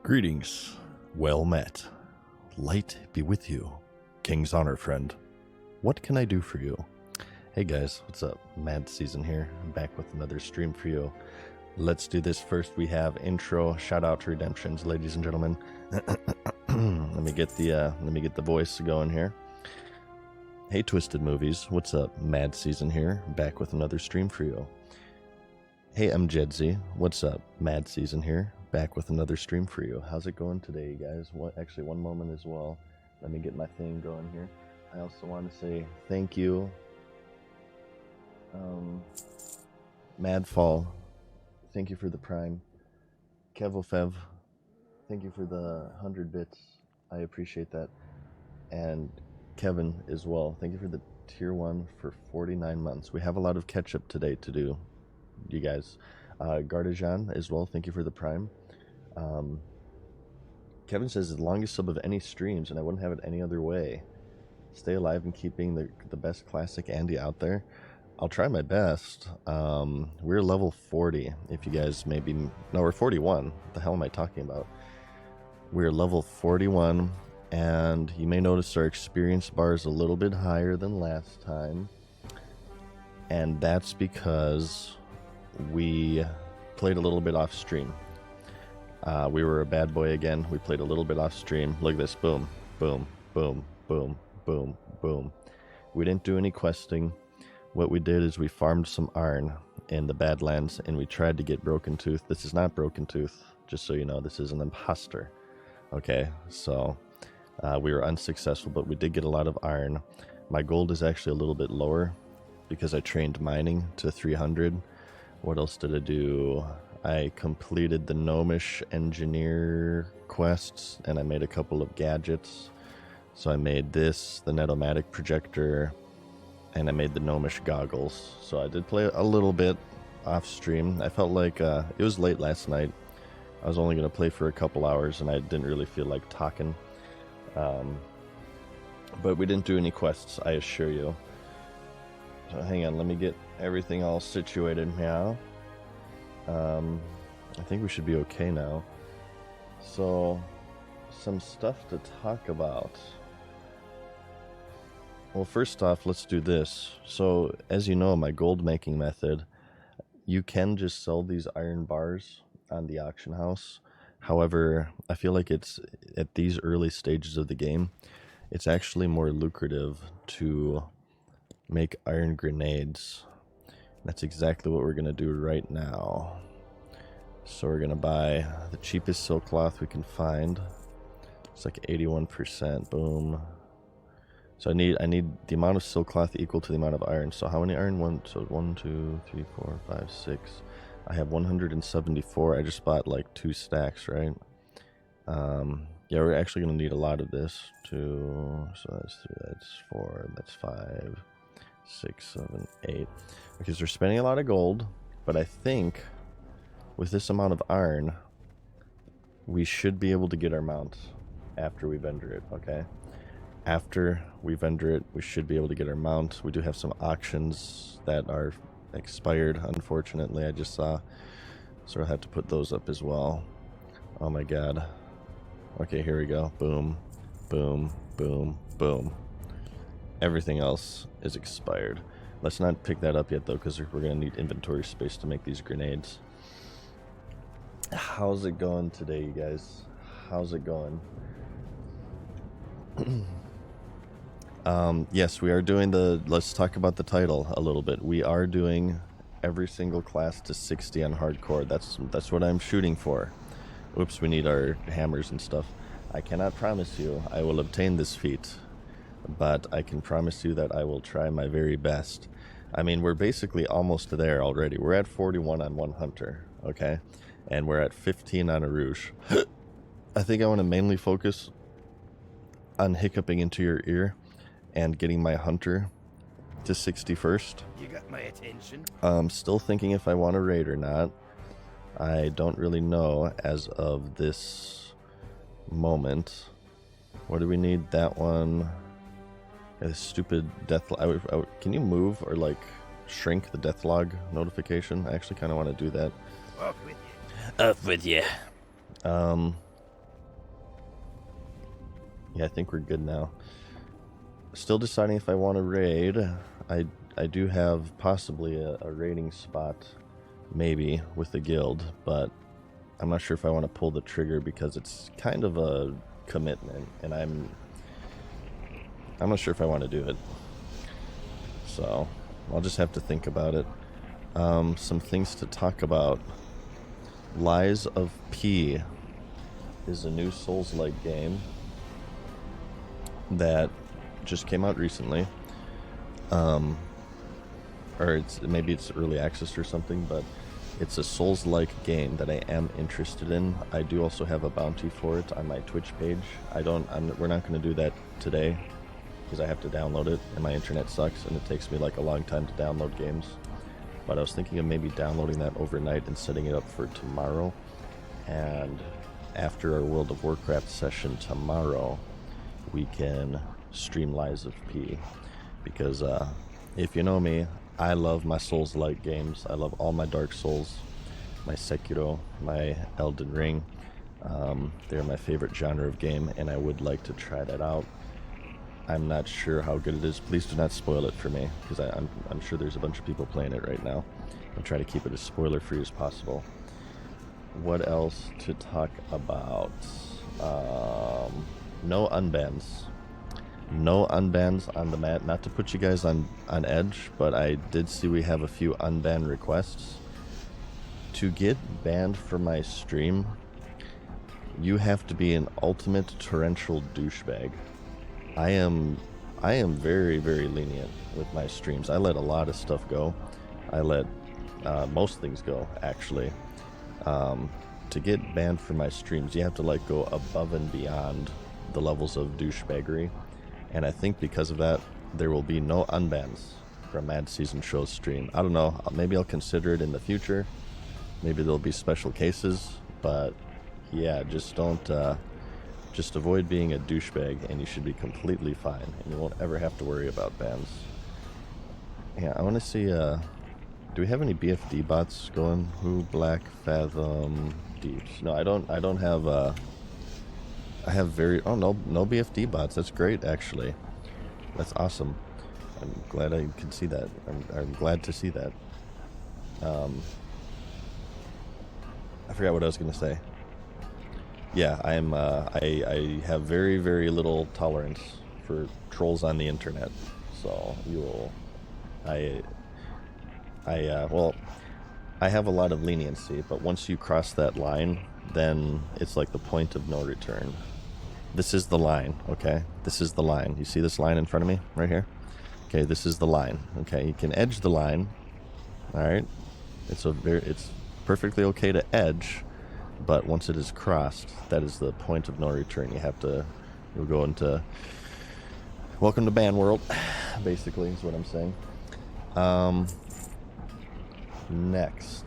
Greetings, well met. Light be with you, King's Honor friend. What can I do for you? Hey guys, what's up? Mad Season here. I'm back with another stream for you. Let's do this first. We have intro, shout out to redemptions, ladies and gentlemen. let me get the voice going here. Hey Twisted Movies, what's up? Mad Season here, back with another stream for you. Hey Jedzy, what's up? Mad Season here, back with another stream for you. How's it going today, you guys? Actually, one moment as well. Let me get my thing going here. I also want to say thank you, Madfall. Thank you for the Prime. Kevofev, thank you for the 100 bits. I appreciate that. And Kevin as well. Thank you for the tier 1 for 49 months. We have a lot of catch up today to do, you guys. Gardajan as well. Thank you for the Prime. Kevin says the longest sub of any streams, and I wouldn't have it any other way. Stay alive and keeping the best classic Andy out there. I'll try my best. We're level 40. If you guys maybe... No, we're 41. What the hell am I talking about? We're level 41, and you may notice our experience bar is a little bit higher than last time. And that's because we played a little bit off stream. We were a bad boy again. We played a little bit off stream. Look at this. Boom, boom, boom, boom, boom, boom. We didn't do any questing. What we did is we farmed some iron in the Badlands, and we tried to get Broken Tooth. This is not Broken Tooth, just so you know. This is an imposter. Okay, so we were unsuccessful, but we did get a lot of iron. My gold is actually a little bit lower because I trained mining to 300. What else did I do? I completed the Gnomish engineer quests, and I made a couple of gadgets. So I made this, the Netomatic projector, and I made the Gnomish goggles. So I did play a little bit off stream. I felt like it was late last night. I was only going to play for a couple hours, and I didn't really feel like talking. But we didn't do any quests, I assure you. So hang on, let me get everything all situated now. I think we should be okay now. So, some stuff to talk about. Well, first off, let's do this. So, as you know, my gold making method, you can just sell these iron bars on the auction house. However, I feel like it's at these early stages of the game, it's actually more lucrative to make iron grenades. That's exactly what we're going to do right now. So we're going to buy the cheapest silk cloth we can find. It's like 81%. Boom. So I need the amount of silk cloth equal to the amount of iron. So how many iron? So 1, 2, 3, 4, 5, 6. I have 174. I just bought like 2 stacks, right? Yeah, we're actually going to need a lot of this. 2, so that's 3, that's 4, that's 5, 6, 7, 8. Because we're spending a lot of gold, but I think with this amount of iron, we should be able to get our mount after we vendor it, okay? After we vendor it, we should be able to get our mount. We do have some auctions that are expired, unfortunately, I just saw. So I'll have to put those up as well. Oh my god. Okay, here we go. Boom, boom, boom, boom. Everything else is expired. Let's not pick that up yet, though, because we're going to need inventory space to make these grenades. How's it going today, you guys? How's it going? Yes, we are doing let's talk about the title a little bit. We are doing every single class to 60 on hardcore. That's what I'm shooting for. Oops, we need our hammers and stuff. I cannot promise you I will obtain this feat, but I can promise you that I will try my very best. I mean, we're basically almost there already. We're at 41 on one hunter, okay? And we're at 15 on a rouge. I think I want to mainly focus on hiccuping into your ear and getting my hunter to 60 first. You got my attention. Still thinking if I want to raid or not. I don't really know as of this moment. What do we need? That one. Yeah, this stupid death log. Can you move or like shrink the death log notification? I actually kind of want to do that. Off with you. Up with you. Yeah, I think we're good now. Still deciding if I want to raid. I do have possibly a raiding spot, maybe, with the guild, but I'm not sure if I want to pull the trigger because it's kind of a commitment, and I'm not sure if I want to do it. So I'll just have to think about it. Some things to talk about. Lies of P is a new Souls-like game that just came out recently. Or maybe it's early access or something, but it's a Souls-like game that I am interested in. I do also have a bounty for it on my Twitch page. We're not going to do that today because I have to download it and my internet sucks and it takes me like a long time to download games. But I was thinking of maybe downloading that overnight and setting it up for tomorrow. And after our World of Warcraft session tomorrow, we can stream Lies of P. Because if you know me, I love my Souls-like games. I love all my Dark Souls, my Sekiro, my Elden Ring. They're my favorite genre of game, and I would like to try that out. I'm not sure how good it is. Please do not spoil it for me, because I'm sure there's a bunch of people playing it right now. I'll try to keep it as spoiler-free as possible. What else to talk about? No unbans. No unbans on the mat. Not to put you guys on edge, but I did see we have a few unban requests. To get banned from my stream, you have to be an ultimate torrential douchebag. I am very, very lenient with my streams. I let a lot of stuff go. I let most things go, actually. To get banned from my streams, you have to like go above and beyond the levels of douchebaggery. And I think because of that, there will be no unbans from MadSeasonShow's stream. I don't know, maybe I'll consider it in the future. Maybe there'll be special cases, but yeah, just avoid being a douchebag and you should be completely fine. And you won't ever have to worry about bans. Yeah, I want to see, do we have any BFD bots going? Who, Black, Fathom, Deeps? No, I don't have, I have no BFD bots. That's great, actually. That's awesome. I'm glad I can see that. I'm glad to see that. I forgot what I was going to say. Yeah, I have very, very little tolerance for trolls on the internet. So well, I have a lot of leniency, but once you cross that line, then it's like the point of no return. This is the line, okay? This is the line. You see this line in front of me right here? Okay, this is the line. Okay, you can edge the line. All right? It's perfectly okay to edge, but once it is crossed, that is the point of no return. You'll go into welcome to ban world, basically, is what I'm saying. Next.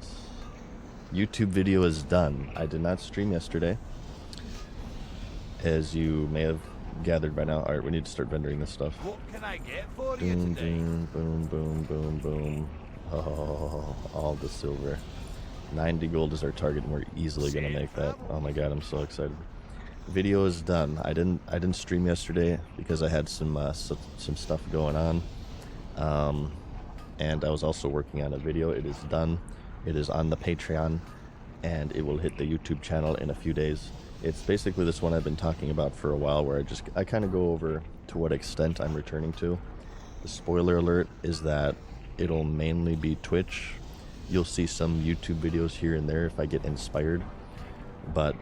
YouTube video is done. I did not stream yesterday, as you may have gathered by now. Alright, we need to start vendoring this stuff. What can I get for you Boom, today? boom, boom, boom, boom, boom. Oh, all the silver. 90 gold is our target, and we're easily gonna make that. Oh my god, I'm so excited. Video is done. I didn't stream yesterday because I had some stuff going on. And I was also working on a video. It is done. It is on the Patreon, and it will hit the YouTube channel in a few days. It's basically this one I've been talking about for a while, where I kind of go over to what extent I'm returning to. The spoiler alert is that it'll mainly be Twitch. You'll see some YouTube videos here and there if I get inspired, but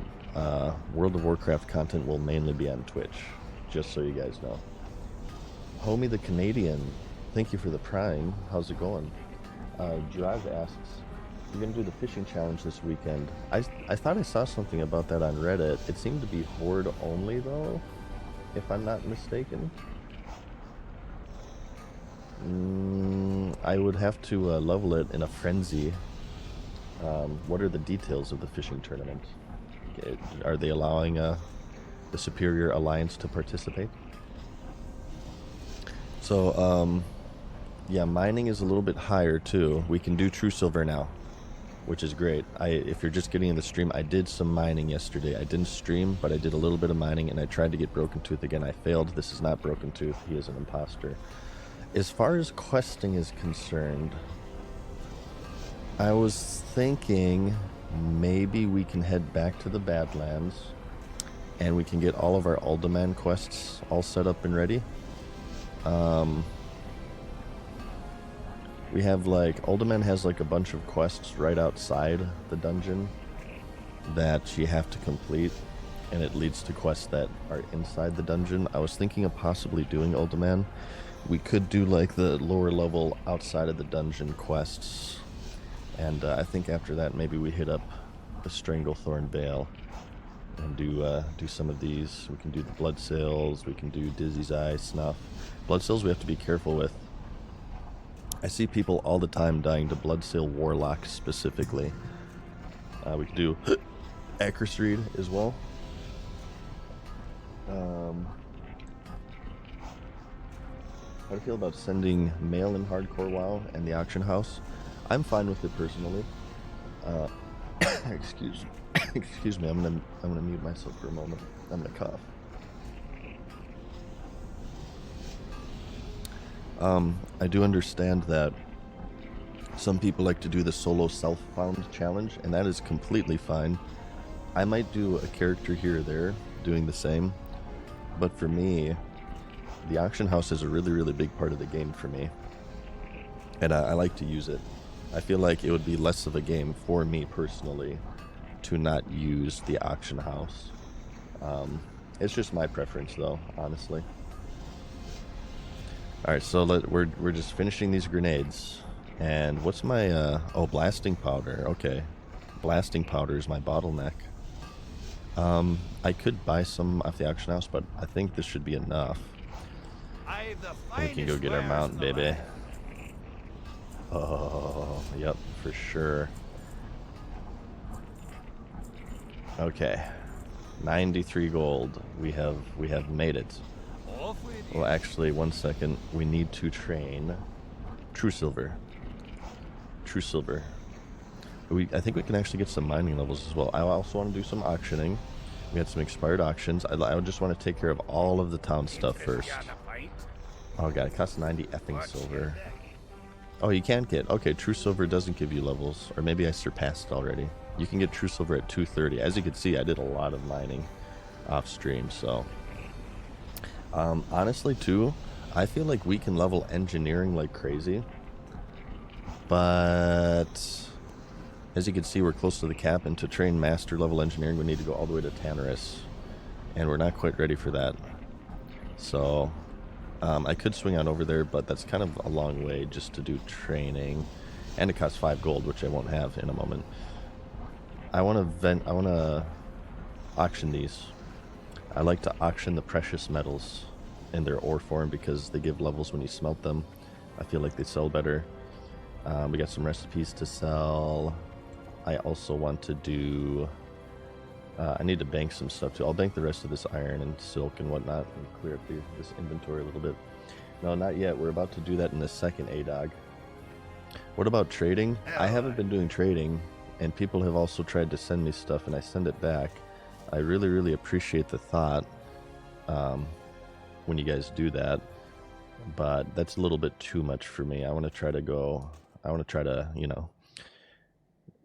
World of Warcraft content will mainly be on Twitch, just so you guys know. Homie the Canadian, thank you for the Prime. How's it going? Drive asks, you're going to do the fishing challenge this weekend. I thought I saw something about that on Reddit. It seemed to be Horde only, though, if I'm not mistaken. I would have to level it in a frenzy. What are the details of the fishing tournament? Are they allowing the Superior Alliance to participate? So, yeah, mining is a little bit higher, too. We can do True Silver now. which is great. If you're just getting in the stream, I did some mining yesterday. I didn't stream, but I did a little bit of mining, and I tried to get Broken Tooth again. I failed. This is not Broken Tooth. He is an imposter. As far as questing is concerned, I was thinking maybe we can head back to the Badlands, and we can get all of our Alderman quests all set up and ready. We have Alderman has a bunch of quests right outside the dungeon that you have to complete, and it leads to quests that are inside the dungeon. I was thinking of possibly doing Alderman. We could do the lower level outside of the dungeon quests, and I think after that maybe we hit up the Stranglethorn Vale and do some of these. We can do the Blood Sails, we can do Dizzy's Eye, Snuff. Blood Sails we have to be careful with. I see people all the time dying to Bloodsail Warlock specifically. We can do Aker's as well. How do you feel about sending mail in Hardcore WoW and the auction house? I'm fine with it personally. Excuse me. I'm gonna mute myself for a moment. I'm gonna cough. I do understand that some people like to do the solo self-found challenge, and that is completely fine. I might do a character here or there doing the same, but for me, the auction house is a really, really big part of the game for me, and I like to use it. I feel like it would be less of a game for me personally to not use the auction house. It's just my preference though, honestly. Alright, so we're just finishing these grenades. And what's my, blasting powder. Okay. Blasting powder is my bottleneck. I could buy some off the auction house, but I think this should be enough. We can go get our mount, baby. Oh, yep, for sure. Okay. 93 gold. We have made it. Well, actually, one second. We need to train True Silver. True Silver. I think we can actually get some mining levels as well. I also want to do some auctioning. We had some expired auctions. I just want to take care of all of the town stuff first. Oh god, it costs 90 effing silver. Oh, you can't get... Okay, True Silver doesn't give you levels. Or maybe I surpassed it already. You can get True Silver at 230. As you can see, I did a lot of mining off stream, so... honestly, too, I feel like we can level engineering like crazy. But... as you can see, we're close to the cap, and to train master level engineering, we need to go all the way to Tannerus. And we're not quite ready for that. So... I could swing on over there, but that's kind of a long way just to do training. And it costs 5 gold, which I won't have in a moment. I want to auction these. I like to auction the precious metals in their ore form because they give levels when you smelt them. I feel like they sell better. We got some recipes to sell. I also want to do... I need to bank some stuff too. I'll bank the rest of this iron and silk and whatnot and clear up this inventory a little bit. No, not yet. We're about to do that in the second A-Dog. What about trading? I haven't been doing trading, and people have also tried to send me stuff, and I send it back. I really, really appreciate the thought when you guys do that, but that's a little bit too much for me. I want to try to, you know,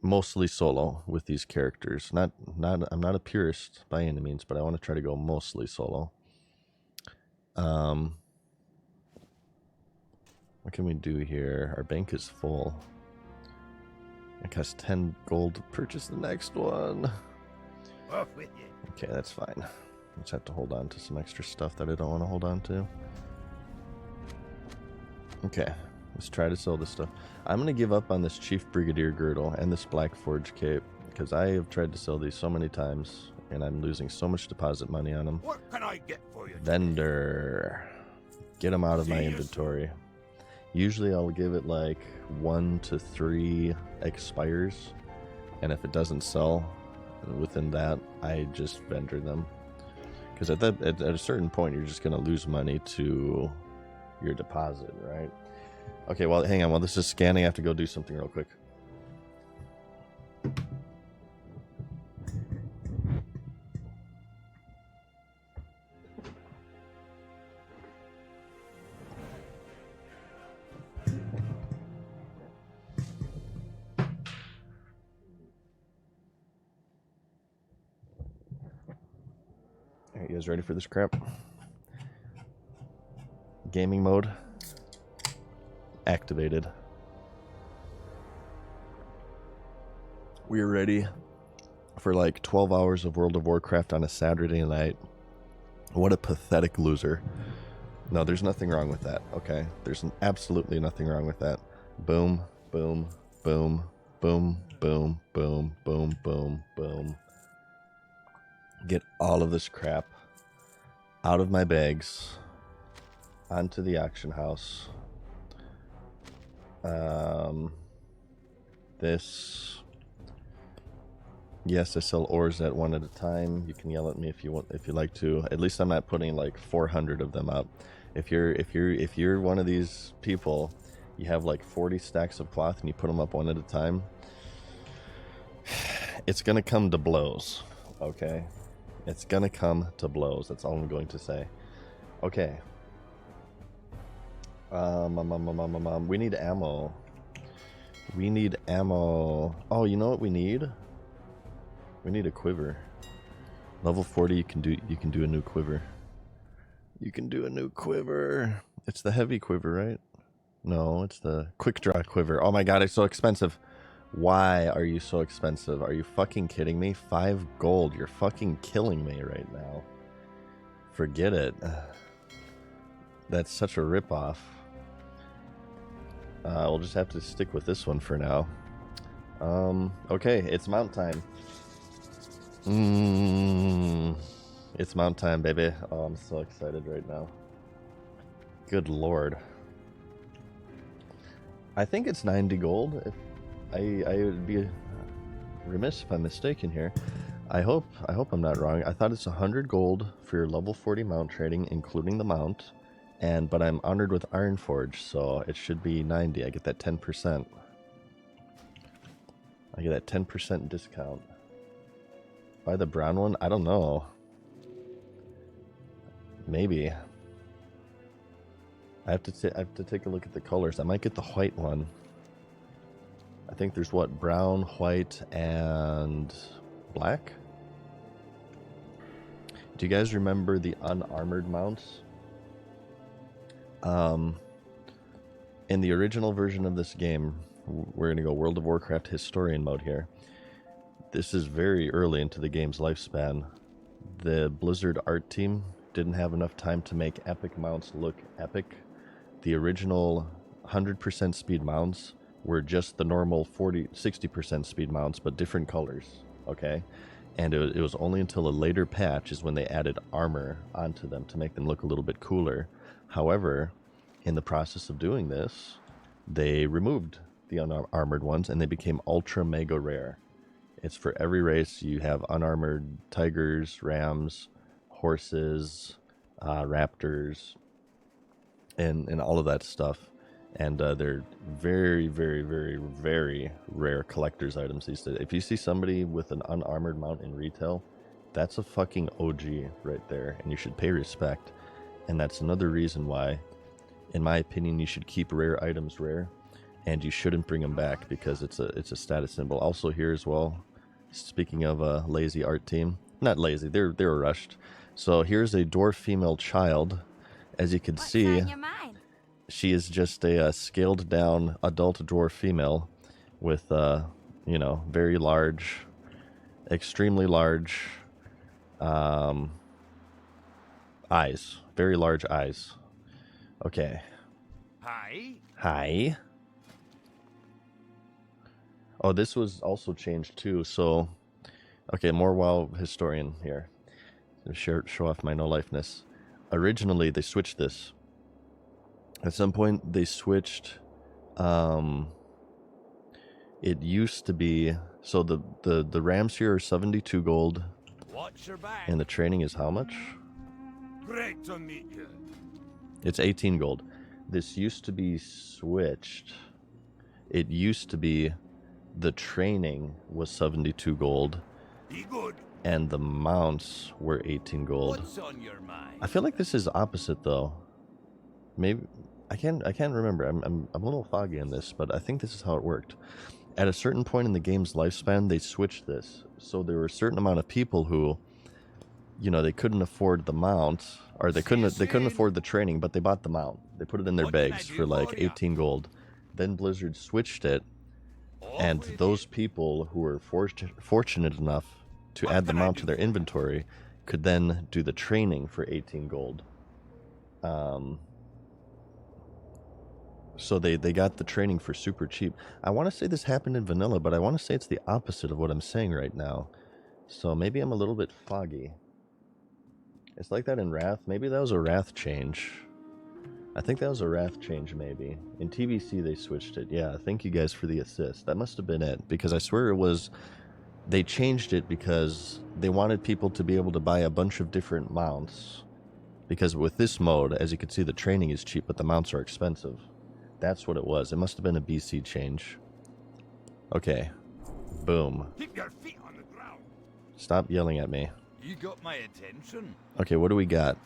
mostly solo with these characters. I'm not a purist by any means, but I want to try to go mostly solo. What can we do here? Our bank is full. It costs 10 gold to purchase the next one. Off with you. Okay, that's fine. I just have to hold on to some extra stuff that I don't want to hold on to. Okay, let's try to sell this stuff. I'm going to give up on this Chief Brigadier Girdle and this Black Forge Cape because I have tried to sell these so many times and I'm losing so much deposit money on them. What can I get for you? Vendor. Get them out of my inventory. Usually I'll give it like 1 to 3 expires, and if it doesn't sell within that, I just vendor them. Because at a certain point, you're just going to lose money to your deposit, right? Okay, well, hang on. While this is scanning, I have to go do something real quick. You guys ready for this crap? Gaming mode activated. We're ready for like 12 hours of World of Warcraft on a Saturday night. What a pathetic loser. No, there's nothing wrong with that, okay? There's absolutely nothing wrong with that. Boom, boom, boom, boom, boom, boom, boom, boom, boom. Get all of this crap out of my bags onto the auction house. This... Yes, I sell ores at one at a time. You can yell at me if you want, if you like to. At least I'm not putting like 400 of them up. If you're one of these people, you have like 40 stacks of cloth and you put them up one at a time. It's gonna come to blows, okay? It's gonna come to blows. That's all I'm going to say. Okay. We need ammo. We need ammo. Oh, you know what we need? We need a quiver. Level 40, you can do a new quiver. You can do a new quiver. It's the heavy quiver, right? No, it's the quick draw quiver. Oh my god, it's so expensive. Why are you so expensive? Are you fucking kidding me? 5 gold. You're fucking killing me right now. Forget it. That's such a ripoff. We'll just have to stick with this one for now. Okay, it's mount time. It's mount time, baby. Oh, I'm so excited right now. Good lord. I think it's 90 gold. If I would be remiss if I'm mistaken here. I hope I'm not wrong. I thought it's 100 gold for your level 40 mount trading, including the mount. But I'm honored with Ironforge, so it should be 90. I get that 10%. I get that 10% discount. Buy the brown one? I don't know. Maybe. I have to take a look at the colors. I might get the white one. I think there's what? Brown, white, and black? Do you guys remember the unarmored mounts? In the original version of this game, we're going to go World of Warcraft Historian mode here. This is very early into the game's lifespan. The Blizzard art team didn't have enough time to make epic mounts look epic. The original 100% speed mounts were just the normal 60% speed mounts, but different colors, okay? And it was only until a later patch is when they added armor onto them to make them look a little bit cooler. However, in the process of doing this, they removed the unarmored ones and they became ultra mega rare. It's for every race. You have unarmored tigers, rams, horses, raptors, and all of that stuff. And they're very, very, very, very rare collector's items these days. If you see somebody with an unarmored mount in retail, that's a fucking OG right there, and you should pay respect. And that's another reason why, in my opinion, you should keep rare items rare, and you shouldn't bring them back because it's a status symbol. Also here as well, speaking of a lazy art team, not lazy, they were rushed. So here's a dwarf female child. As you can see, she is just a scaled down adult dwarf female with you know, very large, extremely large eyes. Very large eyes. Okay. Hi. Hi. Oh, this was also changed too. So, okay, more WoW historian here. Show off my no-lifeness. Originally, they switched this. At some point, they switched. It used to be so the rams here are 72 gold. Watch your back. And the training is how much? Great to meet you. It's 18 gold. This used to be switched. It used to be the training was 72 gold. Be good. And the mounts were 18 gold. What's on your mind? I feel like this is opposite though. Maybe I can't remember. I'm a little foggy on this, but I think this is how it worked. At a certain point in the game's lifespan, they switched this. So there were a certain amount of people who you know, they couldn't afford the mount, or they couldn't afford the training, but they bought the mount. They put it in their What can I bags do for like for ya? 18 gold. Then Blizzard switched it, Off and with those you. people who were fortunate enough to What add the can I mount do to their for ya? inventory could then do the training for 18 gold. So they got the training for super cheap. I want to say this happened in vanilla, but I want to say it's the opposite of what I'm saying right now. So maybe I'm a little bit foggy. It's like that in Wrath. Maybe that was a Wrath change. I think that was a Wrath change, maybe. In TBC, they switched it. Yeah, thank you guys for the assist. That must have been it, because I swear it was... They changed it because they wanted people to be able to buy a bunch of different mounts. Because with this mode, as you can see, the training is cheap, but the mounts are expensive. That's what it was. It must have been a BC change. Okay. Boom. Keep your feet on the ground. Stop yelling at me. You got my attention. Okay, what do we got?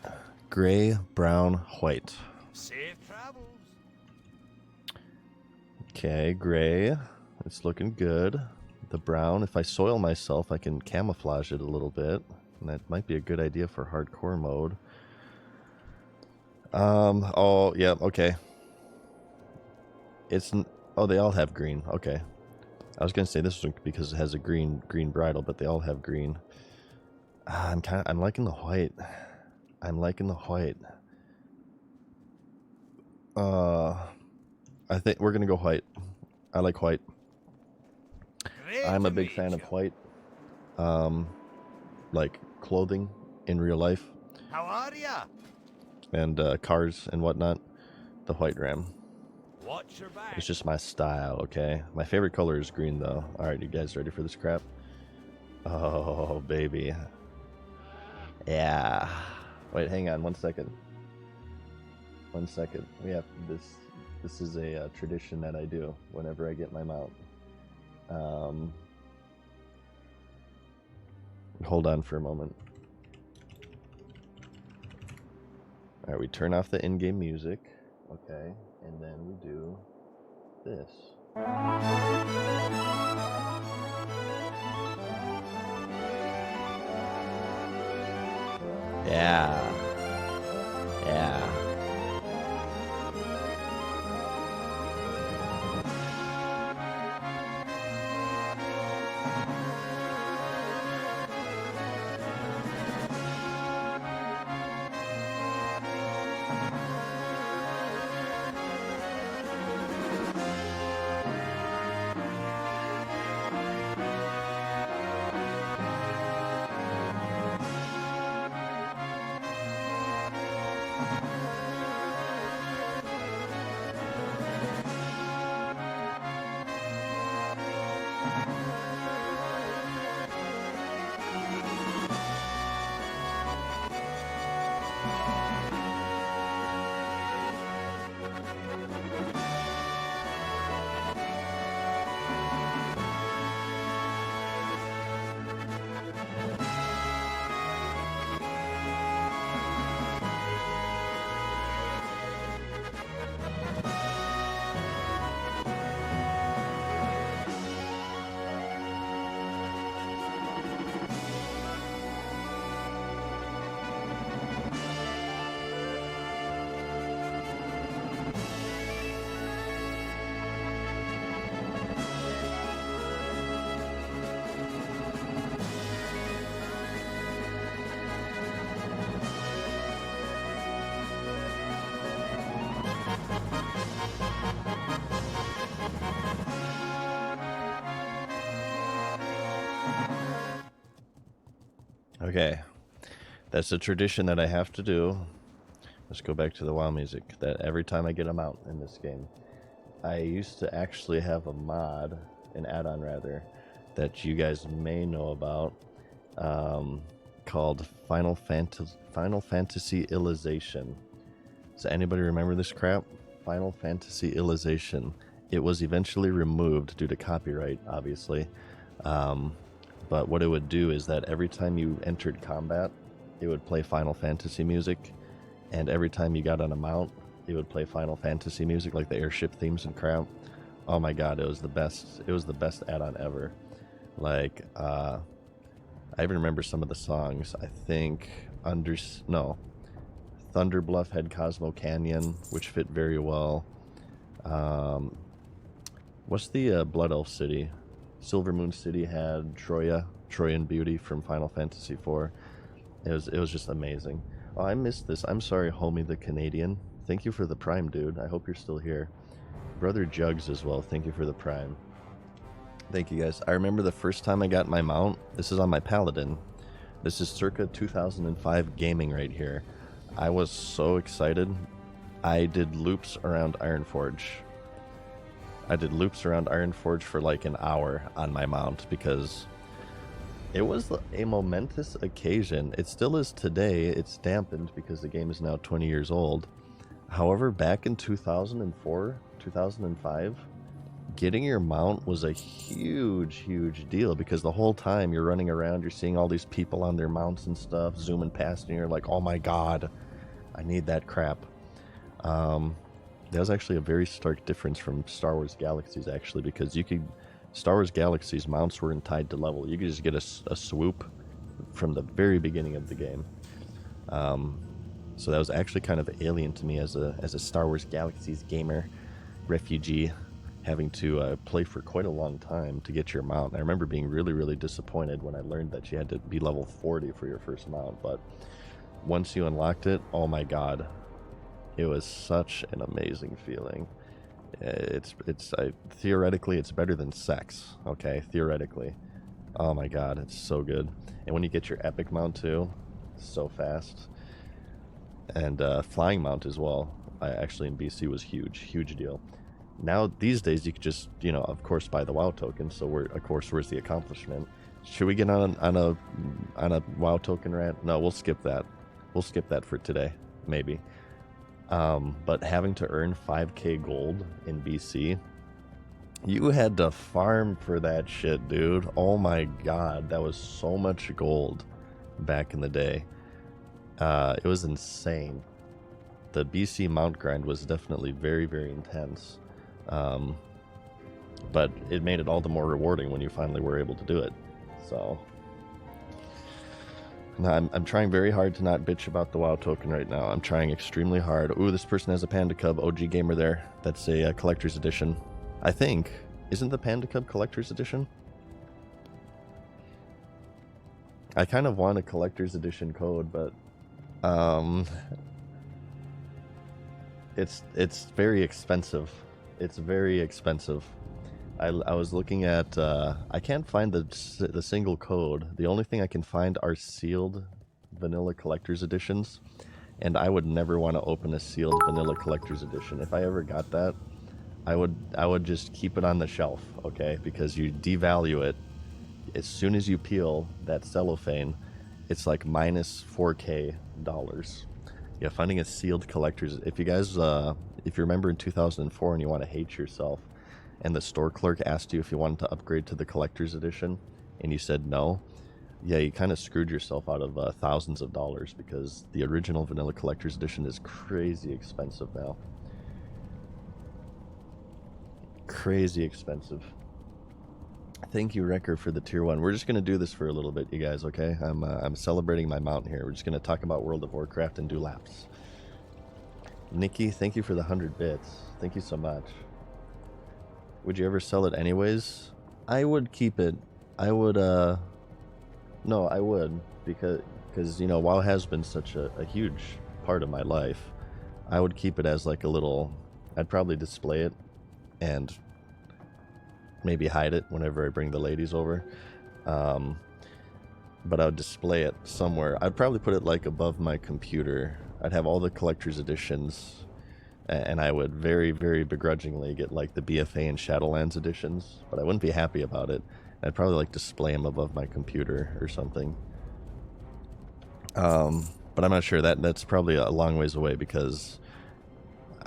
Gray, brown, white. Safe travels. Okay, gray. It's looking good. The brown, if I soil myself, I can camouflage it a little bit. And that might be a good idea for hardcore mode. Oh, yeah, okay. Oh, they all have green. Okay. I was gonna say this one because it has a green bridle, but they all have green. I'm liking the white. I'm liking the white. I think we're gonna go white. I like white. Great I'm a to big meet fan ya. of white. Like clothing in real life How are ya? and cars and whatnot. The white ram. Watch your back. It's just my style, okay? My favorite color is green, though. Alright, you guys ready for this crap? Oh, baby. Yeah. Wait, hang on 1 second. 1 second. We have this. This is a tradition that I do whenever I get my mount. Hold on for a moment. Alright, we turn off the in-game music. Okay, and then we do this. Yeah. Yeah. Okay, that's a tradition that I have to do. Let's go back to the WoW music. That every time I get a mount in this game, I used to actually have a mod, an add-on rather, that you guys may know about, called Final Fantasy-ilization. Does anybody remember this crap? Final Fantasy-ilization. It was eventually removed due to copyright, obviously. But what it would do is that every time you entered combat, it would play Final Fantasy music, and every time you got on a mount, it would play Final Fantasy music, like the airship themes and crap. Oh my god, it was the best. It was the best add-on ever. Like, I even remember some of the songs. I think Thunder Bluff had Cosmo Canyon, which fit very well. Um, what's the Blood Elf city? Silver Moon City had Troyan Beauty from Final Fantasy IV. It was just amazing. Oh, I missed this. I'm sorry, homie the Canadian. Thank you for the Prime, dude. I hope you're still here. Brother Jugs as well. Thank you for the Prime. Thank you guys. I remember the first time I got my mount. This is on my Paladin. This is circa 2005 gaming right here. I was so excited. I did loops around Ironforge. For like an hour on my mount because it was a momentous occasion. It still is today. It's dampened because the game is now 20 years old. However, back in 2004, 2005, getting your mount was a huge deal because the whole time you're running around, you're seeing all these people on their mounts and stuff zooming past, and you're like, oh my god, I need that crap. That was actually a very stark difference from Star Wars Galaxies, actually, because Star Wars Galaxies mounts weren't tied to level. You could just get a swoop from the very beginning of the game. So that was actually kind of alien to me as a Star Wars Galaxies gamer, refugee, having to play for quite a long time to get your mount. I remember being really disappointed when I learned that you had to be level 40 for your first mount, but once you unlocked it, oh my god, it was such an amazing feeling. Theoretically, it's better than sex, okay? Theoretically. Oh my god, it's so good. And when you get your epic mount too, so fast. And flying mount as well. Actually in BC was huge deal. Now these days you could just, of course, buy the WoW token. So where's the accomplishment? Should we get on a WoW token rant? No, we'll skip that. We'll skip that for today, maybe. But having to earn 5k gold in BC, you had to farm for that shit, dude. Oh my god, that was so much gold back in the day. It was insane. The BC mount grind was definitely very intense. But it made it all the more rewarding when you finally were able to do it. So now I'm trying very hard to not bitch about the WoW token right now. I'm trying extremely hard. Ooh, this person has a Panda Cub OG gamer there. That's a collector's edition. I think. Isn't the Panda Cub collector's edition? I kind of want a collector's edition code, but it's very expensive. It's very expensive. I was looking at, I can't find the single code. The only thing I can find are sealed vanilla collector's editions, and I would never want to open a sealed vanilla collector's edition. If I ever got that, I would just keep it on the shelf, okay? Because you devalue it as soon as you peel that cellophane. It's like minus 4k dollars. Yeah, finding a sealed collector's. If you guys, if you remember in 2004 and you want to hate yourself, and the store clerk asked you if you wanted to upgrade to the collector's edition, and you said no, yeah, you kind of screwed yourself out of thousands of dollars, because the original vanilla collector's edition is crazy expensive now. Crazy expensive. Thank you, Wrecker, for the tier 1. We're just going to do this for a little bit, you guys, okay? I'm celebrating my mount here. We're just going to talk about World of Warcraft and do laps. Nikki, thank you for the 100 bits. Thank you so much. Would you ever sell it anyways? I would keep it. I would, no, I would, because WoW has been such a huge part of my life. I would keep it as like a little, I'd probably display it and maybe hide it whenever I bring the ladies over. But I would display it somewhere. I'd probably put it like above my computer. I'd have all the collector's editions, and I would very begrudgingly get like the BFA and Shadowlands editions, but I wouldn't be happy about it. I'd probably like display them above my computer or something. But I'm not sure. That's probably a long ways away, because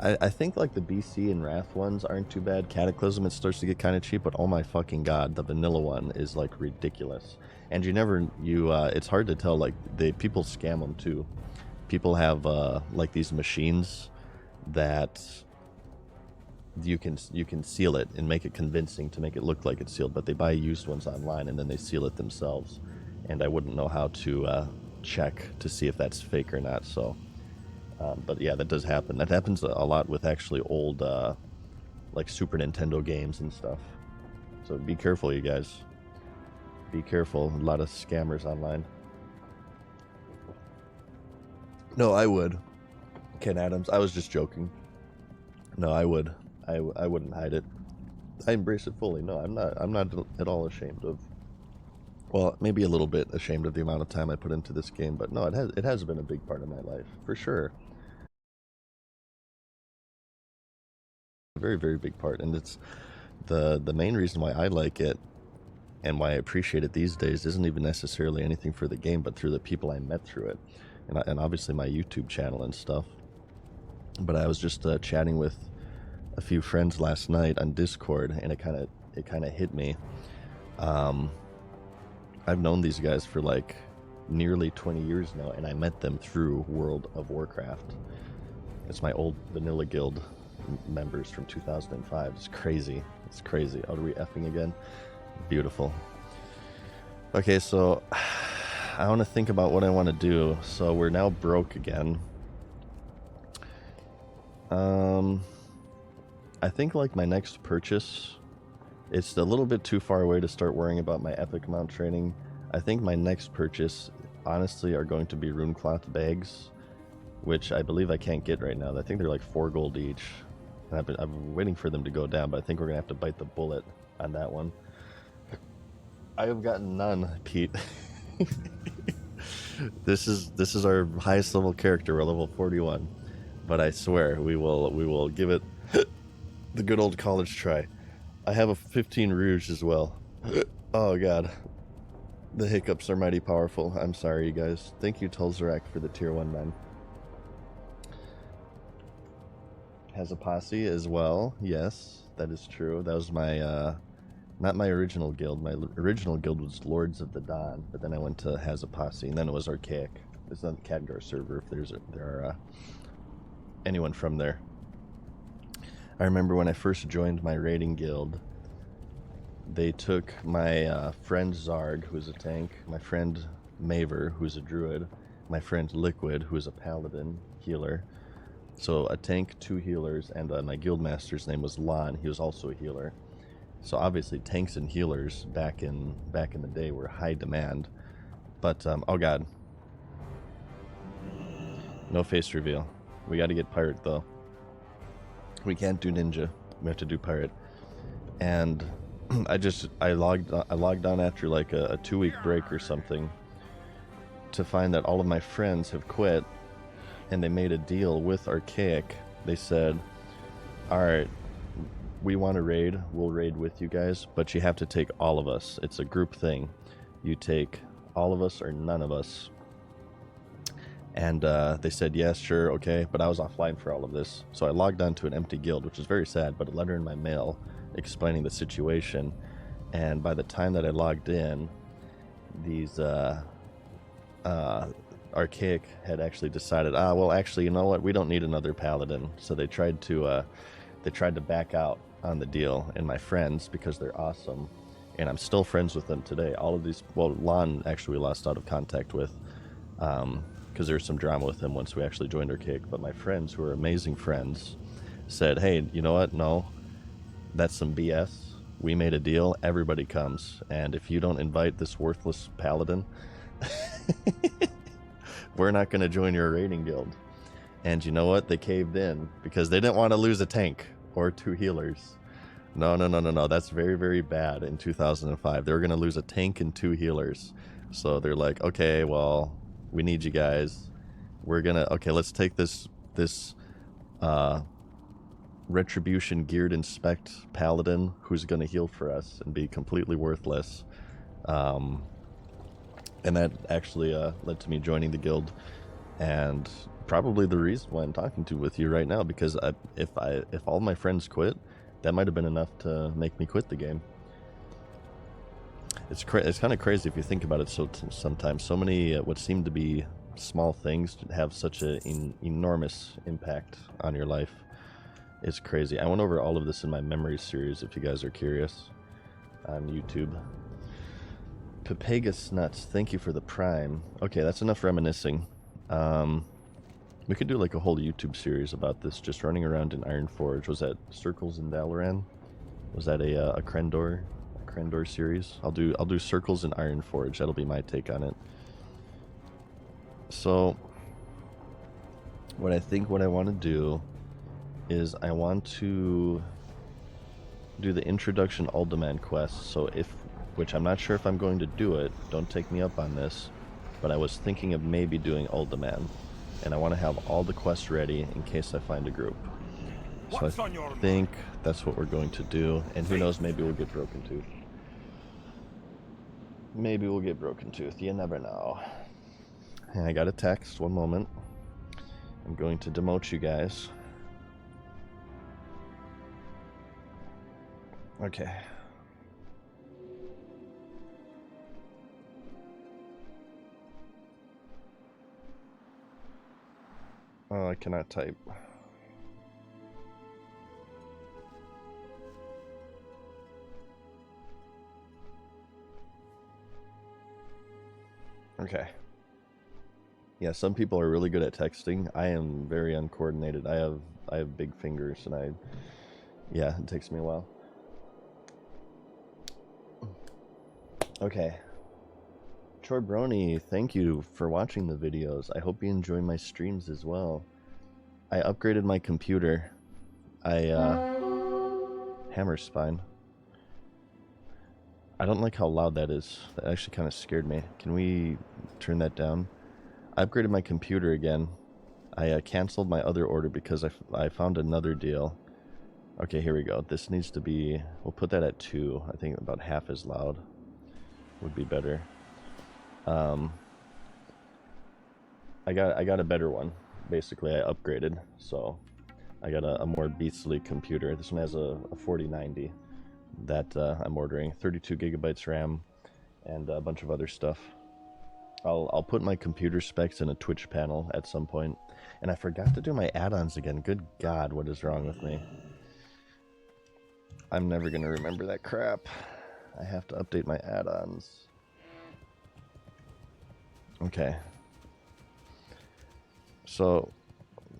I think like the BC and Wrath ones aren't too bad. Cataclysm, it starts to get kind of cheap, but oh my fucking god, the vanilla one is like ridiculous. And it's hard to tell, like people scam them too. People have like these machines that you can seal it and make it convincing to make it look like it's sealed, but they buy used ones online and then they seal it themselves. and I wouldn't know how to check to see if that's fake or not. So, but yeah, that does happen. That happens a lot with actually old, like Super Nintendo games and stuff. So be careful, you guys. Be careful. A lot of scammers online. No, I would. Ken Adams. I was just joking. No, I would. I wouldn't hide it. I embrace it fully. No, I'm not. I'm not at all ashamed of. Well, maybe a little bit ashamed of the amount of time I put into this game, but no, it has been a big part of my life for sure. A very very big part, and it's the main reason why I like it and why I appreciate it these days isn't even necessarily anything for the game, but through the people I met through it, and obviously my YouTube channel and stuff. But I was just chatting with a few friends last night on Discord, and it kind of hit me. I've known these guys for like nearly 20 years now, and I met them through World of Warcraft. It's my old Vanilla Guild members from 2005. It's crazy. It's crazy. Are we effing again? Beautiful. Okay, so I want to think about what I want to do. So we're now broke again. I think like my next purchase, it's a little bit too far away to start worrying about my epic mount training. I think my next purchase, honestly, are going to be runecloth bags, which I believe I can't get right now. I think they're like 4 gold each. And I've been waiting for them to go down, but I think we're gonna have to bite the bullet on that one. I have gotten none, Pete. This is our highest level character. We're level 41, but I swear we will give it the good old college try. I have a 15 Rouge as well. Oh god, the hiccups are mighty powerful. I'm sorry, you guys. Thank you, Tulzarak, for the tier 1 man. Has a posse as well. Yes, that is true. That was my not my original guild. My original guild was Lords of the Dawn, but then I went to Has a Posse, and then it was Archaic. It's not the Khadgar server if there are anyone from there. I remember when I first joined my raiding guild, they took my friend Zarg, who's a tank, my friend Maver, who's a druid, my friend Liquid, who is a paladin healer. So a tank, 2 healers, and my guild master's name was Lon. He was also a healer. So obviously tanks and healers back in the day were high demand. But oh god, no face reveal. We got to get pirate though. We can't do ninja. We have to do pirate. And I logged on after like a 2-week break or something to find that all of my friends have quit, and they made a deal with Archaic. They said, all right, we want to raid, we'll raid with you guys, but you have to take all of us. It's a group thing. You take all of us or none of us. And they said, yes, sure, okay, but I was offline for all of this. So I logged on to an empty guild, which is very sad, but a letter in my mail explaining the situation. And by the time that I logged in, these Archaic had actually decided, well, actually, you know what, we don't need another paladin. So they tried to back out on the deal, and my friends, because they're awesome, and I'm still friends with them today. All of these, well, Lon actually we lost out of contact with, because there was some drama with him once we actually joined Archaic. But my friends, who are amazing friends, said, hey, you know what, no, that's some BS. We made a deal, everybody comes, and if you don't invite this worthless paladin, we're not going to join your raiding guild. And you know what? They caved in because they didn't want to lose a tank or 2 healers. No. That's very, very bad in 2005. They were going to lose a tank and 2 healers. So they're like, okay, well, we need you guys. We're going to, okay, let's take this Retribution geared inspect paladin who's going to heal for us and be completely worthless. And that actually led to me joining the guild, and probably the reason why I'm talking with you right now, because if all my friends quit, that might have been enough to make me quit the game. It's kind of crazy if you think about it. So sometimes so many what seem to be small things have such an enormous impact on your life. It's crazy. I went over all of this in my memories series if you guys are curious on YouTube. Papagus Nuts, thank you for the prime. Okay, that's enough reminiscing. We could do like a whole YouTube series about this, just running around in Ironforge. Was that Circles in Dalaran? Was that a Krendor series? I'll do Circles in Ironforge. That'll be my take on it. So, what I want to do is I want to do the introduction Alderman quest. So which I'm not sure if I'm going to do it. Don't take me up on this, but I was thinking of maybe doing Alderman, and I want to have all the quests ready in case I find a group. So I think that's what we're going to do, and who knows, maybe we'll get Broken Tooth. Maybe we'll get Broken Tooth, you never know. And I got a text, one moment. I'm going to demote you guys. Okay. Oh, I cannot type. Okay. Yeah, some people are really good at texting. I am very uncoordinated. I have big fingers, and yeah, it takes me a while. Okay. Chorbroni, thank you for watching the videos. I hope you enjoy my streams as well. I upgraded my computer. Hammer spine. I don't like how loud that is. That actually kind of scared me. Can we turn that down? I upgraded my computer again. I canceled my other order because I found another deal. Okay, here we go. This needs to be... We'll put that at 2. I think about half as loud would be better. I got a better one. Basically, I upgraded, so I got a more beastly computer. This one has a 4090 that I'm ordering, 32 gigabytes RAM, and a bunch of other stuff. I'll put my computer specs in a Twitch panel at some point. And I forgot to do my add-ons again. Good God, what is wrong with me? I'm never gonna remember that crap. I have to update my add-ons. Okay. So,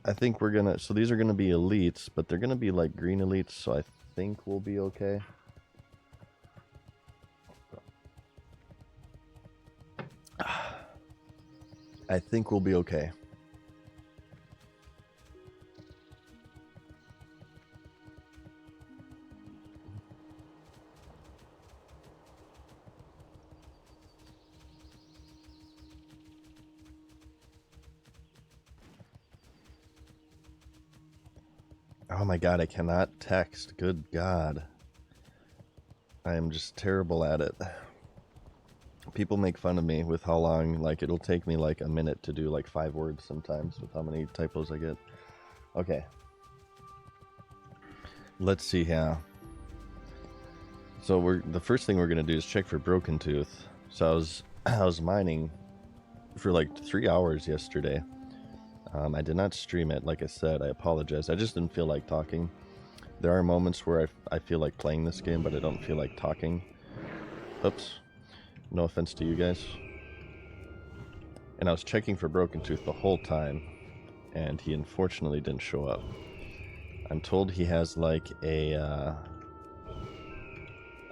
I think we're gonna... So these are gonna be elites, but they're gonna be like green elites, so I think we'll be okay. I think we'll be okay. Oh my God, I cannot text. Good God. I am just terrible at it. People make fun of me with how long, like, it'll take me like a minute to do like 5 words sometimes with how many typos I get. Okay. Let's see here. So the first thing we're gonna do is check for Broken Tooth. So I was mining for like 3 hours yesterday. I did not stream it, like I said. I apologize. I just didn't feel like talking. There are moments where I feel like playing this game, but I don't feel like talking. Oops. No offense to you guys. And I was checking for Broken Tooth the whole time, and he unfortunately didn't show up. I'm told he has like a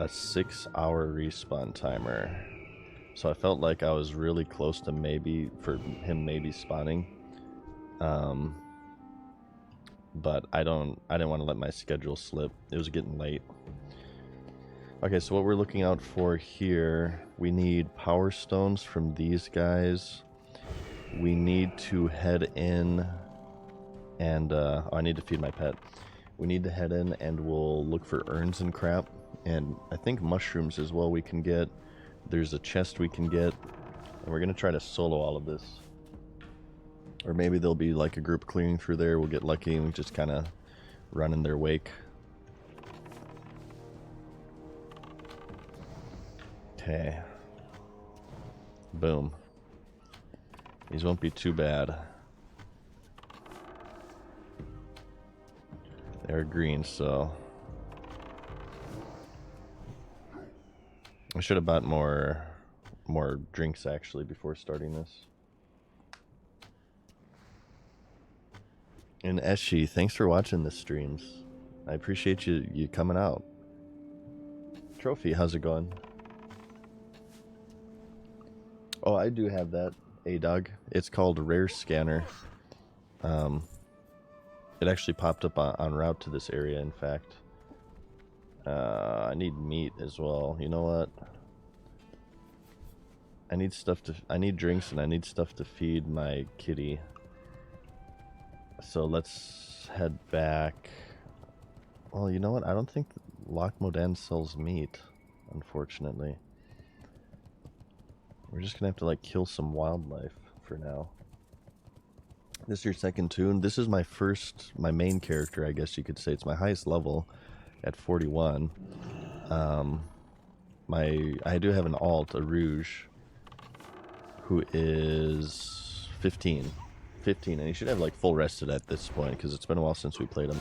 6-hour respawn timer. So I felt like I was really close to him maybe spawning. But I didn't want to let my schedule slip. It was getting late. Okay, so what we're looking out for here, we need power stones from these guys. We need to head in and, I need to feed my pet. We need to head in and we'll look for urns and crap. And I think mushrooms as well we can get. There's a chest we can get. And we're going to try to solo all of this. Or maybe there'll be like a group clearing through there. We'll get lucky and we just kind of run in their wake. Okay. Boom. These won't be too bad. They're green, so... I should have bought more more drinks actually before starting this. And Eshi, thanks for watching the streams. I appreciate you coming out. Trophy, how's it going? Oh, I do have that, A-Dog. It's called Rare Scanner. It actually popped up on route to this area, in fact. I need meat as well. You know what? I need drinks and I need stuff to feed my kitty. So let's head back. Well, you know what? I don't think Lac Modan sells meat, unfortunately. We're just gonna have to like kill some wildlife for now. This is your second tune. This is my main character, I guess you could say. It's my highest level at 41. I do have an alt, a Rouge, who is 15, and he should have like full rested at this point because it's been a while since we played him.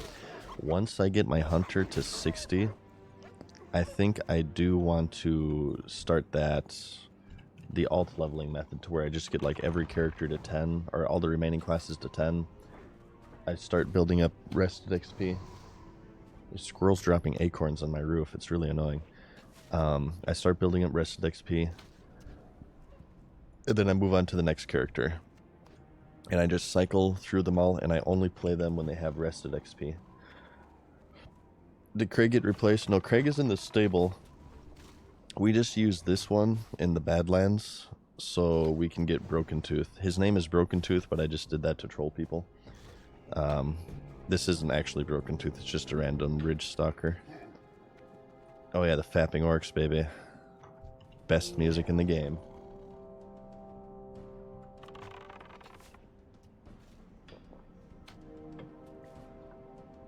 Once I get my hunter to 60, I think I do want to start the alt leveling method to where I just get like every character to 10, or all the remaining classes to 10. I start building up rested XP. There's squirrels dropping acorns on my roof. It's really annoying. I start building up rested XP. And then I move on to the next character. And I just cycle through them all, and I only play them when they have rested XP. Did Craig get replaced? No, Craig is in the stable. We just use this one in the Badlands so we can get Broken Tooth. His name is Broken Tooth, but I just did that to troll people. This isn't actually Broken Tooth, it's just a random ridge stalker. Oh yeah, the fapping orcs, baby. Best music in the game.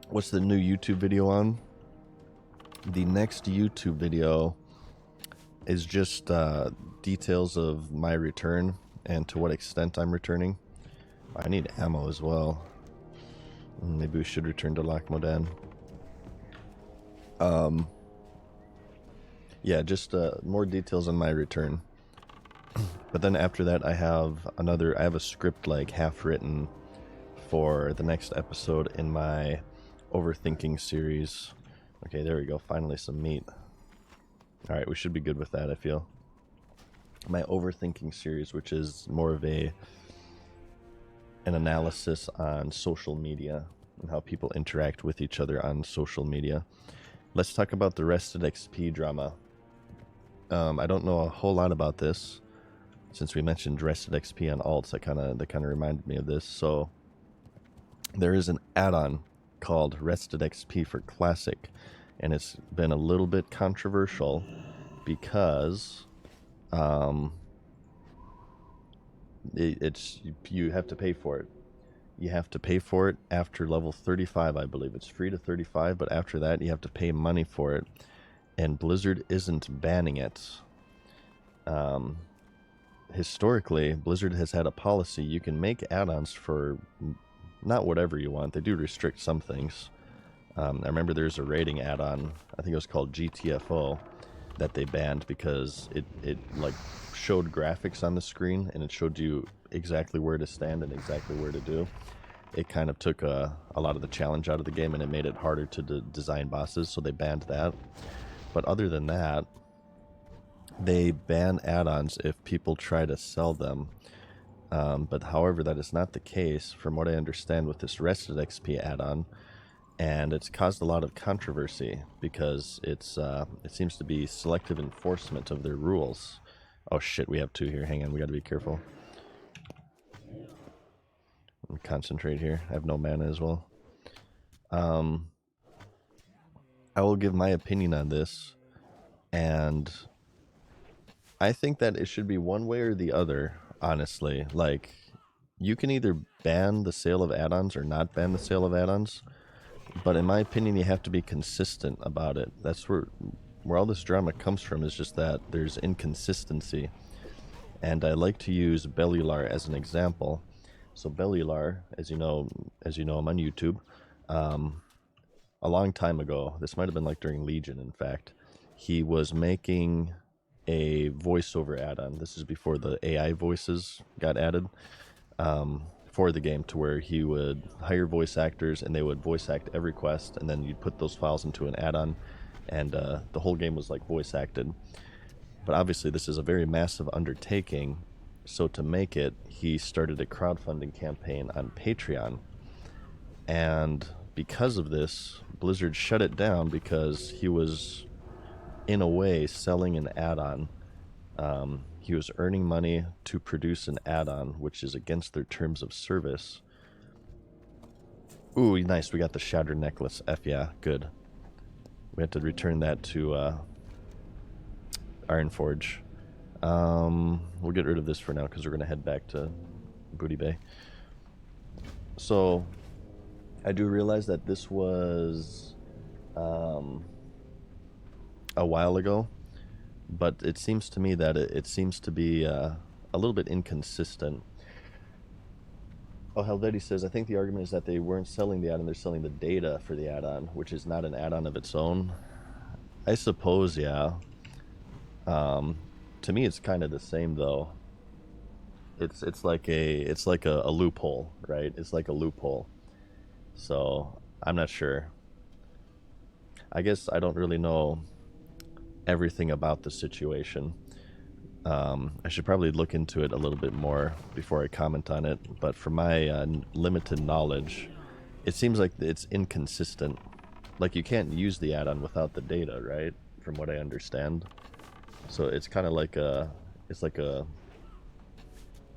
What's the new YouTube video on? The next YouTube video is just details of my return and to what extent I'm returning. I need ammo as well. Maybe we should return to Lac Modan. Yeah, just more details on my return. But then after that, I have a script like half written for the next episode in my overthinking series. Okay, there we go. Finally some meat. Alright, we should be good with that, I feel. My overthinking series, which is more of an analysis on social media and how people interact with each other on social media. Let's talk about the rested XP drama. I don't know a whole lot about this. Since we mentioned rested XP on alts, that kind of reminded me of this. So there is an add-on called Rested XP for Classic, and it's been a little bit controversial because you have to pay for it. You have to pay for it after level 35, I believe. It's free to 35, but after that you have to pay money for it, and Blizzard isn't banning it. Historically, Blizzard has had a policy you can make add-ons for not whatever you want. They do restrict some things. I remember there's a raiding add-on, I think it was called GTFO, that they banned because it like showed graphics on the screen and it showed you exactly where to stand and exactly where to do. It kind of took a lot of the challenge out of the game, and it made it harder to design bosses, so they banned that. But other than that, they ban add-ons if people try to sell them. But however, that is not the case from what I understand with this Rested XP add-on, and it's caused a lot of controversy because it seems to be selective enforcement of their rules. Oh shit, we have two here. Hang on, we gotta be careful. Concentrate here. I have no mana as well. I will give my opinion on this, and I think that it should be one way or the other, honestly. Like, you can either ban the sale of add-ons or not ban the sale of add-ons, but in my opinion, you have to be consistent about it. That's where all this drama comes from, is just that there's inconsistency. And I like to use Bellular as an example. So Bellular, as you know, I'm on YouTube. A long time ago, this might have been like during Legion, in fact, he was making a voiceover add-on. This is before the AI voices got added for the game, to where he would hire voice actors and they would voice act every quest, and then you'd put those files into an add-on, and the whole game was like voice acted. But obviously, this is a very massive undertaking. So to make it, he started a crowdfunding campaign on Patreon. And because of this, Blizzard shut it down because he was, in a way, selling an add-on. He was earning money to produce an add-on, which is against their terms of service. Ooh, nice. We got the Shattered Necklace. F yeah, good. We have to return that to Ironforge. We'll get rid of this for now because we're going to head back to Booty Bay. So, I do realize that this was a while ago, but it seems to me that it seems to be a little bit inconsistent. Oh, Helvetti says, I think the argument is that they weren't selling the add-on, they're selling the data for the add-on, which is not an add-on of its own. I suppose, yeah. To me, it's kind of the same, though. It's like a loophole, right? It's like a loophole. So I'm not sure. I guess I don't really know everything about the situation. I should probably look into it a little bit more before I comment on it. But from my limited knowledge, it seems like it's inconsistent. Like, you can't use the add-on without the data, right? From what I understand. So it's kind of like it's like a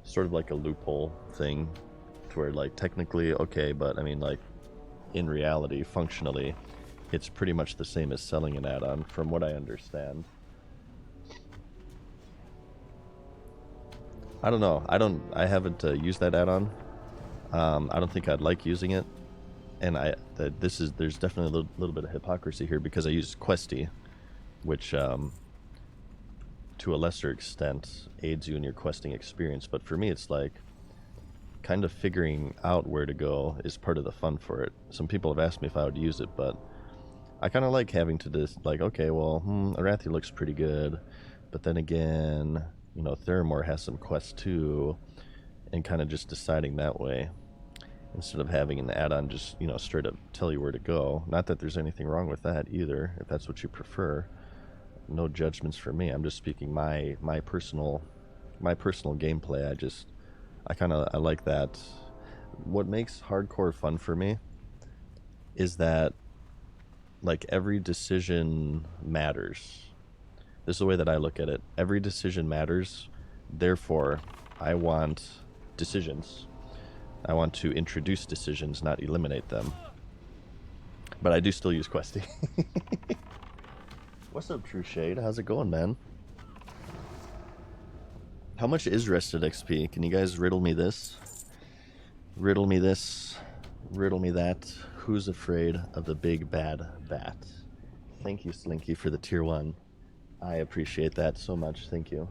sort of like a loophole thing, to where, like, technically okay, but I mean, like, in reality, functionally, it's pretty much the same as selling an add-on, from what I understand. I don't know. I haven't used that add-on. I don't think I'd like using it, and there's definitely a little bit of hypocrisy here, because I use Questy, which to a lesser extent aids you in your questing experience. But for me, it's like, kind of figuring out where to go is part of the fun for it. Some people have asked me if I would use it, but I kind of like having to just, like, okay, well, Arathi looks pretty good, but then again, you know, Theramore has some quests too, and kind of just deciding that way, instead of having an add-on just, you know, straight up tell you where to go. Not that there's anything wrong with that either, if that's what you prefer. No judgments for me. I'm just speaking my personal gameplay. I like that. What makes hardcore fun for me is that, like, every decision matters. This is the way that I look at it. Every decision matters. Therefore, I want decisions. I want to introduce decisions, not eliminate them. But I do still use Questy. What's up, True Shade? How's it going, man? How much is rested XP? Can you guys riddle me this? Riddle me this. Riddle me that. Who's afraid of the big bad bat? Thank you, Slinky, for the tier 1. I appreciate that so much. Thank you.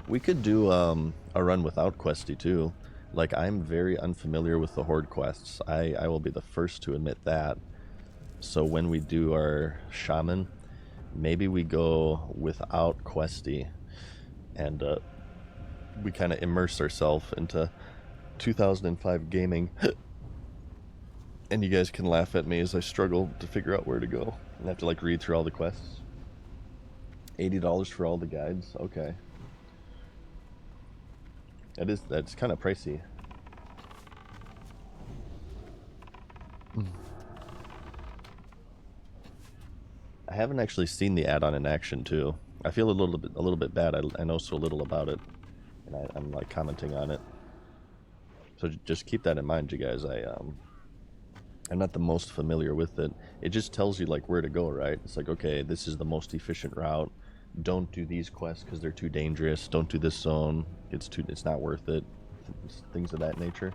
We could do a run without Questy too. Like, I'm very unfamiliar with the Horde quests. I will be the first to admit that. So when we do our Shaman, maybe we go without Questy, and we kind of immerse ourselves into 2005 gaming. And you guys can laugh at me as I struggle to figure out where to go. I have to, like, read through all the quests. $80 for all the guides? Okay. That's kind of pricey. I haven't actually seen the add-on in action too. I feel a little bit bad. I know so little about it, and I'm like commenting on it. So just keep that in mind, you guys. I'm not the most familiar with it. It just tells you, like, where to go, right? It's like, okay, this is the most efficient route. Don't do these quests because they're too dangerous. Don't do this zone. It's not worth it. Things of that nature.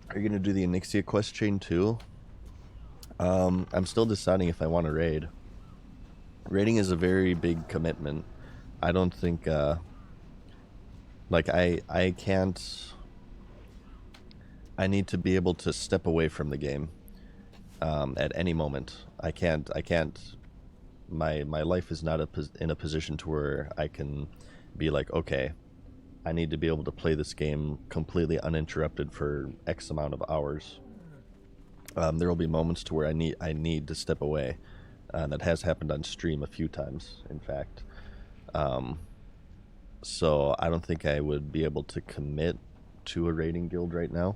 Are you gonna do the Onyxia quest chain too? I'm still deciding if I want to raid. Raiding is a very big commitment. I don't think like I can't. I need to be able to step away from the game at any moment. I can't. I can't. My life is not in a position to where I can be like, okay, I need to be able to play this game completely uninterrupted for X amount of hours. There will be moments to where I need to step away. That has happened on stream a few times, in fact. Um, so I don't think I would be able to commit to a raiding guild right now,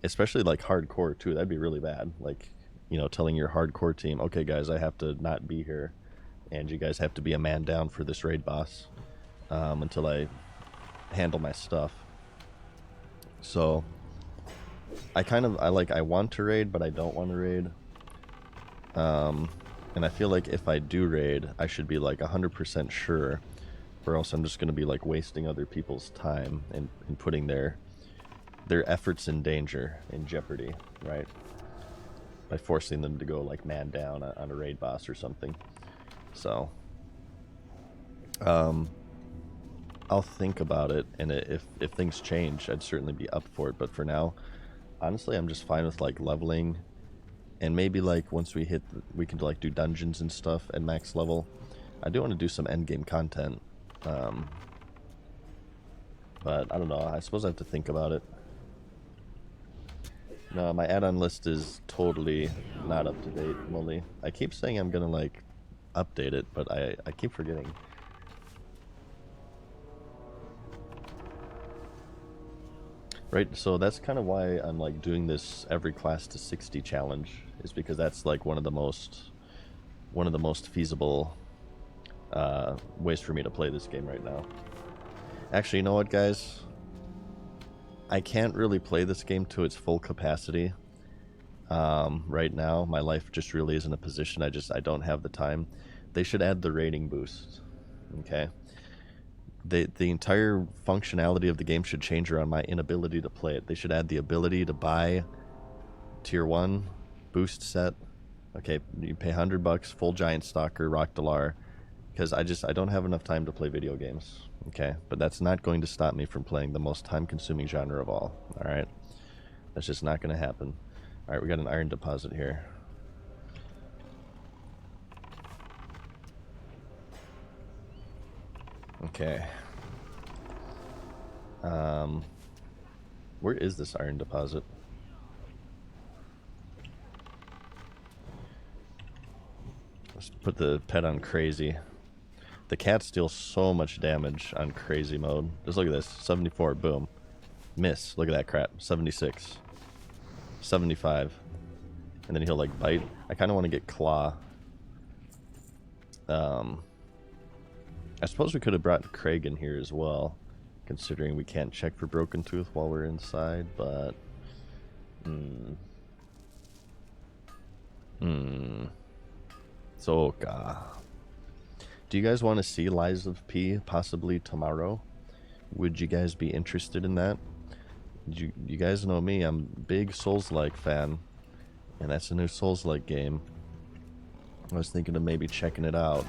especially like hardcore too. That'd be really bad. Like, telling your hardcore team, okay, guys, I have to not be here, and you guys have to be a man down for this raid boss until I handle my stuff. So I want to raid, but I don't want to raid. And I feel like if I do raid, I should be like 100% sure, or else I'm just going to be like wasting other people's time and putting their efforts in danger, in jeopardy, right? By forcing them to go like man down on a raid boss or something. So I'll think about it, and if things change, I'd certainly be up for it. But for now, honestly, I'm just fine with like leveling, and maybe like once we can like do dungeons and stuff at max level. I do want to do some end game content, but I don't know. I suppose I have to think about it. No, my add-on list is totally not up to date, Molly. I keep saying I'm gonna like update it, but I keep forgetting. Right, so that's kind of why I'm like doing this every class to 60 challenge, is because that's like one of the most feasible ways for me to play this game right now. Actually, you know what, guys? I can't really play this game to its full capacity right now. My life just really isn't a position. I don't have the time. They should add the rating boost. Okay. The entire functionality of the game should change around my inability to play it. They should add the ability to buy tier 1 boost set. Okay, you pay $100, full giant stalker, rock Dalar, because I don't have enough time to play video games. Okay, but that's not going to stop me from playing the most time-consuming genre of all. All right, that's just not going to happen. All right, we got an iron deposit here. Okay. Where is this iron deposit? Let's put the pet on crazy. The cats deal so much damage on crazy mode. Just look at this. 74, boom. Miss. Look at that crap. 76. 75. And then he'll like bite. I kind of want to get claw. I suppose we could have brought Craig in here as well, considering we can't check for Broken Tooth while we're inside, but... So, do you guys want to see Lies of P possibly tomorrow? Would you guys be interested in that? You guys know me, I'm a big Souls-like fan, and that's a new Souls-like game. I was thinking of maybe checking it out,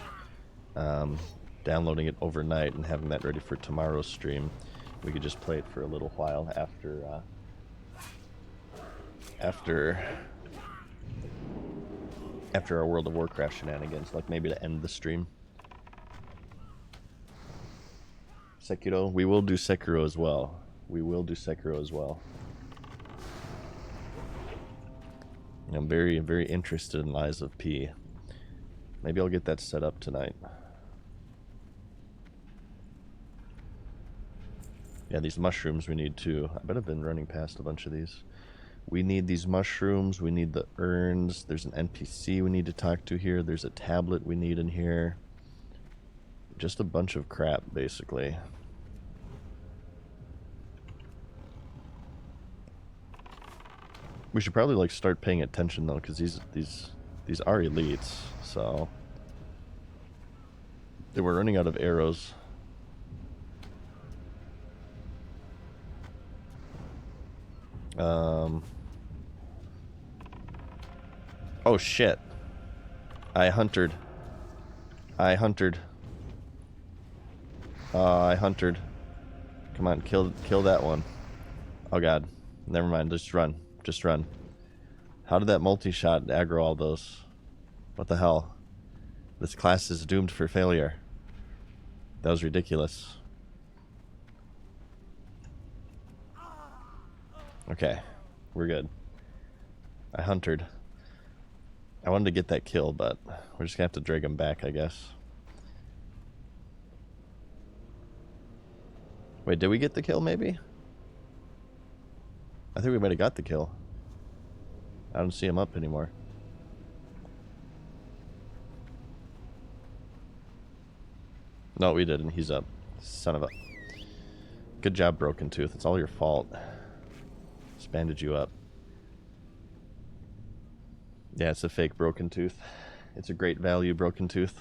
downloading it overnight and having that ready for tomorrow's stream. We could just play it for a little while after our World of Warcraft shenanigans, like maybe to end the stream. Sekiro, we will do Sekiro as well. I'm very, very interested in Lies of P. Maybe I'll get that set up tonight. Yeah, these mushrooms we need too. I bet I've been running past a bunch of these. We need these mushrooms. We need the urns. There's an NPC we need to talk to here. There's a tablet we need in here. Just a bunch of crap, basically. We should probably like start paying attention though, because these are elites. So they were running out of arrows. Oh shit. I huntered. I huntered. Come on, kill that one. Oh god. Never mind, just run. Just run. How did that multi-shot aggro all those? What the hell? This class is doomed for failure. That was ridiculous. Okay, we're good. I huntered. I wanted to get that kill, but we're just gonna have to drag him back, I guess. Wait, did we get the kill, maybe? I think we might have got the kill. I don't see him up anymore. No, we didn't. He's up. Son of a... Good job, Broken Tooth. It's all your fault. Just bandaged you up. Yeah, it's a fake Broken Tooth. It's a great value Broken Tooth.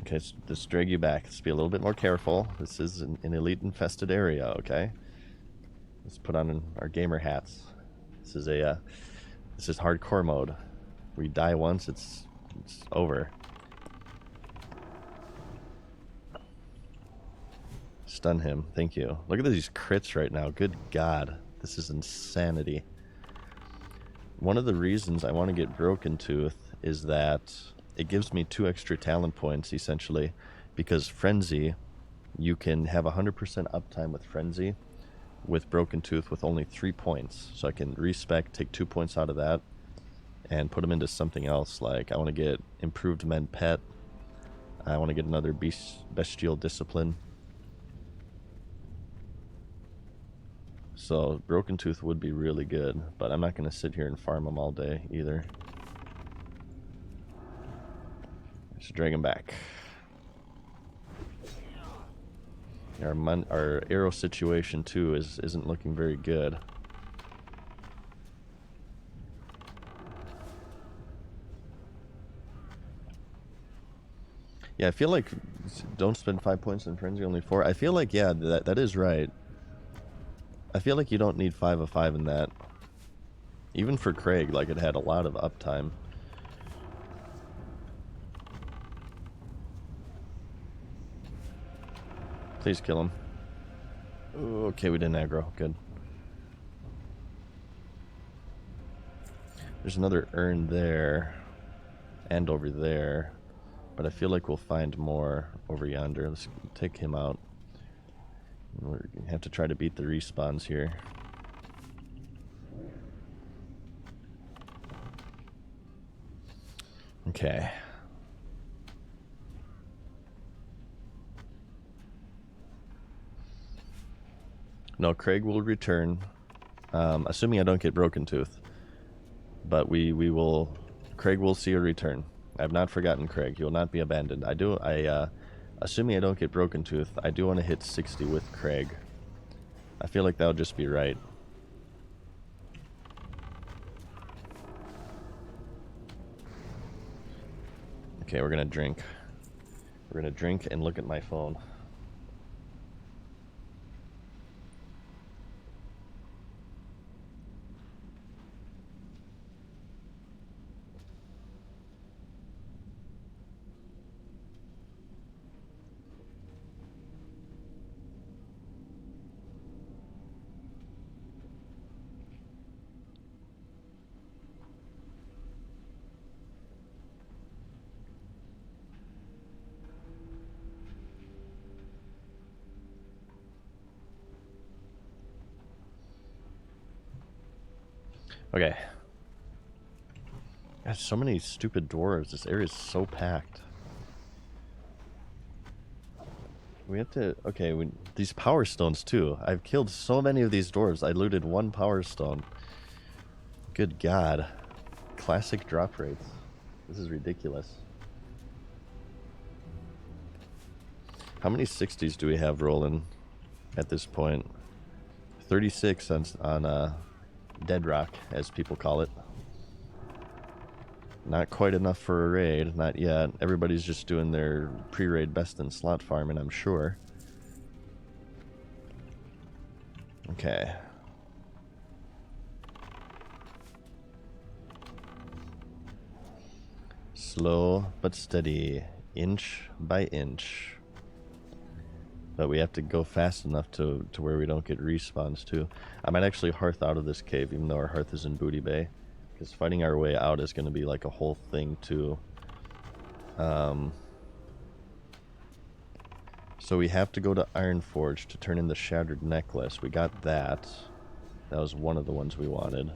Okay, so just drag you back. Let's be a little bit more careful. This is an elite infested area, okay? Let's put on our gamer hats. This is hardcore mode. We die once, it's over. Stun him. Thank you. Look at these crits right now. Good God. This is insanity. One of the reasons I want to get Broken Tooth is that it gives me 2 extra talent points, essentially, because Frenzy, you can have 100% uptime with Frenzy, with Broken Tooth with only 3 points. So I can respec, take 2 points out of that, and put them into something else. Like, I want to get Improved Men Pet. I want to get another Bestial Discipline. So Broken Tooth would be really good, but I'm not going to sit here and farm them all day either. Let's drag him back. Our arrow situation too isn't looking very good. Yeah, I feel like don't spend 5 points in Frenzy, only 4. I feel like, yeah, that is right. I feel like you don't need 5 of 5 in that. Even for Craig, like, it had a lot of uptime. Please kill him. Ooh, okay, we didn't aggro. Good. There's another urn there. And over there. But I feel like we'll find more over yonder. Let's take him out. We're going to have to try to beat the respawns here. Okay. No, Craig will return. Assuming I don't get Broken Tooth. But we will... Craig will see a return. I have not forgotten Craig. He will not be abandoned. Assuming I don't get Broken Tooth, I do want to hit 60 with Craig. I feel like that would just be right. Okay, we're gonna drink. We're gonna drink and look at my phone. Okay. Gosh, so many stupid dwarves. This area is so packed. We have to... Okay, these power stones too. I've killed so many of these dwarves. I looted 1 power stone. Good God. Classic drop rates. This is ridiculous. How many 60s do we have rolling at this point? 36 on Dead Rock, as people call it. Not quite enough for a raid, not yet. Everybody's just doing their pre-raid best in slot farming, I'm sure. Okay. Slow but steady. inch by inch. But we have to go fast enough to where we don't get respawns too. I might actually hearth out of this cave, even though our hearth is in Booty Bay. Because fighting our way out is going to be like a whole thing too. So we have to go to Ironforge to turn in the Shattered Necklace. We got that. That was one of the ones we wanted.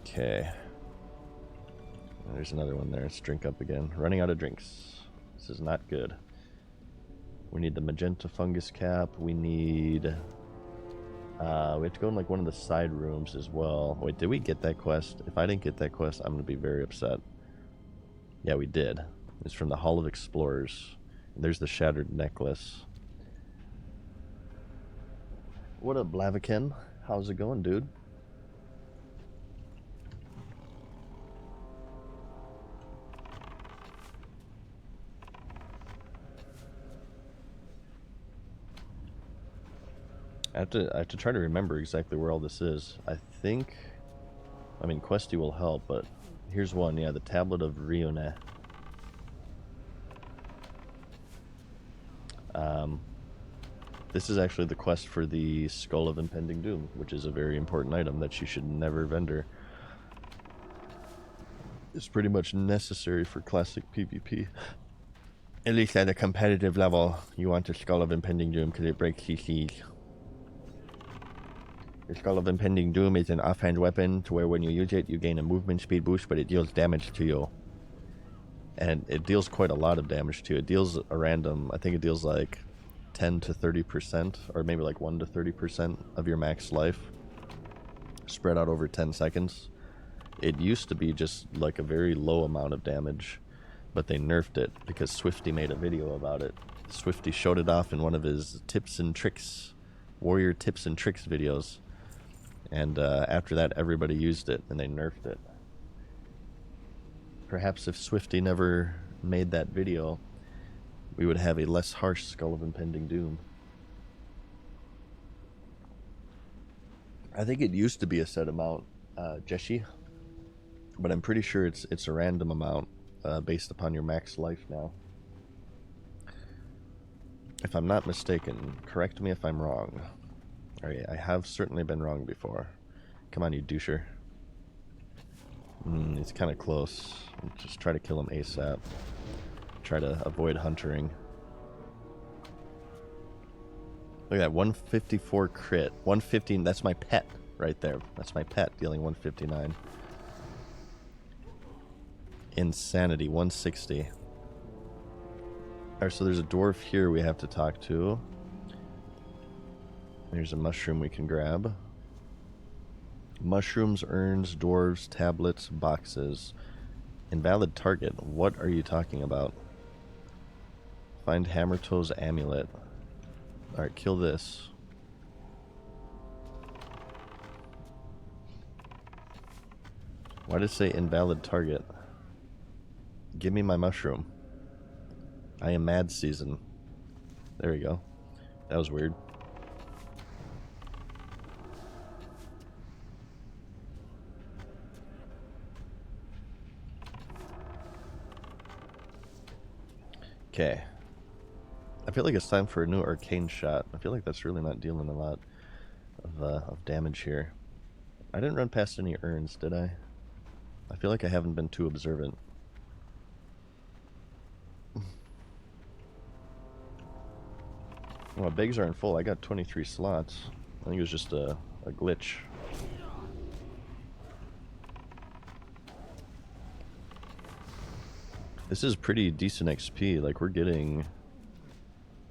Okay. There's another one there. Let's drink up again. Running out of drinks. This is not good. We need the magenta fungus cap. We need... we have to go in like one of the side rooms as well. Wait, did we get that quest? If I didn't get that quest, I'm going to be very upset. Yeah, we did. It's from the Hall of Explorers. There's the Shattered Necklace. What up, Blaviken? How's it going, dude? I have to try to remember exactly where all this is. I think... I mean, Questy will help, but... Here's one, yeah, the Tablet of Rione. This is actually the quest for the Skull of Impending Doom, which is a very important item that you should never vendor. It's pretty much necessary for classic PvP. At least at a competitive level, you want the Skull of Impending Doom because it breaks CCs. The Skull of Impending Doom is an offhand weapon to where when you use it, you gain a movement speed boost, but it deals damage to you. And it deals quite a lot of damage to you. It deals a random, I think it deals like 10 to 30%, or maybe like 1 to 30% of your max life, spread out over 10 seconds. It used to be just like a very low amount of damage, but they nerfed it because Swifty made a video about it. Swifty showed it off in one of his tips and tricks, warrior tips and tricks videos. And after that, everybody used it, and they nerfed it. Perhaps if Swifty never made that video, we would have a less harsh Skull of Impending Doom. I think it used to be a set amount, Jeshi, but I'm pretty sure it's a random amount based upon your max life now. If I'm not mistaken, correct me if I'm wrong. Alright, I have certainly been wrong before. Come on, you doucher. It's kind of close. Just try to kill him ASAP. Try to avoid huntering. Look at that, 154 crit. 115, that's my pet right there. That's my pet dealing 159. Insanity, 160. Alright, so there's a dwarf here we have to talk to. There's a mushroom we can grab. Mushrooms, urns, dwarves, tablets, boxes. Invalid target. What are you talking about? Find Hammertoe's amulet. Alright, kill this. Why did it say invalid target? Give me my mushroom. I am mad season. There we go. That was weird. Okay. I feel like it's time for a new arcane shot. I feel like that's really not dealing a lot of damage here. I didn't run past any urns, did I? I feel like I haven't been too observant. Well, bags aren't full. I got 23 slots. I think it was just a glitch. This is pretty decent XP. Like, we're getting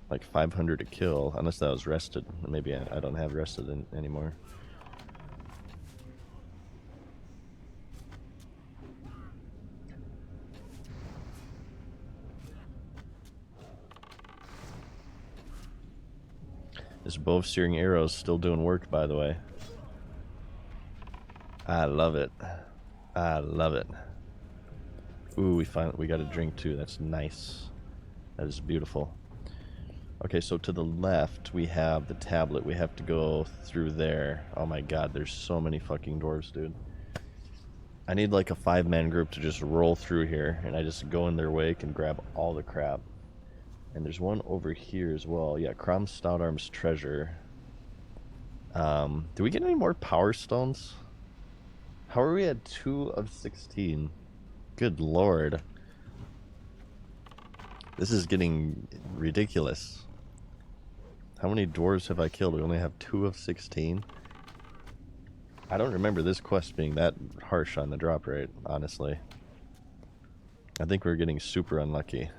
like 500 a kill, unless that was rested. Maybe I don't have rested anymore. This bow of searing arrows still doing work, by the way. I love it. I love it. Ooh, we got a drink too. That's nice. That is beautiful. Okay, so to the left we have the tablet. We have to go through there. Oh my god, there's so many fucking dwarves, dude. I need like a 5-man group to just roll through here, and I just go in their wake and grab all the crap. And there's one over here as well. Yeah, Crom Stoutarm's treasure. Do we get any more power stones? How are we at 2 of 16? Good lord. This is getting ridiculous. How many dwarves have I killed? We only have 2 of 16. I don't remember this quest being that harsh on the drop rate, honestly. I think we're getting super unlucky.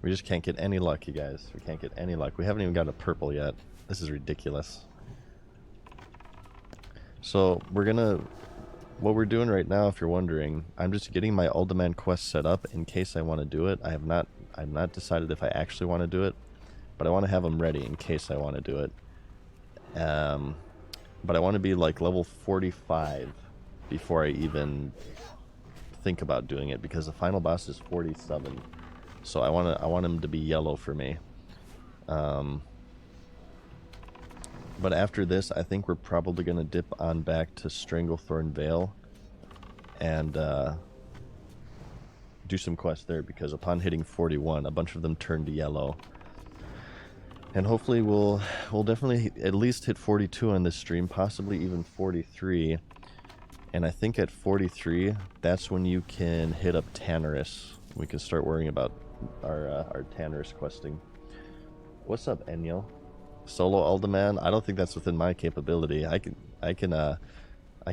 We just can't get any luck, you guys. We can't get any luck. We haven't even got a purple yet. This is ridiculous. So we're gonna... What we're doing right now, if you're wondering, I'm just getting my Alderman quest set up in case I want to do it. I've not decided if I actually want to do it, but I want to have them ready in case I want to do it. But I want to be like level 45 before I even think about doing it, because the final boss is 47. So I want him to be yellow for me. But after this, I think we're probably going to dip on back to Stranglethorn Vale and do some quests there, because upon hitting 41, a bunch of them turn to yellow. And hopefully we'll definitely at least hit 42 on this stream, possibly even 43. And I think at 43, that's when you can hit up Tannerus. We can start worrying about our Tannerus questing. What's up, Enyo? Solo Alderman? I don't think that's within my capability. I can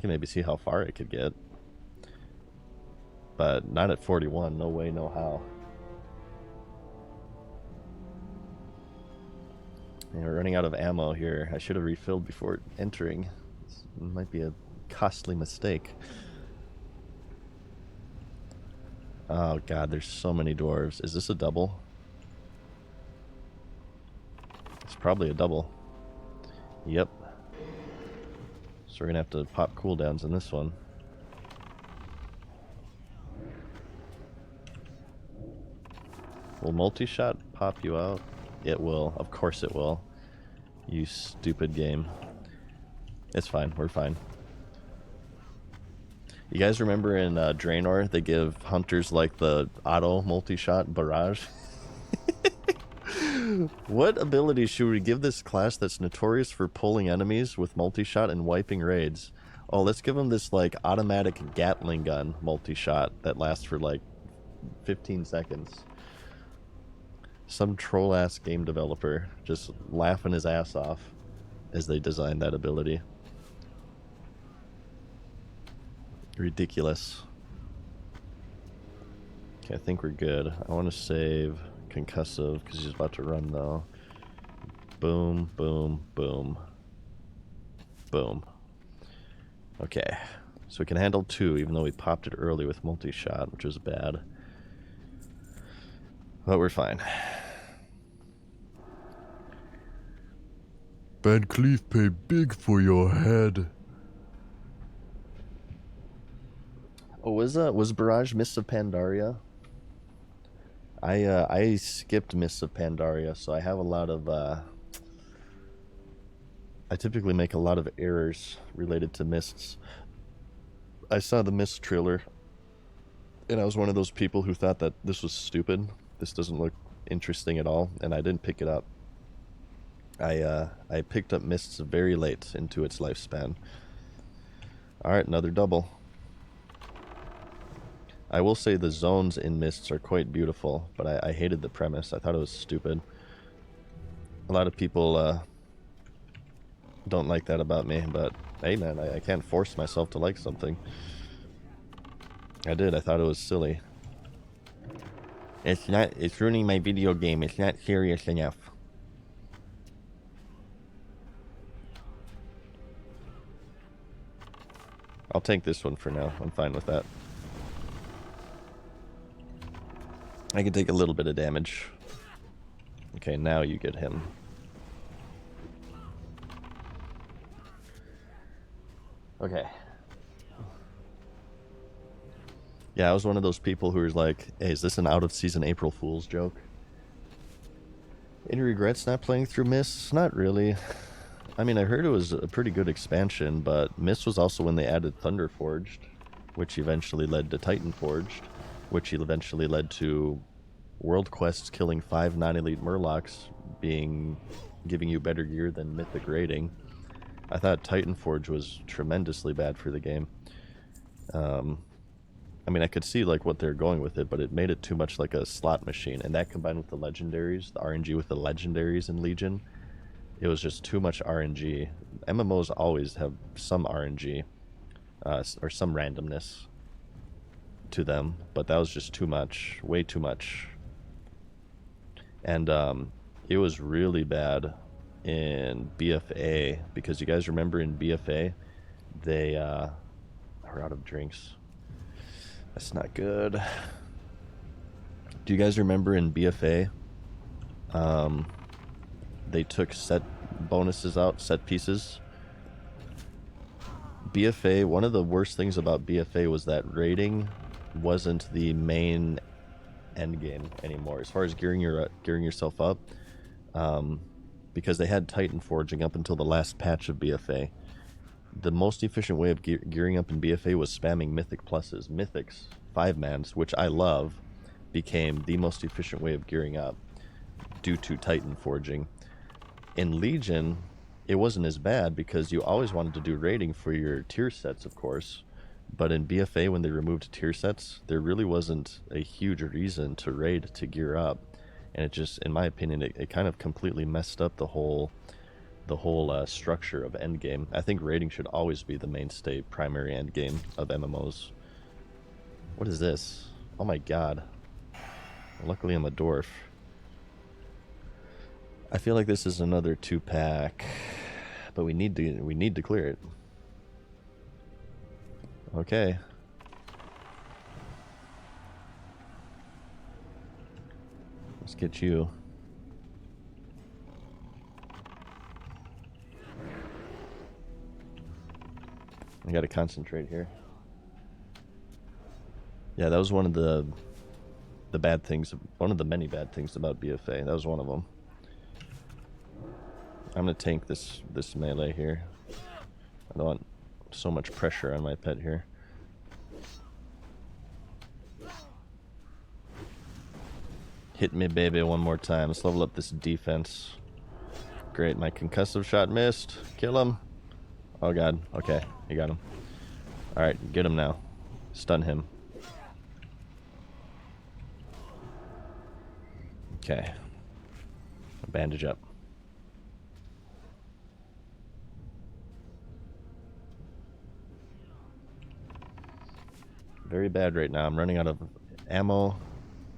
maybe see how far it could get, but not at 41. No way, no how. And we're running out of ammo here. I should have refilled before entering. This might be a costly mistake. Oh god, there's so many dwarves. Is this a double? It's probably a double. Yep. So we're gonna have to pop cooldowns in this one. Will multi-shot pop you out? It will. Of course it will. You stupid game. It's fine. We're fine. You guys remember in Draenor, they give hunters like the auto multi-shot barrage? What abilities should we give this class that's notorious for pulling enemies with multi-shot and wiping raids? Oh, let's give them this like automatic Gatling gun multi-shot that lasts for like 15 seconds. Some troll-ass game developer just laughing his ass off as they designed that ability. Ridiculous. Okay, I think we're good. I want to save concussive because he's about to run though. Boom, boom, boom. Boom. Okay, so we can handle 2 even though we popped it early with multi-shot, which was bad. But we're fine. Van Cleef pay big for your head. Oh, was Barrage Mists of Pandaria? I skipped Mists of Pandaria, so I have a lot of I typically make a lot of errors related to Mists. I saw the Mist trailer, and I was one of those people who thought that this was stupid. This doesn't look interesting at all, and I didn't pick it up. I picked up Mists very late into its lifespan. Alright, another double. I will say the zones in Mists are quite beautiful, but I hated the premise. I thought it was stupid. A lot of people don't like that about me, but hey man, I can't force myself to like something. I did. I thought it was silly. It's ruining my video game. It's not serious enough. I'll take this one for now. I'm fine with that. I can take a little bit of damage. Okay, now you get him. Okay. Yeah, I was one of those people who was like, hey, is this an out-of-season April Fool's joke? Any regrets not playing through Mists? Not really. I mean, I heard it was a pretty good expansion, but Mist was also when they added Thunder Forged, which eventually led to Titan Forged, which eventually led to World Quests killing 5 non-elite Murlocs giving you better gear than Mythic rating. I thought Titan Forge was tremendously bad for the game. I mean, I could see like what they're going with it, but it made it too much like a slot machine, and that combined with the legendaries, the RNG with the legendaries in Legion, it was just too much RNG. MMOs always have some RNG or some randomness to them, but that was just too much, way too much. And it was really bad in BFA, because you guys remember in BFA they are out of drinks. That's not good. Do you guys remember in BFA they took set bonuses out, set pieces? BFA, one of the worst things about BFA was that raiding wasn't the main end game anymore as far as gearing yourself up, because they had Titan forging up until the last patch of BFA. The most efficient way of gearing up in BFA was spamming mythic pluses. Mythics 5-mans, which I love, became the most efficient way of gearing up due to Titan forging. In Legion, it wasn't as bad because you always wanted to do raiding for your tier sets, of course. But in BFA, when they removed tier sets, there really wasn't a huge reason to raid to gear up. And it just, in my opinion, it kind of completely messed up the whole structure of endgame. I think raiding should always be the mainstay primary endgame of MMOs. What is this? Oh my god. Luckily I'm a dwarf. I feel like this is another 2-pack, but we need to clear it. Okay. Let's get you. I gotta concentrate here. Yeah, that was one of the bad things, one of the many bad things about BFA. That was one of them. I'm gonna tank this melee here. I don't want so much pressure on my pet here. Hit me, baby, one more time. Let's level up this defense. Great, my concussive shot missed. Kill him. Oh god, okay, you got him. Alright, get him now. Stun him. Okay. Bandage up. Very bad right now. I'm running out of ammo.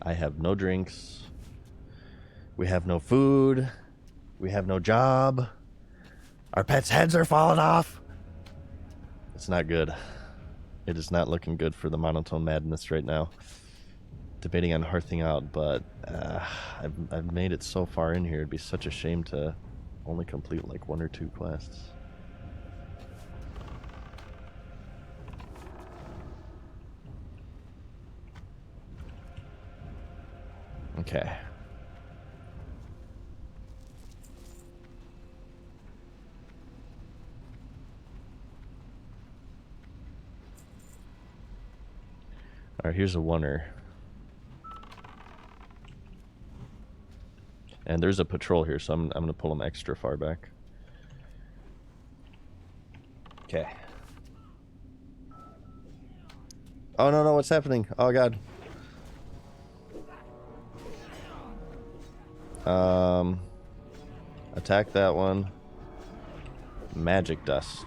I have no drinks. We have no food. We have no job. Our pets' heads are falling off. It's not good. It is not looking good for the monotone madness right now. Debating on hearthing out, but I've made it so far in here. It'd be such a shame to only complete like 1 or 2 quests. Okay. Alright, here's a oneer. And there's a patrol here, so I'm gonna pull him extra far back. Okay. Oh no, what's happening? Oh god. Attack that one. Magic dust.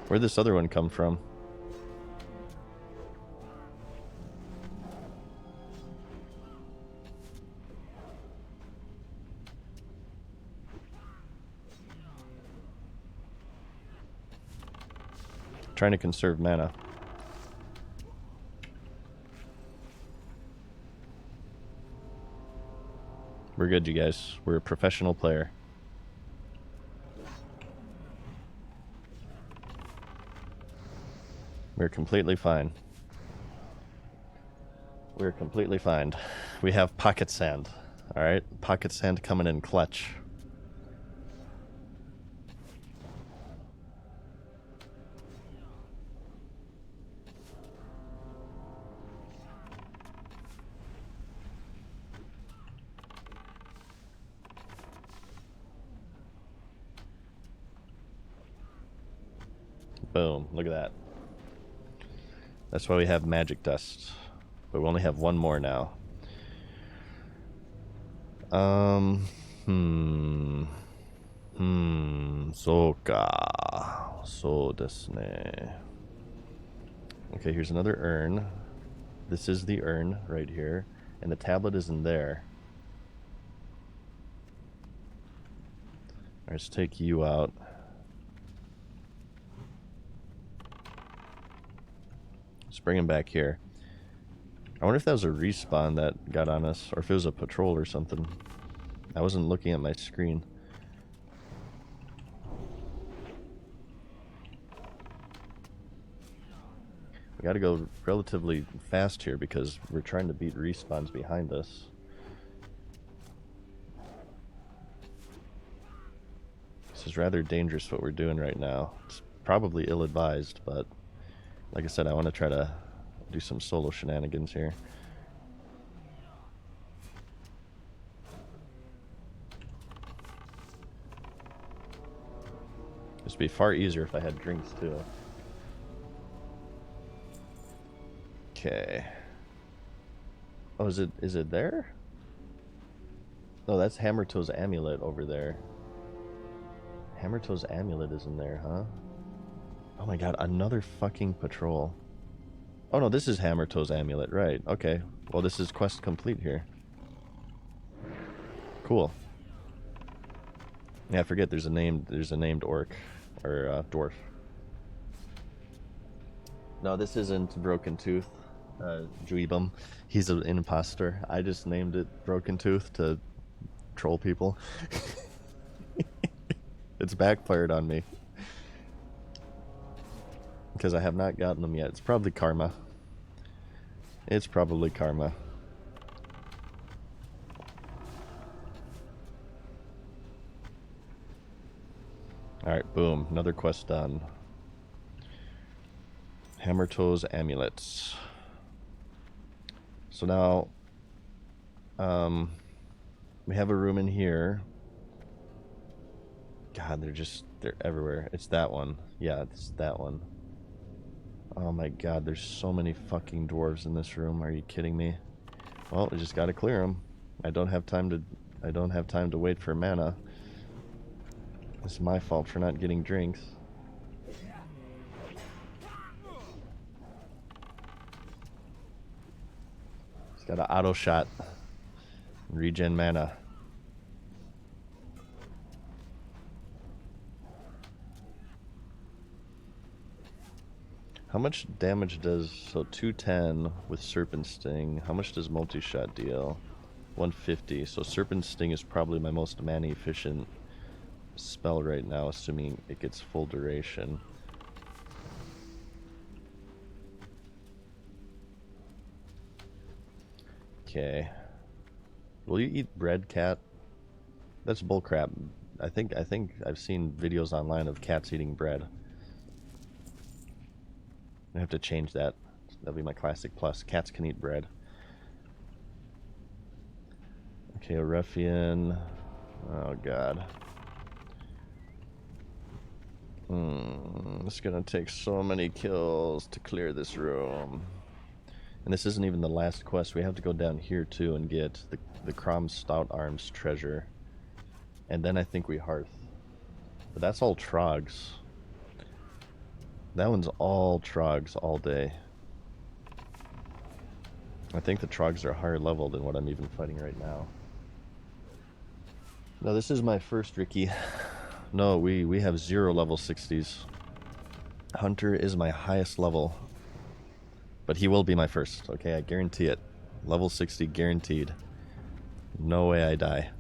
Where'd this other one come from? Trying to conserve mana. We're good, you guys. We're a professional player. We're completely fine. We're completely fine. We have pocket sand. Alright, pocket sand coming in clutch. Boom, look at that. That's why we have magic dust. But we only have one more now. So ka. So desu ne. Okay, here's another urn. This is the urn right here. And the tablet is in there. Alright, let's take you out. Let's bring him back here. I wonder if that was a respawn that got on us, or if it was a patrol or something. I wasn't looking at my screen. We gotta go relatively fast here because we're trying to beat respawns behind us. This is rather dangerous what we're doing right now. It's probably ill-advised, but like I said, I want to try to do some solo shenanigans here. This would be far easier if I had drinks too. Okay. Oh, is it there? No, that's Hammertoe's amulet over there. Hammertoe's amulet is in there, huh? Oh my god, another fucking patrol. Oh no, this is Hammertoe's amulet, right. Okay. Well, this is quest complete here. Cool. Yeah, I forget there's a named orc. Or dwarf. No, this isn't Broken Tooth. Dweebum. He's an imposter. I just named it Broken Tooth to troll people. It's backfired on me. Because I have not gotten them yet. It's probably karma. It's probably karma. Alright, boom. Another quest done. Hammertoe's amulets. So now, we have a room in here. God, they're everywhere. It's that one. Yeah, it's that one. Oh my god, there's so many fucking dwarves in this room. Are you kidding me? Well, we just gotta clear them. I don't have time to wait for mana. It's my fault for not getting drinks. It's got an auto shot. Regen mana. How much damage does... So 210 with Serpent Sting. How much does multi-shot deal? 150. So Serpent Sting is probably my most mana efficient spell right now, assuming it gets full duration. Okay. Will you eat bread, cat? That's bullcrap. I think I've seen videos online of cats eating bread. I have to change that. That'll be my classic plus. Cats can eat bread. Okay, a ruffian. Oh god. It's gonna take so many kills to clear this room. And this isn't even the last quest. We have to go down here too and get the Crom Stout Arms treasure. And then I think we hearth. But that's all trogs. That one's all trogs all day. I think the trogs are higher level than what I'm even fighting right now. No, this is my first Ricky. No, we have 0 level 60s. Hunter is my highest level. But he will be my first, okay? I guarantee it. Level 60 guaranteed. No way I die.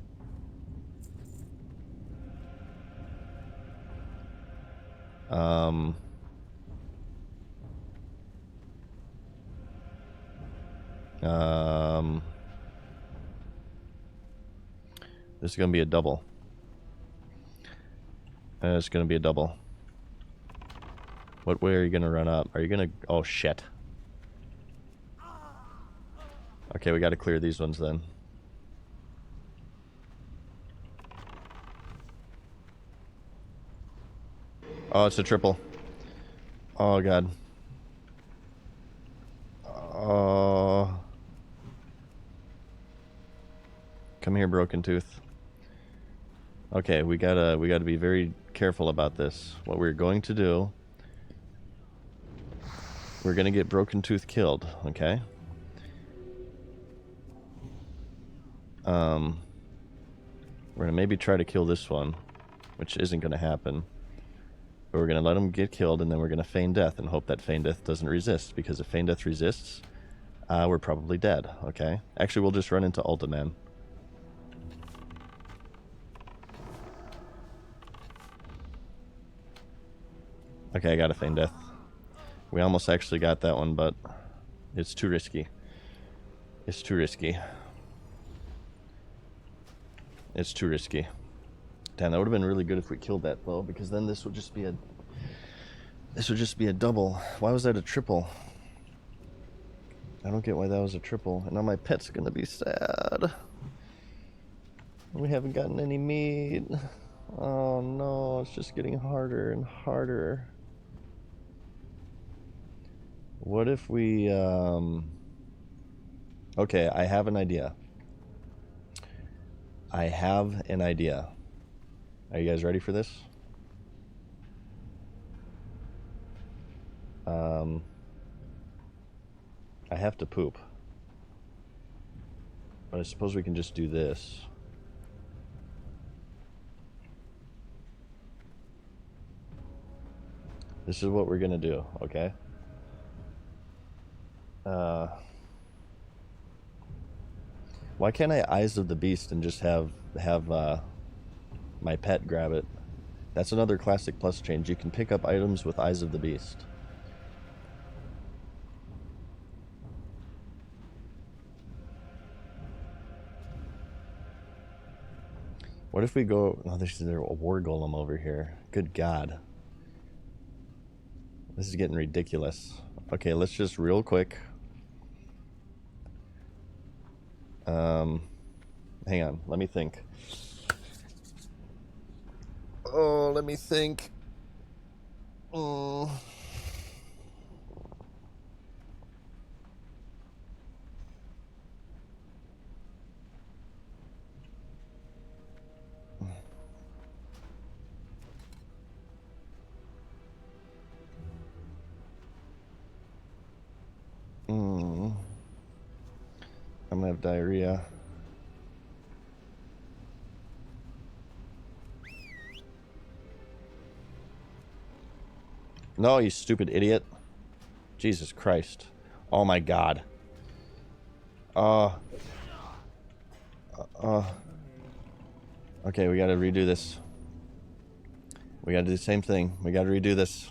This is gonna be a double. It's gonna be a double. What way are you gonna run up? Are you gonna... Oh, shit. Okay, we gotta clear these ones then. Oh, it's a triple. Oh, God. Oh. Come here, Broken Tooth. Okay, we gotta be very careful about this. What we're going to do... We're gonna get Broken Tooth killed, okay? We're gonna maybe try to kill this one, which isn't gonna happen. But we're gonna let him get killed, and then we're gonna feign death and hope that feign death doesn't resist, because if feign death resists, we're probably dead, okay? Actually, we'll just run into Ultiman. Okay, I got a feign death. We almost actually got that one, but it's too risky. It's too risky. It's too risky. Damn, that would have been really good if we killed that, though, because then this would just be a... This would just be a double. Why was that a triple? I don't get why that was a triple. And now my pet's gonna be sad. We haven't gotten any meat. Oh no, it's just getting harder and harder. What if we, Okay, I have an idea. I have an idea. Are you guys ready for this? I have to poop. But I suppose we can just do this. This is what we're gonna do, okay? Why can't I Eyes of the Beast and just have my pet grab it? That's another classic plus change. You can pick up items with Eyes of the Beast. What if we go... Oh, there's a war golem over here. Good God. This is getting ridiculous. Okay, let's just real quick... hang on, let me think. Oh, let me think. I'm gonna have diarrhea. No, you stupid idiot. Jesus Christ. Oh my God. Okay, we gotta redo this. We gotta do the same thing. We gotta redo this.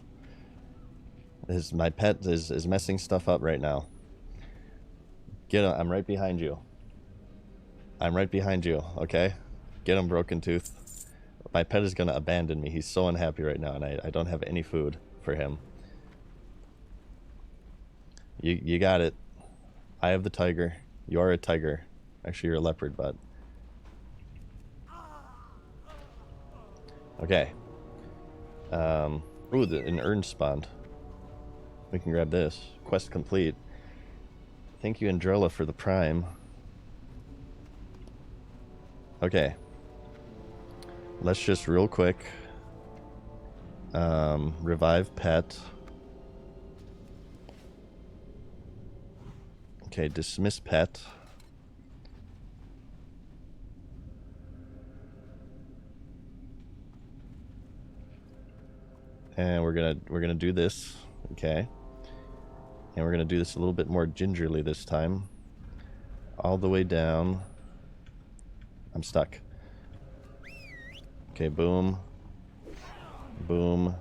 My pet is messing stuff up right now. Get him. I'm right behind you. I'm right behind you, okay? Get him, Broken Tooth. My pet is gonna abandon me. He's so unhappy right now, and I don't have any food for him. You got it. I have the tiger. You are a tiger. Actually, you're a leopard, but... Okay. Ooh, an urn spawned. We can grab this. Quest complete. Thank you, Andrella, for the prime. Okay. Let's just real quick. Revive pet. Okay, dismiss pet. And we're gonna do this, okay? And we're gonna do this a little bit more gingerly this time. All the way down. I'm stuck. Okay, boom. Boom.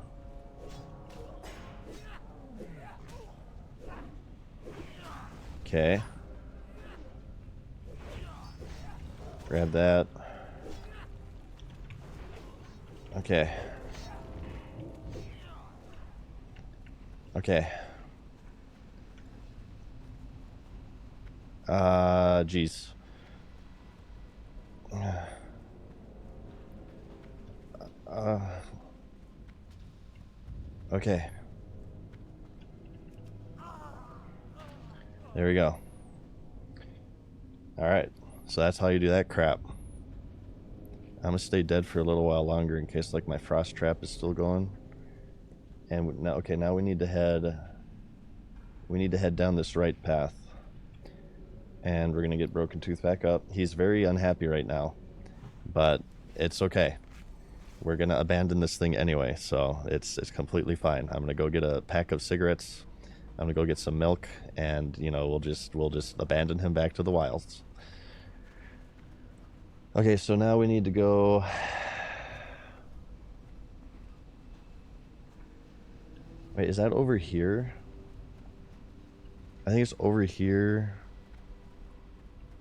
Okay. Grab that. Okay. Okay. Jeez. Okay. There we go. Alright. So that's how you do that crap. I'm gonna stay dead for a little while longer in case like my frost trap is still going. And now, okay, now we need to head down this right path. And we're gonna get Broken Tooth back up. He's very unhappy right now, but it's okay. We're gonna abandon this thing anyway, so it's completely fine. I'm gonna go get a pack of cigarettes. I'm gonna go get some milk, and you know we'll just abandon him back to the wilds. Okay, so now we need to go. Wait, is that over here? I think it's over here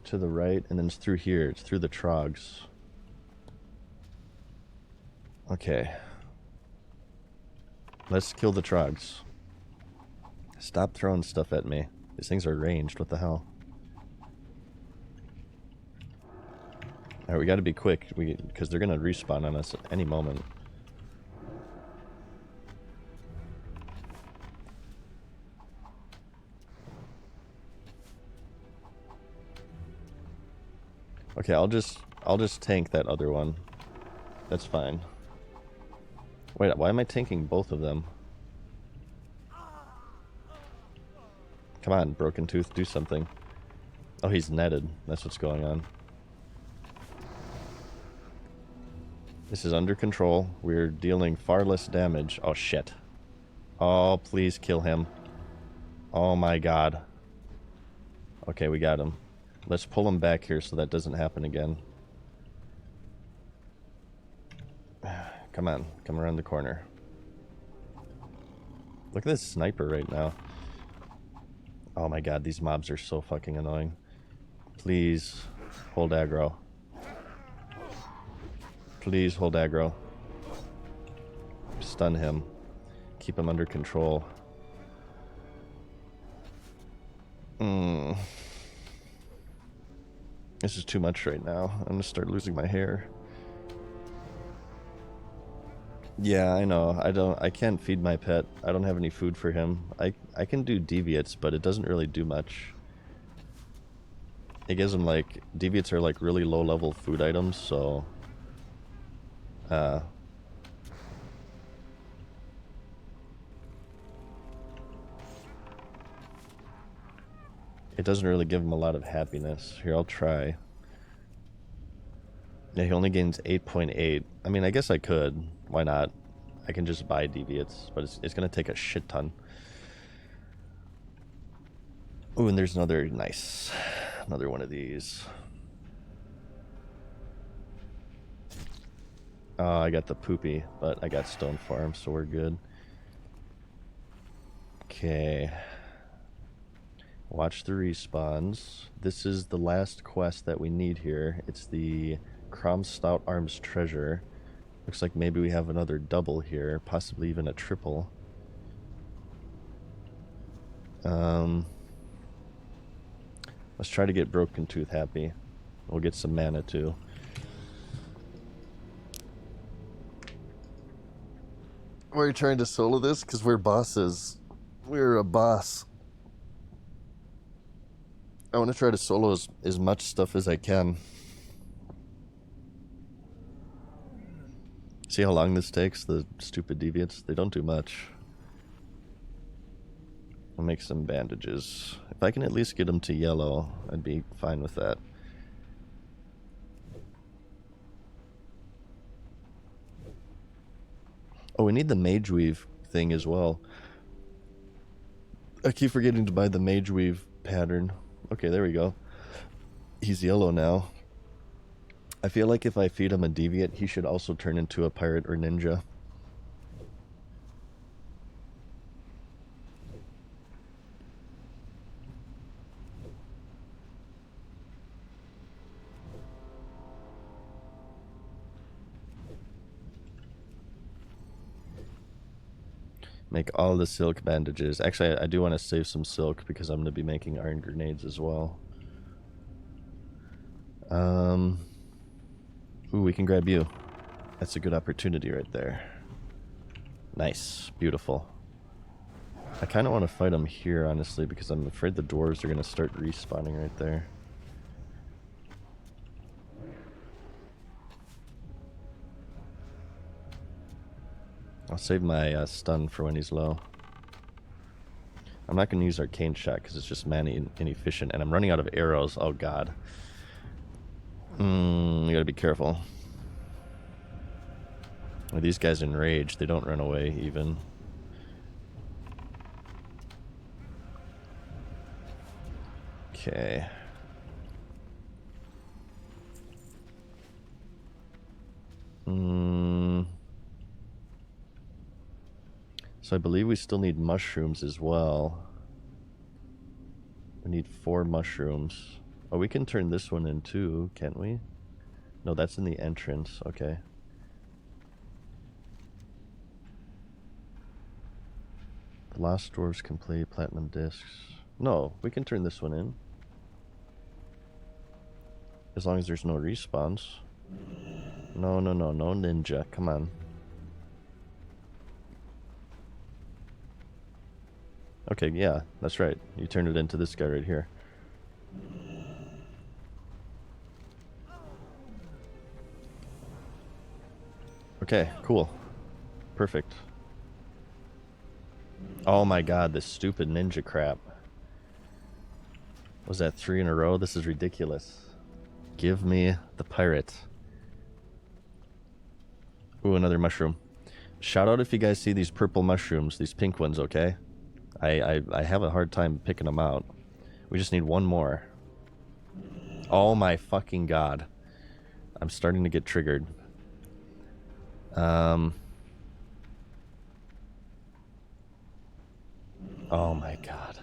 to the right, and then it's through here. It's through the trogs. Okay. Let's kill the trogs. Stop throwing stuff at me. These things are ranged. What the hell? Alright, we gotta be quick, because they're gonna respawn on us at any moment. Okay, I'll just tank that other one. That's fine. Wait, why am I tanking both of them? Come on, Broken Tooth, do something. Oh, he's netted. That's what's going on. This is under control. We're dealing far less damage. Oh, shit. Oh, please kill him. Oh my god. Okay, we got him. Let's pull him back here so that doesn't happen again. Come on, come around the corner. Look at this sniper right now. Oh my god, these mobs are so fucking annoying. Please, hold aggro. Please hold aggro. Stun him. Keep him under control. This is too much right now. I'm gonna start losing my hair. Yeah, I know. I can't feed my pet. I don't have any food for him. I can do deviates, but it doesn't really do much. It gives him like, deviates are like really low level food items, so it doesn't really give him a lot of happiness. Here, I'll try. Yeah, he only gains 8.8. I mean, I guess I could. Why not? I can just buy deviates, but it's gonna take a shit ton. Ooh, and there's another, nice. Another one of these. Oh, I got the poopy, but I got stone farm, so we're good. Okay. Watch the respawns. This is the last quest that we need here. It's the Crom Stout Arms treasure. Looks like maybe we have another double here, possibly even a triple. Let's try to get Broken Tooth happy. We'll get some mana too. We're trying to solo this because we're bosses. We're a boss. I want to try to solo as much stuff as I can. See how long this takes? The stupid deviates? They don't do much. I'll make some bandages. If I can at least get them to yellow, I'd be fine with that. Oh, we need the Mage Weave thing as well. I keep forgetting to buy the Mage Weave pattern. Okay, there we go. He's yellow now. I feel like if I feed him a deviant, he should also turn into a pirate or ninja. Make all the silk bandages. Actually, I do want to save some silk because I'm going to be making iron grenades as well. Ooh, we can grab you. That's a good opportunity right there. Nice. Beautiful. I kind of want to fight them here, honestly, because I'm afraid the dwarves are going to start respawning right there. I'll save my stun for when he's low. I'm not going to use Arcane Shot because it's just mana inefficient, and I'm running out of arrows. Oh, God. You gotta be careful. Well, these guys enrage. They don't run away, even. Okay. So I believe we still need mushrooms as well. We need 4 mushrooms. Oh, we can turn this one in too, can't we? No, that's in the entrance. Okay. The Lost Dwarves can play platinum discs. No, we can turn this one in. As long as there's no respawns. No, no, no, no ninja. Come on. Okay, yeah, that's right. You turned it into this guy right here. Okay, cool. Perfect. Oh my god, this stupid ninja crap. Was that 3 in a row? This is ridiculous. Give me the pirate. Ooh, another mushroom. Shout out if you guys see these purple mushrooms, these pink ones, okay? I have a hard time picking them out. We just need one more. Oh my fucking god. I'm starting to get triggered. Oh my god.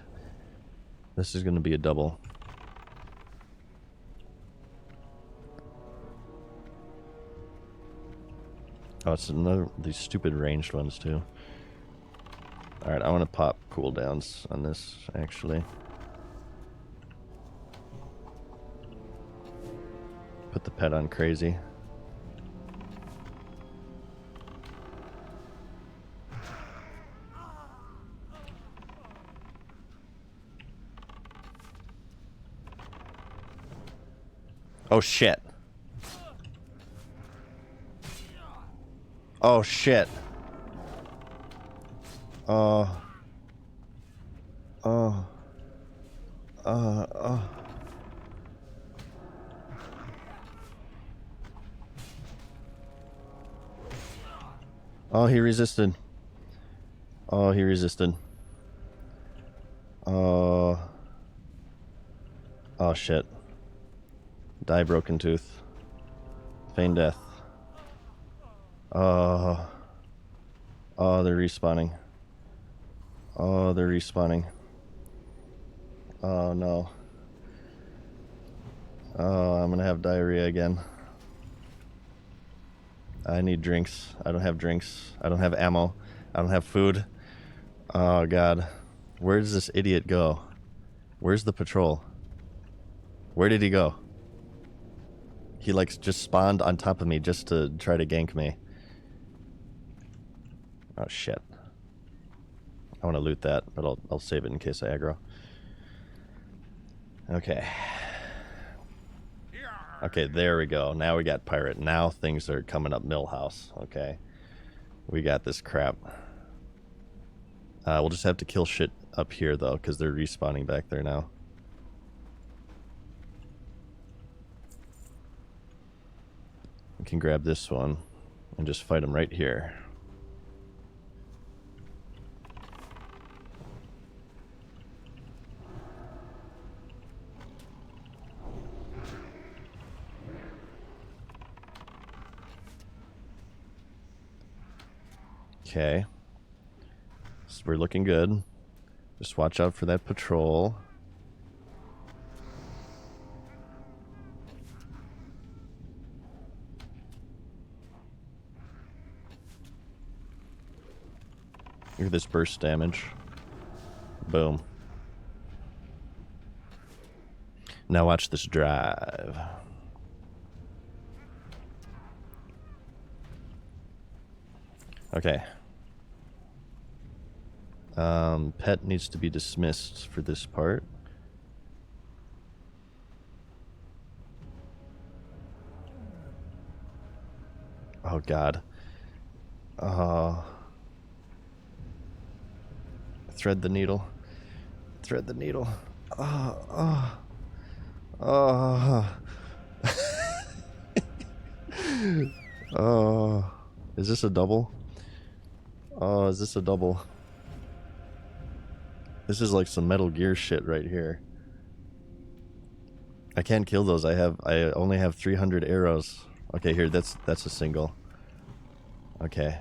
This is gonna be a double. Oh, it's another these stupid ranged ones too. Alright, I want to pop cooldowns on this, actually. Put the pet on crazy. Oh shit. Oh shit. Oh. Oh. Oh. Oh, he resisted. Oh, he resisted. Oh. Oh shit. Die, broken tooth. Feign death. Oh. Oh, they're respawning. Oh, they're respawning. Oh no. Oh, I'm gonna have diarrhea again. I need drinks. I don't have drinks. I don't have ammo. I don't have food. Oh god. Where does this idiot go? Where's the patrol? Where did he go? He like just spawned on top of me just to try to gank me. Oh shit. I want to loot that, but I'll save it in case I aggro. Okay. Okay, there we go. Now we got pirate. Now things are coming up Millhouse. Okay. We got this crap. We'll just have to kill shit up here, though, because they're respawning back there now. We can grab this one and just fight them right here. Okay. So we're looking good. Just watch out for that patrol. Look at this burst damage. Boom. Now watch this drive. Okay. Pet needs to be dismissed for this part. Oh god. Thread the needle. Thread the needle. Oh. Is this a double? Oh, is this a double? This is like some Metal Gear shit right here. I can't kill those. I only have 300 arrows. Okay, here, that's a single. Okay.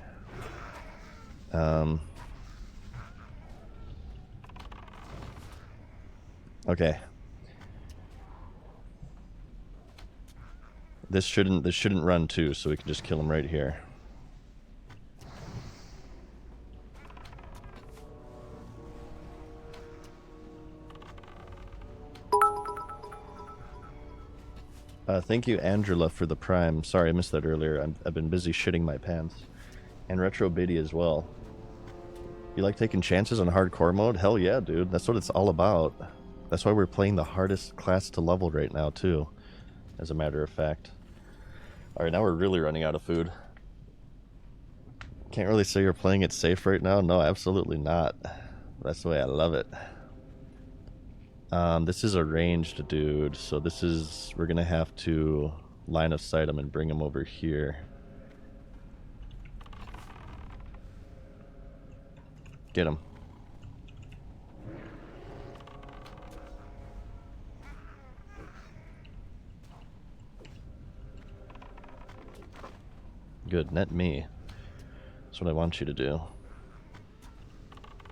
Okay. This shouldn't run too, so we can just kill him right here. Thank you, Angela, for the Prime. Sorry, I missed that earlier. I've been busy shitting my pants. And Retro Biddy as well. You like taking chances on hardcore mode? Hell yeah, dude. That's what it's all about. That's why we're playing the hardest class to level right now, too. As a matter of fact. Alright, now we're really running out of food. Can't really say you're playing it safe right now. No, absolutely not. That's the way I love it. This is a ranged dude, so we're gonna have to line of sight him and bring him over here. Get him. Good, net me. That's what I want you to do.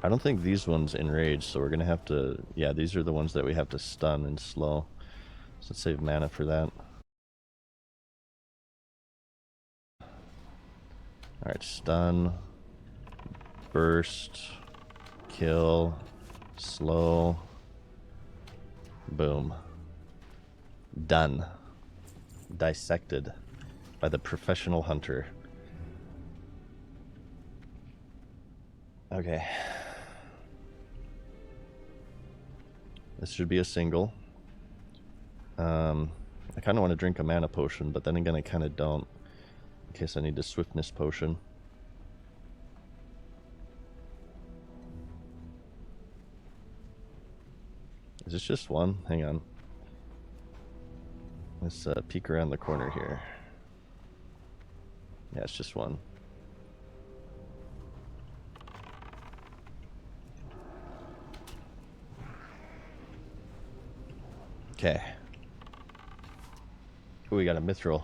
I don't think these ones enrage, so we're gonna have to... Yeah, these are the ones that we have to stun and slow. So let's save mana for that. Alright, stun. Burst. Kill. Slow. Boom. Done. Dissected by the professional hunter. Okay. This should be a single. I kind of want to drink a mana potion, but then again I kind of don't. In case I need a swiftness potion. Is this just one? Hang on. Let's peek around the corner here. Yeah, it's just one. Okay. Ooh, we got a mithril.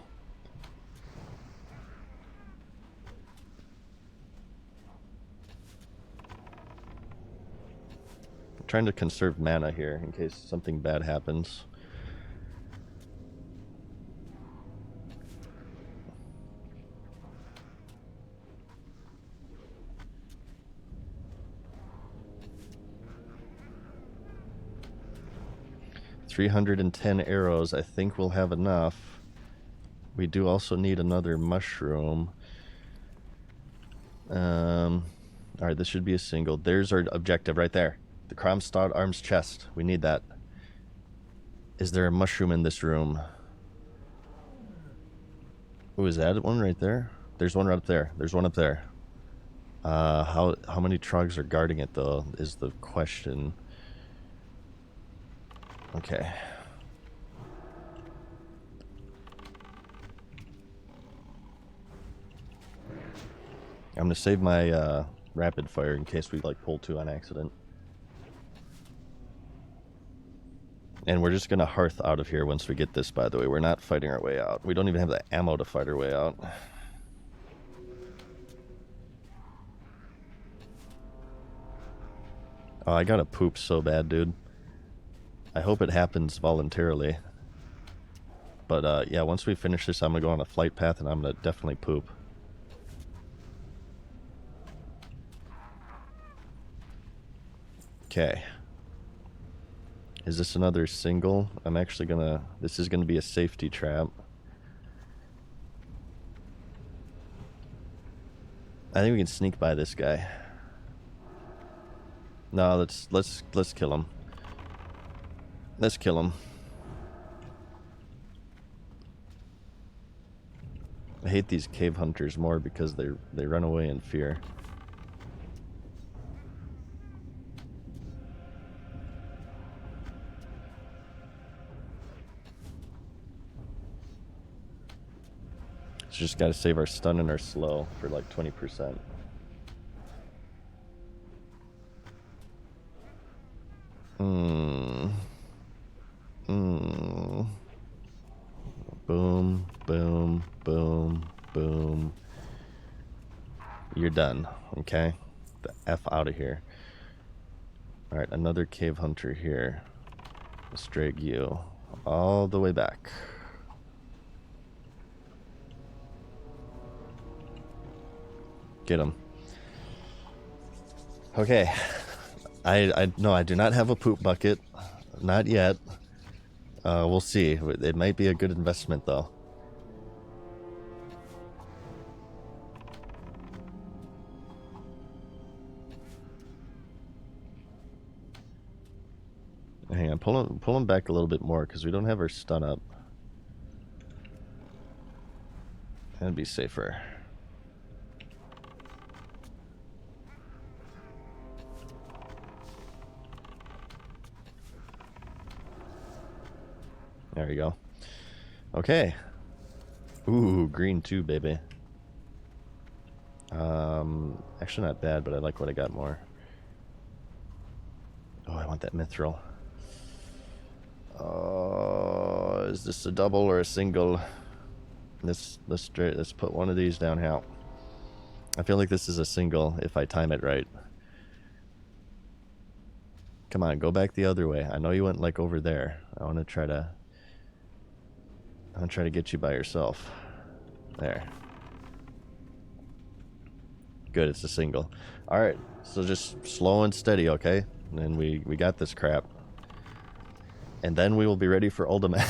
I'm trying to conserve mana here in case something bad happens. $310 arrows. I think we'll have enough. We do also need another mushroom. Alright, this should be a single. There's our objective right there. The Kromstad Arms chest. We need that. Is there a mushroom in this room? Oh, is that one right there? There's one right up there. There's one up there. How many trogs are guarding it though is the question. Okay. I'm gonna save my rapid fire in case we like pull two on accident. And we're just gonna hearth out of here once we get this, by the way. We're not fighting our way out. We don't even have the ammo to fight our way out. Oh, I gotta poop so bad, dude. I hope it happens voluntarily. But yeah, once we finish this, I'm gonna go on a flight path and I'm gonna definitely poop. Okay. Is this another single? I'm actually gonna... This is gonna be a safety trap. I think we can sneak by this guy. No, let's kill him. Let's kill him. I hate these cave hunters more because they run away in fear. So just gotta save our stun and our slow for like 20%. Boom, boom, boom, boom. You're done, okay? The F out of here. Alright, another cave hunter here. Let's drag you all the way back. Get him. Okay. No, I do not have a poop bucket. Not yet. We'll see. It might be a good investment, though. Hang on, pull him back a little bit more because we don't have our stun up. That'd be safer. There you go. Okay. Ooh, green too, baby. Actually not bad, but I like what I got more. Oh, I want that mithril. Oh, is this a double or a single? Let's put one of these down here. I feel like this is a single if I time it right. Come on, go back the other way. I know you went like over there. I want to try to get you by yourself. There. Good, it's a single. Alright, so just slow and steady, okay? And we got this crap. And then we will be ready for Uldaman.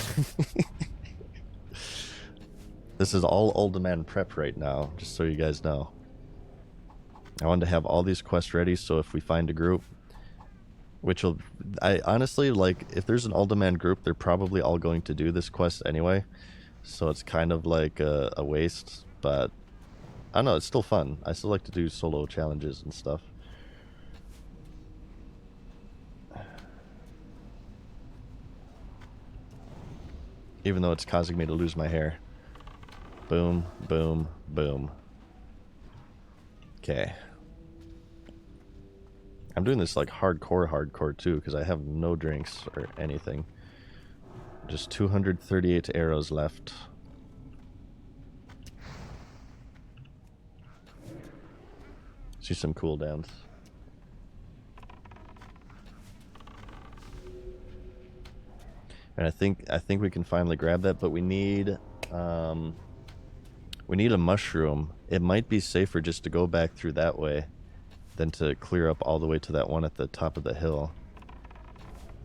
This is all Uldaman prep right now, just so you guys know. I wanted to have all these quests ready, so if we find a group, I honestly, like, if there's an Uldaman group, they're probably all going to do this quest anyway. So it's kind of like a waste, but I don't know, it's still fun. I still like to do solo challenges and stuff. Even though it's causing me to lose my hair. Boom, boom, boom. Okay. I'm doing this like hardcore too, because I have no drinks or anything. Just 238 arrows left. See some cooldowns. And I think we can finally grab that, but we need a mushroom. It might be safer just to go back through that way than to clear up all the way to that one at the top of the hill.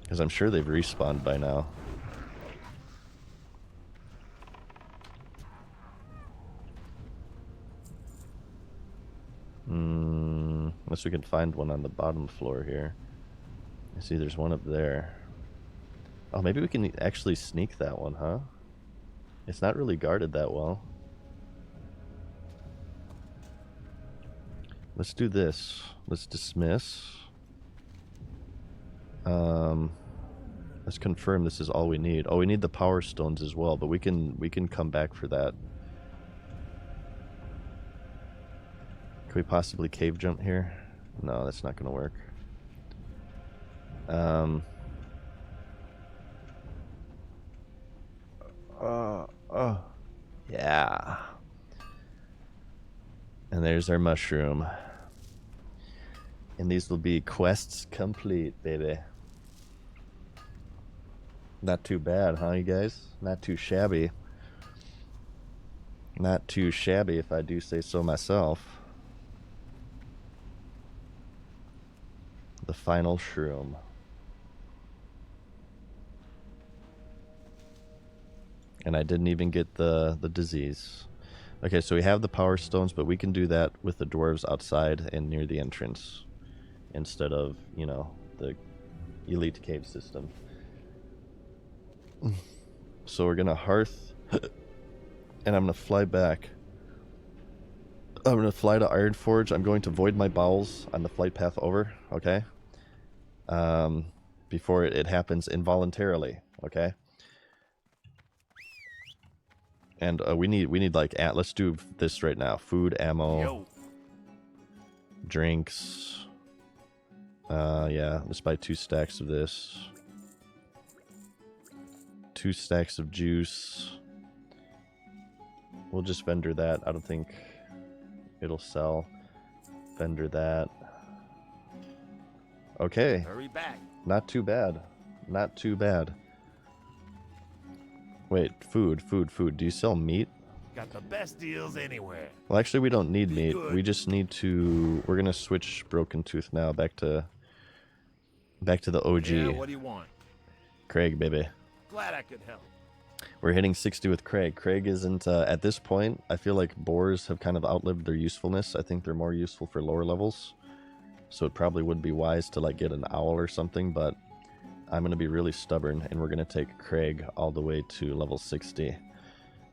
Because I'm sure they've respawned by now. Unless we can find one on the bottom floor here. I see there's one up there. Oh, maybe we can actually sneak that one, huh? It's not really guarded that well. Let's do this. Let's dismiss. Let's confirm this is all we need. Oh, we need the power stones as well, but we can come back for that. Could we possibly cave jump here? No, that's not gonna work. Yeah. And there's our mushroom. And these will be quests complete, baby. Not too bad, huh, you guys? Not too shabby. Not too shabby, if I do say so myself. The final shroom. And I didn't even get the disease. Okay, so we have the power stones, but we can do that with the dwarves outside and near the entrance instead of, you know, the elite cave system. So we're gonna hearth, and I'm gonna fly back. I'm gonna fly to Ironforge. I'm going to void my bowels on the flight path over, okay? Before it happens involuntarily, okay? And we need like let's do this right now. Food, ammo, Yo. drinks. Yeah, let's buy 2 stacks of this. 2 stacks of juice. We'll just vendor that. I don't think it'll sell. Vendor that. Okay. Hurry back. Not too bad. Not too bad. Wait, food. Do you sell meat? Got the best deals anywhere. Well, actually, we don't need meat. good. We just need to... We're gonna switch Broken Tooth now back to the OG. Yeah, what do you want? Craig, baby. Glad I could help. We're hitting 60 with Craig. Craig isn't... at this point, I feel like boars have kind of outlived their usefulness. I think they're more useful for lower levels. So it probably would be wise to like get an owl or something, but I'm going to be really stubborn, and we're going to take Craig all the way to level 60.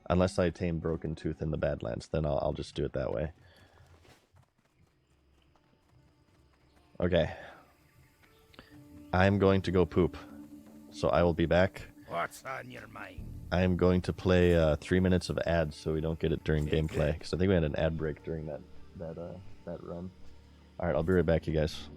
Unless I tame Broken Tooth in the Badlands, then I'll just do it that way. Okay. I'm going to go poop, so I will be back. What's on your mind? I am going to play 3 minutes of ads so we don't get it during gameplay, because I think we had an ad break during that run. All right, I'll be right back, you guys.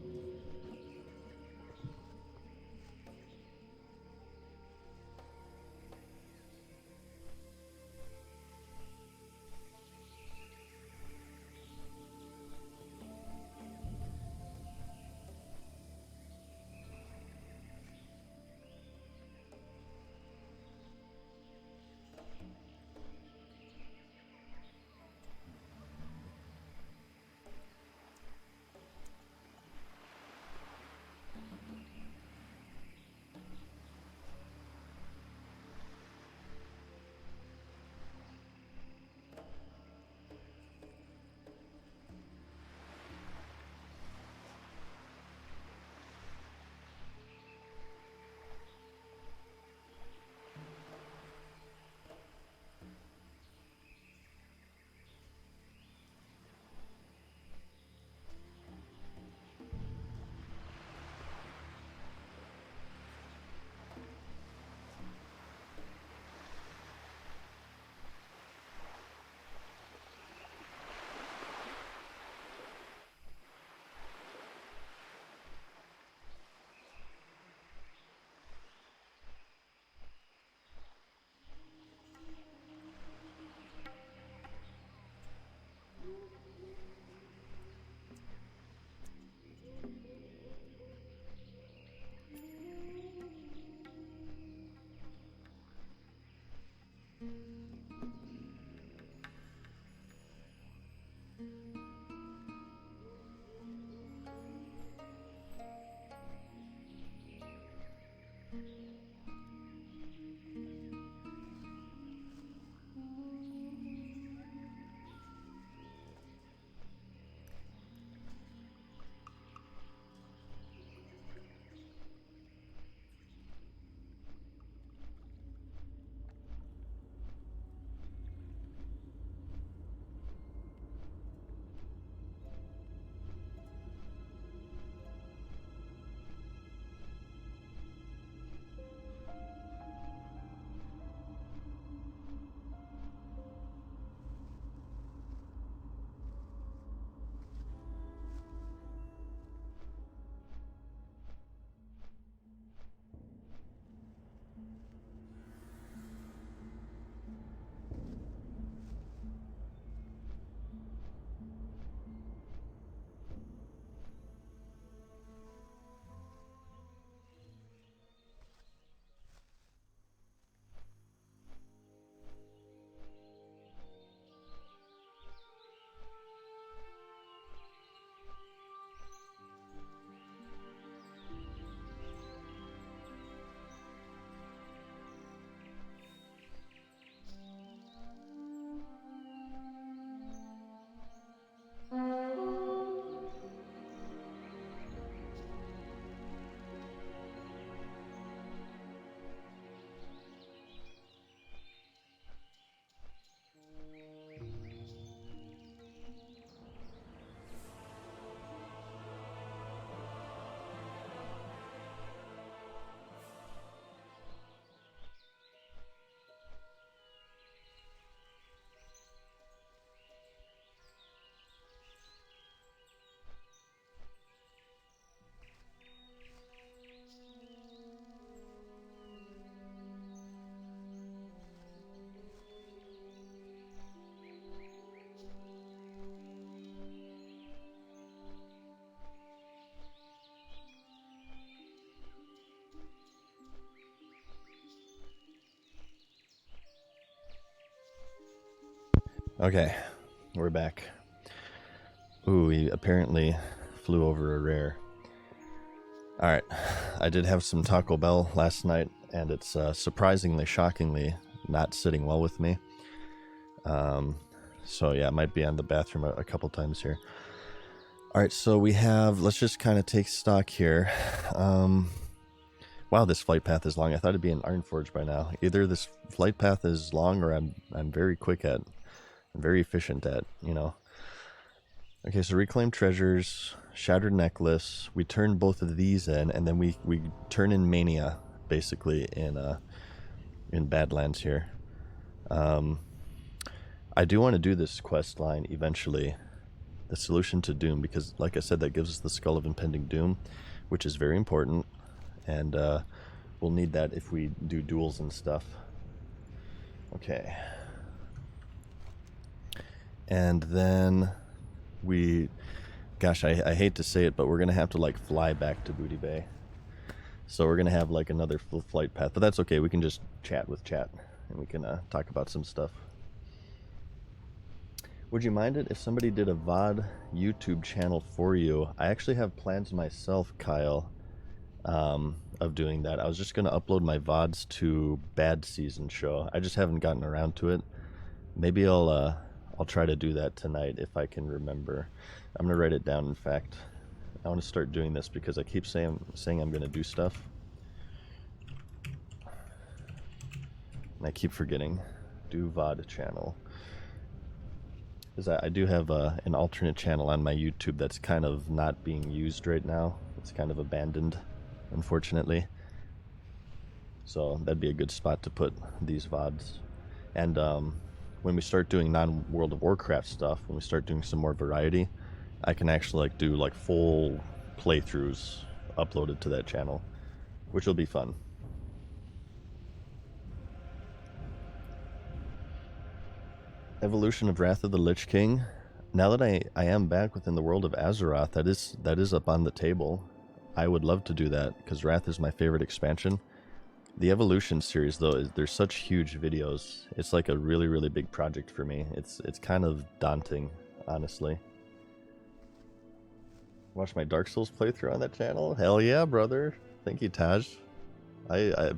Okay, we're back. Ooh, he apparently flew over a rare. Alright, I did have some Taco Bell last night, and it's surprisingly, shockingly not sitting well with me. So yeah, I might be on the bathroom a couple times here. Alright, so we have, let's just kind of take stock here. Wow, this flight path is long. I thought it'd be an Ironforge by now. Either this flight path is long, or I'm very quick at, I'm very efficient at, you know. Okay, so reclaimed treasures, shattered necklace. We turn both of these in, and then we turn in mania, basically in Badlands here. I do want to do this quest line eventually, the solution to doom, because like I said, that gives us the skull of impending doom, which is very important, and we'll need that if we do duels and stuff. Okay, and then we, gosh, I hate to say it, but we're gonna have to like fly back to Booty Bay, so we're gonna have like another flight path, but that's okay. We can just chat with chat, and we can talk about some stuff. Would you mind it if somebody did a VOD YouTube channel for you? I actually have plans myself, Kyle, of doing that. I was just going to upload my VODs to MadSeasonShow. I just haven't gotten around to it. Maybe I'll try to do that tonight if I can remember. I'm going to write it down, in fact. I want to start doing this because I keep saying I'm going to do stuff, and I keep forgetting. Do VOD channel. Because I do have an alternate channel on my YouTube that's kind of not being used right now. It's kind of abandoned, unfortunately. So that'd be a good spot to put these VODs. And when we start doing non-World of Warcraft stuff, when we start doing some more variety, I can actually like do like full playthroughs uploaded to that channel, which will be fun. Evolution of Wrath of the Lich King. Now that I am back within the world of Azeroth, that is up on the table. I would love to do that because Wrath is my favorite expansion. The Evolution series, though, there's such huge videos. It's like a really, really big project for me. It's kind of daunting, honestly. Watch my Dark Souls playthrough on that channel? Hell yeah, brother. Thank you, Taj.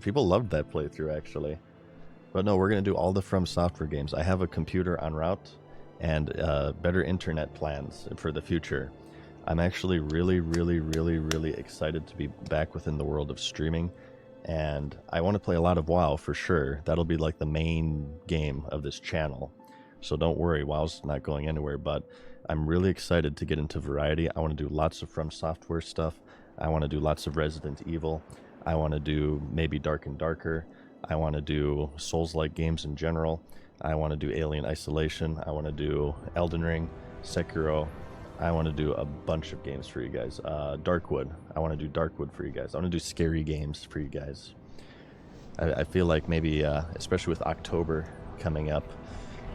People loved that playthrough, actually. But no, we're going to do all the From Software games. I have a computer en route and better internet plans for the future. I'm actually really, really, really, really excited to be back within the world of streaming. And I want to play a lot of WoW for sure. That'll be like the main game of this channel. So don't worry, WoW's not going anywhere. But I'm really excited to get into variety. I want to do lots of From Software stuff. I want to do lots of Resident Evil. I want to do maybe Dark and Darker. I want to do Souls-like games in general. I want to do Alien Isolation. I want to do Elden Ring, Sekiro. I want to do a bunch of games for you guys. Darkwood. I want to do Darkwood for you guys. I want to do scary games for you guys. I feel like maybe, especially with October coming up,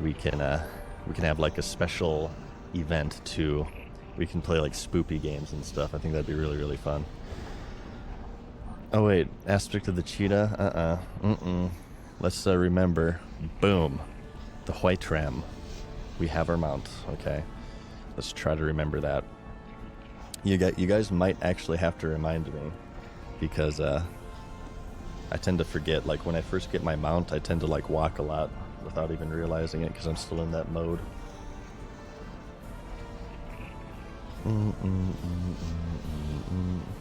we can have like a special event too. We can play like spoopy games and stuff. I think that'd be really, really fun. Oh wait, aspect of the cheetah? Let's remember, boom, the white ram. We have our mount, okay? Let's try to remember that. You guys might actually have to remind me, because I tend to forget. Like when I first get my mount, I tend to like walk a lot without even realizing it because I'm still in that mode.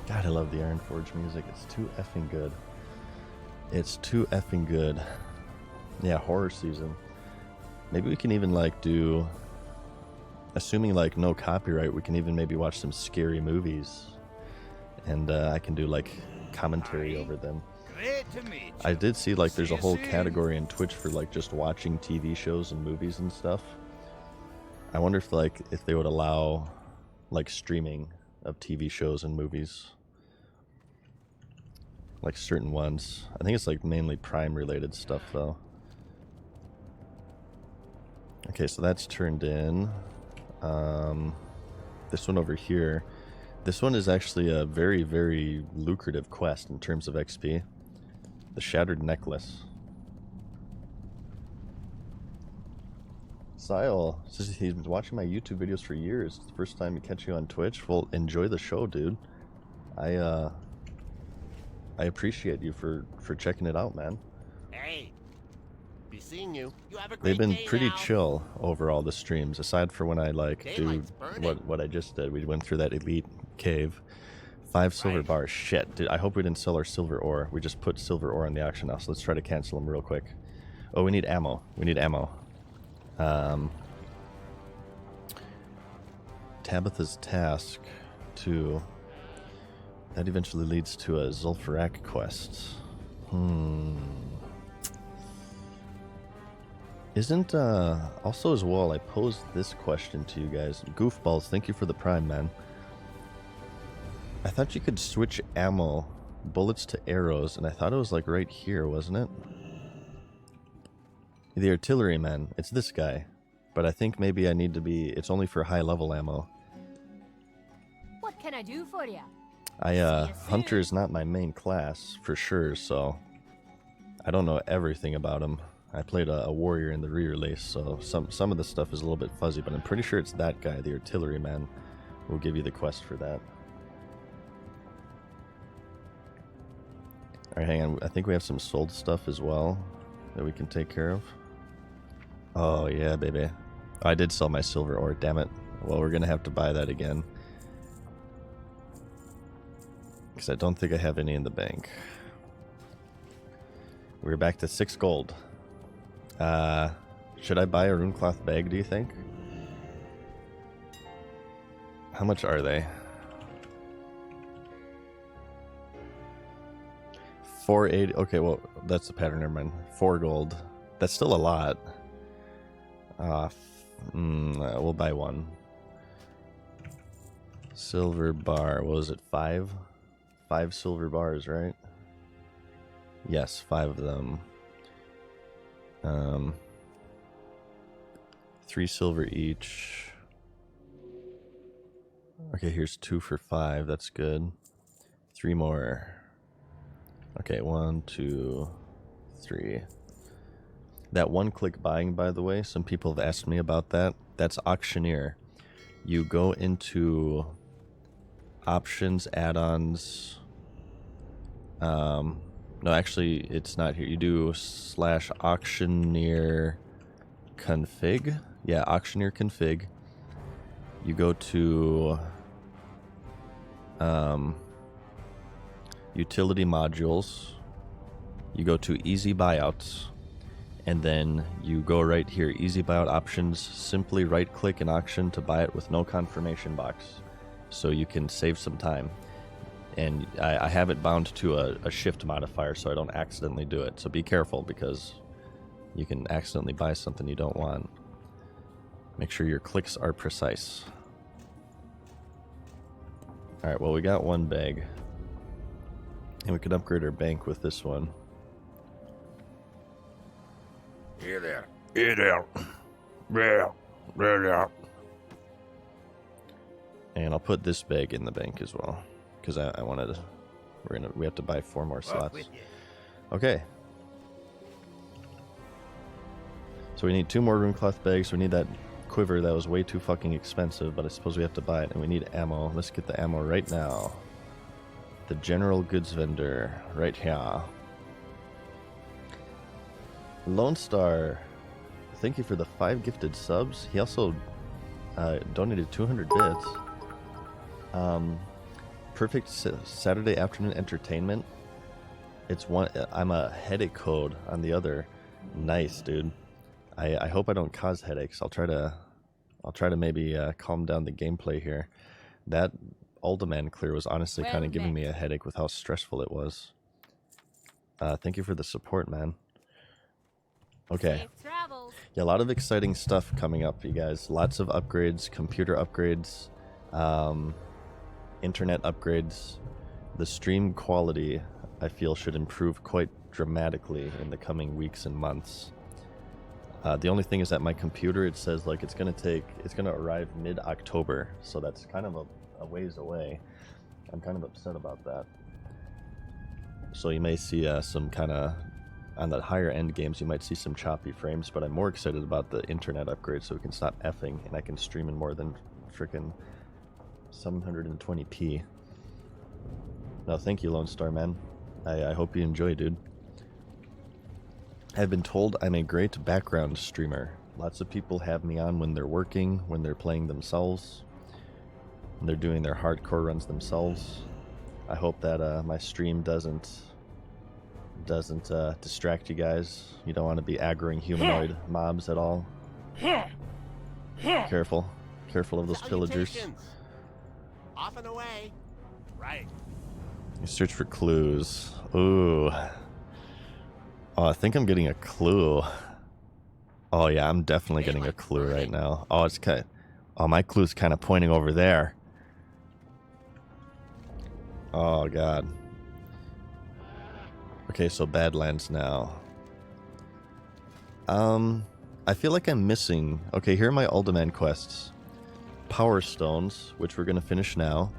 God, I love the Ironforge music. It's too effing good. It's too effing good. Yeah, horror season. Maybe we can even like do, assuming like no copyright, we can even maybe watch some scary movies, and I can do like commentary over them. Great to meet you. I did see like there's a whole category in Twitch for like just watching TV shows and movies and stuff. I wonder if they would allow like streaming of TV shows and movies, like certain ones. I think it's like mainly Prime related stuff though. Okay, so that's turned in. This one over here, this one is actually a very, very lucrative quest in terms of XP. The Shattered Necklace. Sile says he's been watching my YouTube videos for years. It's the first time you catch you on Twitch. Well, enjoy the show, dude. I appreciate you for checking it out, man. Hey, be seeing you. You have a great They've been day pretty now. chill overall, the streams, aside for when I like do Daylight's burning. what I just did. We went through that elite cave. 5 silver Right. bars. Shit, dude. I hope we didn't sell our silver ore. We just put silver ore on the auction house. Let's try to cancel them real quick. Oh, we need ammo. We need ammo. Tabitha's task to... That eventually leads to a Zulfarak quest. Isn't, also as well, I posed this question to you guys. Goofballs, thank you for the prime, man. I thought you could switch ammo, bullets to arrows, and I thought it was like right here, wasn't it? The artilleryman, it's this guy. But I think maybe I need to be, it's only for high level ammo. What can I do for you? Hunter is not my main class, for sure, so I don't know everything about him. I played a warrior in the re-release, so some of the stuff is a little bit fuzzy, but I'm pretty sure it's that guy, the artilleryman, who will give you the quest for that. Alright, hang on. I think we have some sold stuff as well that we can take care of. Oh, yeah, baby. I did sell my silver ore, damn it. Well, we're going to have to buy that again. Because I don't think I have any in the bank. We're back to 6 gold. Should I buy a runecloth bag, do you think? How much are they? 480. Okay, well, that's the pattern. Never mind. 4 gold. That's still a lot. We'll buy one. Silver bar. What was it? 5? 5 silver bars, right? Yes, 5 of them. 3 silver each. Okay, here's 2 for 5. That's good. 3 more. Okay, 1, 2, 3. That one-click buying, by the way, some people have asked me about that. That's auctioneer. You go into options, add-ons. No, actually, it's not here. You do /auctioneer config. Yeah, auctioneer config. You go to utility modules. You go to easy buyouts. And then you go right here, easy buyout options. Simply right click an auction to buy it with no confirmation box. So you can save some time. And I have it bound to a shift modifier so I don't accidentally do it. So be careful because you can accidentally buy something you don't want. Make sure your clicks are precise. Alright, well we got 1 bag. And we could upgrade our bank with this one. Here there. Here there. There. And I'll put this bag in the bank as well. Because I wanted to... We have to buy 4 more Off slots. with you. Okay. So we need 2 more runecloth bags. We need that quiver that was way too fucking expensive, but I suppose we have to buy it. And we need ammo. Let's get the ammo right now. The general goods vendor, right here. Lone Star, thank you for the 5 gifted subs. He also donated 200 bits. Perfect Saturday afternoon entertainment. It's one. I'm a headache code on the other. Nice, dude. I hope I don't cause headaches. I'll try to maybe calm down the gameplay here. That Alderman clear was honestly kind of giving me a headache with how stressful it was. Thank you for the support, man. Okay. Safe travels. Yeah, a lot of exciting stuff coming up, you guys. Lots of upgrades, computer upgrades, internet upgrades. The stream quality, I feel, should improve quite dramatically in the coming weeks and months. The only thing is that my computer, it says like it's gonna arrive mid-October, so that's kind of a ways away. I'm kind of upset about that. So you may see some kind of on the higher end games, you might see some choppy frames, but I'm more excited about the internet upgrade so we can stop effing and I can stream in more than freaking 720p. No, thank you, Lone Star Man. I hope you enjoy, dude. I've been told I'm a great background streamer. Lots of people have me on when they're working, when they're playing themselves, when they're doing their hardcore runs themselves. I hope that my stream doesn't distract you guys. You don't want to be aggroing humanoid mobs at all. Careful of those pillagers. Salutations. Off and away. Right. You search for clues. Ooh. Oh, I think I'm getting a clue. Oh yeah, I'm definitely getting a clue right now. Oh, it's kind. Oh, my clue's kind of pointing over there. Oh god. Okay, so Badlands now. I feel like I'm missing. Okay, here are my Alderman quests. Power Stones, which we're gonna finish now.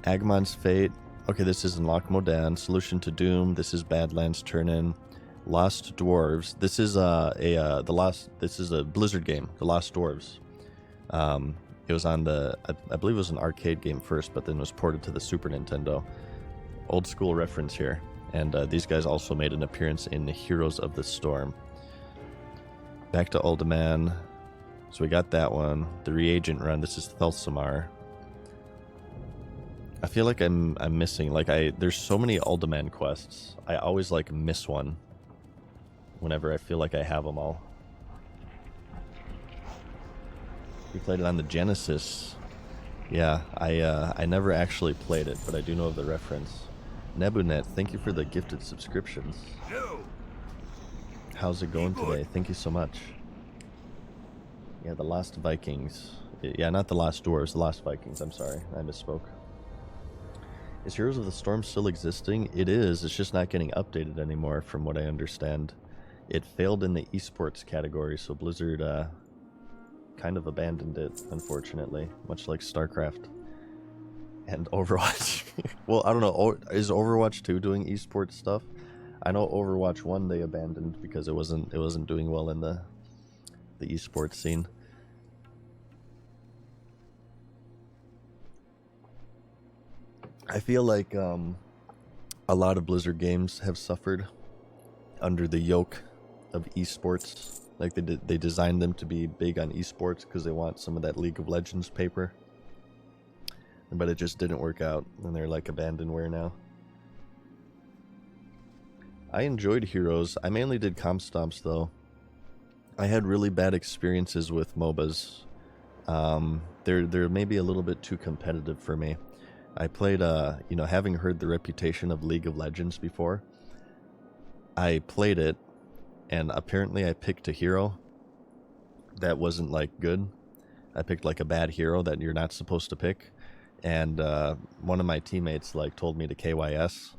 Agmon's Fate. Okay, this is in Loch Modan. Solution to Doom. This is Badlands Turn-In. Lost Dwarves. This is This is a Blizzard game. The Lost Dwarves. It was on the. I believe it was an arcade game first, but then was ported to the Super Nintendo. Old school reference here. And these guys also made an appearance in Heroes of the Storm. Back to Uldaman. So we got that one. The reagent run. This is Thelsamar. I feel like I'm missing. Like there's so many Uldaman quests. I always like miss one. Whenever I feel like I have them all. We played it on the Genesis. Yeah, I never actually played it, but I do know of the reference. Nebunet, thank you for the gifted subscriptions. How's it going today? Thank you so much. Yeah, the Lost Vikings. Yeah, not the Lost Dwarves, the Lost Vikings. I'm sorry, I misspoke. Is Heroes of the Storm still existing? It is, it's just not getting updated anymore from what I understand. It failed in the esports category, so Blizzard kind of abandoned it, unfortunately, much like StarCraft and Overwatch. Well, I don't know, is Overwatch 2 doing esports stuff? I know Overwatch 1 they abandoned because it wasn't doing well in the esports scene. I feel like a lot of Blizzard games have suffered under the yoke of esports. Like they designed them to be big on esports because they want some of that League of Legends paper. But it just didn't work out, and they're like abandonware now. I enjoyed Heroes. I mainly did comp stomps though. I had really bad experiences with MOBAs. They're maybe a little bit too competitive for me. I played, having heard the reputation of League of Legends before, I played it, and apparently I picked a hero that wasn't, like, good. I picked, like, a bad hero that you're not supposed to pick, and one of my teammates, like, told me to KYS,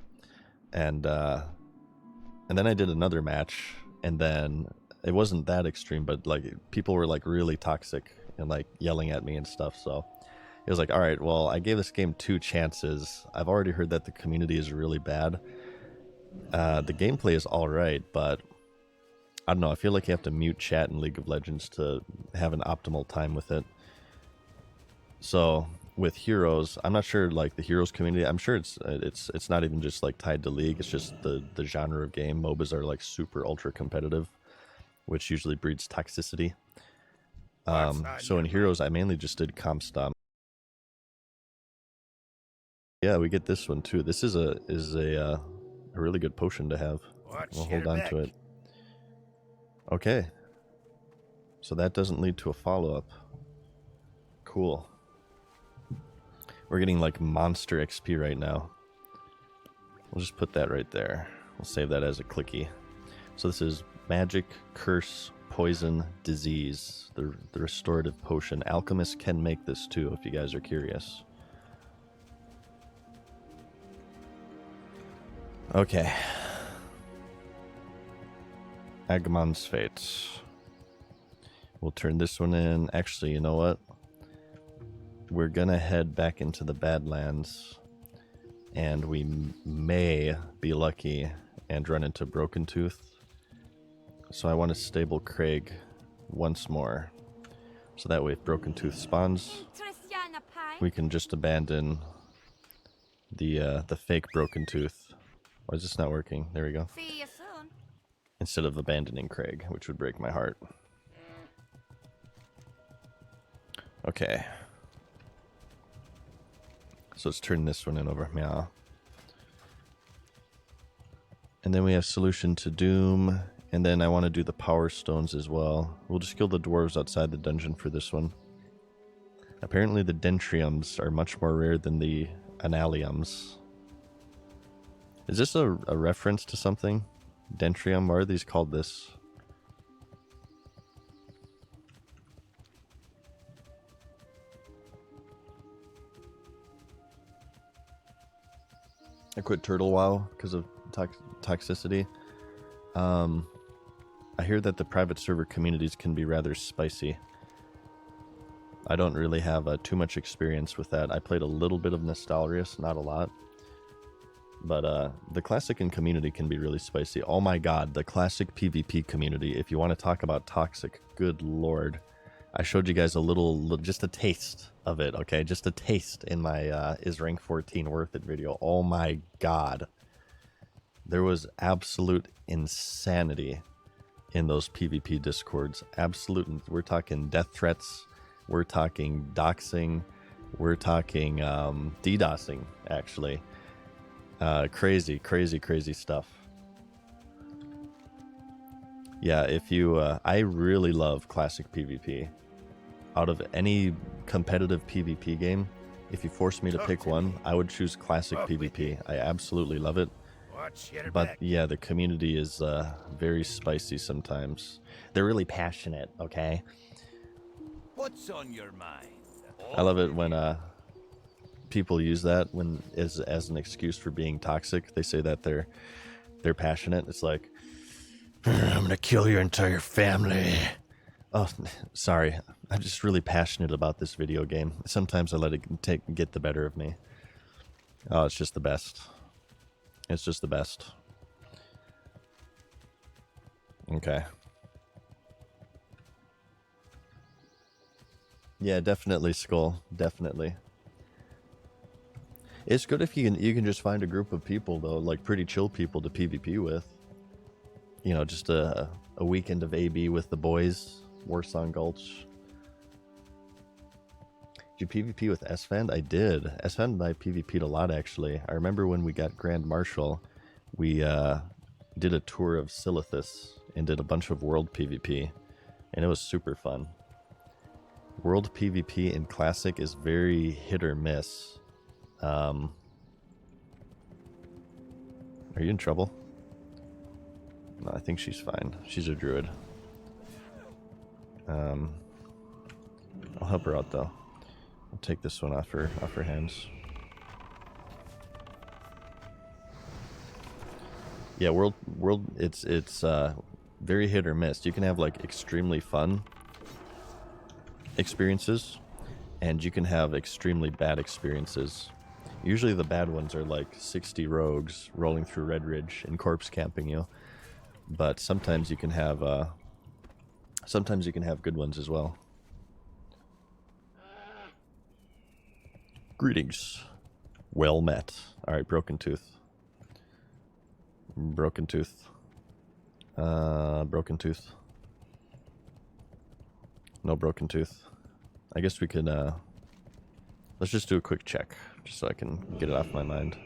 and then I did another match, and then it wasn't that extreme, but, like, people were, like, really toxic and, like, yelling at me and stuff, so it was like, all right, well, I gave this game 2 chances. I've already heard that the community is really bad. The gameplay is all right, but I don't know. I feel like you have to mute chat in League of Legends to have an optimal time with it. So with Heroes, I'm not sure, like, the Heroes community, I'm sure it's not even just, like, tied to League. It's just the genre of game. MOBAs are, like, super ultra competitive, which usually breeds toxicity. So in Heroes, I mainly just did comp stomp. Yeah, we get this one too. This is a really good potion to have. We'll hold on to it. Okay. So that doesn't lead to a follow-up. Cool. We're getting like monster XP right now. We'll just put that right there. We'll save that as a clicky. So this is Magic, Curse, Poison, Disease. The restorative potion. Alchemists can make this too if you guys are curious. Okay. Agmon's Fate. We'll turn this one in. Actually, you know what? We're gonna head back into the Badlands, and we may be lucky and run into Broken Tooth. So I want to stable Craig once more. So that way if Broken Tooth spawns, we can just abandon the fake Broken Tooth. Why is this not working? There we go. See you soon. Instead of abandoning Craig, which would break my heart. Okay. So let's turn this one in over. Meow. And then we have Solution to Doom. And then I want to do the Power Stones as well. We'll just kill the dwarves outside the dungeon for this one. Apparently the Dentriums are much more rare than the Analiums. Is this a reference to something? Dentrium? Why are these called this? I quit Turtle WoW because of toxicity. I hear that the private server communities can be rather spicy. I don't really have too much experience with that. I played a little bit of Nostalrius, not a lot. But the Classic and community can be really spicy. Oh my god, the Classic PvP community. If you want to talk about toxic, good lord. I showed you guys a little, just a taste of it, okay? Just a taste in my Is Rank 14 Worth It video. Oh my god. There was absolute insanity in those PvP discords. Absolute, we're talking death threats. We're talking doxing. We're talking DDoSing, actually. Crazy, crazy, crazy stuff. Yeah, if you... I really love Classic PvP. Out of any competitive PvP game, if you force me to pick one, I would choose Classic PvP. I absolutely love it. But yeah, the community is very spicy sometimes. They're really passionate, okay? What's on your mind? I love it when people use that when as an excuse for being toxic. They say that they're passionate. It's like, I'm gonna kill your entire family. Oh, sorry. I'm just really passionate about this video game. Sometimes I let it get the better of me. Oh, it's just the best. It's just the best. Okay. Yeah, definitely, Skull. Definitely. It's good if you can just find a group of people though, like pretty chill people to PvP with. You know, just a weekend of AB with the boys. Warsong Gulch. Did you PvP with Esfand? I did. Esfand and I PvP'd a lot actually. I remember when we got Grand Marshal, we did a tour of Silithus and did a bunch of world PvP, and it was super fun. World PvP in Classic is very hit or miss. Are you in trouble? No, I think she's fine. She's a druid. I'll help her out though. I'll take this one off her hands. Yeah, world it's very hit or miss. You can have like extremely fun experiences and you can have extremely bad experiences. Usually the bad ones are like 60 rogues rolling through Red Ridge and corpse camping you. But sometimes you can have good ones as well. Greetings. Well met. Alright, Broken Tooth. Broken Tooth. Broken Tooth. No Broken Tooth. I guess we could, let's just do a quick check, just so I can get it off my mind.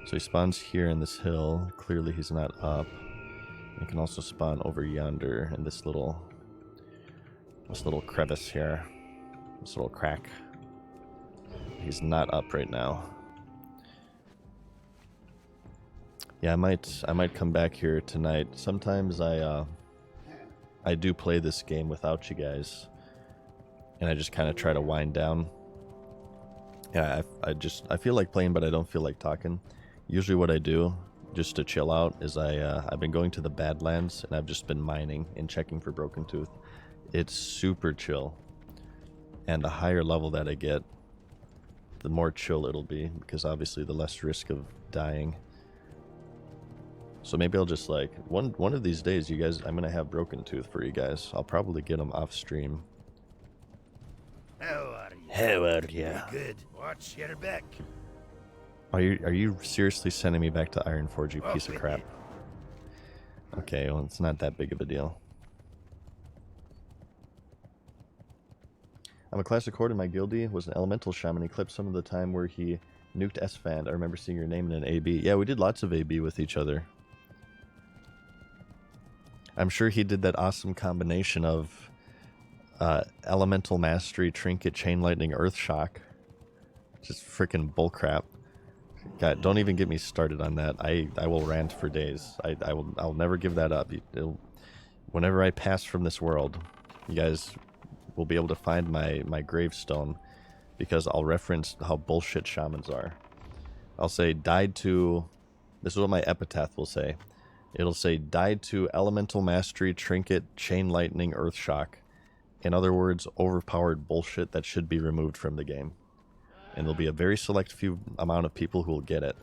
So he spawns here in this hill. Clearly he's not up. He can also spawn over yonder in this little crevice here. This little crack. He's not up right now. Yeah, I might come back here tonight. Sometimes I do play this game without you guys, and I just kind of try to wind down. Yeah, I feel like playing, but I don't feel like talking. Usually, what I do just to chill out is I've been going to the Badlands and I've just been mining and checking for Broken Tooth. It's super chill, and the higher level that I get, the more chill it'll be, because obviously the less risk of dying. So maybe I'll just like one of these days, you guys. I'm gonna have Broken Tooth for you guys. I'll probably get him off stream. How are you? How are ya? Good. Watch your back. Are you seriously sending me back to Ironforge, you Off piece of with crap? you. Okay, well, it's not that big of a deal. I'm a classic horde in my guildie. Was an elemental shaman. He clipped some of the time where he nuked S-Fan. I remember seeing your name in an AB. Yeah, we did lots of AB with each other. I'm sure he did that awesome combination of Elemental Mastery, Trinket, Chain Lightning, Earth Shock. Just freaking bullcrap. God, don't even get me started on that. I will rant for days. I'll never give that up. Whenever I pass from this world, you guys will be able to find my gravestone, because I'll reference how bullshit shamans are. I'll say died to. This is what my epitaph will say. It'll say, died to Elemental Mastery, Trinket, Chain Lightning, Earth Shock. In other words, overpowered bullshit that should be removed from the game. And there'll be a very select few amount of people who will get it.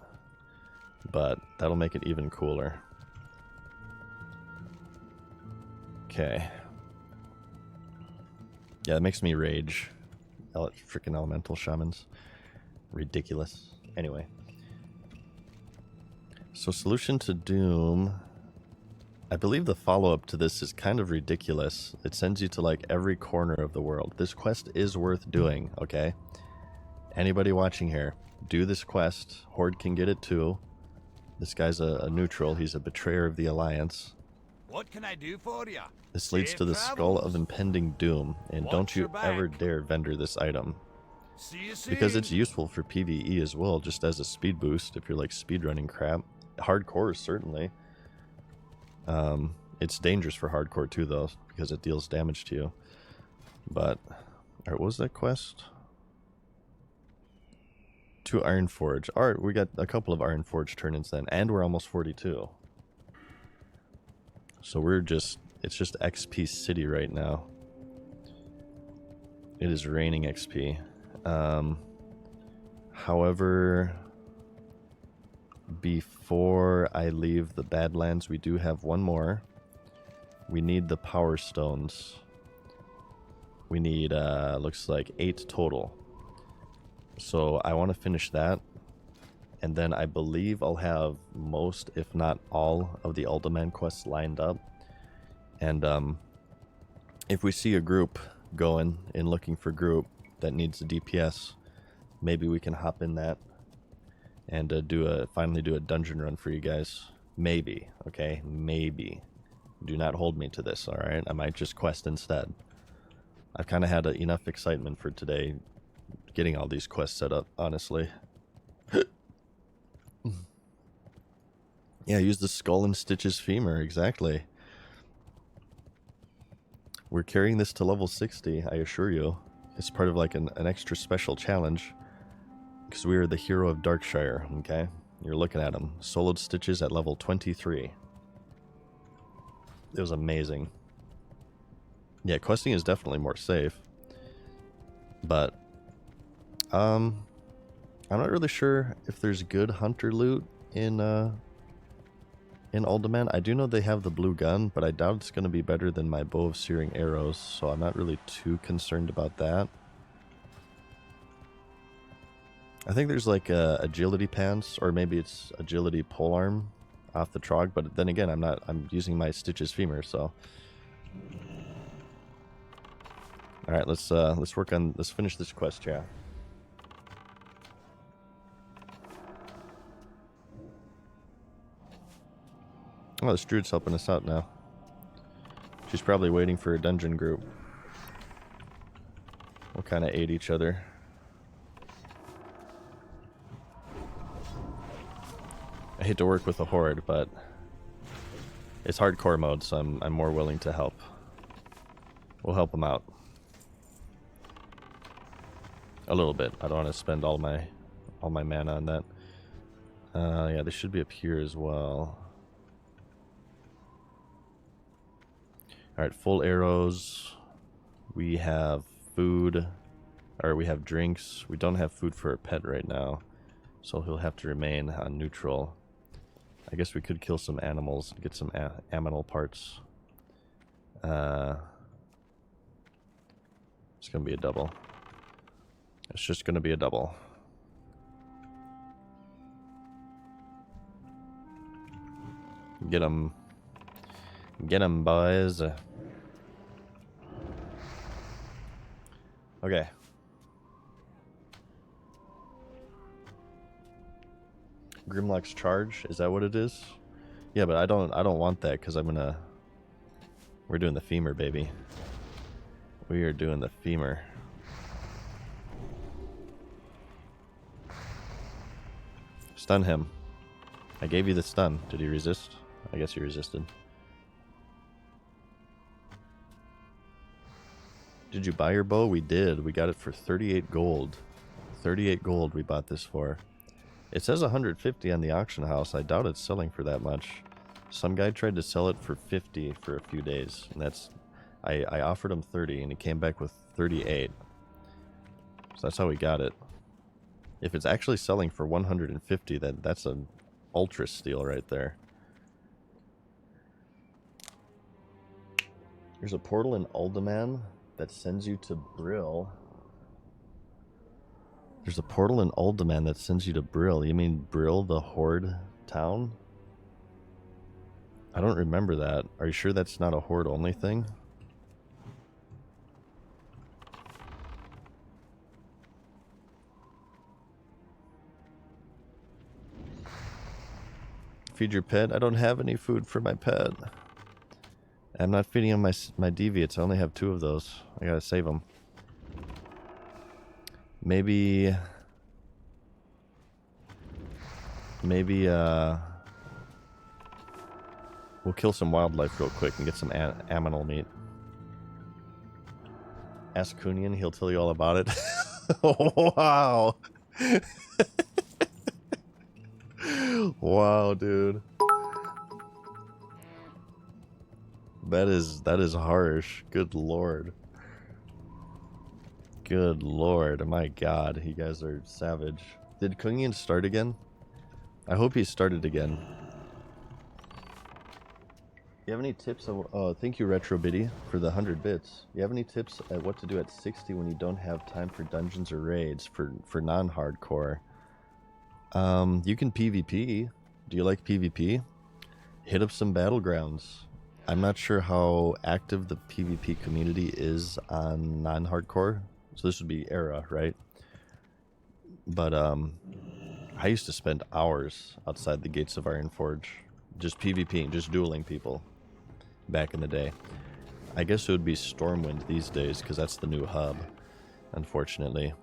But that'll make it even cooler. Okay. Yeah, that makes me rage. Freaking Elemental Shamans. Ridiculous. Anyway. So solution to Doom, I believe the follow-up to this is kind of ridiculous. It sends you to like every corner of the world. This quest is worth doing, okay? Anybody watching here, do this quest. Horde can get it too. This guy's a neutral. He's a betrayer of the Alliance. What can I do for you? This leads Safe to the Skull of travels. Impending Doom, and Watch don't you your back. ever dare vendor this item. See you soon. Because it's useful for PvE as well, just as a speed boost if you're like speedrunning crap. Hardcore, certainly. It's dangerous for hardcore too, though, because it deals damage to you. But, alright, what was that quest? To Ironforge. Alright, we got a couple of Ironforge turn-ins then, and we're almost 42. So we're just, it's just XP City right now. It is raining XP. However, before I leave the Badlands, we do have one more. We need the Power Stones. We need, looks like 8 total. So I want to finish that. And then I believe I'll have most, if not all, of the Uldaman quests lined up. And if we see a group going and looking for group that needs a DPS, maybe we can hop in that and finally do a dungeon run for you guys. Maybe, okay? Maybe. Do not hold me to this, alright? I might just quest instead. I've kind of had enough excitement for today getting all these quests set up, honestly. Yeah, use the Skull and Stitches femur, exactly. We're carrying this to level 60, I assure you. It's part of like an extra special challenge. Because we are the hero of Darkshire, okay? You're looking at him. Soloed Stitches at level 23. It was amazing. Yeah, questing is definitely more safe. But, I'm not really sure if there's good hunter loot in Uldaman. I do know they have the blue gun, but I doubt it's going to be better than my bow of searing arrows, so I'm not really too concerned about that. I think there's like agility pants, or maybe it's agility polearm off the trog, but then again, I'm using my Stitches femur, so. Alright, let's finish this quest, yeah. Oh, this druid's helping us out now. She's probably waiting for a dungeon group. We'll kind of aid each other. I hate to work with a horde, but it's hardcore mode, so I'm more willing to help. We'll help them out. A little bit. I don't want to spend all my mana on that. Yeah, they should be up here as well. Alright, full arrows. We have food. Or we have drinks. We don't have food for a pet right now. So he'll have to remain on neutral. I guess we could kill some animals and get some aminal parts. It's gonna be a double. It's just gonna be a double. Get him. Get him, boys. Okay. Grimlock's charge, is that what it is? Yeah, but I don't want that because we're doing the femur, baby. We are doing the femur. Stun him. I gave you the stun. Did he resist? I guess he resisted. Did you buy your bow? We did. We got it for 38 gold. 38 gold we bought this for. It says 150 on the auction house. I doubt it's selling for that much. Some guy tried to sell it for 50 for a few days. And that's... I offered him 30 and he came back with 38. So that's how we got it. If it's actually selling for 150, then that's an ultra steal right there. There's a portal in Uldaman that sends you to Brill. There's a portal in Uldaman that sends you to Brill. You mean Brill, the Horde town? I don't remember that. Are you sure that's not a Horde only thing? Feed your pet? I don't have any food for my pet. I'm not feeding him my deviates. I only have 2 of those. I gotta save them. Maybe we'll kill some wildlife real quick and get some aminal meat. Ask Kunian, he'll tell you all about it. Wow. Wow, dude. That is harsh. Good lord. Good lord. My god, you guys are savage. Did Kungian start again? I hope he started again. You have any tips on... Oh, thank you, RetroBiddy, for the 100 bits. You have any tips at what to do at 60 when you don't have time for dungeons or raids for non-hardcore? You can PvP. Do you like PvP? Hit up some battlegrounds. I'm not sure how active the PvP community is on non-hardcore. So this would be Era, right? But I used to spend hours outside the gates of Ironforge just PvPing, just dueling people back in the day. I guess it would be Stormwind these days because that's the new hub, unfortunately.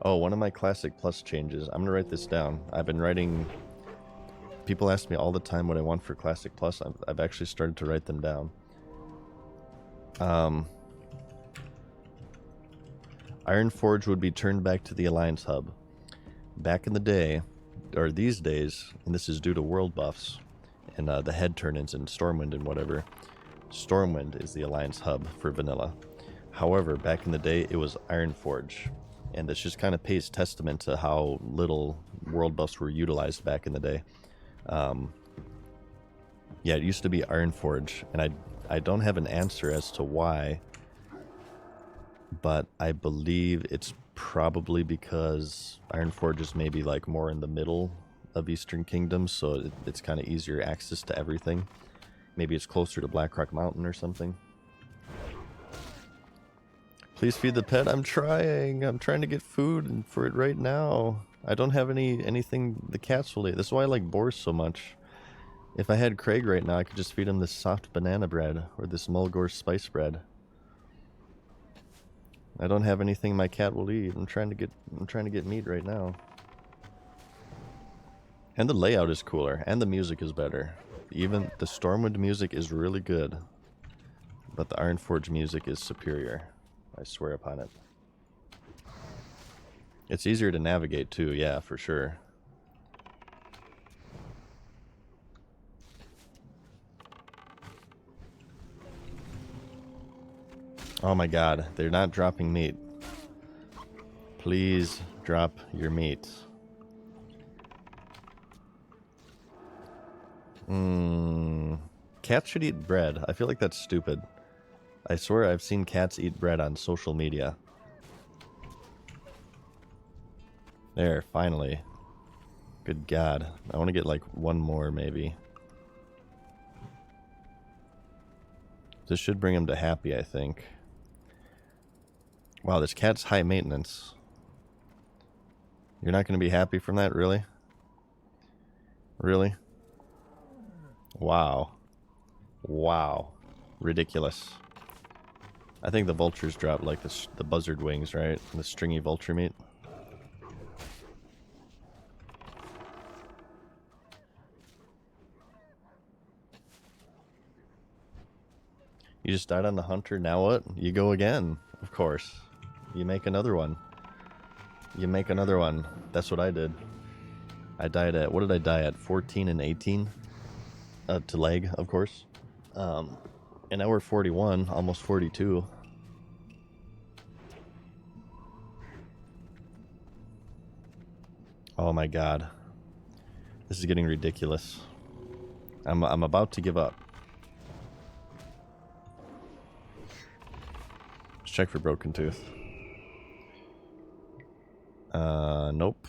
Oh, one of my Classic Plus changes. I'm going to write this down. I've been writing... People ask me all the time what I want for Classic Plus. I've actually started to write them down. Ironforge would be turned back to the Alliance Hub. Back in the day, or these days, and this is due to world buffs, and the head turn-ins and Stormwind and whatever, Stormwind is the Alliance Hub for vanilla. However, back in the day, it was Ironforge. And this just kind of pays testament to how little world buffs were utilized back in the day. Yeah, it used to be Ironforge, and I don't have an answer as to why, but I believe it's probably because Ironforge is maybe like more in the middle of Eastern Kingdoms, so it's kind of easier access to everything. Maybe it's closer to Blackrock Mountain or something. Please feed the pet. I'm trying to get food for it right now. I don't have anything the cats will eat. That's why I like boars so much. If I had Craig right now, I could just feed him this soft banana bread or this Mulgore spice bread. I don't have anything my cat will eat. I'm trying to get meat right now. And the layout is cooler, and the music is better. Even the Stormwind music is really good, but the Ironforge music is superior. I swear upon it. It's easier to navigate too, yeah, for sure. Oh my god, they're not dropping meat. Please drop your meat. Cats should eat bread. I feel like that's stupid. I swear I've seen cats eat bread on social media. There, finally. Good God. I want to get like one more, maybe. This should bring him to happy, I think. Wow, this cat's high maintenance. You're not going to be happy from that, really? Really? Wow. Wow. Ridiculous. I think the vultures drop like the buzzard wings, right? The stringy vulture meat. You just died on the hunter, now what? You go again, of course. You make another one. You make another one. That's what I did. I died at, what did I die at? 14 and 18? To leg, of course. And now we're 41, almost 42. Oh my God. This is getting ridiculous. I'm about to give up. Let's check for broken tooth. Nope.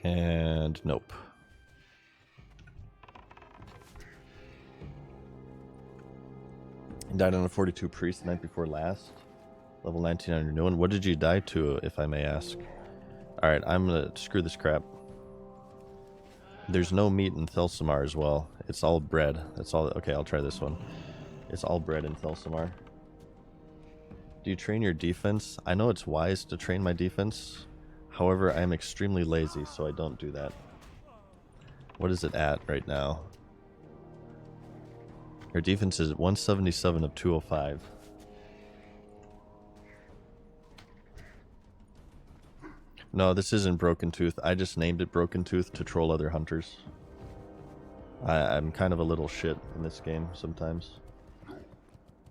And nope. Died on a 42 priest the night before last. Level 19 on your new one. What did you die to, if I may ask? Alright, I'm gonna screw this crap. There's no meat in Thelsamar as well. It's all bread. That's all. Okay, I'll try this one. It's all bread in Thelsamar. Do you train your defense? I know it's wise to train my defense. However, I am extremely lazy, so I don't do that. What is it at right now? Your defense is 177 of 205. No, this isn't Broken Tooth. I just named it Broken Tooth to troll other hunters. I'm kind of a little shit in this game sometimes.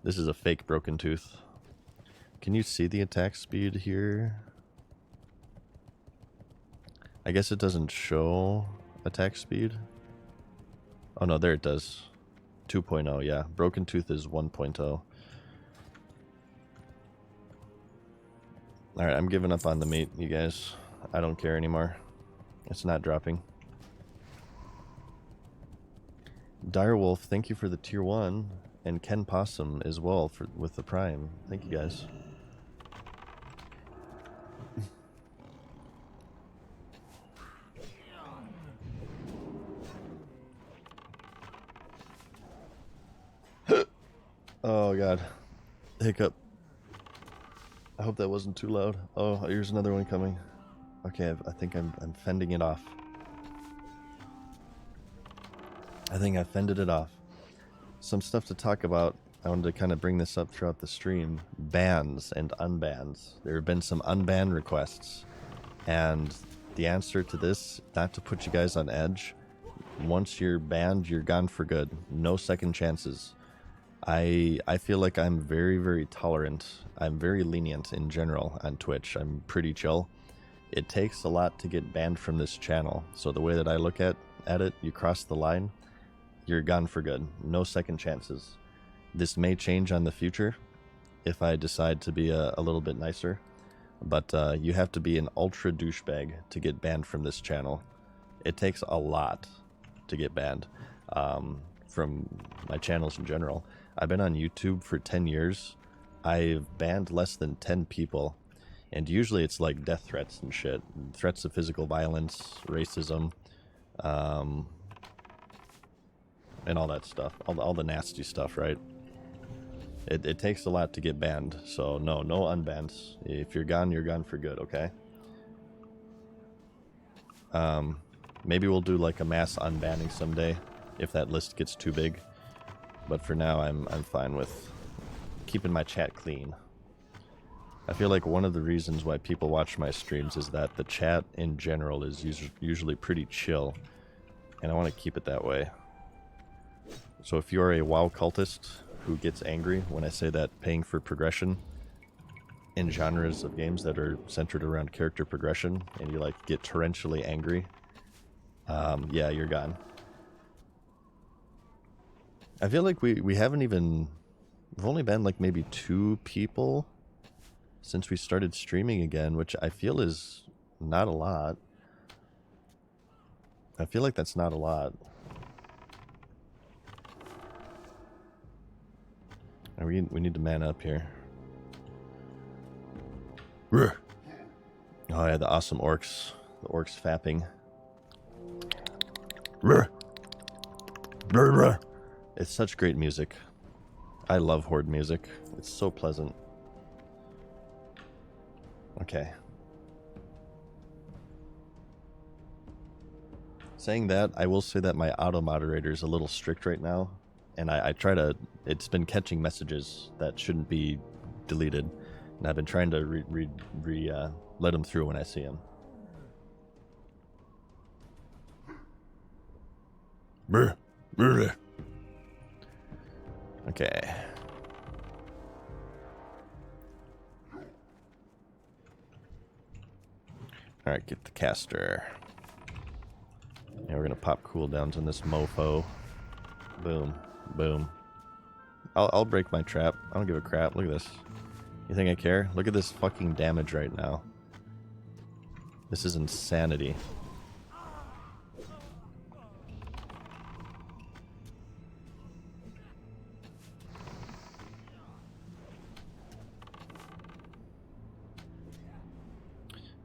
This is a fake Broken Tooth. Can you see the attack speed here? I guess it doesn't show attack speed. Oh no, there it does. 2.0, yeah. Broken Tooth is 1.0. Alright, I'm giving up on the meat, you guys. I don't care anymore. It's not dropping. Direwolf, thank you for the tier 1. And Ken Possum as well with the prime. Thank you guys. Oh God. Hiccup. I hope that wasn't too loud. Oh, here's another one coming. Okay, I think I'm fending it off. I think I fended it off. Some stuff to talk about. I wanted to kind of bring this up throughout the stream. Bans and unbans. There have been some unban requests. And the answer to this, not to put you guys on edge, once you're banned, you're gone for good. No second chances. I feel like I'm very, very tolerant. I'm very lenient in general on Twitch. I'm pretty chill. It takes a lot to get banned from this channel. So the way that I look at it, you cross the line, you're gone for good. No second chances. This may change on the future if I decide to be a little bit nicer. But you have to be an ultra douchebag to get banned from this channel. It takes a lot to get banned from my channels in general. I've been on YouTube for 10 years. I've banned less than 10 people. And usually it's like death threats and shit. Threats of physical violence, racism, and all that stuff. All the nasty stuff, right? It takes a lot to get banned. So no unbans. If you're gone for good, okay? Maybe we'll do like a mass unbanning someday if that list gets too big. But for now, I'm fine with keeping my chat clean. I feel like one of the reasons why people watch my streams is that the chat in general is usually pretty chill. And I want to keep it that way. So if you're a WoW cultist who gets angry when I say that paying for progression in genres of games that are centered around character progression and you like get torrentially angry, yeah, you're gone. I feel like we haven't even, we've only been like maybe 2 people since we started streaming again, which I feel is not a lot. I feel like that's not a lot. We need to man up here. Oh yeah, the awesome orcs. The orcs fapping. It's such great music. I love horde music. It's so pleasant. Okay. Saying that, I will say that my auto moderator is a little strict right now, and I try to. It's been catching messages that shouldn't be deleted, and I've been trying to let them through when I see them. Okay. Alright, get the caster. And we're gonna pop cooldowns on this mofo. Boom. Boom. I'll break my trap. I don't give a crap. Look at this. You think I care? Look at this fucking damage right now. This is insanity.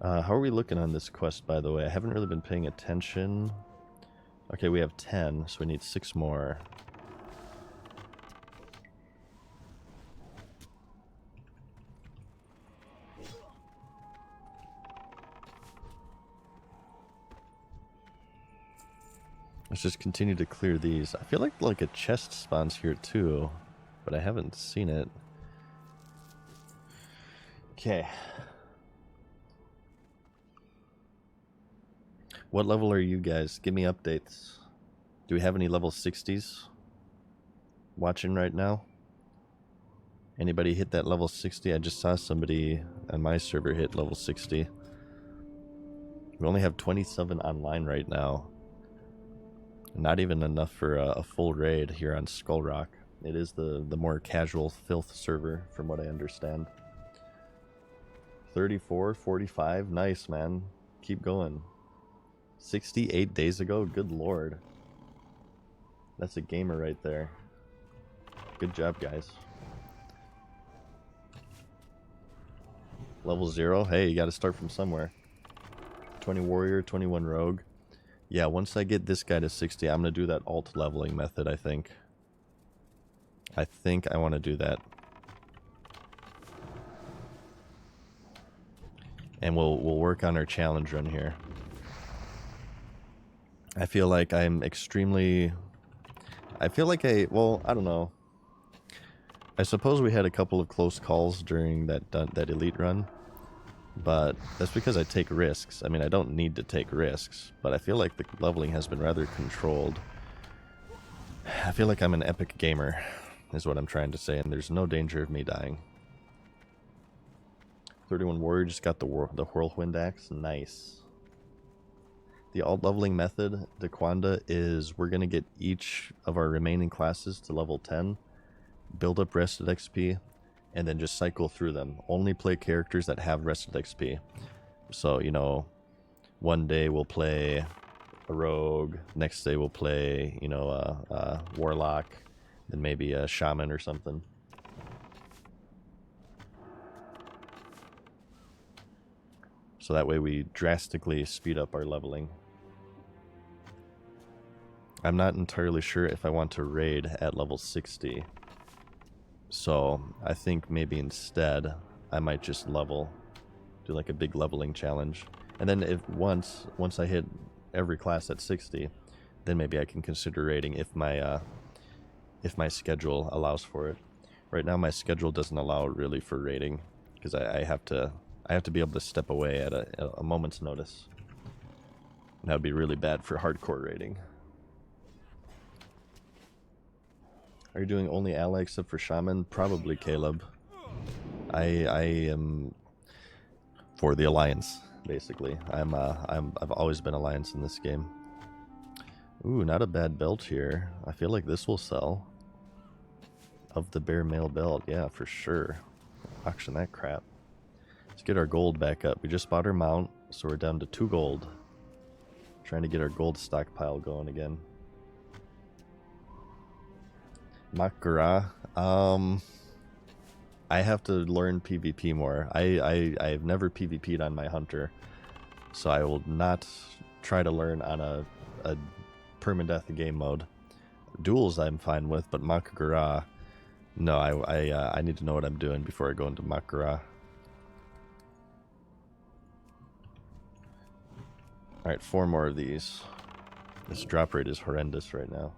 How are we looking on this quest, by the way? I haven't really been paying attention. Okay, we have 10, so we need 6 more. Let's just continue to clear these. I feel like a chest spawns here too, but I haven't seen it. Okay. What level are you guys? Give me updates. Do we have any level 60s watching right now? Anybody hit that level 60? I just saw somebody on my server hit level 60. We only have 27 online right now. Not even enough for a full raid here on Skull Rock. It is the more casual filth server, from what I understand. 34, 45, nice, man. Keep going. 68 days ago, good lord. That's a gamer right there. Good job, guys. Level 0, hey, you gotta start from somewhere. 20 warrior, 21 rogue. Yeah, once I get this guy to 60, I'm gonna do that alt leveling method, I think. I think I want to do that. And we'll work on our challenge run here. I feel like I'm extremely... I feel like well, I don't know. I suppose we had a couple of close calls during that elite run. But that's because I take risks. I mean, I don't need to take risks. But I feel like the leveling has been rather controlled. I feel like I'm an epic gamer, is what I'm trying to say. And there's no danger of me dying. 31 warrior just got the whirlwind axe. Nice. The alt leveling method, Daquanda, is we're going to get each of our remaining classes to level 10, build up rested XP, and then just cycle through them. Only play characters that have rested XP. So, you know, one day we'll play a rogue, next day we'll play, you know, a warlock, then maybe a shaman or something. So that way we drastically speed up our leveling. I'm not entirely sure if I want to raid at level 60. So I think maybe instead I might just level. Do like a big leveling challenge. And then if once I hit every class at 60, then maybe I can consider raiding if my schedule allows for it. Right now my schedule doesn't allow really for raiding because I have to be able to step away at a moment's notice. And that would be really bad for hardcore raiding. Are you doing only ally except for shaman? Probably, Caleb. I am for the Alliance, basically. I've always been Alliance in this game. Ooh, not a bad belt here. I feel like this will sell. Of the bear mail belt, yeah, for sure. Auction that crap. Let's get our gold back up. We just bought our mount, so we're down to 2 gold. Trying to get our gold stockpile going again. Makara. I have to learn PvP more. I've never PvP'd on my hunter, so I will not try to learn on a permadeath game mode. Duels I'm fine with, but Makara, no. I need to know what I'm doing before I go into Makara. All right, 4 more of these. This drop rate is horrendous right now.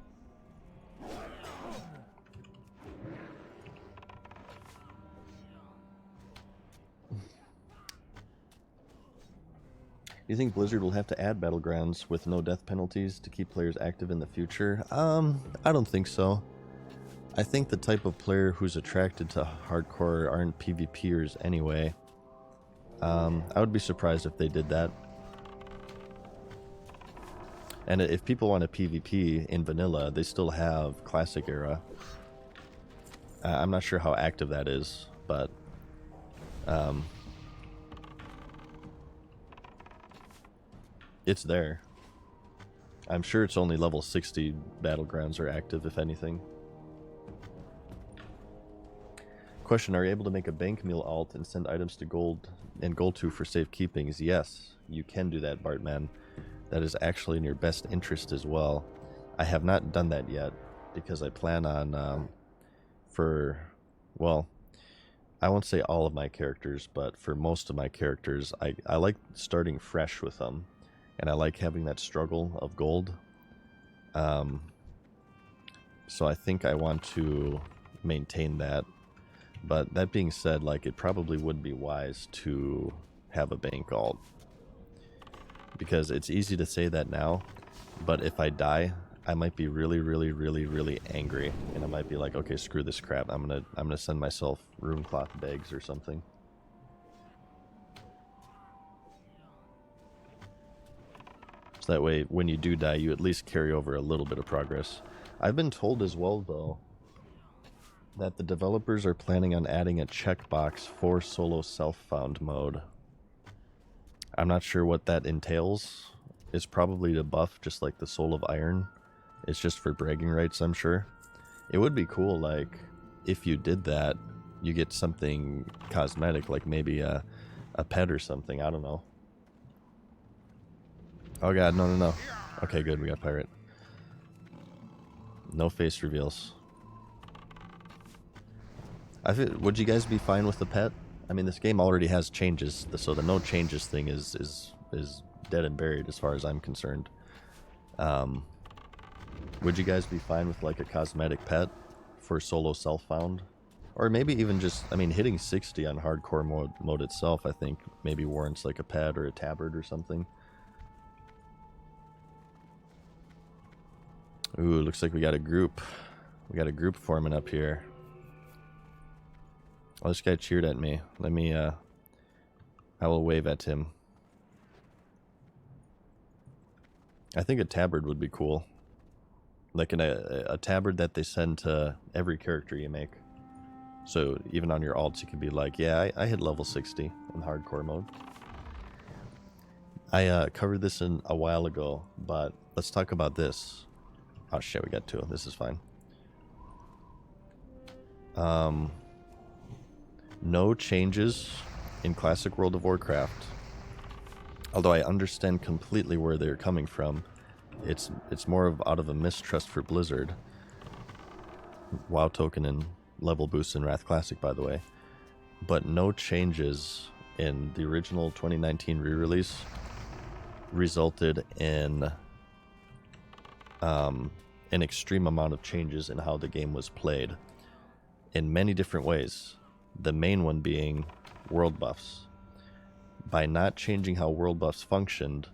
Do you think Blizzard will have to add battlegrounds with no death penalties to keep players active in the future? I don't think so. I think the type of player who's attracted to hardcore aren't PvPers anyway. I would be surprised if they did that. And if people want to PvP in vanilla, they still have Classic era. I'm not sure how active that is, but it's there. I'm sure it's only level 60 battlegrounds are active, if anything. Question, are you able to make a bank meal alt and send items to gold and gold 2 for safekeepings? Yes, you can do that, Bartman. That is actually in your best interest as well. I have not done that yet because I plan on, well, I won't say all of my characters, but for most of my characters, I like starting fresh with them. And I like having that struggle of gold. So I think I want to maintain that. But that being said, like, it probably would be wise to have a bank alt. Because it's easy to say that now, but if I die, I might be really, really, really, really angry. And I might be like, okay, screw this crap. I'm gonna send myself room cloth bags or something. So that way, when you do die, you at least carry over a little bit of progress. I've been told as well, though, that the developers are planning on adding a checkbox for solo self-found mode. I'm not sure what that entails. It's probably to buff just like the Soul of Iron. It's just for bragging rights, I'm sure. It would be cool, like, if you did that, you get something cosmetic, like maybe a pet or something, I don't know. Oh god, no. Okay, good, we got pirate. No face reveals. Would you guys be fine with the pet? I mean, this game already has changes, so the no changes thing is dead and buried as far as I'm concerned. Would you guys be fine with like a cosmetic pet for solo self-found? Or maybe even just, I mean, hitting 60 on hardcore mode itself, I think maybe warrants like a pet or a tabard or something. Ooh, looks like we got a group. We got a group forming up here. Oh, this guy cheered at me. Let me, I will wave at him. I think a tabard would be cool. Like a tabard that they send to every character you make. So even on your alts, you could be like, yeah, I hit level 60 in hardcore mode. I covered this in a while ago, but let's talk about this. Oh shit, we got 2. This is fine. No changes in Classic World of Warcraft. Although I understand completely where they're coming from. It's more of out of a mistrust for Blizzard. WoW token and level boosts in Wrath Classic, by the way. But no changes in the original 2019 re-release resulted in an extreme amount of changes in how the game was played in many different ways. The main one being world buffs. By not changing how world buffs functioned,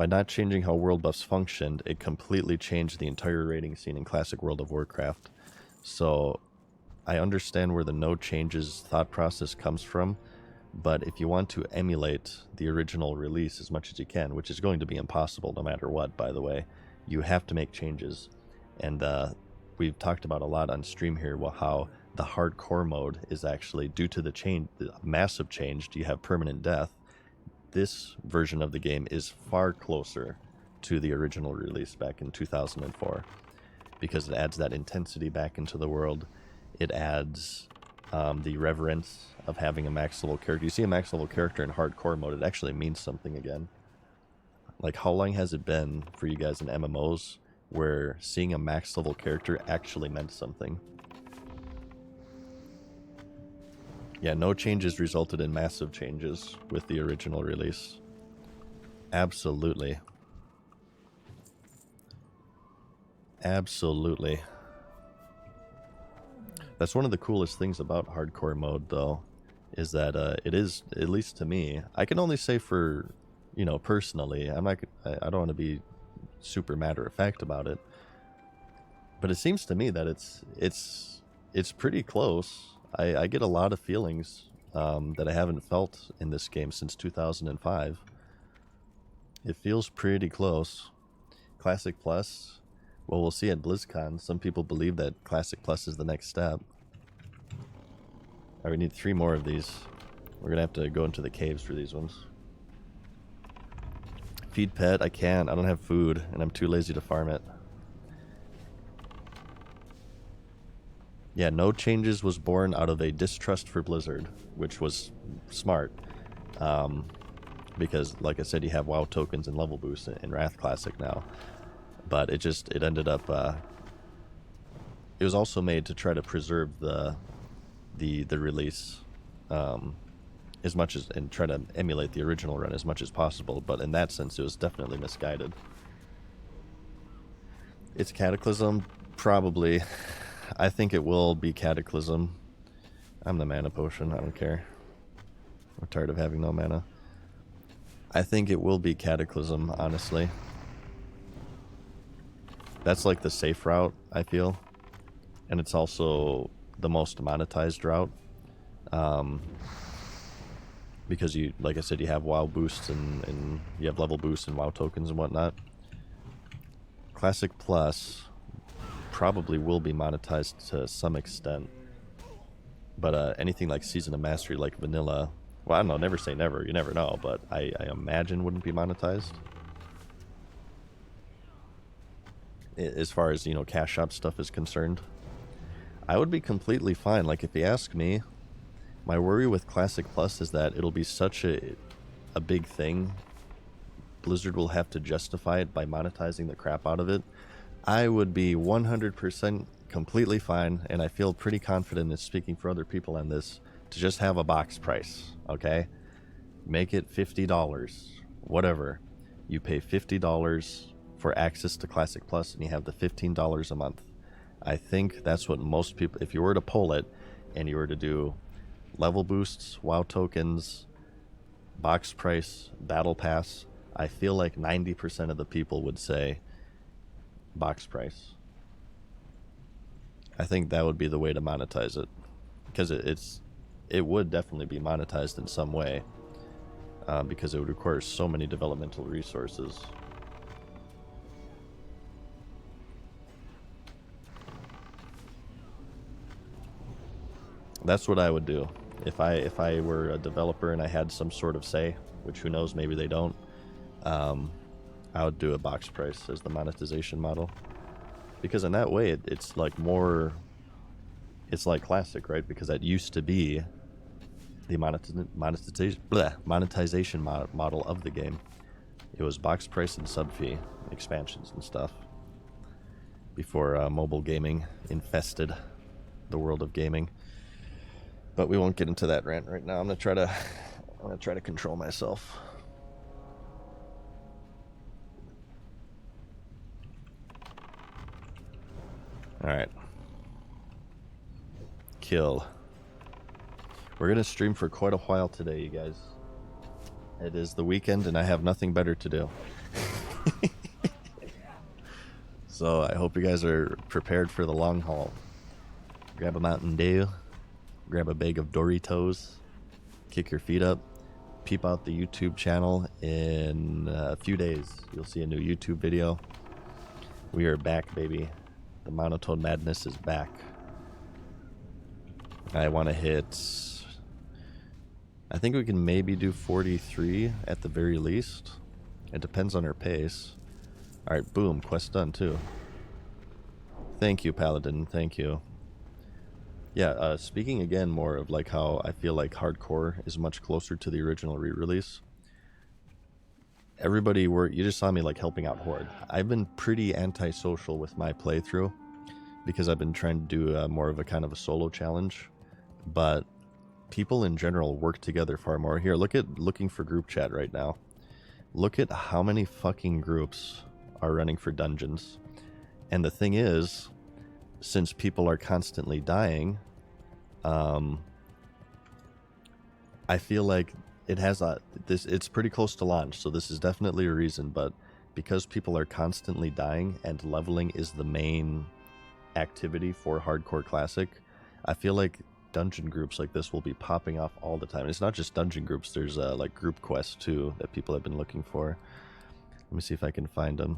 By not changing how world buffs functioned, it completely changed the entire rating scene in Classic World of Warcraft. So I understand where the no changes thought process comes from, but if you want to emulate the original release as much as you can, which is going to be impossible no matter what, by the way, you have to make changes. And we've talked about a lot on stream here how the hardcore mode is actually, due to the massive change, you have permanent death. This version of the game is far closer to the original release back in 2004 because it adds that intensity back into the world. It adds the reverence of having a max level character. You see a max level character in hardcore mode, it actually means something again. Like, how long has it been for you guys in MMOs where seeing a max level character actually meant something? Yeah, no changes resulted in massive changes with the original release. Absolutely. Absolutely. That's one of the coolest things about hardcore mode, though, is that it is, at least to me, I can only say for, you know, personally, I don't want to be super matter of fact about it, but it seems to me that it's pretty close. I get a lot of feelings that I haven't felt in this game since 2005. It feels pretty close. Classic Plus, well, we'll see at BlizzCon. Some people believe that Classic Plus is the next step. Alright, we need 3 more of these. We're gonna have to go into the caves for these ones. Feed pet, I can't. I don't have food, and I'm too lazy to farm it. Yeah, no changes was born out of a distrust for Blizzard, which was smart. Because, like I said, you have WoW tokens and level boosts in Wrath Classic now. But it ended up... it was also made to try to preserve the release as much as... and try to emulate the original run as much as possible. But in that sense, it was definitely misguided. It's Cataclysm? Probably. I think it will be Cataclysm. I'm the mana potion, I don't care. I'm tired of having no mana. I think it will be Cataclysm, honestly. That's like the safe route, I feel. And it's also the most monetized route. Because you, like I said, you have WoW boosts and you have level boosts and WoW tokens and whatnot. Classic Plus probably will be monetized to some extent, but anything like Season of Mastery, like vanilla, well, I don't know, never say never, you never know, but I imagine wouldn't be monetized. As far as, you know, cash shop stuff is concerned, I would be completely fine. Like, if you ask me, my worry with Classic Plus is that it'll be such a big thing, Blizzard will have to justify it by monetizing the crap out of it. I would be 100% completely fine, and I feel pretty confident in speaking for other people on this, to just have a box price, okay? Make it $50, whatever. You pay $50 for access to Classic Plus, and you have the $15 a month. I think that's what most people, if you were to poll it, and you were to do level boosts, WoW tokens, box price, battle pass, I feel like 90% of the people would say box price. I think that would be the way to monetize it, because it would definitely be monetized in some way, because it would require so many developmental resources. That's what I would do if I were a developer and I had some sort of say, which who knows, maybe they don't. I would do a box price as the monetization model, because in that way it's like more, it's like Classic, right? Because that used to be the monetization model of the game. It was box price and sub fee expansions and stuff before mobile gaming infested the world of gaming. But we won't get into that rant right now. I'm gonna try to control myself. Alright. Kill. We're gonna stream for quite a while today, you guys. It is the weekend and I have nothing better to do. So I hope you guys are prepared for the long haul. Grab a Mountain Dew, grab a bag of Doritos, kick your feet up, peep out the YouTube channel. In a few days, you'll see a new YouTube video. We are back, baby. The monotone madness is back. I want to hit... I think we can maybe do 43 at the very least. It depends on our pace. Alright, boom, quest done too. Thank you, Paladin, thank you. Yeah, speaking again more of like how I feel like hardcore is much closer to the original re-release. Everybody you just saw me like helping out Horde. I've been pretty antisocial with my playthrough because I've been trying to do more of a kind of a solo challenge. But people in general work together far more. Here, looking for group chat right now. Look at how many fucking groups are running for dungeons. And the thing is, since people are constantly dying, I feel like it has it's pretty close to launch, so this is definitely a reason, but because people are constantly dying and leveling is the main activity for Hardcore Classic, I feel like dungeon groups like this will be popping off all the time. It's not just dungeon groups, there's like group quests too that people have been looking for. Let me see if I can find them.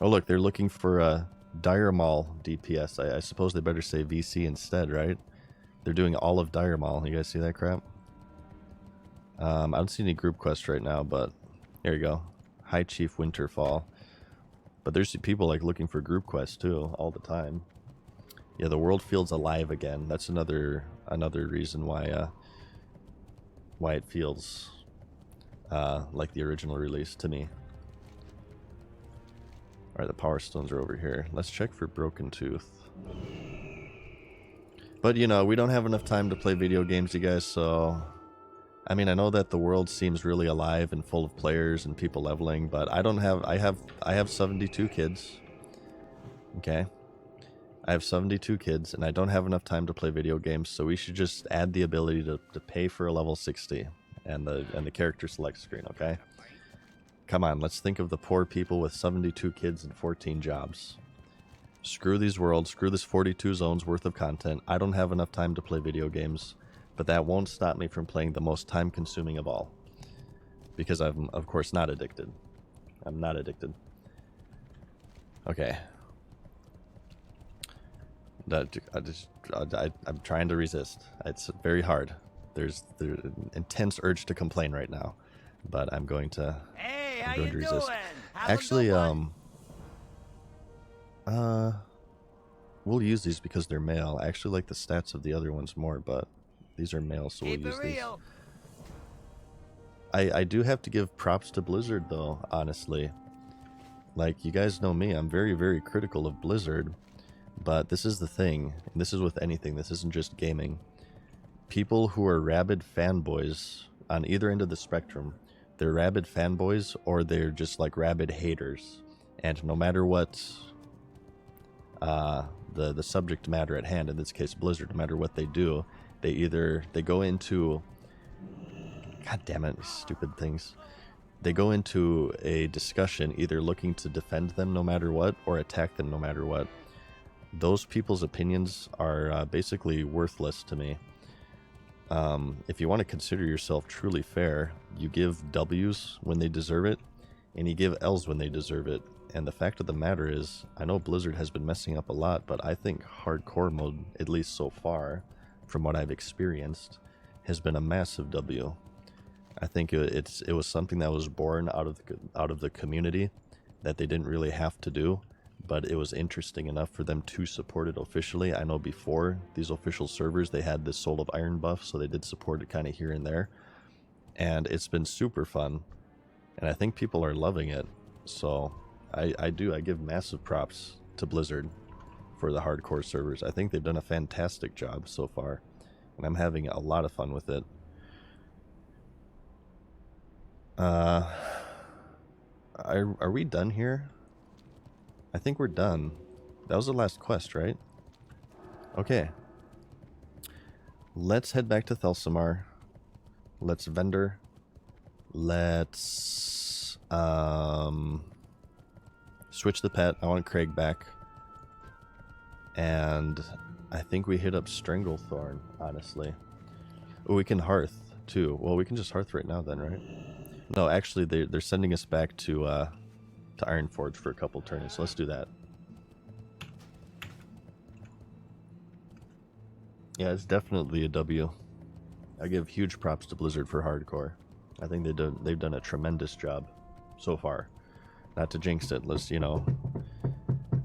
Oh look, they're looking for a Dire Maul DPS. I suppose they better say VC instead, right? They're doing all of Dire Maul. You guys see that crap? I don't see any group quests right now, but there you go. High Chief Winterfall. But there's people like looking for group quests too all the time. Yeah, the world feels alive again. That's another reason why it feels like the original release to me. Alright, the Power Stones are over here. Let's check for Broken Tooth. But, you know, we don't have enough time to play video games, you guys, so... I mean, I know that the world seems really alive and full of players and people leveling, but I don't have... I have 72 kids. Okay? I have 72 kids, and I don't have enough time to play video games, so we should just add the ability to pay for a level 60 and the character select screen, okay? Come on, let's think of the poor people with 72 kids and 14 jobs. Screw these worlds, screw this 42 zones worth of content. I don't have enough time to play video games, but that won't stop me from playing the most time-consuming of all. Because I'm, of course, not addicted. I'm not addicted. Okay. I'm trying to resist. It's very hard. There's an intense urge to complain right now, but I'm going to. Hey, I'm how going you to resist. doing? Actually, we'll use these because they're male. I actually like the stats of the other ones more, but these are male, so we'll Keep use it these. real. I do have to give props to Blizzard, though, honestly. Like, you guys know me, I'm very, very critical of Blizzard, but this is the thing, and this is with anything, this isn't just gaming. People who are rabid fanboys on either end of the spectrum, they're rabid fanboys or they're just like rabid haters. And no matter what the subject matter at hand, in this case Blizzard, no matter what they do, they go into, god damn it, stupid things. They go into a discussion either looking to defend them no matter what or attack them no matter what. Those people's opinions are basically worthless to me. If you want to consider yourself truly fair, you give W's when they deserve it, and you give L's when they deserve it. And the fact of the matter is, I know Blizzard has been messing up a lot, but I think hardcore mode, at least so far, from what I've experienced, has been a massive W. I think it was something that was born out of the community that they didn't really have to do, but it was interesting enough for them to support it officially. I know before these official servers, they had this Soul of Iron buff, so they did support it kind of here and there. And it's been super fun, and I think people are loving it. So I give massive props to Blizzard for the hardcore servers. I think they've done a fantastic job so far, and I'm having a lot of fun with it. Are we done here? I think we're done. That was the last quest, right? Okay. Let's head back to Thelsamar. Let's vendor. Let's switch the pet. I want Craig back. And I think we hit up Stranglethorn, honestly. Oh, we can Hearth, too. Well, we can just Hearth right now then, right? No, actually, they're sending us back to Ironforge for a couple turns, so let's do that. Yeah, it's definitely a W. I give huge props to Blizzard for hardcore. I think they've done a tremendous job so far. Not to jinx it, let's, you know,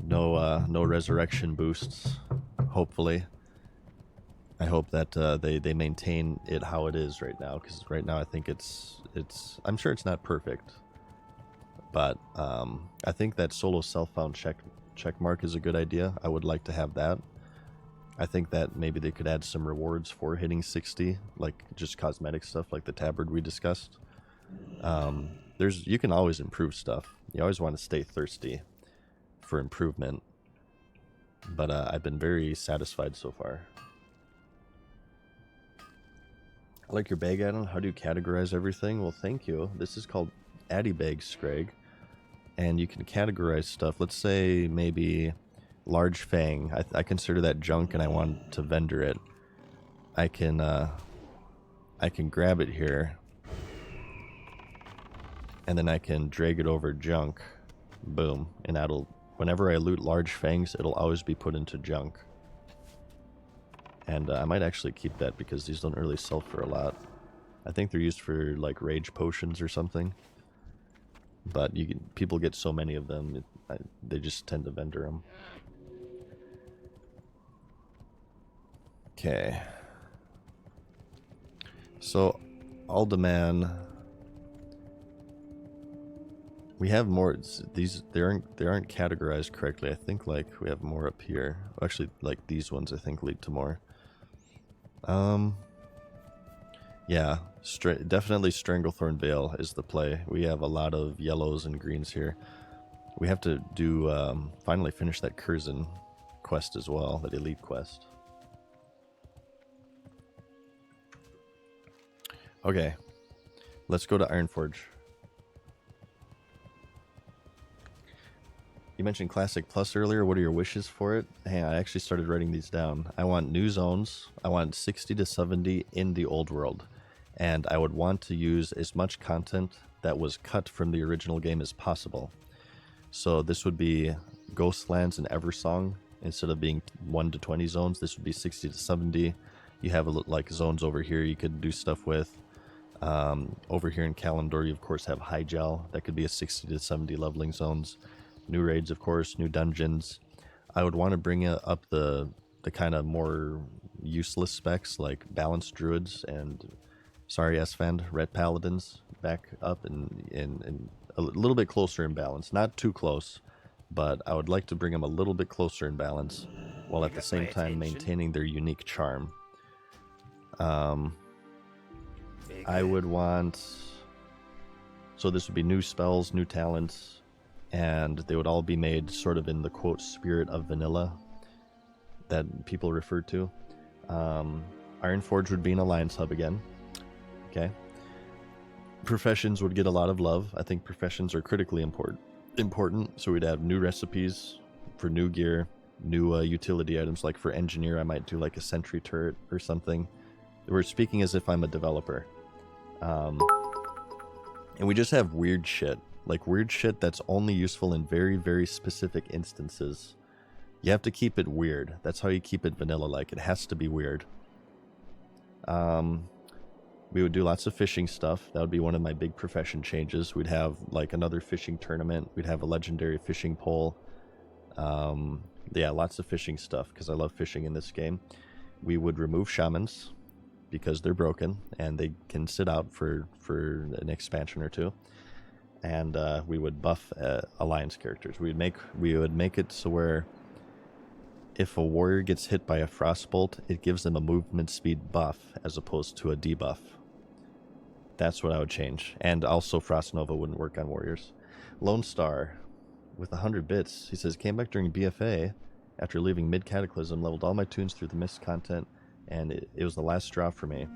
no resurrection boosts, hopefully. I hope that they maintain it how it is right now, because right now I think it's I'm sure it's not perfect, but I think that solo self-found check mark is a good idea. I would like to have that. I think that maybe they could add some rewards for hitting 60, like just cosmetic stuff like the tabard we discussed. You can always improve stuff. You always want to stay thirsty for improvement, but I've been very satisfied so far. I like your bag, Adam. How do you categorize everything? Well, thank you. This is called Addy Bags, Scrag, and you can categorize stuff. Let's say maybe Large Fang. I consider that junk, and I want to vendor it. I can grab it here, and then I can drag it over junk. Boom, and whenever I loot Large Fangs, it'll always be put into junk. And I might actually keep that because these don't really sell for a lot. I think they're used for like rage potions or something. But people get so many of them, they just tend to vendor them. Okay. So, Alderman. We have more. They aren't categorized correctly. I think like we have more up here. Actually, like these ones I think lead to more. Yeah, definitely Stranglethorn Vale is the play. We have a lot of yellows and greens here. We have to do finally finish that Curzon quest as well, that elite quest. Okay, let's go to Ironforge. You mentioned Classic Plus earlier. What are your wishes for it? Hey, I actually started writing these down. I want new zones. I want 60 to 70 in the old world. And I would want to use as much content that was cut from the original game as possible. So this would be Ghostlands and Eversong. Instead of being 1 to 20 zones, this would be 60 to 70. You have like zones over here you could do stuff with. Over here in Kalimdor, you of course have Hygel. That could be a 60 to 70 leveling zones. New raids, of course, new dungeons. I would want to bring up the kind of more useless specs like balanced druids and, sorry, Esfand, red paladins back up and a little bit closer in balance. Not too close, but I would like to bring them a little bit closer in balance while at the same time maintaining their unique charm. I would want... So this would be new spells, new talents, and they would all be made sort of in the quote spirit of vanilla that people refer to. Ironforge would be an alliance hub again. Okay. Professions would get a lot of love. I think professions are critically important. So we'd have new recipes for new gear, new utility items. Like for engineer, I might do like a sentry turret or something. We're speaking as if I'm a developer. And we just have weird shit. Like weird shit that's only useful in very, very specific instances. You have to keep it weird. That's how you keep it vanilla-like. It has to be weird. We would do lots of fishing stuff. That would be one of my big profession changes. We'd have like another fishing tournament. We'd have a legendary fishing pole. Yeah, lots of fishing stuff because I love fishing in this game. We would remove shamans because they're broken and they can sit out for an expansion or two. And we would buff alliance characters. We would make it so where if a warrior gets hit by a frostbolt, it gives them a movement speed buff as opposed to a debuff. That's what I would change. And also Frost Nova wouldn't work on warriors. Lone Star with 100 bits. He says, came back during BFA after leaving mid-cataclysm, leveled all my tunes through the mist content, and it was the last straw for me.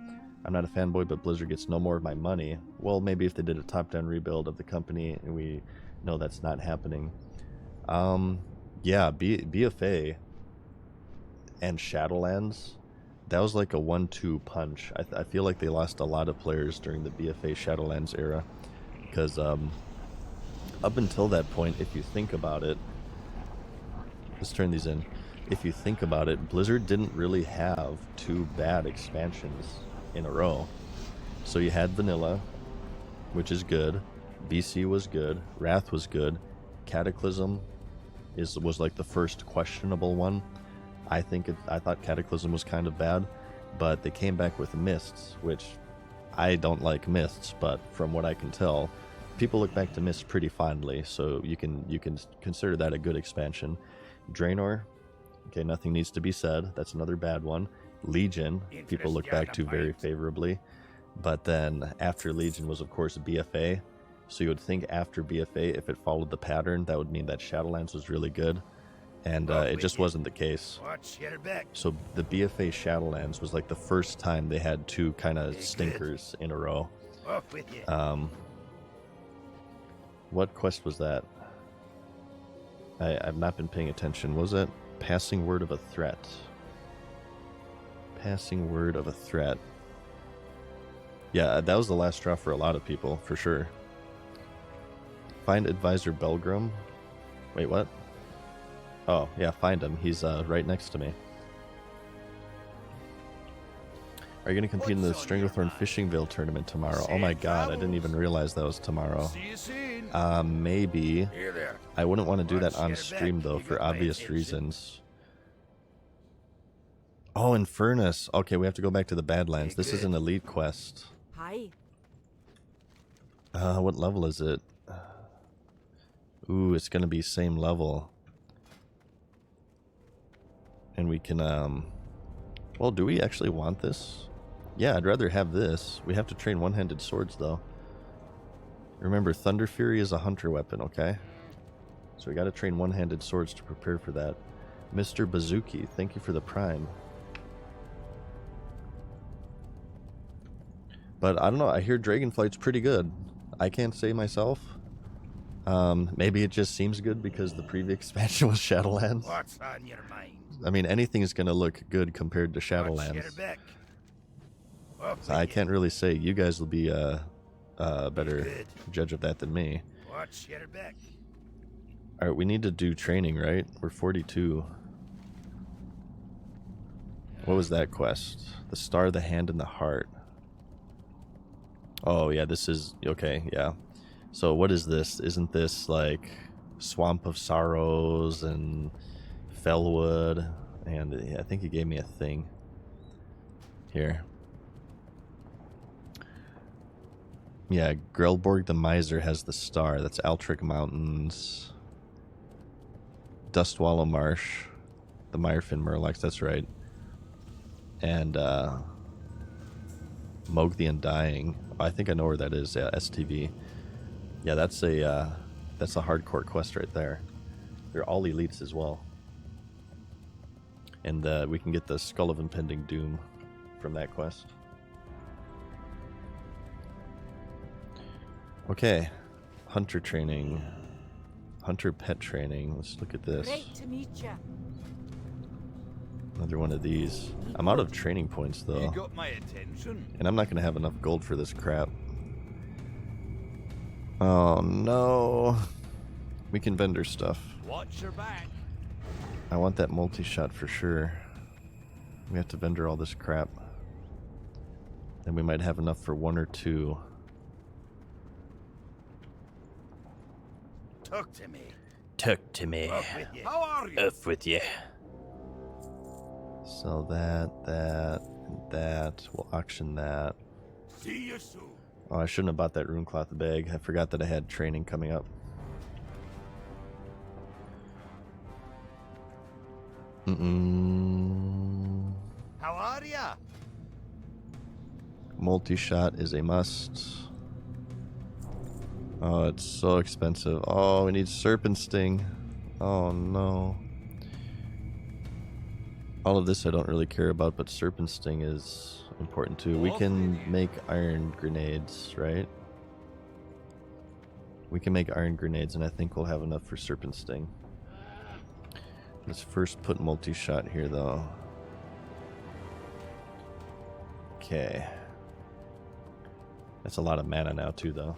I'm not a fanboy, but Blizzard gets no more of my money. Well, maybe if they did a top-down rebuild of the company, and we know that's not happening. Yeah, BFA and Shadowlands, that was like a 1-2 punch. I feel like they lost a lot of players during the BFA Shadowlands era, because up until that point, if you think about it, let's turn these in. If you think about it, Blizzard didn't really have 2 bad expansions in a row. So you had Vanilla, which is good. BC was good. Wrath was good. Cataclysm was like the first questionable one. I thought Cataclysm was kind of bad, but they came back with Mists, which I don't like Mists, but from what I can tell, people look back to Mists pretty fondly, so you can consider that a good expansion. Draenor, okay, nothing needs to be said. That's another bad one. Legion, people look back to very favorably. But then after Legion was, of course, BFA. So you would think after BFA, if it followed the pattern, that would mean that Shadowlands was really good. And it just wasn't the case. So the BFA Shadowlands was like the first time they had 2 kind of stinkers in a row. What quest was that? I've not been paying attention. What was that? Passing word of a threat. Passing word of a threat. Yeah, that was the last straw for a lot of people, for sure. Find Advisor Belgrim. Wait, what? Oh, yeah, find him. He's right next to me. Are you going to compete in the Stranglethorn Fishing Veil tournament tomorrow? Oh my god, I didn't even realize that was tomorrow. Maybe. I wouldn't want to do that on stream, though, for obvious reasons. Oh, Infernus. Okay, we have to go back to the Badlands. This is an elite quest. Hi. What level is it? Ooh, it's going to be same level. And we can, well, do we actually want this? Yeah, I'd rather have this. We have to train one-handed swords, though. Remember, Thunder Fury is a hunter weapon, okay? So we got to train one-handed swords to prepare for that. Mr. Bazooki, thank you for the prime. But I don't know, I hear Dragonflight's pretty good. I can't say myself. Maybe it just seems good because the previous expansion was Shadowlands. What's on your mind? I mean, anything's gonna look good compared to Shadowlands. So I can't really say. You guys will be a better judge of that than me. Alright, we need to do training, right? We're 42. What was that quest? The Star, the Hand, and the Heart. Oh, yeah, this is... Okay, yeah. So what is this? Isn't this, like, Swamp of Sorrows and Fellwood? And I think he gave me a thing. Here. Yeah, Grelborg the Miser has the star. That's Altric Mountains. Dustwallow Marsh. The Myrefin Murlocs, that's right. And, Moog the Undying. I think I know where that is. Yeah, STV. Yeah, that's a hardcore quest right there. They're all elites as well. And we can get the Skull of Impending Doom from that quest. Okay, hunter training, hunter pet training. Let's look at this. Great to meet ya. Another one of these. I'm out of training points though, You got my attention. and I'm not gonna have enough gold for this crap. Oh no. We can vendor stuff. Watch your back. I want that multi-shot for sure. We have to vendor all this crap. Then we might have enough for 1 or 2. Talk to me. Talk to me. Off with you. How are you? Off with you. So that, and that. We'll auction that. See you soon. Oh, I shouldn't have bought that runecloth bag. I forgot that I had training coming up. How are ya? Multi-shot is a must. Oh, it's so expensive. Oh, we need Serpent Sting. Oh, no. All of this I don't really care about, but Serpent Sting is important too. We can make iron grenades, right? We can make iron grenades, and I think we'll have enough for Serpent Sting. Let's first put multi-shot here, though. Okay. That's a lot of mana now, too, though.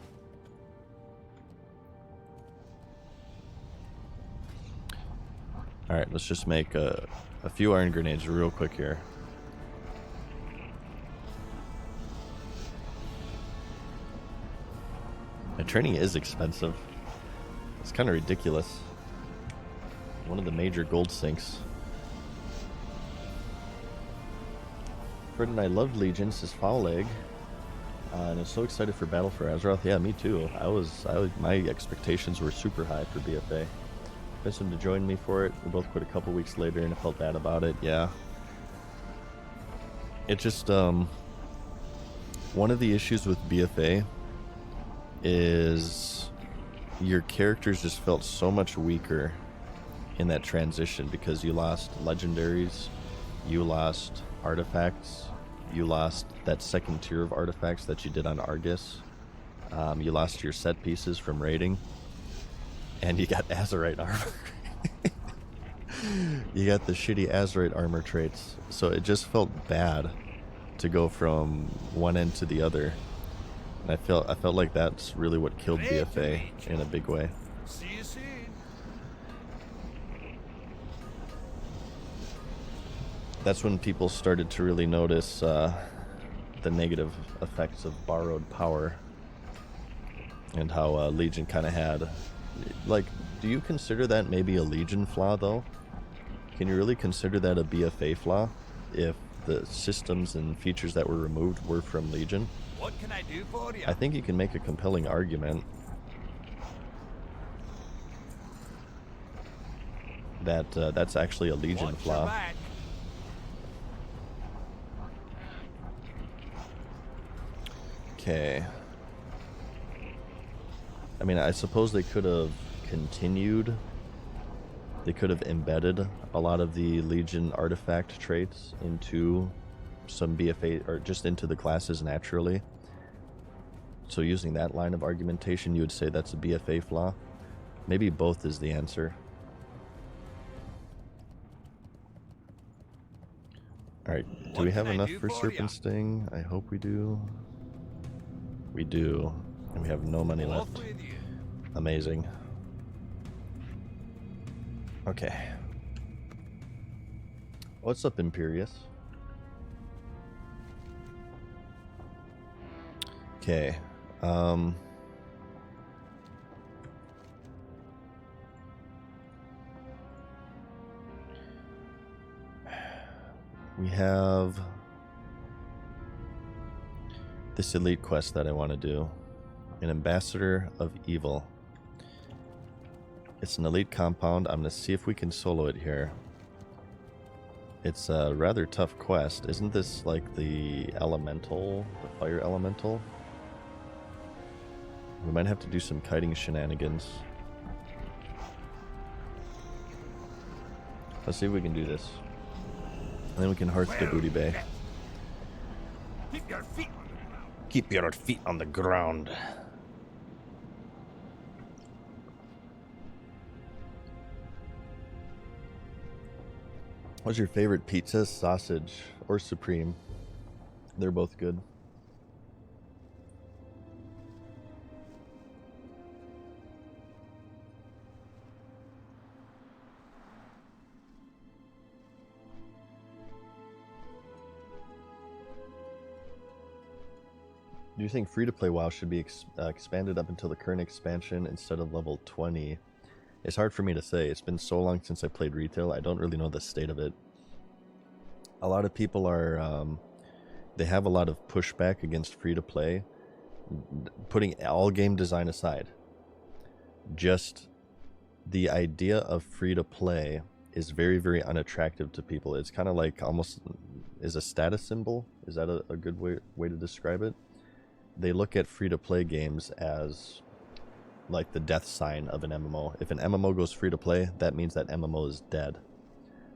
Alright, let's just make a few iron grenades real quick here. And training is expensive. It's kind of ridiculous. One of the major gold sinks. Fred and I loved Legion, says Foul Egg. And I'm so excited for Battle for Azeroth. Yeah, me too. My expectations were super high for BFA. Asked him to join me for it. We both quit a couple weeks later and I felt bad about it. Yeah. It just, one of the issues with BFA is your characters just felt so much weaker in that transition because you lost legendaries, you lost artifacts, you lost that second tier of artifacts that you did on Argus, you lost your set pieces from raiding, and you got Azerite armor. You got the shitty Azerite armor traits, so it just felt bad to go from one end to the other. And I felt like that's really what killed BFA in a big way. See you soon. That's when people started to really notice the negative effects of borrowed power and how Legion kind of had, like, do you consider that maybe a Legion flaw though? Can you really consider that a BFA flaw if the systems and features that were removed were from Legion? What can I do for you? I think you can make a compelling argument that that's actually a Legion Watch your flaw. back. Okay. I mean, I suppose they could have continued. They could have embedded a lot of the Legion artifact traits into some BFA, or just into the classes naturally. So using that line of argumentation, you would say that's a BFA flaw. Maybe both is the answer. Alright, do What we have can I enough do for for Serpent ya? Sting? I hope we do. We do. And we have no money Off left. with you. Amazing. Okay. What's up, Imperious? Okay. We have this elite quest that I want to do. An Ambassador of Evil. It's an elite compound. I'm going to see if we can solo it here. It's a rather tough quest. Isn't this like the elemental, the fire elemental? We might have to do some kiting shenanigans. Let's see if we can do this. And then we can hearth the booty bay. Keep your feet on the ground. Keep your feet on the ground. What's your favorite pizza, sausage, or supreme? They're both good. Do you think free-to-play WoW should be expanded up until the current expansion instead of level 20? It's hard for me to say. It's been so long since I played retail, I don't really know the state of it. A lot of people are, they have a lot of pushback against free-to-play, putting all game design aside. Just the idea of free-to-play is very, very unattractive to people. It's kind of like almost is a status symbol. Is that a good way to describe it? They look at free-to-play games as like the death sign of an MMO. If an MMO goes free-to-play, that means that MMO is dead.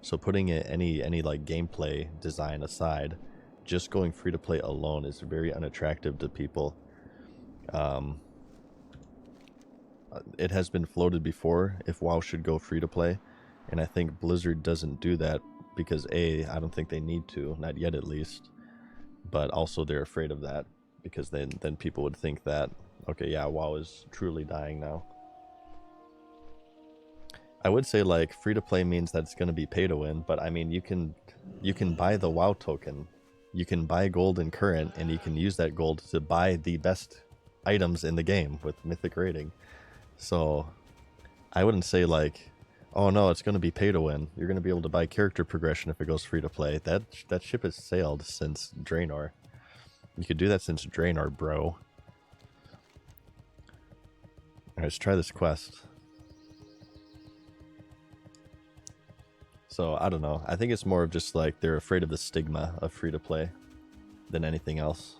So putting any like gameplay design aside, just going free to play alone is very unattractive to people. It has been floated before if WoW should go free to play, and I think Blizzard doesn't do that because A, I don't think they need to, not yet at least, but also they're afraid of that because then people would think that, okay, yeah, WoW is truly dying now. I would say like free to play means that it's going to be pay to win, but I mean you can buy the WoW token, you can buy gold in current, and you can use that gold to buy the best items in the game with mythic rating. So I wouldn't say like, oh no, it's going to be pay to win. You're going to be able to buy character progression if it goes free to play. That ship has sailed since Draenor. You could do that since Draenor, bro. Alright, let's try this quest. So, I don't know. I think it's more of just like they're afraid of the stigma of free to play than anything else.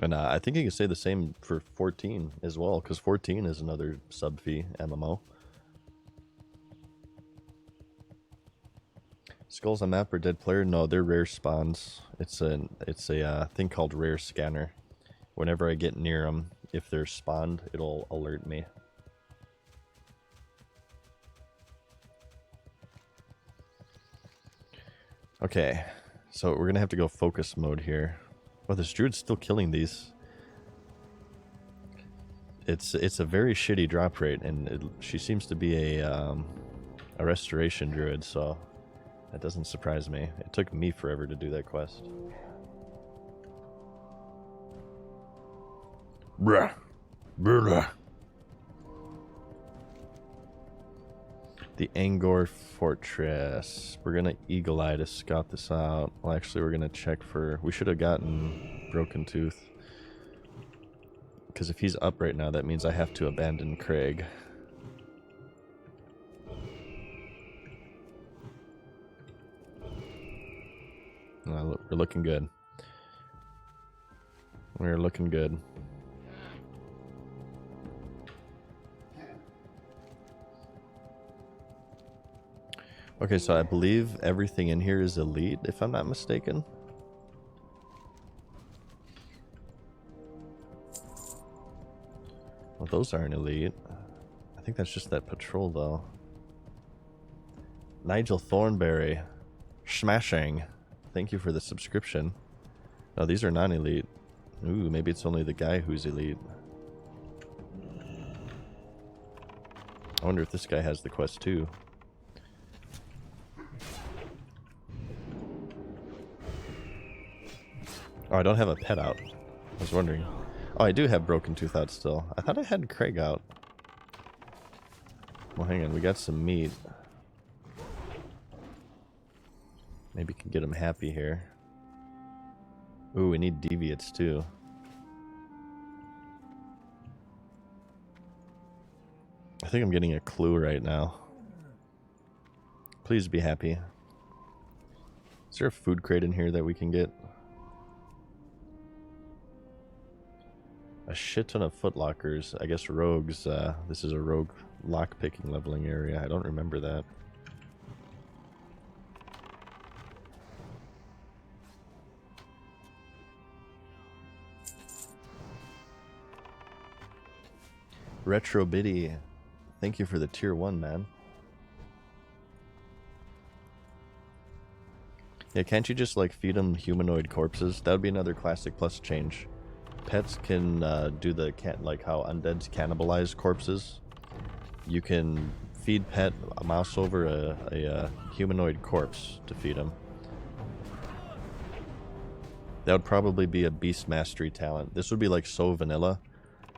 And I think you can say the same for 14 as well, because 14 is another sub-fee MMO. Skulls on map or dead player? No, they're rare spawns. It's a thing called rare scanner. Whenever I get near them, if they're spawned, it'll alert me. Okay, so we're gonna have to go focus mode here. Oh, this druid's still killing these. It's a very shitty drop rate, and she seems to be a restoration druid, so that doesn't surprise me. It took me forever to do that quest. Bruh. Bruh. The Angor Fortress. We're gonna Eagle Eye to scout this out. Well, actually, we're gonna check for... We should have gotten Broken Tooth. Because if he's up right now, that means I have to abandon Craig. We're looking good. We're looking good. Okay, so I believe everything in here is elite, if I'm not mistaken. Well, those aren't elite. I think that's just that patrol, though. Nigel Thornberry. Smashing. Thank you for the subscription. No, these are non-elite. Ooh, maybe it's only the guy who's elite. I wonder if this guy has the quest, too. Oh, I don't have a pet out. I was wondering. Oh, I do have Broken Tooth out still. I thought I had Craig out. Well, hang on. We got some meat. Maybe we can get him happy here. Ooh, we need deviates too. I think I'm getting a clue right now. Please be happy. Is there a food crate in here that we can get? A shit ton of footlockers. I guess rogues. This is a rogue lockpicking leveling area. I don't remember that. Retro Biddy, thank you for the tier 1, man. Yeah, can't you just like feed them humanoid corpses? That would be another classic plus change. Pets can do the like how undeads cannibalize corpses. You can feed pet a mouse over a humanoid corpse to feed him. That would probably be a beast mastery talent. This would be like so vanilla.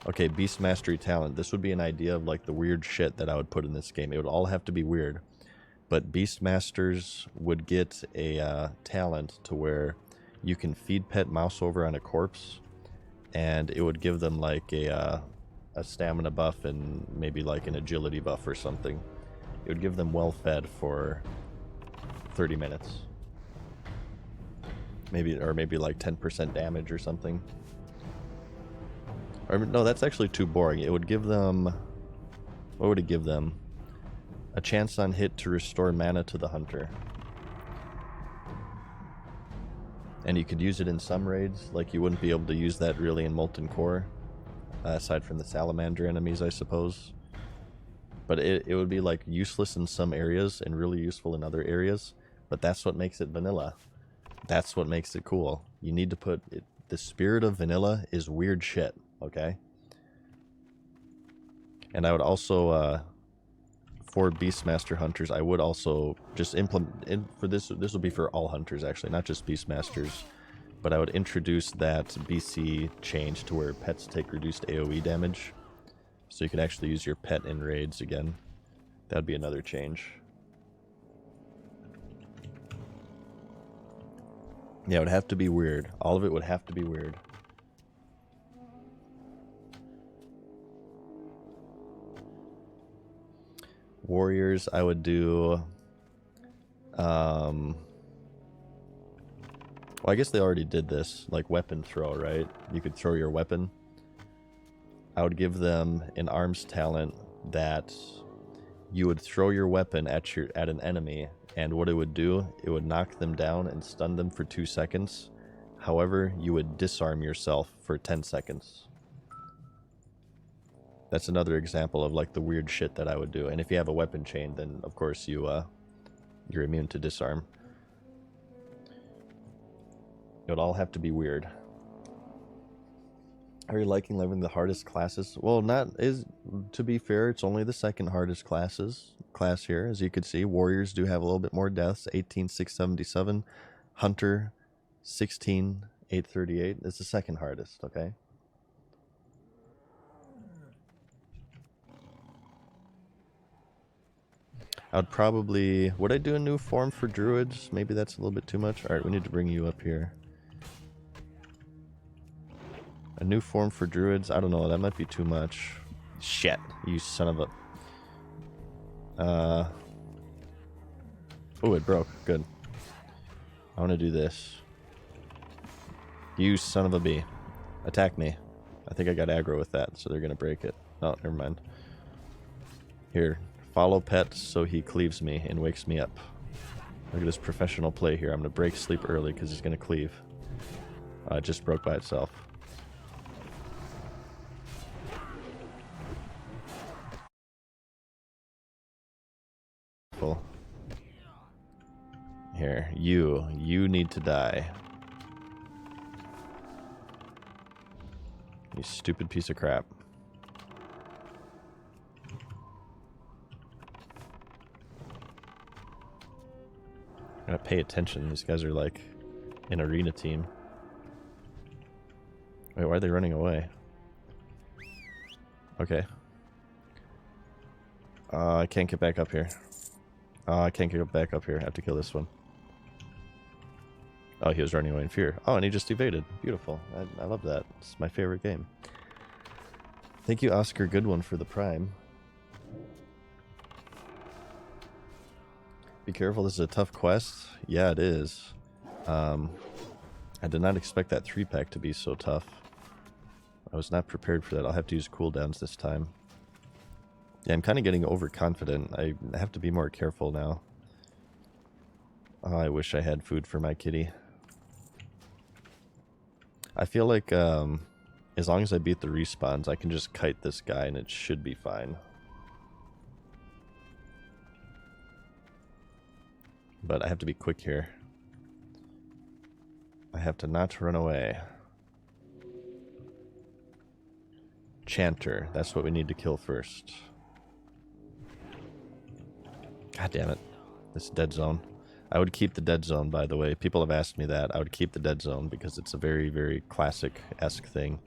Okay, beast mastery talent. This would be an idea of like the weird shit that I would put in this game. It would all have to be weird. But beast masters would get a talent to where you can feed pet mouse over on a corpse, and it would give them like a stamina buff and maybe like an agility buff or something. It would give them well fed for 30 minutes. Maybe like 10% damage or something. Or no, that's actually too boring. It would give them What would it give them? A chance on hit to restore mana to the hunter. And you could use it in some raids, like you wouldn't be able to use that really in Molten Core, aside from the Salamander enemies, I suppose. But it would be like useless in some areas and really useful in other areas. But that's what makes it vanilla. That's what makes it cool. You need to put it, the spirit of vanilla is weird shit, okay? And I would also, for Beastmaster hunters, I would also just implement, for this will be for all hunters actually, not just Beastmasters, but I would introduce that BC change to where pets take reduced AoE damage. So you can actually use your pet in raids again. That'd be another change. Yeah, it would have to be weird. All of it would have to be weird. Warriors, I would do... well, I guess they already did this, like weapon throw, right? You could throw your weapon. I would give them an arms talent that you would throw your weapon at an enemy, and what it would do, it would knock them down and stun them for 2 seconds. However, you would disarm yourself for 10 seconds. That's another example of like the weird shit that I would do. And if you have a weapon chain, then of course you're immune to disarm. It would all have to be weird. Are you liking living the hardest classes? Well, to be fair, it's only the second hardest class here. As you can see, warriors do have a little bit more deaths. 18,677. Hunter, 16,838. It's the second hardest, okay? Would I do a new form for druids? Maybe that's a little bit too much. Alright, we need to bring you up here. A new form for druids? I don't know, that might be too much. Shit, you son of a... Oh, it broke. Good. I want to do this. You son of a bee. Attack me. I think I got aggro with that, so they're going to break it. Oh, never mind. Here. Follow pet so he cleaves me and wakes me up. Look at this professional play here. I'm going to break sleep early because he's going to cleave. It just broke by itself. Here, you need to die. You stupid piece of crap. I gotta pay attention. These guys are like an arena team. Wait, why are they running away? Okay. I can't get back up here. I can't get back up here. I have to kill this one. Oh, he was running away in fear. Oh, and he just evaded. Beautiful. I love that. It's my favorite game. Thank you, Oscar Goodwin, for the Prime. Be careful, this is a tough quest. Yeah, it is. I did not expect that 3-pack to be so tough. I was not prepared for that. I'll have to use cooldowns this time. Yeah, I'm kind of getting overconfident. I have to be more careful now. Oh, I wish I had food for my kitty. I feel like as long as I beat the respawns, I can just kite this guy and it should be fine. But I have to be quick here. I have to not run away. Chanter, that's what we need to kill first. God damn it. This dead zone. I would keep the dead zone, by the way. People have asked me that. I would keep the dead zone because it's a very, very classic-esque thing.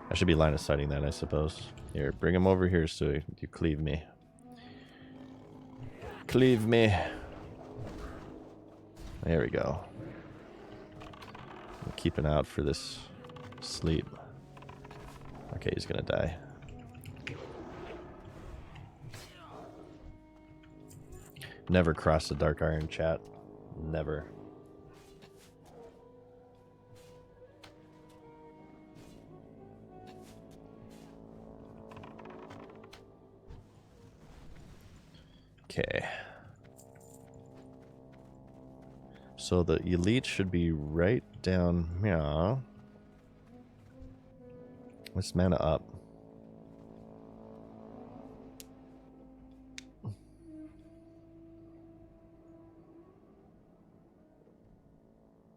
I should be line of sighting that, I suppose. Here, bring him over here so you cleave me. Cleave me. There we go. I'm keeping out for this sleep. Okay, he's gonna die. Never cross the Dark Iron, chat. Never. Okay. So the elite should be right down here. Let's mana up.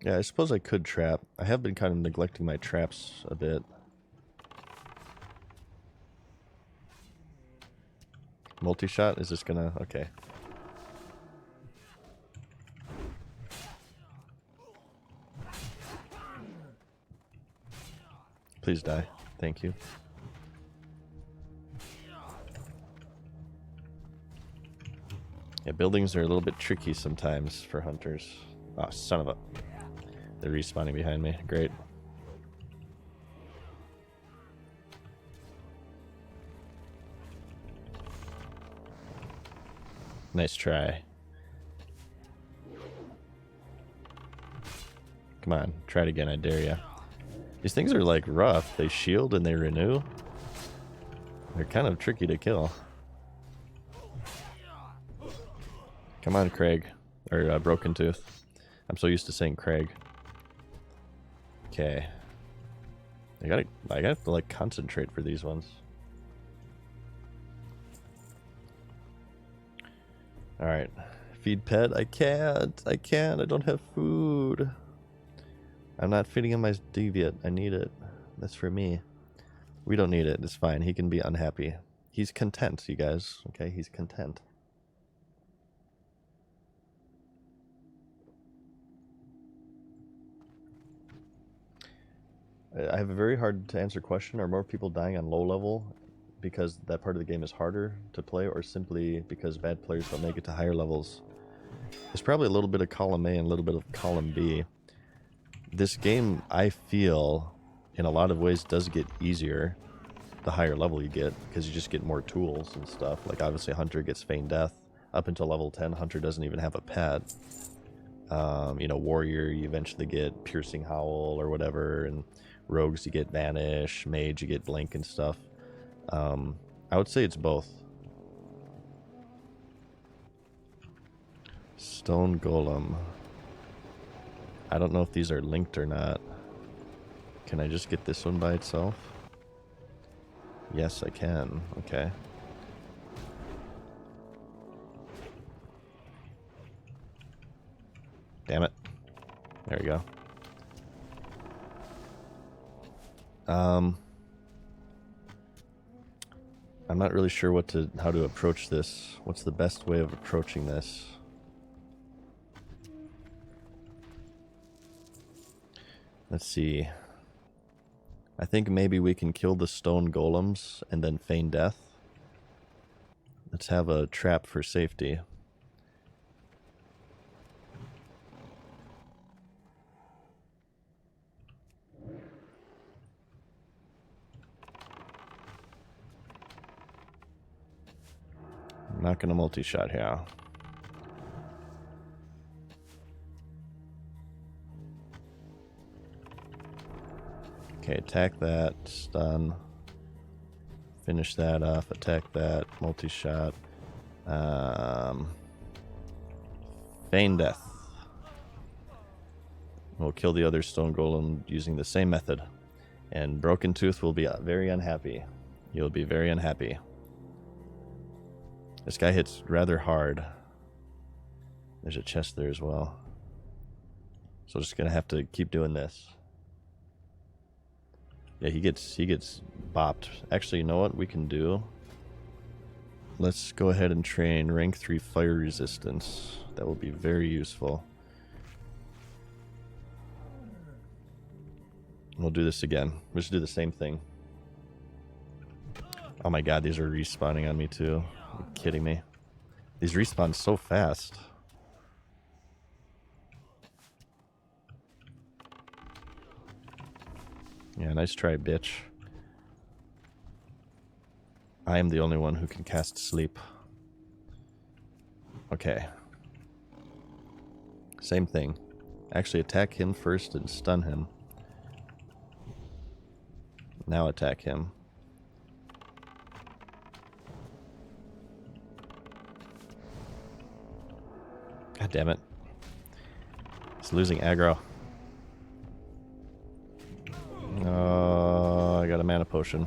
Yeah, I suppose I could trap. I have been kind of neglecting my traps a bit. Multi-shot? Is this gonna... Okay. Please die. Thank you. Yeah, buildings are a little bit tricky sometimes for hunters. Oh, son of a... They're respawning behind me. Great. Nice try. Come on, try it again, I dare ya. These things are like rough. They shield and they renew. They're kind of tricky to kill. Come on, Craig. Or Broken Tooth. I'm so used to saying Craig. Okay. I gotta like concentrate for these ones. Alright. Feed pet. I can't. I don't have food. I'm not feeding him my deviant. I need it. That's for me. We don't need it. It's fine. He can be unhappy. He's content, you guys. Okay? He's content. I have a very hard to answer question. Are more people dying on low level because that part of the game is harder to play, or simply because bad players don't make it to higher levels? There's probably a little bit of column A and a little bit of column B. This game, I feel, in a lot of ways does get easier the higher level you get, because you just get more tools and stuff. Like, obviously, Hunter gets Feign Death. Up until level 10, Hunter doesn't even have a pet. You know, Warrior, you eventually get Piercing Howl or whatever, and Rogues, you get Vanish. Mage, you get Blink and stuff. I would say it's both. Stone Golem. I don't know if these are linked or not. Can I just get this one by itself? Yes, I can. Okay. Damn it. There we go. I'm not really sure how to approach this. What's the best way of approaching this? Let's see. I think maybe we can kill the stone golems and then feign death. Let's have a trap for safety. I'm not gonna multi-shot here. Okay, attack that, stun. Finish that off, attack that, multi-shot. Feign death. We'll kill the other stone golem using the same method. And Broken Tooth will be very unhappy. You'll be very unhappy. This guy hits rather hard. There's a chest there as well. So I'm just gonna have to keep doing this. Yeah, he gets bopped. Actually, you know what we can do? Let's go ahead and train rank 3 fire resistance. That will be very useful. We'll do this again. We'll just do the same thing. Oh my god, these are respawning on me too. Are you kidding me? These respawn so fast. Yeah, nice try, bitch. I am the only one who can cast sleep. Okay. Same thing. Actually, attack him first and stun him. Now attack him. God damn it. It's losing aggro. Oh, I got a mana potion.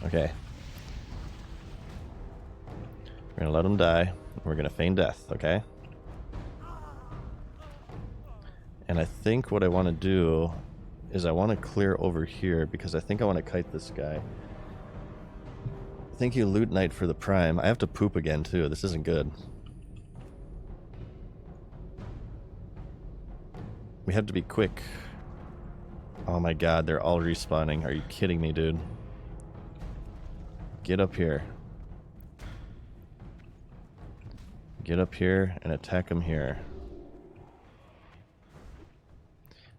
Okay. We're gonna let him die. We're gonna feign death, okay? And I think what I want to do is I want to clear over here because I think I want to kite this guy. Thank you, Loot Knight, for the prime. I have to poop again, too. This isn't good. We have to be quick. Oh my god, they're all respawning. Are you kidding me, dude? Get up here. Get up here and attack them here.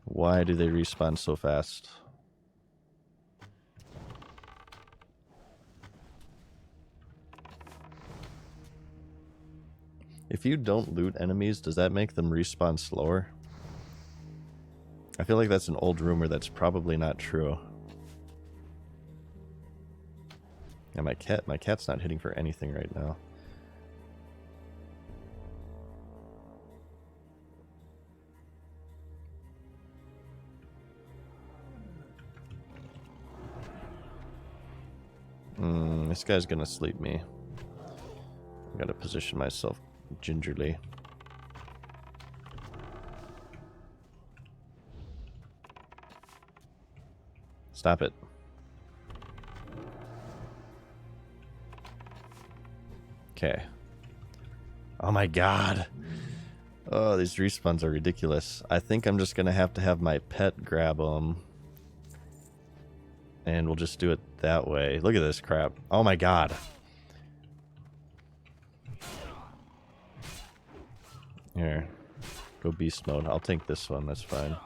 Why do they respawn so fast? If you don't loot enemies, does that make them respawn slower? I feel like that's an old rumor that's probably not true. And my cat's not hitting for anything right now. This guy's gonna sleep me. I gotta position myself gingerly. Stop it. Okay. Oh my god. Oh, these respawns are ridiculous. I think I'm just gonna have to have my pet grab them. And we'll just do it that way. Look at this crap. Oh my god. Here. Go beast mode. I'll take this one. That's fine.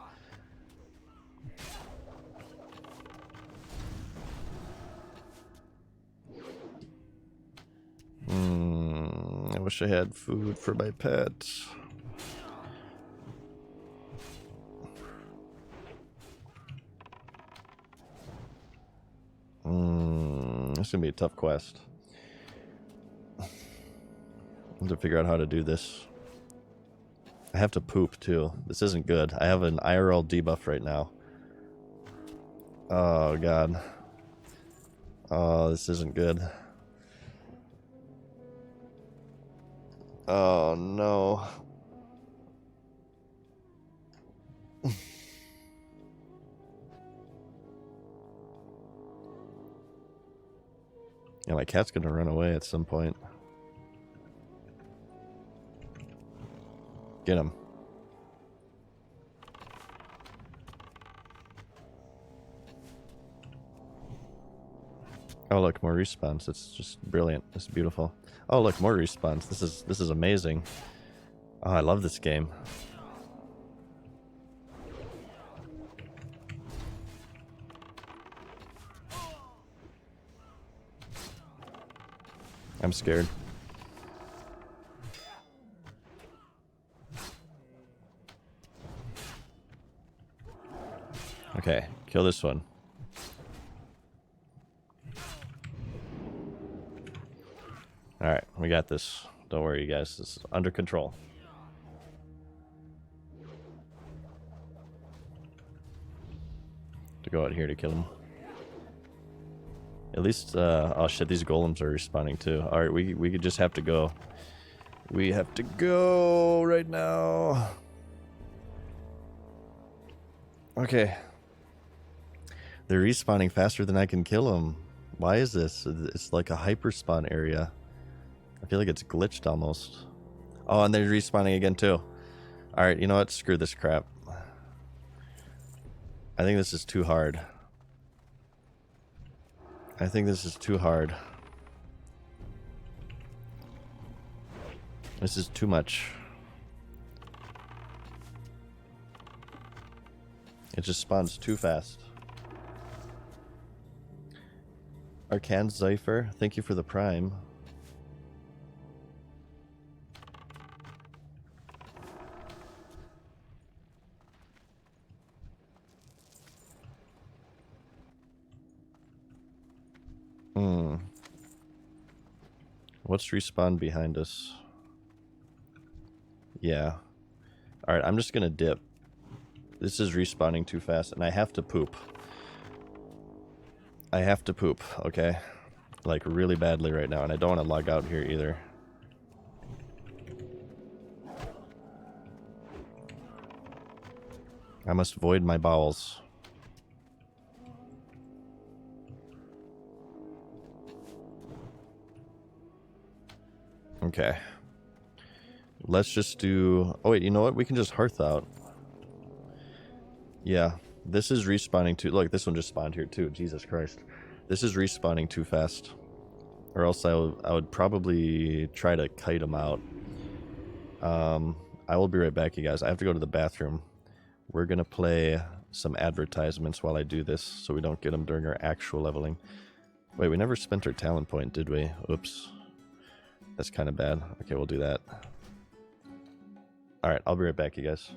I wish I had food for my pet. This is gonna be a tough quest. I have to figure out how to do this. I have to poop too. This isn't good. I have an IRL debuff right now. Oh god. Oh, this isn't good. Oh no. Yeah, my cat's gonna run away at some point. Get him. Oh look, more respawns. It's just brilliant. It's beautiful. Oh look, more respawns. This is amazing. Oh, I love this game. I'm scared. Okay, kill this one. Alright, we got this. Don't worry, you guys. This is under control. To go out here to kill him. At least, oh shit, these golems are respawning too. Alright, we could just have to go. We have to go right now. Okay. They're respawning faster than I can kill them. Why is this? It's like a hyper spawn area. I feel like it's glitched almost. Oh, and they're respawning again too. Alright, you know what? Screw this crap. I think this is too hard. I think this is too hard. This is too much. It just spawns too fast. Arcan Zypher, thank you for the prime. What's respawn behind us? Yeah. Alright, I'm just gonna dip. This is respawning too fast, and I have to poop. I have to poop, okay? Like, really badly right now, and I don't want to log out here either. I must void my bowels. Okay. Let's just do... Oh wait, you know what? We can just hearth out. Yeah, this is respawning too... Look, this one just spawned here too. Jesus Christ. This is respawning too fast. Or else I would probably try to kite them out. I will be right back, you guys. I have to go to the bathroom. We're going to play some advertisements while I do this, so we don't get them during our actual leveling. Wait, we never spent our talent point, did we? Oops. That's kind of bad. Okay, we'll do that. Alright, I'll be right back, you guys.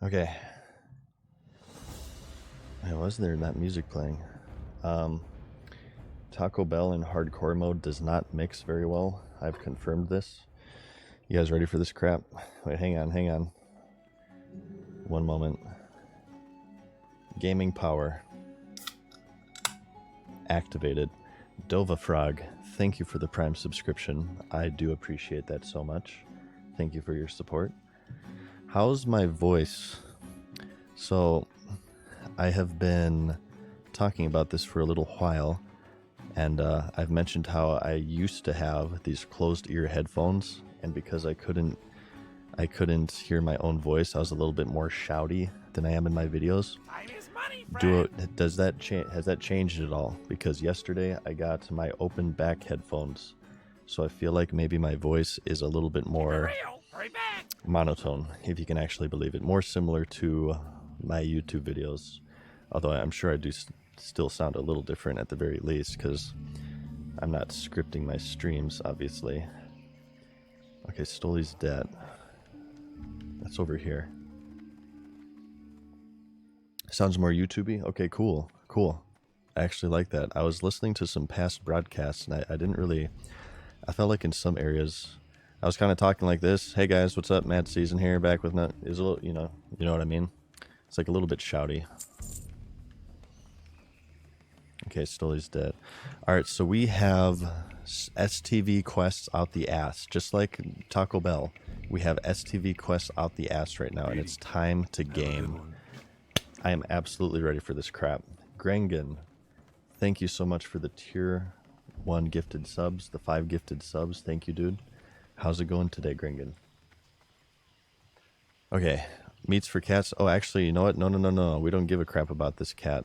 Okay. Why was there not music playing? Taco Bell in hardcore mode does not mix very well. I've confirmed this. You guys ready for this crap? Wait, hang on. One moment. Gaming power. Activated. Dova Frog, thank you for the Prime subscription. I do appreciate that so much. Thank you for your support. How's my voice? So, I have been talking about this for a little while, and I've mentioned how I used to have these closed ear headphones, and because I couldn't hear my own voice, I was a little bit more shouty than I am in my videos. Time is money, friend. Has that changed at all? Because yesterday I got my open back headphones, so I feel like maybe my voice is a little bit more Real. Hurry back. monotone, if you can actually believe it, more similar to my YouTube videos. Although I'm sure I do still sound a little different at the very least, because I'm not scripting my streams, obviously. Okay, Stolly's dead. That's over here. Sounds more YouTubey? Okay, cool. I actually like that. I was listening to some past broadcasts, and I didn't really... I felt like in some areas, I was kind of talking like this. Hey guys, what's up? Mad Season here, back with... Is a little, you know what I mean? It's like a little bit shouty. Okay, Stolly's dead. Alright, so we have STV quests out the ass. Just like Taco Bell. We have STV quests out the ass right now, and it's time to game. I am absolutely ready for this crap. Grengan, thank you so much for the tier 1 gifted subs, the 5 gifted subs. Thank you, dude. How's it going today, Grengan? Okay, meats for cats. Oh, actually, you know what? No. We don't give a crap about this cat,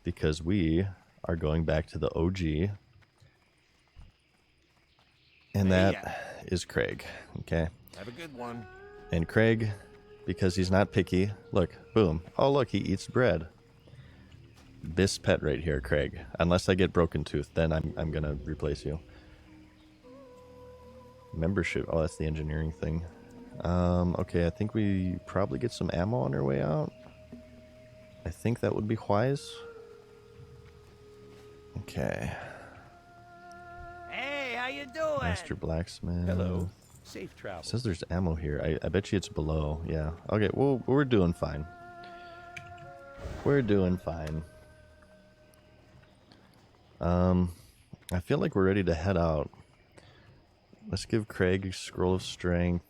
because we are going back to the OG, and that is Craig. Okay. Have a good one. And Craig, because he's not picky, look, boom. Oh, look, he eats bread. This pet right here, Craig. Unless I get broken tooth, then I'm gonna replace you. Membership. Oh, that's the engineering thing. Okay, I think we probably get some ammo on our way out. I think that would be wise. Okay. Hey, how you doing? Master Blacksmith. Hello. Safe travel. It says there's ammo here. I bet you it's below. Yeah. Okay, well, we're doing fine. We're doing fine. I feel like we're ready to head out. Let's give Craig a Scroll of Strength.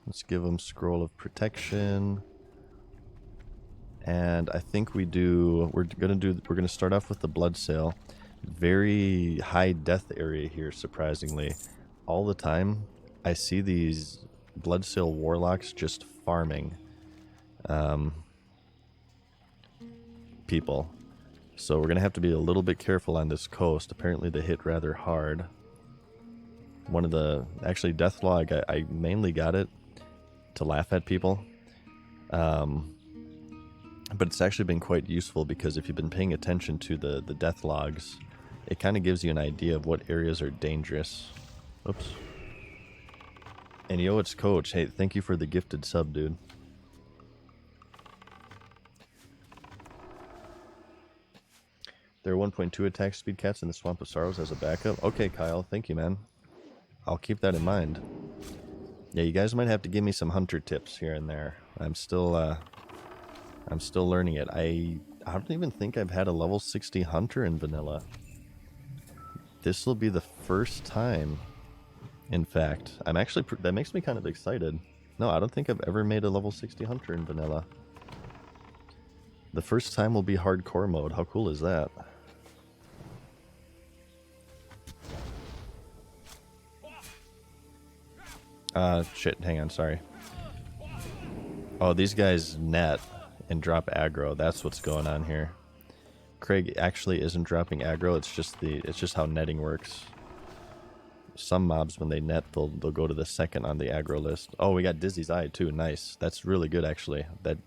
Let's give him Scroll of Protection. And I think we're gonna start off with the Blood Sale. Very high death area here, surprisingly. All the time, I see these Blood Sale Warlocks just farming people. So we're gonna have to be a little bit careful on this coast. Apparently they hit rather hard. One of the... Actually, Deathlog, I mainly got it to laugh at people. But it's actually been quite useful, because if you've been paying attention to the death logs, it kind of gives you an idea of what areas are dangerous. Oops. And yo, it's Coach. Hey, thank you for the gifted sub, dude. There are 1.2 attack speed cats in the Swamp of Sorrows as a backup. Okay, Kyle, thank you, man. I'll keep that in mind. Yeah, you guys might have to give me some hunter tips here and there. I'm still learning it. I don't even think I've had a level 60 hunter in vanilla. This will be the first time. In fact, I'm actually that makes me kind of excited. No, I don't think I've ever made a level 60 hunter in vanilla. The first time will be hardcore mode. How cool is that? Shit, hang on, sorry. Oh, these guys net and drop aggro. That's what's going on here. Craig actually isn't dropping aggro, it's just how netting works. Some mobs, when they net, they'll go to the second on the aggro list. Oh, we got Dizzy's Eye too, nice. That's really good actually. That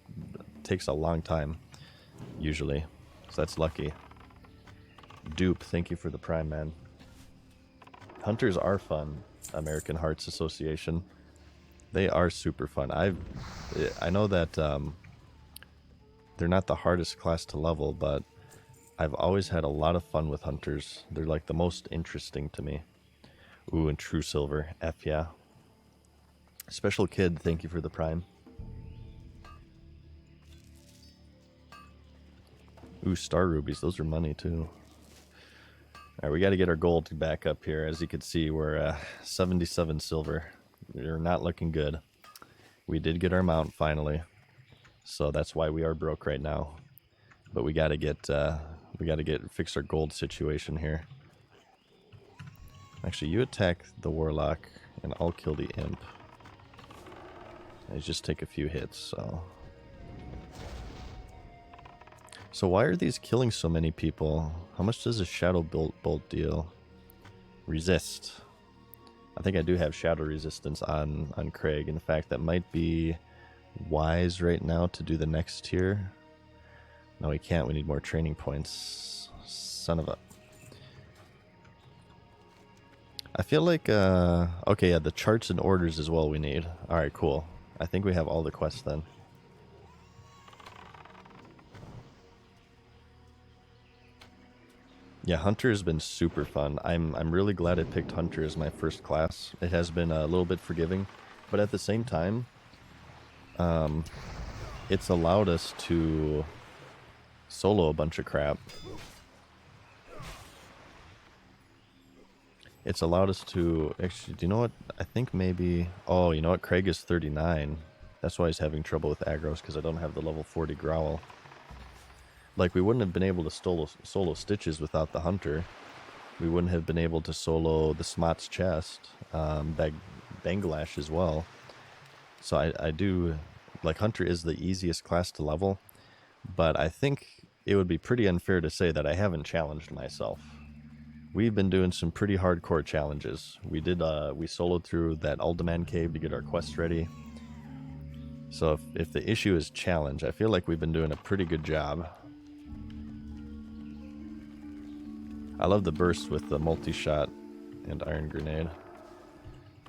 takes a long time, usually. So that's lucky. Dupe, thank you for the Prime, man. Hunters are fun, American Hearts Association. They are super fun. I know that they're not the hardest class to level, but I've always had a lot of fun with hunters. They're like the most interesting to me. Ooh, and true silver. F yeah. Special kid, thank you for the prime. Ooh, star rubies. Those are money too. Alright, we got to get our gold back up here. As you can see, we're 77 silver. We're not looking good. We did get our mount finally. So that's why we are broke right now. But we got to fix our gold situation here. Actually, you attack the warlock and I'll kill the imp. I just take a few hits, so. So why are these killing so many people? How much does a shadow bolt deal? Resist. I think I do have shadow resistance on Craig. In fact, that might be wise right now to do the next tier. No, we can't. We need more training points. Son of a... I feel like, okay, yeah, the charts and orders as well we need. Alright, cool. I think we have all the quests then. Yeah, Hunter has been super fun. I'm really glad I picked Hunter as my first class. It has been a little bit forgiving, but at the same time, it's allowed us to solo a bunch of crap. It's allowed us to... Actually, do you know what? I think maybe... Oh, you know what? Craig is 39. That's why he's having trouble with aggros, because I don't have the level 40 growl. Like, we wouldn't have been able to solo Stitches without the Hunter. We wouldn't have been able to solo the Smot's chest, Banglash as well. So I do... Like, Hunter is the easiest class to level, but I think it would be pretty unfair to say that I haven't challenged myself. We've been doing some pretty hardcore challenges. We soloed through that Alderman cave to get our quest ready. So if the issue is challenge, I feel like we've been doing a pretty good job. I love the burst with the multi-shot and iron grenade.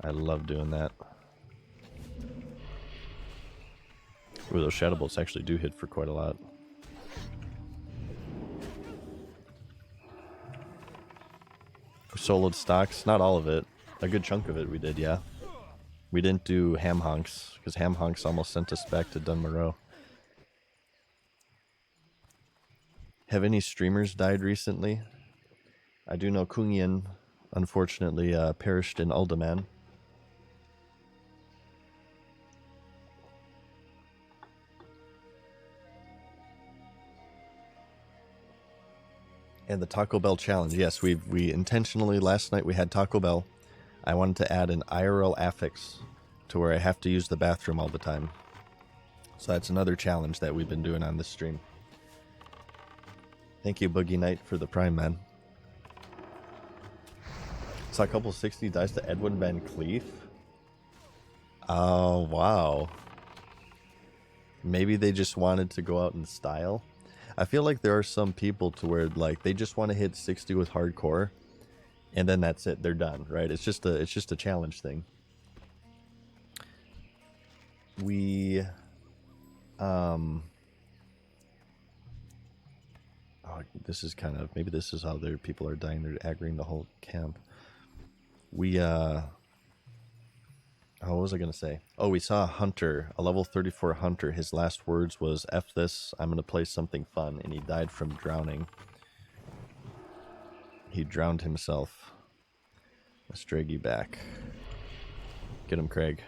I love doing that. Ooh, those shadow bolts actually do hit for quite a lot. We soloed stocks, not all of it. A good chunk of it we did, yeah. We didn't do ham honks, because ham honks almost sent us back to Dunmoreau. Have any streamers died recently? I do know Kungian, unfortunately, perished in Alderman. And the Taco Bell challenge. Yes, we intentionally, last night we had Taco Bell. I wanted to add an IRL affix to where I have to use the bathroom all the time. So that's another challenge that we've been doing on this stream. Thank you, Boogie Knight, for the prime, man. Saw a couple 60 dice to Edwin Van Cleef. Oh, wow. Maybe they just wanted to go out in style. I feel like there are some people to where, like, they just want to hit 60 with hardcore, and then that's it. They're done, right? It's just a challenge thing. We, oh, this is kind of, maybe this is how their people are dying. They're aggroing the whole camp. We, oh, what was I going to say? Oh, we saw a hunter, a level 34 hunter. His last words was, F this, I'm going to play something fun. And he died from drowning. He drowned himself. Let's drag you back. Get him, Craig.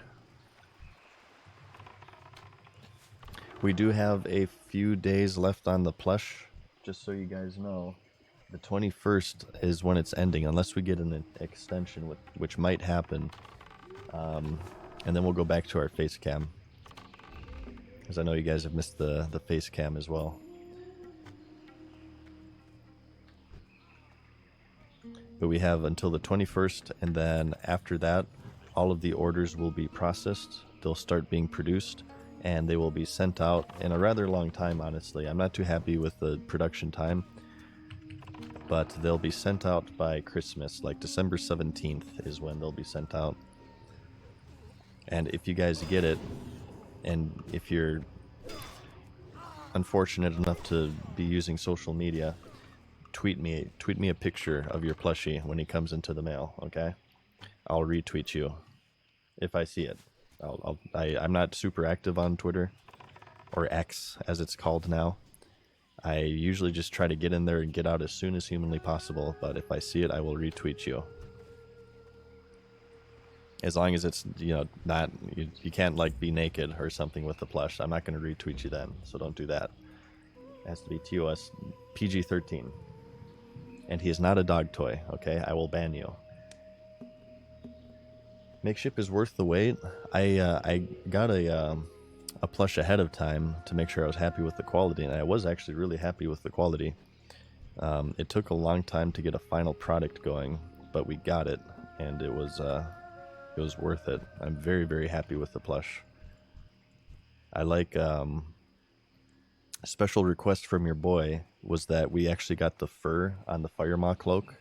We do have a few days left on the plush, just so you guys know. The 21st is when it's ending, unless we get an extension, which might happen. And then we'll go back to our face cam, because I know you guys have missed the face cam as well. But we have until the 21st, and then after that, all of the orders will be processed. They'll start being produced, and they will be sent out in a rather long time, honestly. I'm not too happy with the production time, but they'll be sent out by Christmas, like December 17th is when they'll be sent out. And if you guys get it, and if you're unfortunate enough to be using social media, tweet me a picture of your plushie when he comes into the mail, okay? I'll retweet you if I see it. I'm not super active on Twitter, or X as it's called now. I usually just try to get in there and get out as soon as humanly possible, but if I see it, I will retweet you. As long as it's, you know, not, you can't like be naked or something with the plush. I'm not going to retweet you then, so don't do that. It has to be TOS PG-13. And he is not a dog toy, okay? I will ban you. Makeship is worth the wait. I got a plush ahead of time to make sure I was happy with the quality, and I was actually really happy with the quality. It took a long time to get a final product going, but we got it, and it was worth it. I'm very, very happy with the plush. I like a special request from your boy was that we actually got the fur on the Firemaw cloak,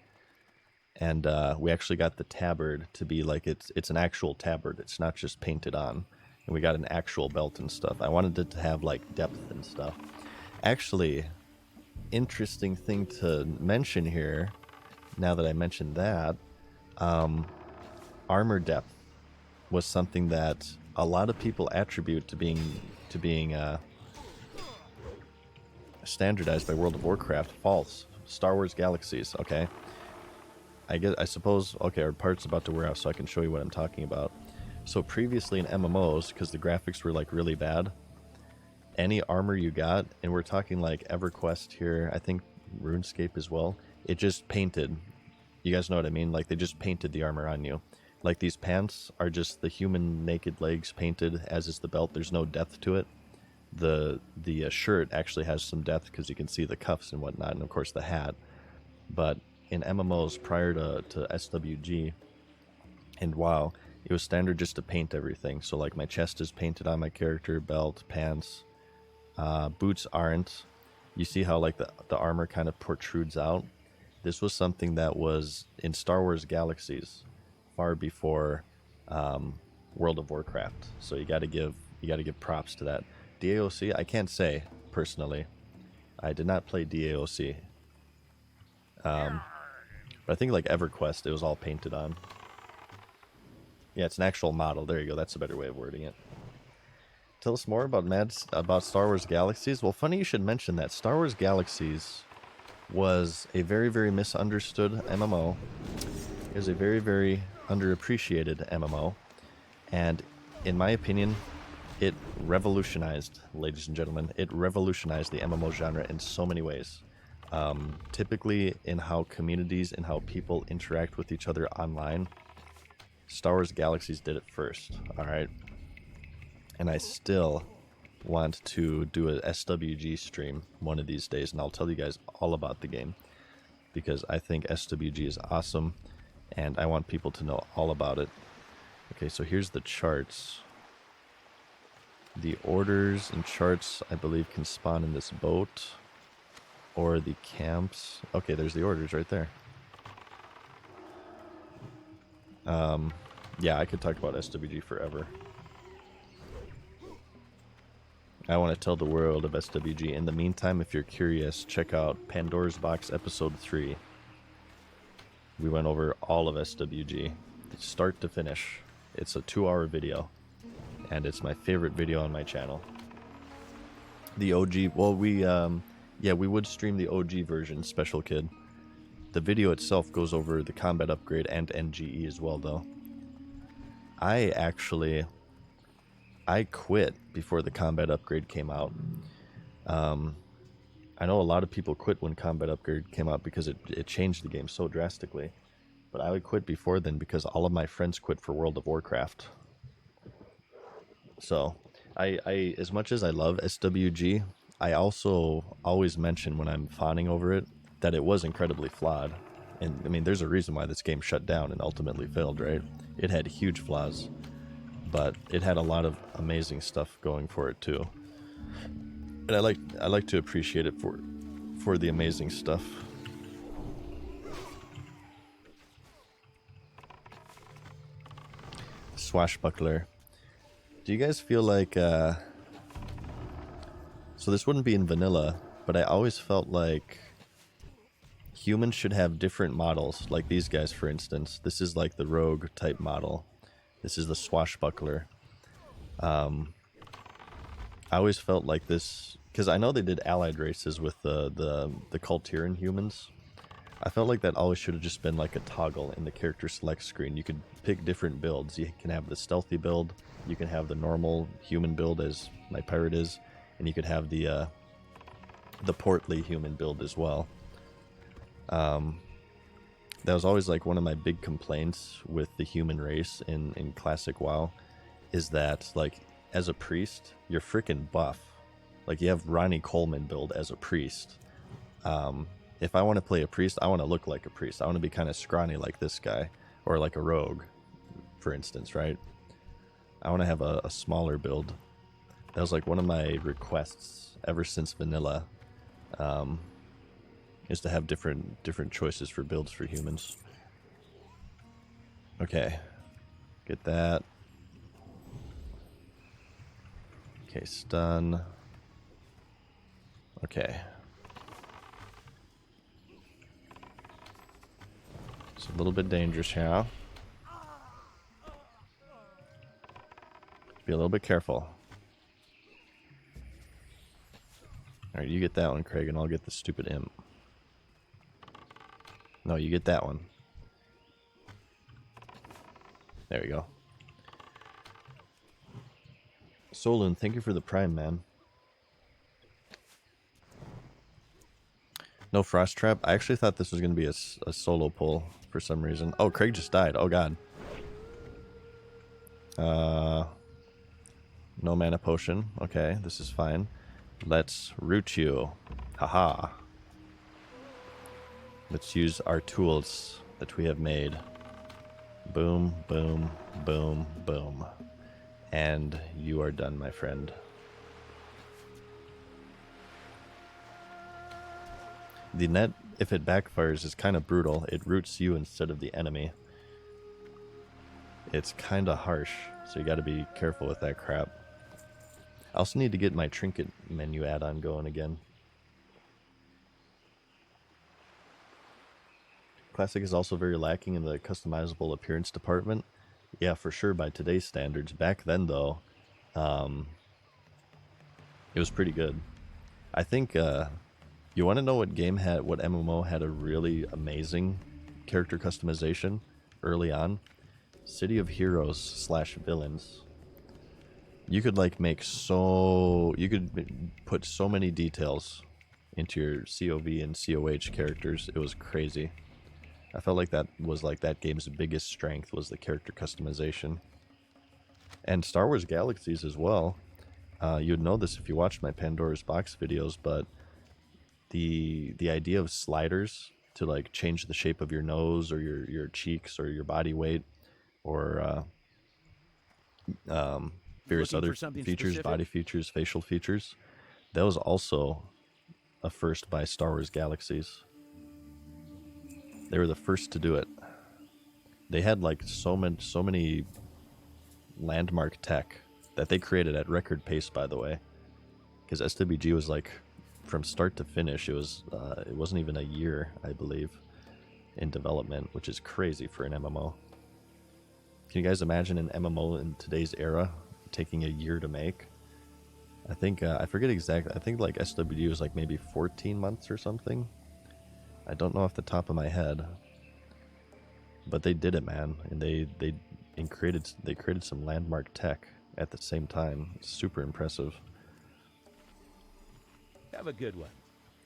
and we actually got the tabard to be like it's an actual tabard. It's not just painted on, and we got an actual belt and stuff. I wanted it to have like depth and stuff. Actually, interesting thing to mention here, now that I mentioned that, armor depth was something that a lot of people attribute to being standardized by World of Warcraft. False. Star Wars Galaxies, okay? I suppose, okay, our part's about to wear out, so I can show you what I'm talking about. So previously in MMOs, because the graphics were like really bad, any armor you got, and we're talking like EverQuest here, I think RuneScape as well, it just painted. You guys know what I mean? Like they just painted the armor on you. Like these pants are just the human naked legs painted, as is the belt. There's no depth to it. The shirt actually has some depth because you can see the cuffs and whatnot, and of course the hat. But in MMOs prior to SWG and WoW, it was standard just to paint everything. So like my chest is painted on my character, belt, pants, boots aren't. You see how like the armor kind of protrudes out? This was something that was in Star Wars Galaxies far before World of Warcraft. So you got to give props to that. DAOC, I can't say personally. I did not play DAOC. But I think like EverQuest, it was all painted on. Yeah, it's an actual model. There you go. That's a better way of wording it. Tell us more about Star Wars Galaxies. Well, funny you should mention that. Star Wars Galaxies was a very, very misunderstood MMO. It was a very, very underappreciated MMO. And in my opinion, it revolutionized, ladies and gentlemen, it revolutionized the MMO genre in so many ways. Typically in how communities and how people interact with each other online, Star Wars Galaxies did it first, alright? And I still want to do a SWG stream one of these days, and I'll tell you guys all about the game, because I think SWG is awesome, and I want people to know all about it. Okay, so here's the charts. The orders and charts, I believe, can spawn in this boat, or the camps. Okay, there's the orders right there. Yeah, I could talk about SWG forever. I want to tell the world of SWG. In the meantime, if you're curious, check out Pandora's Box Episode 3. We went over all of SWG, start to finish. It's a 2-hour video, and it's my favorite video on my channel. The OG, well, we would stream the OG version, Special Kid. The video itself goes over the combat upgrade and NGE as well, though. I quit before the combat upgrade came out. I know a lot of people quit when combat upgrade came out because it changed the game so drastically. But I would quit before then because all of my friends quit for World of Warcraft. So, I as much as I love SWG, I also always mention when I'm fawning over it that it was incredibly flawed. And I mean, there's a reason why this game shut down and ultimately failed, right? It had huge flaws, but it had a lot of amazing stuff going for it too. And I like to appreciate it for the amazing stuff. Swashbuckler. Do you guys feel like so So this wouldn't be in vanilla, but I always felt like humans should have different models. Like these guys, for instance. This is like the rogue type model. This is the swashbuckler. I always felt like this, because I know they did allied races with the Kultiran humans. I felt like that always should have just been like a toggle in the character select screen. You could pick different builds. You can have the stealthy build, you can have the normal human build as my pirate is, and you could have the portly human build as well. That was always like one of my big complaints with the human race in classic WoW, is that like as a priest, you're freaking buff. Like you have Ronnie Coleman build as a priest. If I want to play a priest, I want to look like a priest. I want to be kind of scrawny like this guy, or like a rogue, for instance, right? I want to have a smaller build. That was like one of my requests ever since vanilla, is to have different choices for builds for humans. Okay, get that. Okay, stun. Okay. It's a little bit dangerous here. Be a little bit careful. Alright, you get that one, Craig, and I'll get the stupid imp. No, you get that one. There we go. Solon, thank you for the prime, man. No frost trap. I actually thought this was going to be a solo pull for some reason. Oh, Craig just died. Oh, God. No mana potion. Okay, this is fine. Let's root you. Haha. Let's use our tools that we have made. Boom, boom, boom, boom. And you are done, my friend. The net, if it backfires, is kind of brutal. It roots you instead of the enemy. It's kind of harsh, so you got to be careful with that crap. I also need to get my trinket menu add-on going again. Classic is also very lacking in the customizable appearance department. Yeah, for sure by today's standards. Back then, though, it was pretty good. I think, you want to know what MMO had a really amazing character customization early on? City of Heroes / Villains. You could like you could put so many details into your COV and COH characters. It was crazy. I felt like that was like that game's biggest strength, was the character customization. And Star Wars Galaxies as well. You'd know this if you watched my Pandora's Box videos, but the idea of sliders to like change the shape of your nose or your cheeks or your body weight, or various other features, specific? Body features, facial features, that was also a first by Star Wars Galaxies. They were the first to do it. They had like so many landmark tech that they created at record pace, by the way, because SWG was like from start to finish, it wasn't even a year, I believe, in development, which is crazy for an MMO. Can you guys imagine an MMO in today's era taking a year to make? I think I forget exactly. I think like SWG was like maybe 14 months or something. I don't know off the top of my head, but they did it, man, and they created some landmark tech at the same time. It's super impressive. Have a good one.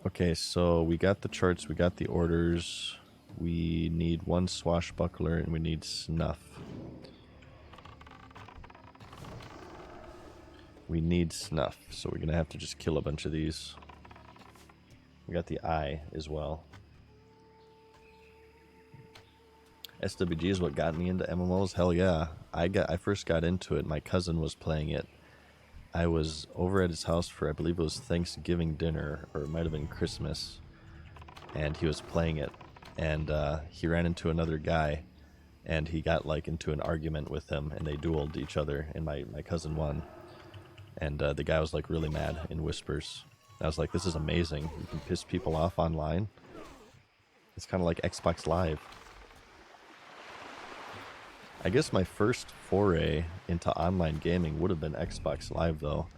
Okay, so we got the charts, we got the orders. We need one swashbuckler and we need snuff. We need snuff, so we're gonna have to just kill a bunch of these. We got the eye as well. SWG is what got me into MMOs. Hell yeah. I first got into it. My cousin was playing it. I was over at his house for, I believe it was Thanksgiving dinner, or it might have been Christmas, and he was playing it, and he ran into another guy, and he got like into an argument with him, and they dueled each other, and my cousin won. And the guy was like really mad in whispers. I was like, this is amazing. You can piss people off online. It's kind of like Xbox Live. I guess my first foray into online gaming would have been Xbox Live, though.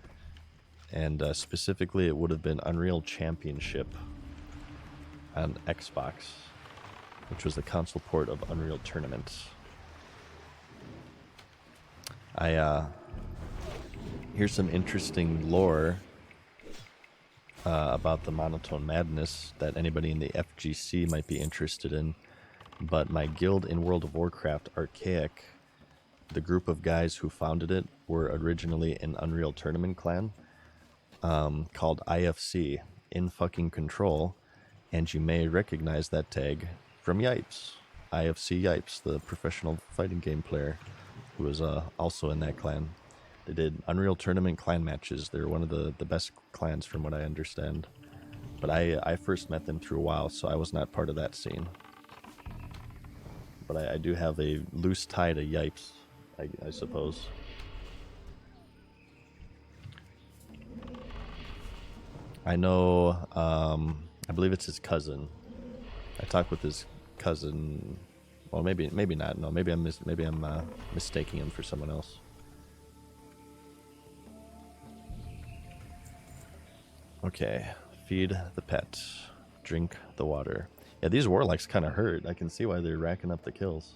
And specifically, it would have been Unreal Championship on Xbox, which was the console port of Unreal Tournament. Here's some interesting lore about the Monotone Madness that anybody in the FGC might be interested in. But my guild in World of Warcraft, Archaic, the group of guys who founded it were originally an Unreal Tournament clan called IFC, In Fucking Control, and you may recognize that tag from Yipes. IFC Yipes, the professional fighting game player who was also in that clan. They did Unreal Tournament clan matches. They're one of the best clans from what I understand. But I first met them through WoW, so I was not part of that scene. But I do have a loose tie to Yipes, I suppose. I know, I believe it's his cousin. I talked with his cousin. Well, maybe not. No, maybe I'm mistaking him for someone else. Okay, feed the pet, drink the water. Yeah, these warlocks kind of hurt. I can see why they're racking up the kills.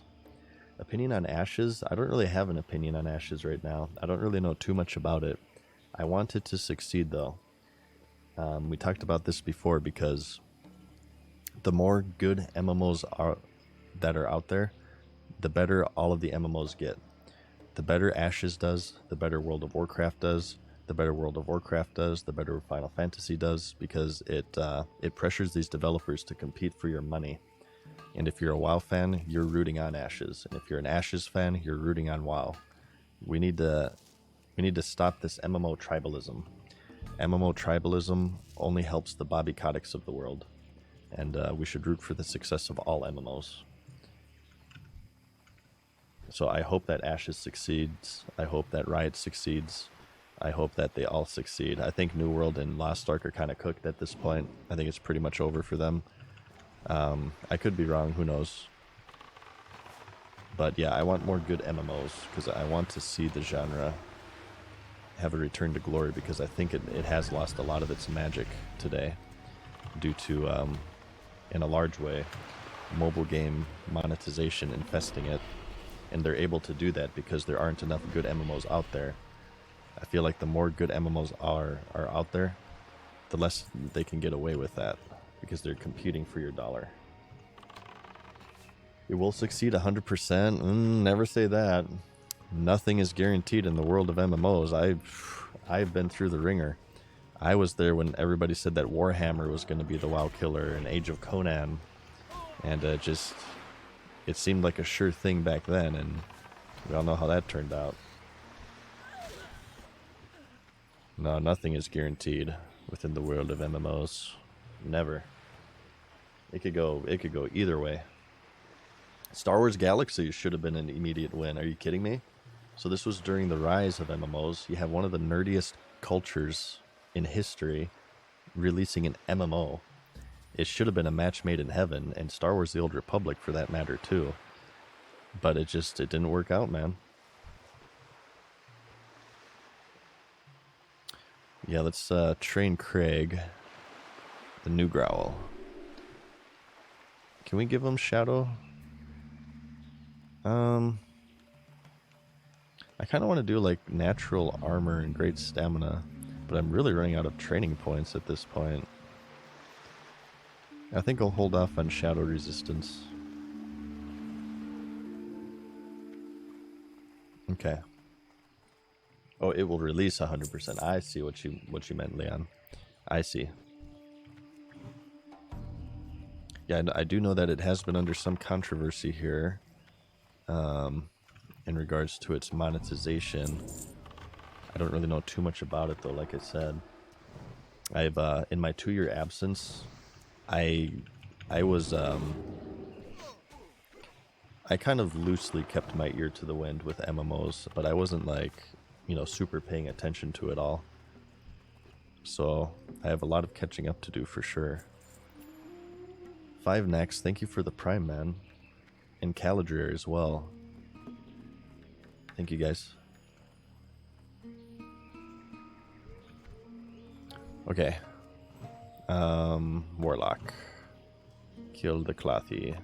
Opinion on Ashes? I don't really have an opinion on Ashes right now. I don't really know too much about it. I want it to succeed, though. We talked about this before because the more good MMOs that are out there, the better all of the MMOs get. The better Ashes does, the better World of Warcraft does, the better World of Warcraft does, the better Final Fantasy does, because it pressures these developers to compete for your money. And if you're a WoW fan, you're rooting on Ashes, and if you're an Ashes fan, you're rooting on WoW. We need to stop this MMO tribalism. MMO tribalism only helps the Bobby Koticks of the world, and we should root for the success of all MMOs. So I hope that Ashes succeeds. I hope that Riot succeeds. I hope that they all succeed. I think New World and Lost Ark are kind of cooked at this point. I think it's pretty much over for them. I could be wrong, who knows. But yeah, I want more good MMOs, because I want to see the genre have a return to glory, because I think it has lost a lot of its magic today due to, in a large way, mobile game monetization infesting it. And they're able to do that because there aren't enough good MMOs out there. I feel like the more good MMOs are out there, the less they can get away with that, because they're competing for your dollar. It will succeed 100%. Never say that. Nothing is guaranteed in the world of MMOs. I've been through the ringer. I was there when everybody said that Warhammer was going to be the WoW killer and Age of Conan, and it seemed like a sure thing back then, and we all know how that turned out. No, nothing is guaranteed within the world of MMOs. Never. It could go either way. Star Wars Galaxy should have been an immediate win. Are you kidding me? So this was during the rise of MMOs. You have one of the nerdiest cultures in history releasing an MMO. It should have been a match made in heaven, and Star Wars The Old Republic for that matter too. But it didn't work out, man. Yeah, let's train Craig, the new Growl. Can we give him Shadow? I kind of want to do like natural armor and great stamina, but I'm really running out of training points at this point. I think I'll hold off on Shadow Resistance. Okay. Oh, it will release 100%. I see what you meant, Leon. I see. Yeah, I do know that it has been under some controversy here in regards to its monetization. I don't really know too much about it, though, like I said. I've in my 2-year absence, I was I kind of loosely kept my ear to the wind with MMOs, but I wasn't like, super paying attention to it all. So I have a lot of catching up to do for sure. 5 next, thank you for the Prime, man. And Caladrier as well. Thank you, guys. Okay. Warlock. Kill the Clothy.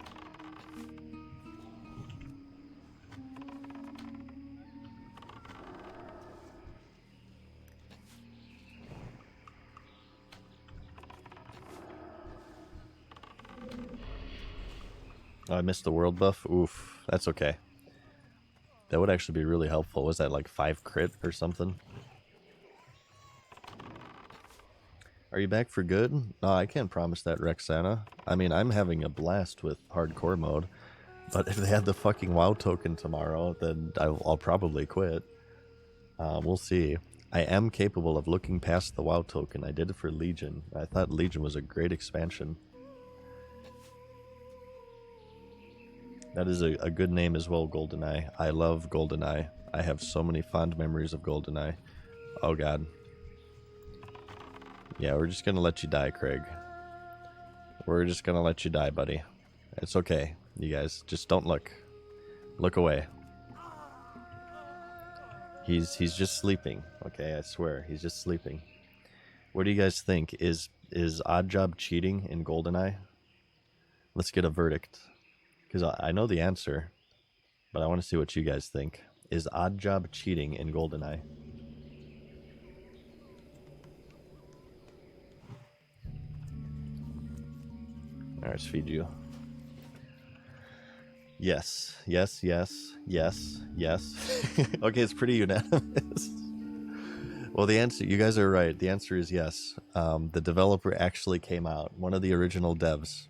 Oh, I missed the world buff. Oof, that's okay. That would actually be really helpful. Was that like 5 crit or something? Are you back for good? No, I can't promise that, Rexana. I mean, I'm having a blast with hardcore mode, but if they had the fucking WoW token tomorrow, then I'll probably quit. We'll see. I am capable of looking past the WoW token. I did it for Legion. I thought Legion was a great expansion. That is a good name as well, GoldenEye. I love GoldenEye. I have so many fond memories of GoldenEye. Oh god. Yeah, we're just gonna let you die, Craig. We're just gonna let you die, buddy. It's okay, you guys. Just don't look. Look away. He's just sleeping, okay? I swear, he's just sleeping. What do you guys think? Is Oddjob cheating in GoldenEye? Let's get a verdict. Because I know the answer, but I want to see what you guys think. Is Oddjob cheating in GoldenEye? Alright, let's feed you. Yes, yes, yes, yes, yes. Okay, it's pretty unanimous. Well, the answer, you guys are right. The answer is yes. The developer actually came out. One of the original devs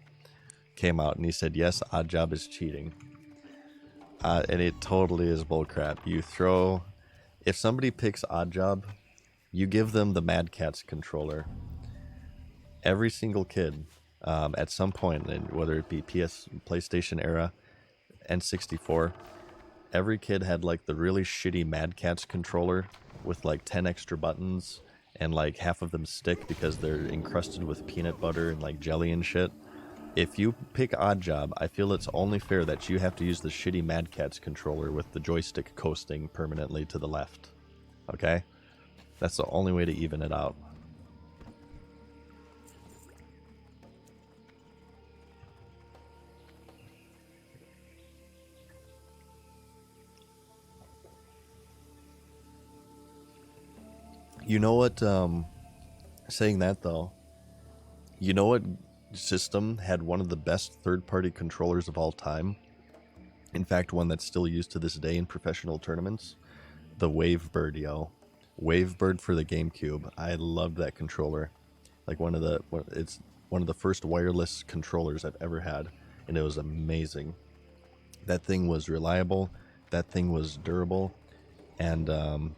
came out and he said, yes, Oddjob is cheating. And it totally is bullcrap. You throw... If somebody picks Oddjob, you give them the Mad Catz controller. Every single kid, at some point, and whether it be PlayStation era, N64, every kid had like the really shitty Mad Catz controller with like 10 extra buttons, and like half of them stick because they're encrusted with peanut butter and like jelly and shit. If you pick Oddjob, I feel it's only fair that you have to use the shitty Mad Catz controller with the joystick coasting permanently to the left. Okay? That's the only way to even it out. You know what, saying that though, you know what system had one of the best third-party controllers of all time? In fact, one that's still used to this day in professional tournaments? The Wavebird, yo. Wavebird for the GameCube. I loved that controller. Like it's one of the first wireless controllers I've ever had, and it was amazing. That thing was reliable, that thing was durable, and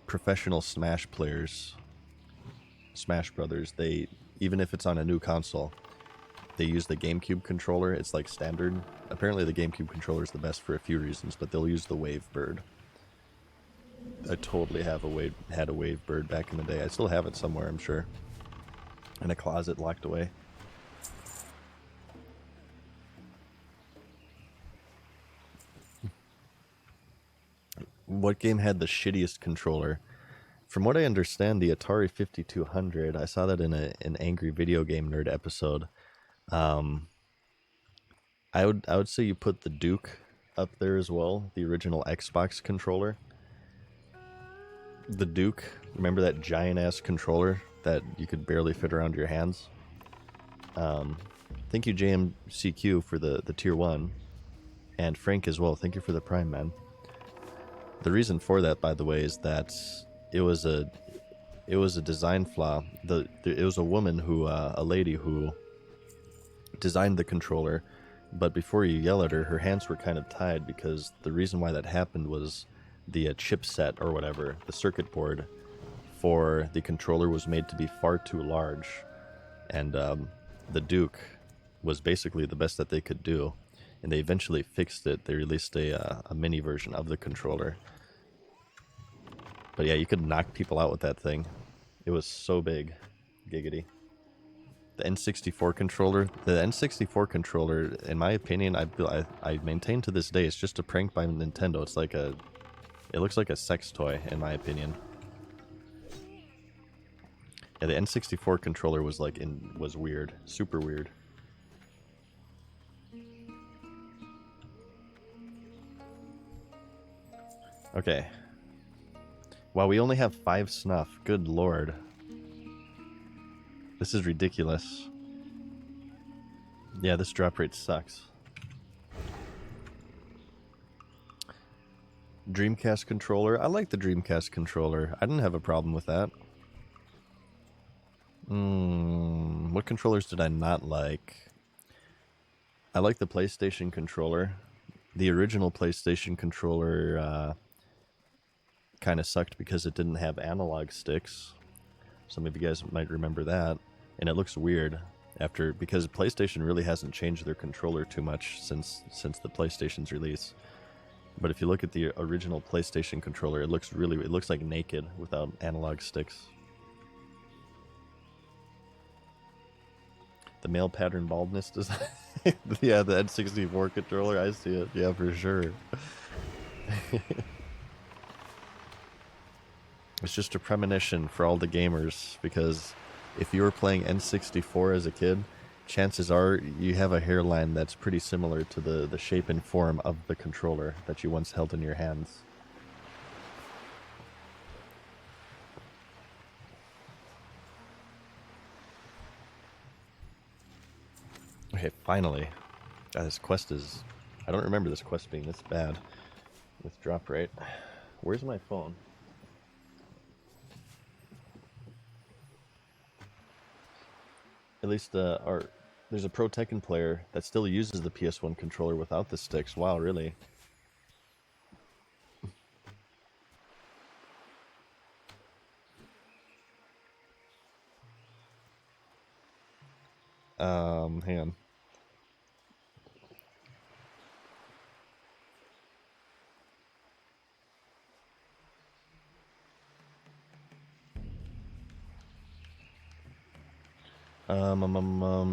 professional Smash players, Smash Brothers, they, even if it's on a new console, they use the GameCube controller. It's like standard. Apparently the GameCube controller is the best for a few reasons, but they'll use the Wavebird. I totally had a Wavebird back in the day. I still have it somewhere, I'm sure, in a closet locked away. What game had the shittiest controller? From what I understand, the Atari 5200. I saw that in an Angry Video Game Nerd episode. I would say you put the Duke up there as well, the original Xbox controller. The Duke, remember that giant ass controller that you could barely fit around your hands? Thank you JMCQ for the tier 1, and Frank as well. Thank you for the Prime, man. The reason for that, by the way, is that it was a design flaw. It was a woman who, a lady who designed the controller, but before you yell at her, her hands were kind of tied, because the reason why that happened was the chipset or whatever, the circuit board for the controller was made to be far too large, and the Duke was basically the best that they could do, and they eventually fixed it. They released a mini version of the controller. But yeah, you could knock people out with that thing. It was so big. Giggity. The N64 controller. The N64 controller, in my opinion, I maintain to this day, it's just a prank by Nintendo. It's like a... It looks like a sex toy, in my opinion. Yeah, the N64 controller was like was weird. Super weird. Okay. Wow, we only have 5 snuff. Good lord. This is ridiculous. Yeah, this drop rate sucks. Dreamcast controller. I like the Dreamcast controller. I didn't have a problem with that. What controllers did I not like? I like the PlayStation controller. The original PlayStation controller kind of sucked because it didn't have analog sticks. Some of you guys might remember that. And it looks weird because PlayStation really hasn't changed their controller too much since the PlayStation's release. But if you look at the original PlayStation controller, it looks like naked without analog sticks. The male pattern baldness design. Yeah, the N64 controller, I see it. Yeah, for sure. It's just a premonition for all the gamers, because if you were playing N64 as a kid, chances are you have a hairline that's pretty similar to the shape and form of the controller that you once held in your hands. Okay, finally. God, this quest is... I don't remember this quest being this bad with drop rate. Where's my phone? At least there's a Pro Tekken player that still uses the PS1 controller without the sticks. Wow, really? Hang on.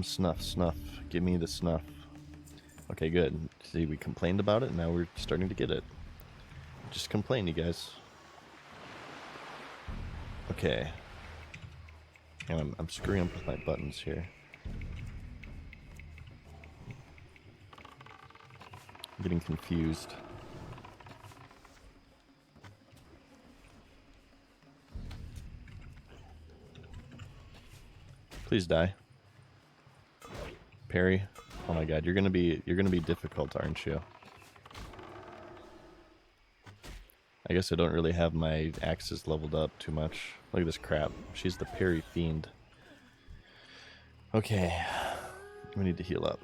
Snuff. Give me the snuff. Okay, good. See, we complained about it, now we're starting to get it. Just complain, you guys. Okay. And I'm screwing up with my buttons here. I'm getting confused. Please die. Parry. Oh my god, you're gonna be difficult, aren't you? I guess I don't really have my axes leveled up too much. Look at this crap. She's the parry fiend. Okay. We need to heal up.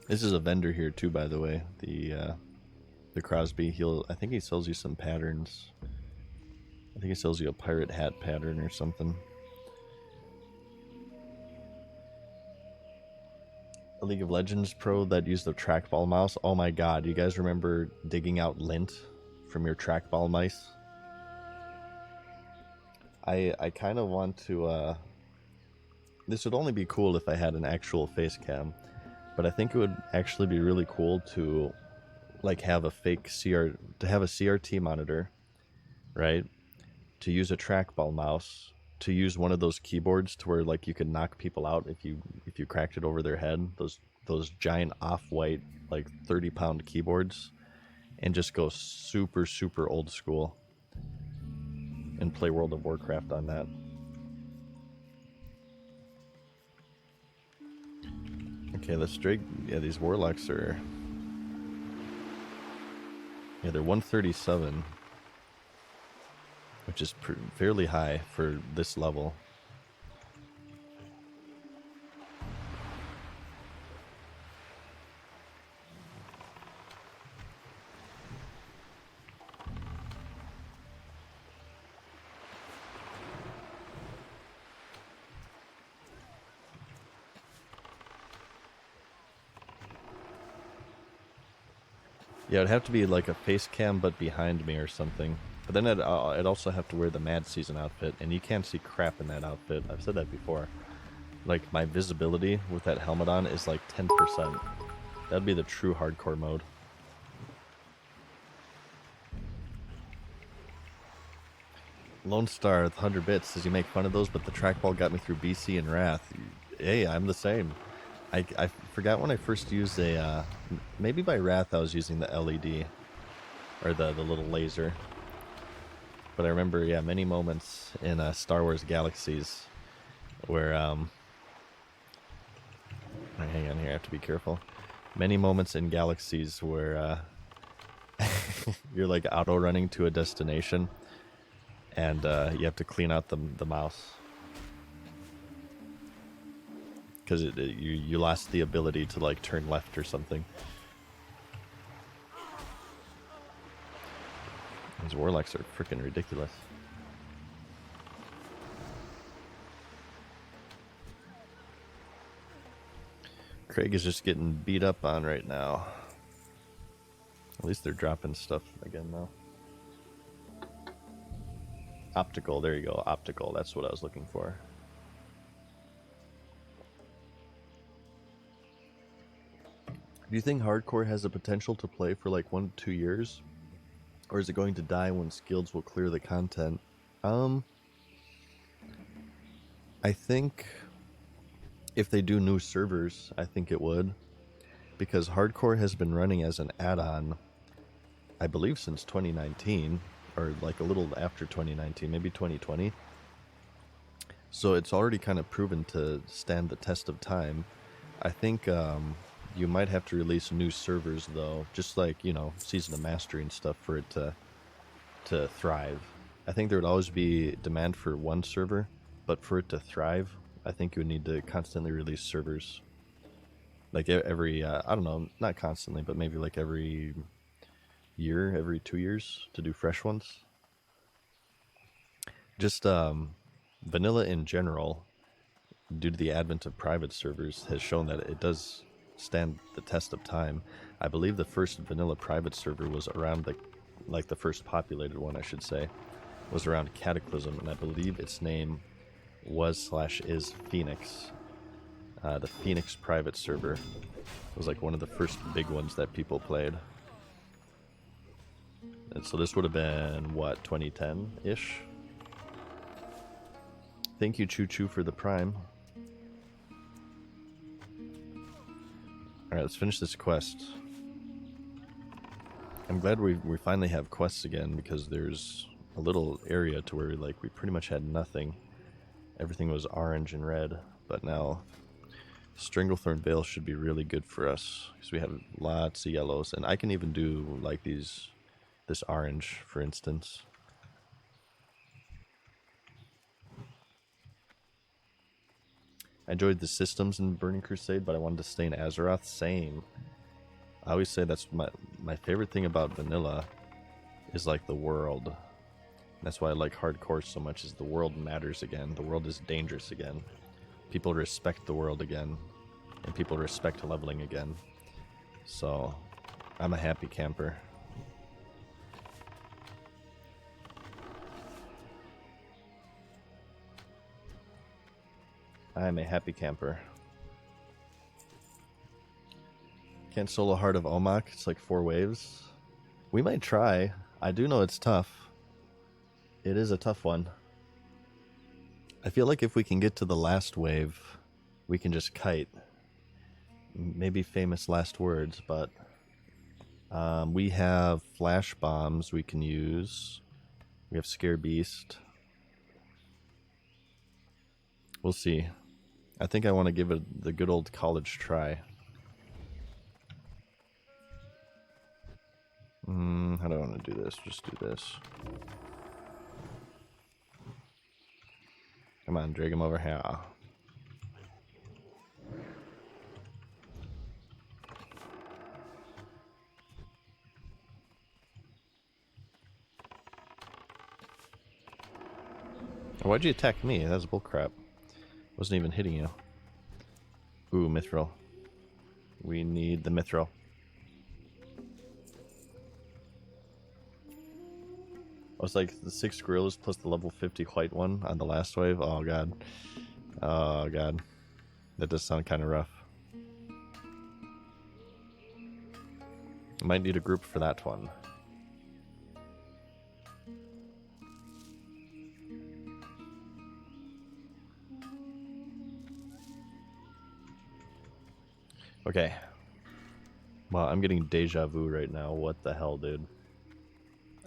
This is a vendor here too, by the way. The Crosby. I think he sells you some patterns. I think he sells you a pirate hat pattern or something. A League of Legends pro that used the trackball mouse. Oh my god, you guys remember digging out lint from your trackball mice? I kind of want to, this would only be cool if I had an actual face cam, but I think it would actually be really cool to, like, have a fake CRT monitor, right? To use a trackball mouse, to use one of those keyboards to where, like, you could knock people out if you cracked it over their head. Those giant off-white, like, 30-pound keyboards, and just go super, super old school and play World of Warcraft on that. Okay, let's drag. Yeah, these warlocks are... Yeah, they're 137. Which is fairly high for this level. Yeah, it'd have to be like a face cam but behind me or something. But then I'd also have to wear the Mad Season outfit, and you can't see crap in that outfit. I've said that before. Like, my visibility with that helmet on is like 10%. That'd be the true hardcore mode. Lone Star with 100 bits says you make fun of those, but the trackball got me through BC and Wrath. Hey, I'm the same. I forgot when I first used a, maybe by Wrath I was using the LED, or the little laser. But I remember, yeah, many moments in Star Wars Galaxies where, hang on here, I have to be careful. Many moments in Galaxies where you're like auto-running to a destination, and you have to clean out the mouse. Because you lost the ability to like turn left or something. These warlocks are freaking ridiculous. Craig is just getting beat up on right now. At least they're dropping stuff again now. Optical, there you go, optical, that's what I was looking for. Do you think hardcore has the potential to play for like 1 to 2 years? Or is it going to die when skills will clear the content? I think if they do new servers, I think it would. Because hardcore has been running as an add-on, I believe since 2019, or like a little after 2019, maybe 2020. So it's already kind of proven to stand the test of time. I think you might have to release new servers though, just like, you know, Season of Mastery and stuff for it to thrive. I think there would always be demand for one server, but for it to thrive, I think you would need to constantly release servers. Like every, I don't know, not constantly, but maybe like every year, every 2 years to do fresh ones. Just vanilla in general, due to the advent of private servers, has shown that it does stand the test of time. I believe the first vanilla private server was around the first populated one, I should say, was around Cataclysm, and I believe its name was/is Phoenix. The Phoenix private server was like one of the first big ones that people played. And so this would have been, what, 2010-ish? Thank you, Choo Choo, for the Prime. Alright, let's finish this quest. I'm glad we finally have quests again, because there's a little area to where we pretty much had nothing. Everything was orange and red, but now Stranglethorn Vale should be really good for us, because we have lots of yellows, and I can even do like this orange, for instance. I enjoyed the systems in Burning Crusade, but I wanted to stay in Azeroth. Same. I always say that's my favorite thing about vanilla is like the world. That's why I like hardcore so much, is the world matters again. The world is dangerous again. People respect the world again. And people respect leveling again. So, I'm a happy camper. I'm a happy camper. Can't solo Heart of Omak. It's like 4 waves. We might try. I do know it's tough. It is a tough one. I feel like if we can get to the last wave, we can just kite. Maybe famous last words, but we have flash bombs we can use. We have Scare Beast. We'll see. I think I want to give it the good old college try. How do I want to do this? Just do this. Come on, drag him over here. Why'd you attack me? That's bullcrap. Wasn't even hitting you. Ooh, Mithril. We need the Mithril. Oh, it's like the 6 gorillas plus the level 50 white one on the last wave. Oh god. Oh god. That does sound kind of rough. Might need a group for that one. Okay. Wow, I'm getting deja vu right now. What the hell, dude?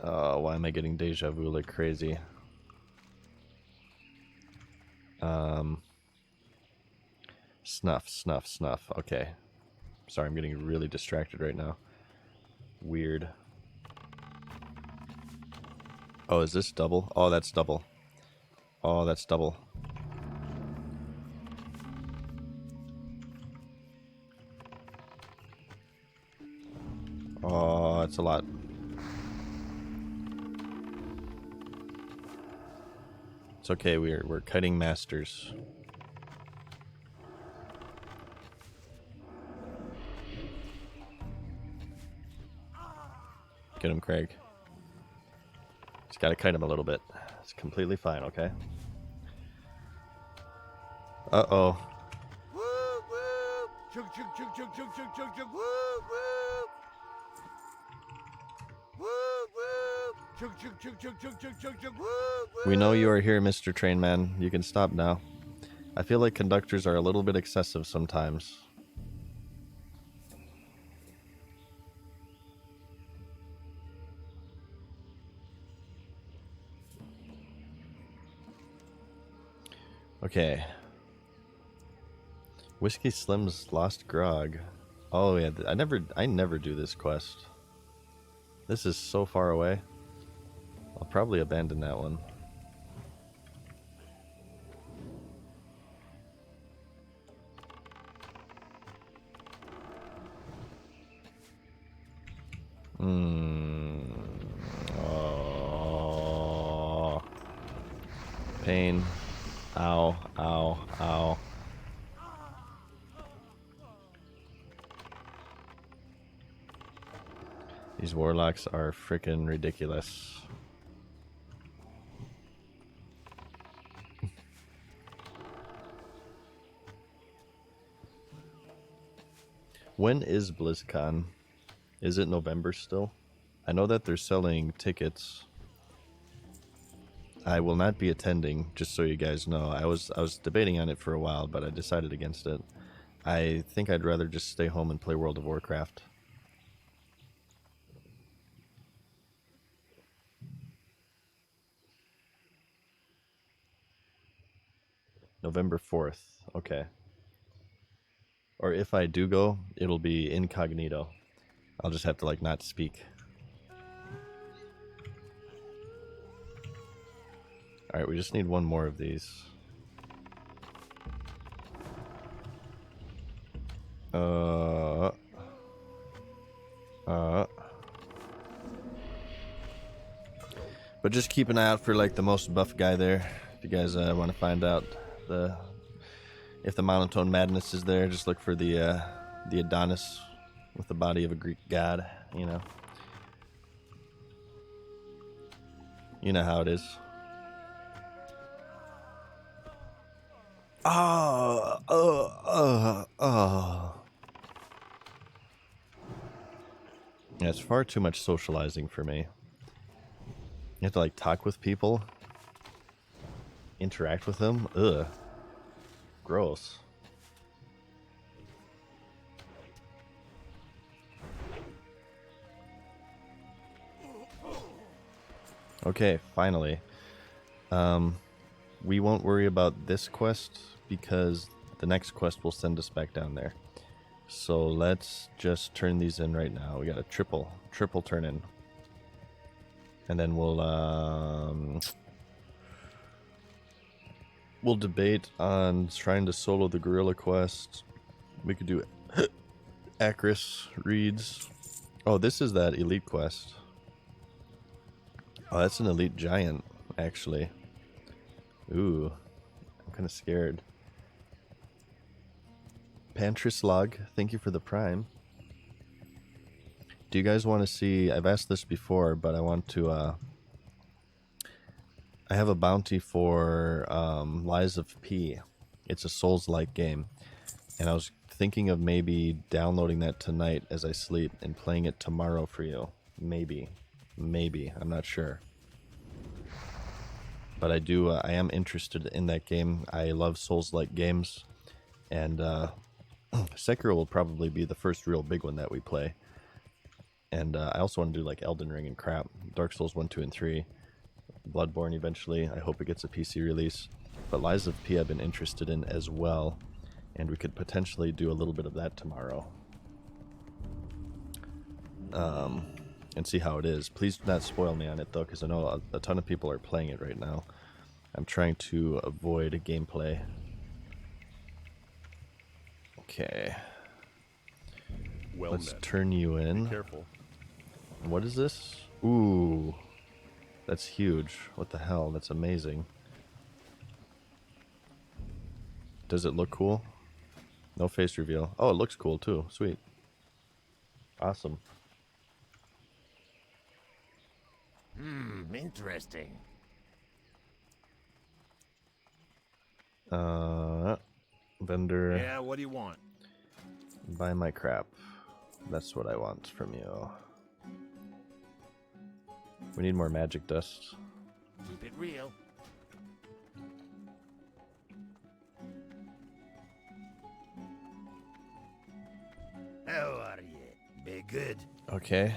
Why am I getting deja vu like crazy? Snuff, snuff, snuff. Okay. Sorry, I'm getting really distracted right now. Weird. Oh, is this double? Oh, that's double. Oh, that's double. Oh, it's a lot. It's okay, we're cutting masters. Get him, Craig. Just gotta kite him a little bit. It's completely fine, okay? Uh-oh. Woo woo! Chug chug chug chug chug chug chug chug! Woo woo! Woo woo! Chug chug chug chug chug chug chug chug! Woo woo! We know you are here, Mr. Trainman. You can stop now. I feel like conductors are a little bit excessive sometimes. Okay. Whiskey Slim's Lost Grog. Oh yeah, I never do this quest. This is so far away. I'll probably abandon that one. Oh. Pain. Ow, ow, ow. These warlocks are freaking ridiculous. When is BlizzCon? Is it November still? I know that they're selling tickets. I will not be attending, just so you guys know. I was debating on it for a while, but I decided against it. I think I'd rather just stay home and play World of Warcraft. November 4th. Okay. Or if I do go, it'll be incognito. I'll just have to, like, not speak. Alright, we just need one more of these. But just keep an eye out for, like, the most buff guy there. If you guys want to find out if the monotone madness is there, just look for the Adonis with the body of a Greek god, you know. You know how it is. Yeah, it's far too much socializing for me. You have to, like, talk with people, interact with them. Ugh. Gross. Okay, finally. We won't worry about this quest because the next quest will send us back down there. So let's just turn these in right now. We got a triple turn in. And then we'll debate on trying to solo the gorilla quest. We could do Acris reads. Oh, this is that elite quest. Oh, that's an elite giant, actually. Ooh, I'm kind of scared. Pantrislog, thank you for the prime. Do you guys want to see... I've asked this before, but I want to I have a bounty for Lies of P. It's a Souls-like game, and I was thinking of maybe downloading that tonight as I sleep and playing it tomorrow for you. Maybe, I'm not sure. But I am interested in that game. I love Souls-like games, and Sekiro will probably be the first real big one that we play. And I also want to do like Elden Ring and crap. Dark Souls 1, 2, and 3. Bloodborne eventually. I hope it gets a PC release. But Lies of P I've been interested in as well. And we could potentially do a little bit of that tomorrow. And see how it is. Please do not spoil me on it though, because I know a ton of people are playing it right now. I'm trying to avoid gameplay. Okay. Well Let's met. turn you in. Be careful. What is this? Ooh. That's huge. What the hell? That's amazing. Does it look cool? No face reveal. Oh, it looks cool too. Sweet. Awesome. Interesting. Vendor. Yeah, what do you want? Buy my crap. That's what I want from you. We need more magic dust. Keep it real. How are you? Be good. Okay.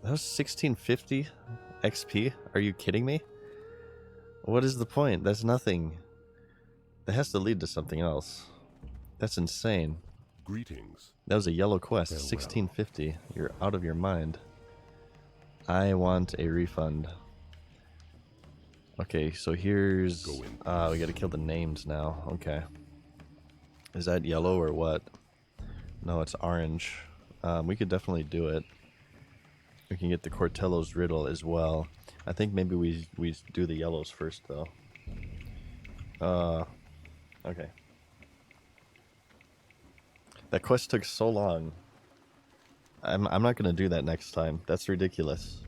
That was 1650 XP? Are you kidding me? What is the point? That's nothing. That has to lead to something else. That's insane. Greetings. That was a yellow quest. Farewell. 1650. You're out of your mind. I want a refund. Okay, so here's... Go in we gotta kill the names now. Okay. Is that yellow or what? No, it's orange. We could definitely do it. We can get the Cortello's riddle as well. I think maybe we do the yellows first, though. Okay. That quest took so long. I'm not gonna do that next time. That's ridiculous.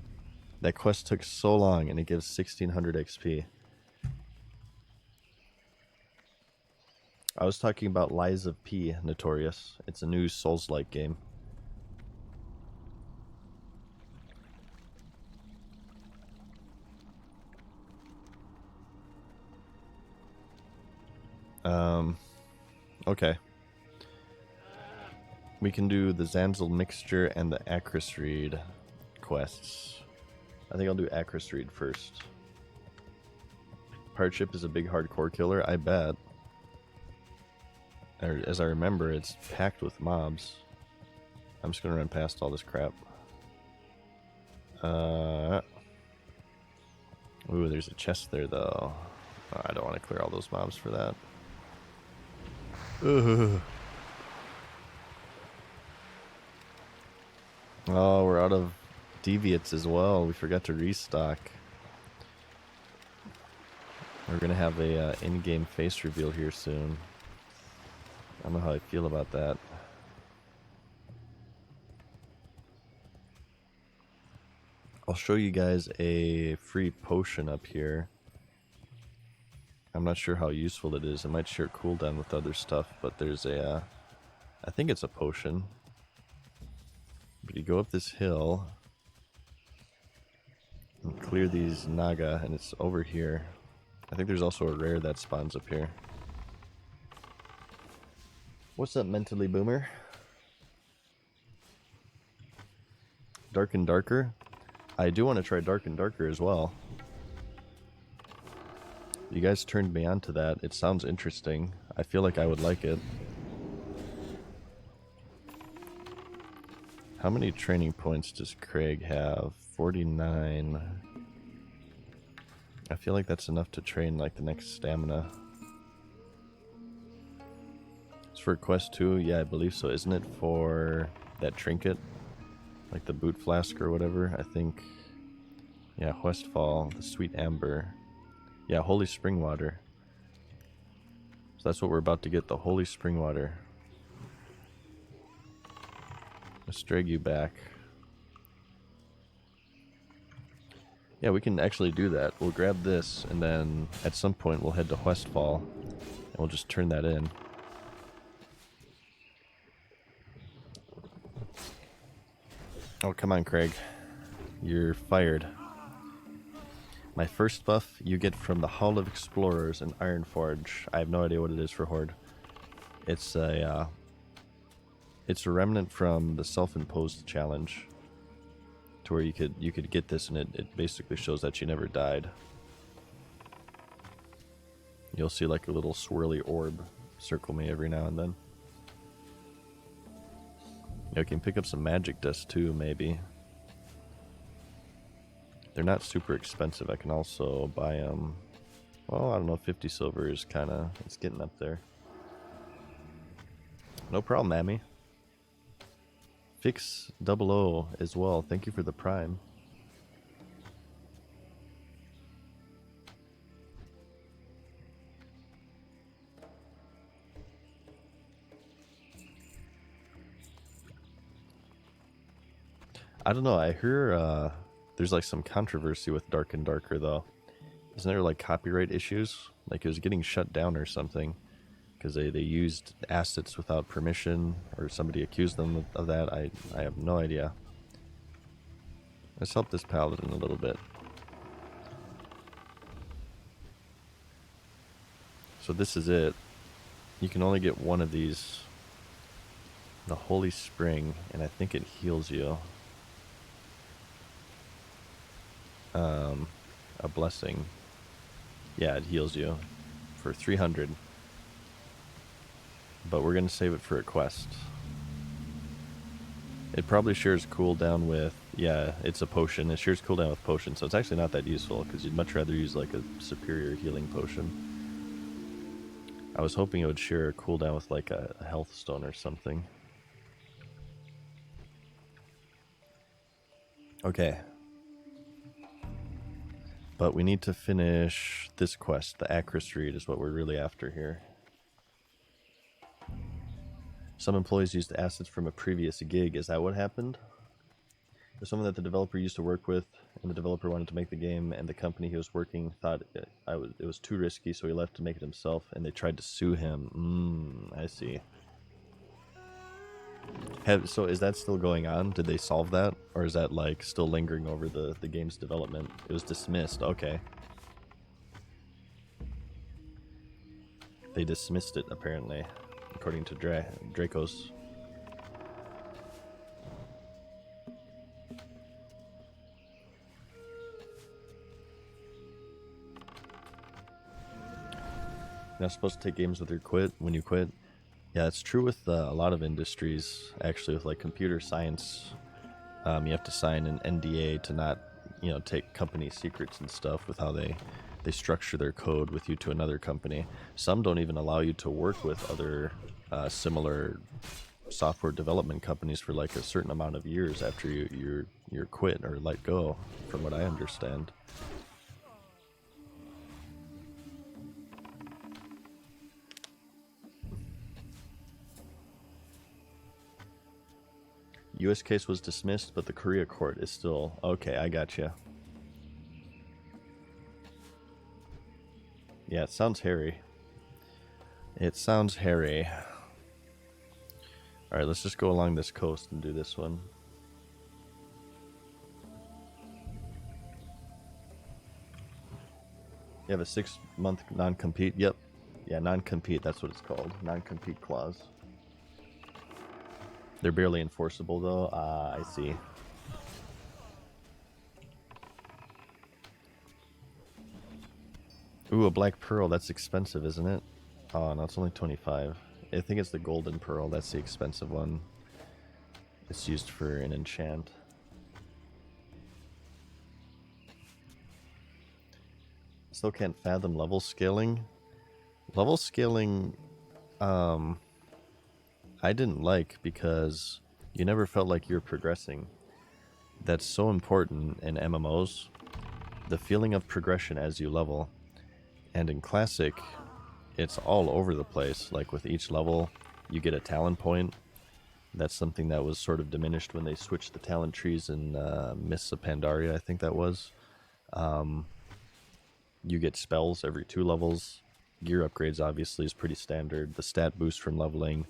That quest took so long, and it gives 1600 XP. I was talking about Lies of P, Notorious. It's a new Souls-like game. Okay. We can do the Zanzel Mixture and the Acris Reed quests. I think I'll do Acris Reed first. Hardship is a big hardcore killer, I bet. As I remember, it's packed with mobs. I'm just gonna run past all this crap. Ooh, there's a chest there, though. Oh, I don't want to clear all those mobs for that. Ugh. Oh, we're out of deviates as well. We forgot to restock. We're gonna have a in-game face reveal here soon. I don't know how I feel about that. I'll show you guys a free potion up here. I'm not sure how useful it is. It might share cooldown with other stuff, but there's a... I think it's a potion. But you go up this hill and clear these Naga, and it's over here. I think there's also a rare that spawns up here. What's up, Mentally Boomer? Dark and Darker? I do want to try Dark and Darker as well. You guys turned me on to that. It sounds interesting. I feel like I would like it. How many training points does Craig have? 49. I feel like that's enough to train like the next stamina. It's for quest 2? Yeah, I believe so. Isn't it for that trinket? Like the boot flask or whatever, I think. Yeah, Westfall, the Sweet Amber. Yeah, Holy Spring Water. So that's what we're about to get, the Holy Spring Water. Let's drag you back. Yeah, we can actually do that. We'll grab this, and then at some point we'll head to Westfall, and we'll just turn that in. Oh, come on, Craig. You're fired. My first buff you get from the Hall of Explorers in Ironforge. I have no idea what it is for Horde. It's a remnant from the self-imposed challenge, to where you could get this, and it basically shows that you never died. You'll see like a little swirly orb circle me every now and then. You can pick up some magic dust too, maybe. They're not super expensive. I can also buy them. Well, I don't know. 50 silver is kind of, it's getting up there. No problem, Mammy. Fix 00 as well. Thank you for the prime. I don't know. I hear there's like some controversy with Dark and Darker though. Isn't there like copyright issues? Like it was getting shut down or something because they used assets without permission, or somebody accused them of that. I have no idea. Let's help this paladin a little bit. So this is it. You can only get one of these. The Holy Spring, and I think it heals you. A blessing. Yeah, it heals you for 300. But we're gonna save it for a quest. It probably shares cooldown with, yeah, it's a potion. It shares cooldown with potion, so it's actually not that useful because you'd much rather use like a superior healing potion. I was hoping it would share a cooldown with like a health stone or something. Okay. But we need to finish this quest. The Acris Read is what we're really after here. Some employees used assets from a previous gig. Is that what happened? There's someone that the developer used to work with, and the developer wanted to make the game, and the company he was working thought it was too risky, so he left to make it himself, and they tried to sue him. I see. So is that still going on? Did they solve that? Or is that like still lingering over the game's development? It was dismissed. Okay. They dismissed it, apparently, according to Dracos. You're not supposed to take games with your quit when you quit. Yeah, it's true with a lot of industries, actually, with like computer science. You have to sign an NDA to not, take company secrets and stuff with how they structure their code with you to another company. Some don't even allow you to work with other similar software development companies for like a certain amount of years after you're quit or let go, from what I understand. U.S. case was dismissed, but the Korea court is still... Okay, I gotcha. Yeah, it sounds hairy. It sounds hairy. Alright, let's just go along this coast and do this one. You have a 6-month non-compete? Yep. Yeah, non-compete, that's what it's called. Non-compete clause. They're barely enforceable, though. I see. Ooh, a black pearl. That's expensive, isn't it? Oh, no, it's only 25. I think it's the golden pearl. That's the expensive one. It's used for an enchant. Still can't fathom level scaling. Level scaling, I didn't like, because you never felt like you're progressing. That's so important in MMOs. The feeling of progression as you level. And in Classic, it's all over the place. Like with each level, you get a talent point. That's something that was sort of diminished when they switched the talent trees in Mists of Pandaria, I think that was. You get spells every 2 levels. Gear upgrades obviously is pretty standard. The stat boost from leveling,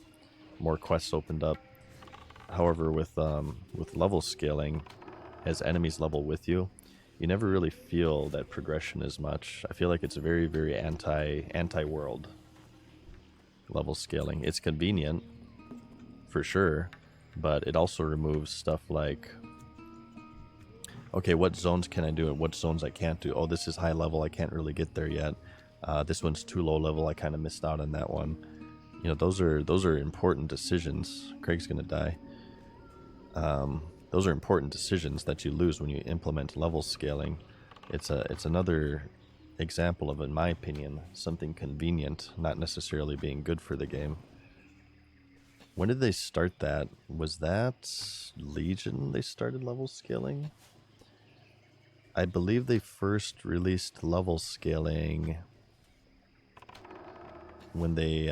more quests opened up. However, with level scaling, as enemies level with you, you never really feel that progression as much. I feel like it's very, very anti-world level scaling. It's convenient, for sure, but it also removes stuff like, okay, what zones can I do and what zones I can't do? Oh, this is high level, I can't really get there yet. This one's too low level, I kind of missed out on that one. You know, those are important decisions. Craig's gonna die. Those are important decisions that you lose when you implement level scaling. It's another example of, in my opinion, something convenient, not necessarily being good for the game. When did they start that? Was that Legion they started level scaling? I believe they first released level scaling when they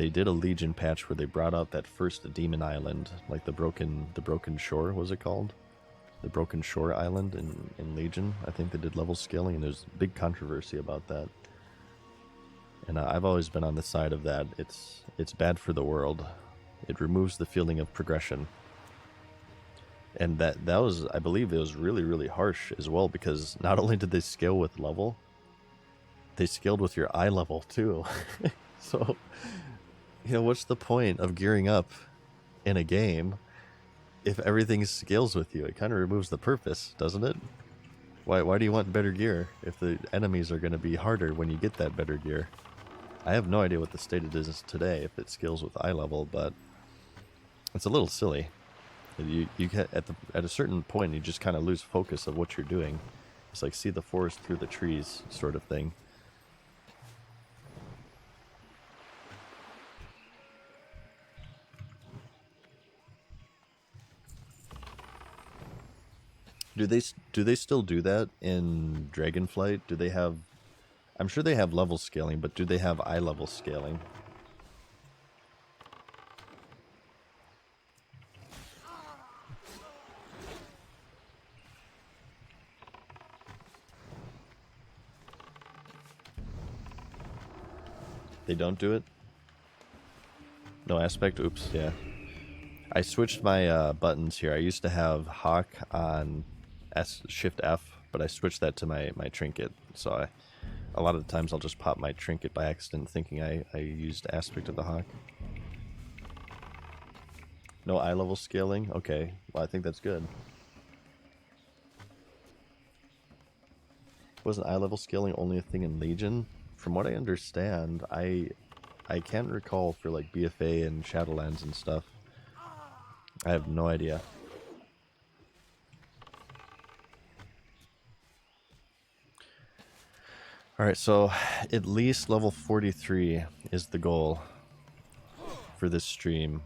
did a Legion patch where they brought out that first Demon Island, like the Broken Shore, was it called? The Broken Shore Island in Legion. I think they did level scaling, and there's big controversy about that. And I've always been on the side of that. It's bad for the world. It removes the feeling of progression. And that was, I believe it was really, really harsh as well, because not only did they scale with level, they scaled with your eye level too. So, you know, what's the point of gearing up in a game if everything scales with you? It kind of removes the purpose, doesn't it? Why do you want better gear if the enemies are going to be harder when you get that better gear? I have no idea what the state it is today, if it scales with eye level, but it's a little silly. You get at a certain point, you just kind of lose focus of what you're doing. It's like see the forest through the trees sort of thing. Do they still do that in Dragonflight? Do they have? I'm sure they have level scaling, but do they have eye level scaling? They don't do it? No aspect? Oops, yeah. I switched my buttons here. I used to have Hawk on Shift F, but I switched that to my trinket. So a lot of the times I'll just pop my trinket by accident thinking I used aspect of the Hawk. No eye level scaling? Okay, well I think that's good. Wasn't eye level scaling only a thing in Legion? From what I understand, I can't recall for like BFA and Shadowlands and stuff. I have no idea. Alright, so at least level 43 is the goal for this stream.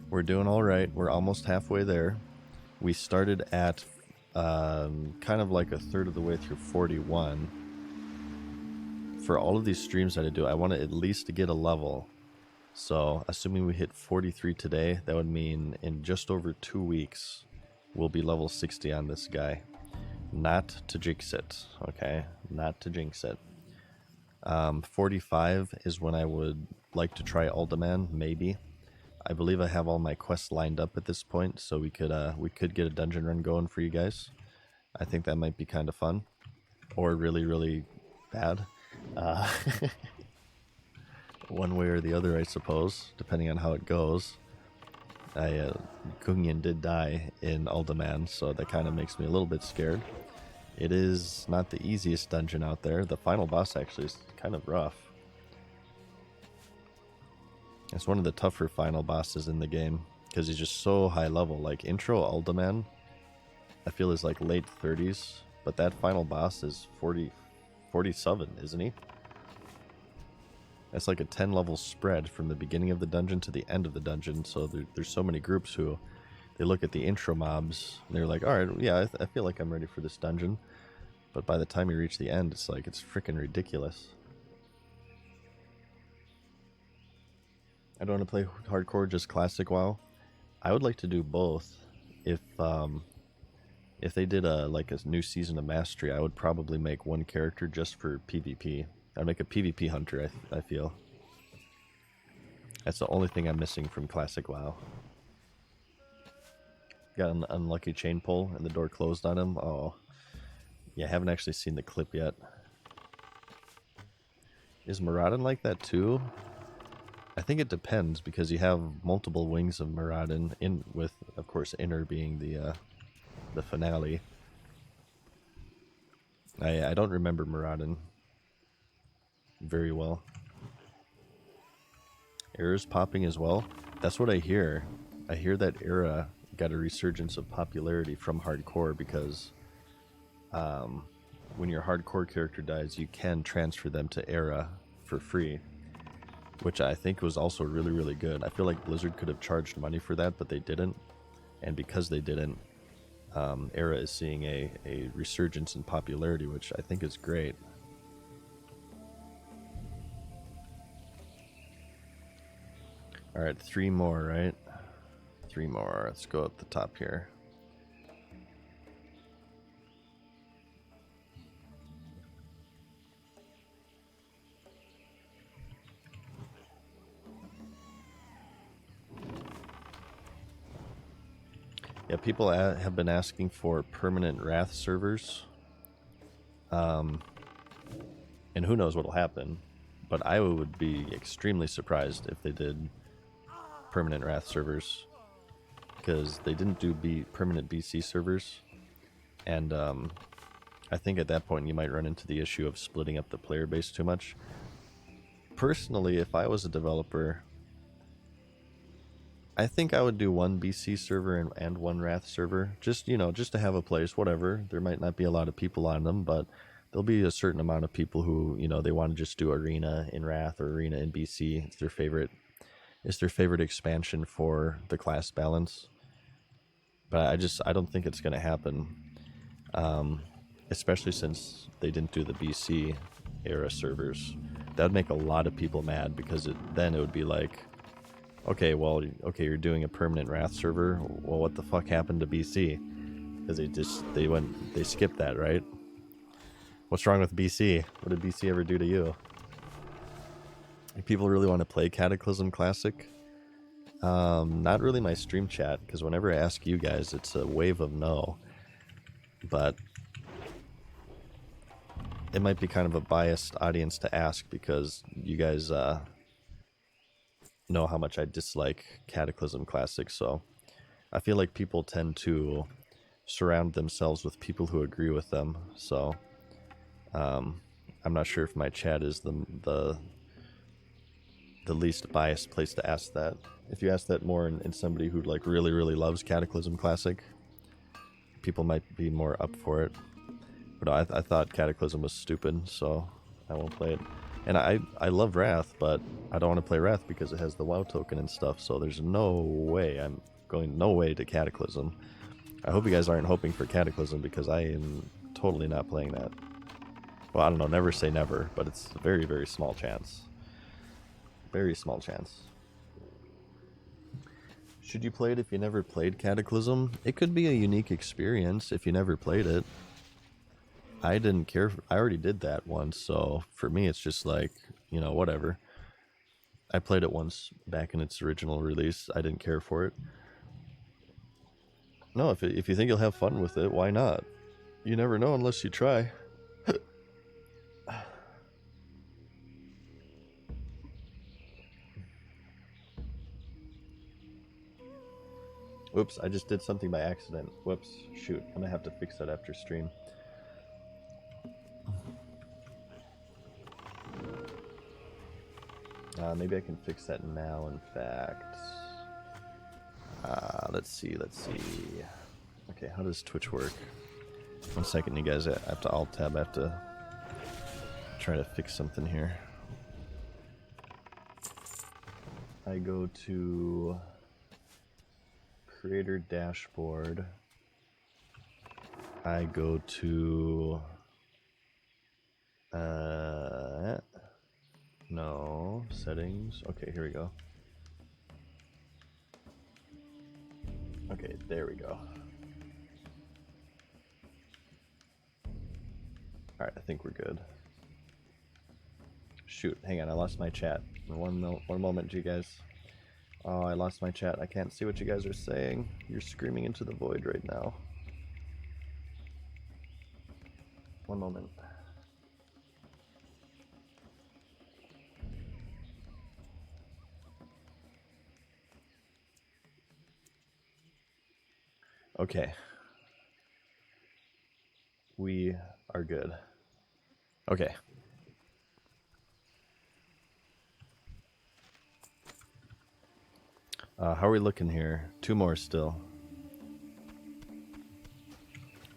We're doing alright. We're almost halfway there. We started at kind of like a third of the way through 41. For all of these streams that I do, I want to at least get a level. So, assuming we hit 43 today, that would mean in just over 2 weeks, we'll be level 60 on this guy. Not to jinx it, okay? Not to jinx it. 45 is when I would like to try Alderman, maybe. I believe I have all my quests lined up at this point, so we could get a dungeon run going for you guys. I think that might be kind of fun, or really, really bad. One way or the other, I suppose, depending on how it goes. Kungyan did die in Alderman, so that kind of makes me a little bit scared. It is not the easiest dungeon out there. The final boss actually is kind of rough. It's one of the tougher final bosses in the game, because he's just so high level. Like, intro Alderman, I feel is like late 30s, but that final boss is 47, isn't he? That's like a 10 level spread from the beginning of the dungeon to the end of the dungeon, so there's so many groups who, they look at the intro mobs, and they're like, alright, yeah, I feel like I'm ready for this dungeon. But by the time you reach the end, it's like, it's freaking ridiculous. I don't want to play hardcore, just classic WoW. I would like to do both. If if they did a like a new season of Mastery, I would probably make one character just for PvP. I'd make a PvP hunter, I feel. That's the only thing I'm missing from Classic WoW. Got an unlucky chain pull and the door closed on him. Oh. Yeah, I haven't actually seen the clip yet. Is Muradin like that too? I think it depends because you have multiple wings of Muradin in with, of course, Inner being the finale. I don't remember Muradin very well. Era's popping as well. That's what I hear. I hear that Era got a resurgence of popularity from hardcore because when your hardcore character dies, you can transfer them to Era for free, which I think was also really, really good. I feel like Blizzard could have charged money for that, but they didn't. And because they didn't, Era is seeing a resurgence in popularity, which I think is great. Alright, 3 more, right? 3 more. Let's go up the top here. Yeah, people have been asking for permanent Wrath servers. And who knows what'll happen. But I would be extremely surprised if they did permanent Wrath servers. Because they didn't do permanent BC servers. And I think at that point you might run into the issue of splitting up the player base too much. Personally, if I was a developer, I think I would do one BC server and one Wrath server. Just, you know, just to have a place, whatever. There might not be a lot of people on them, but there'll be a certain amount of people who, you know, they want to just do Arena in Wrath or Arena in BC. It's their favorite expansion for the class balance. But I don't think it's going to happen. Especially since they didn't do the BC era servers. That would make a lot of people mad because then it would be like, okay, you're doing a permanent Wrath server. Well, what the fuck happened to BC? Because they skipped that, right? What's wrong with BC? What did BC ever do to you? If people really want to play Cataclysm Classic, not really my stream chat, because whenever I ask you guys, it's a wave of no. But it might be kind of a biased audience to ask because you guys know how much I dislike Cataclysm Classic, so I feel like people tend to surround themselves with people who agree with them, so I'm not sure if my chat is the least biased place to ask that. If you ask that more in somebody who like really, really loves Cataclysm Classic, people might be more up for it. But I thought Cataclysm was stupid, so I won't play it. And I love Wrath, but I don't want to play Wrath because it has the WoW token and stuff, so there's no way I'm going to Cataclysm. I hope you guys aren't hoping for Cataclysm because I am totally not playing that. Well, I don't know, never say never, but it's a very, very small chance. Very small chance. Should you play it if you never played Cataclysm? It could be a unique experience if you never played it. I didn't care. I already did that once, so for me it's just like, you know, whatever. I played it once back in its original release. I didn't care for it. No, if you think you'll have fun with it, why not? You never know unless you try. Whoops, I just did something by accident. Whoops, shoot. I'm gonna have to fix that after stream. Maybe I can fix that now, in fact. Let's see. Okay, how does Twitch work? 1 second, you guys. I have to Alt-Tab. I have to try to fix something here. I go to Creator Dashboard. I go to... No, settings. Okay, here we go. Okay, there we go. Alright, I think we're good. Shoot, hang on, I lost my chat. One moment, you guys. Oh, I lost my chat. I can't see what you guys are saying. You're screaming into the void right now. One moment. Okay. We are good. Okay. How are we looking here? 2 more still.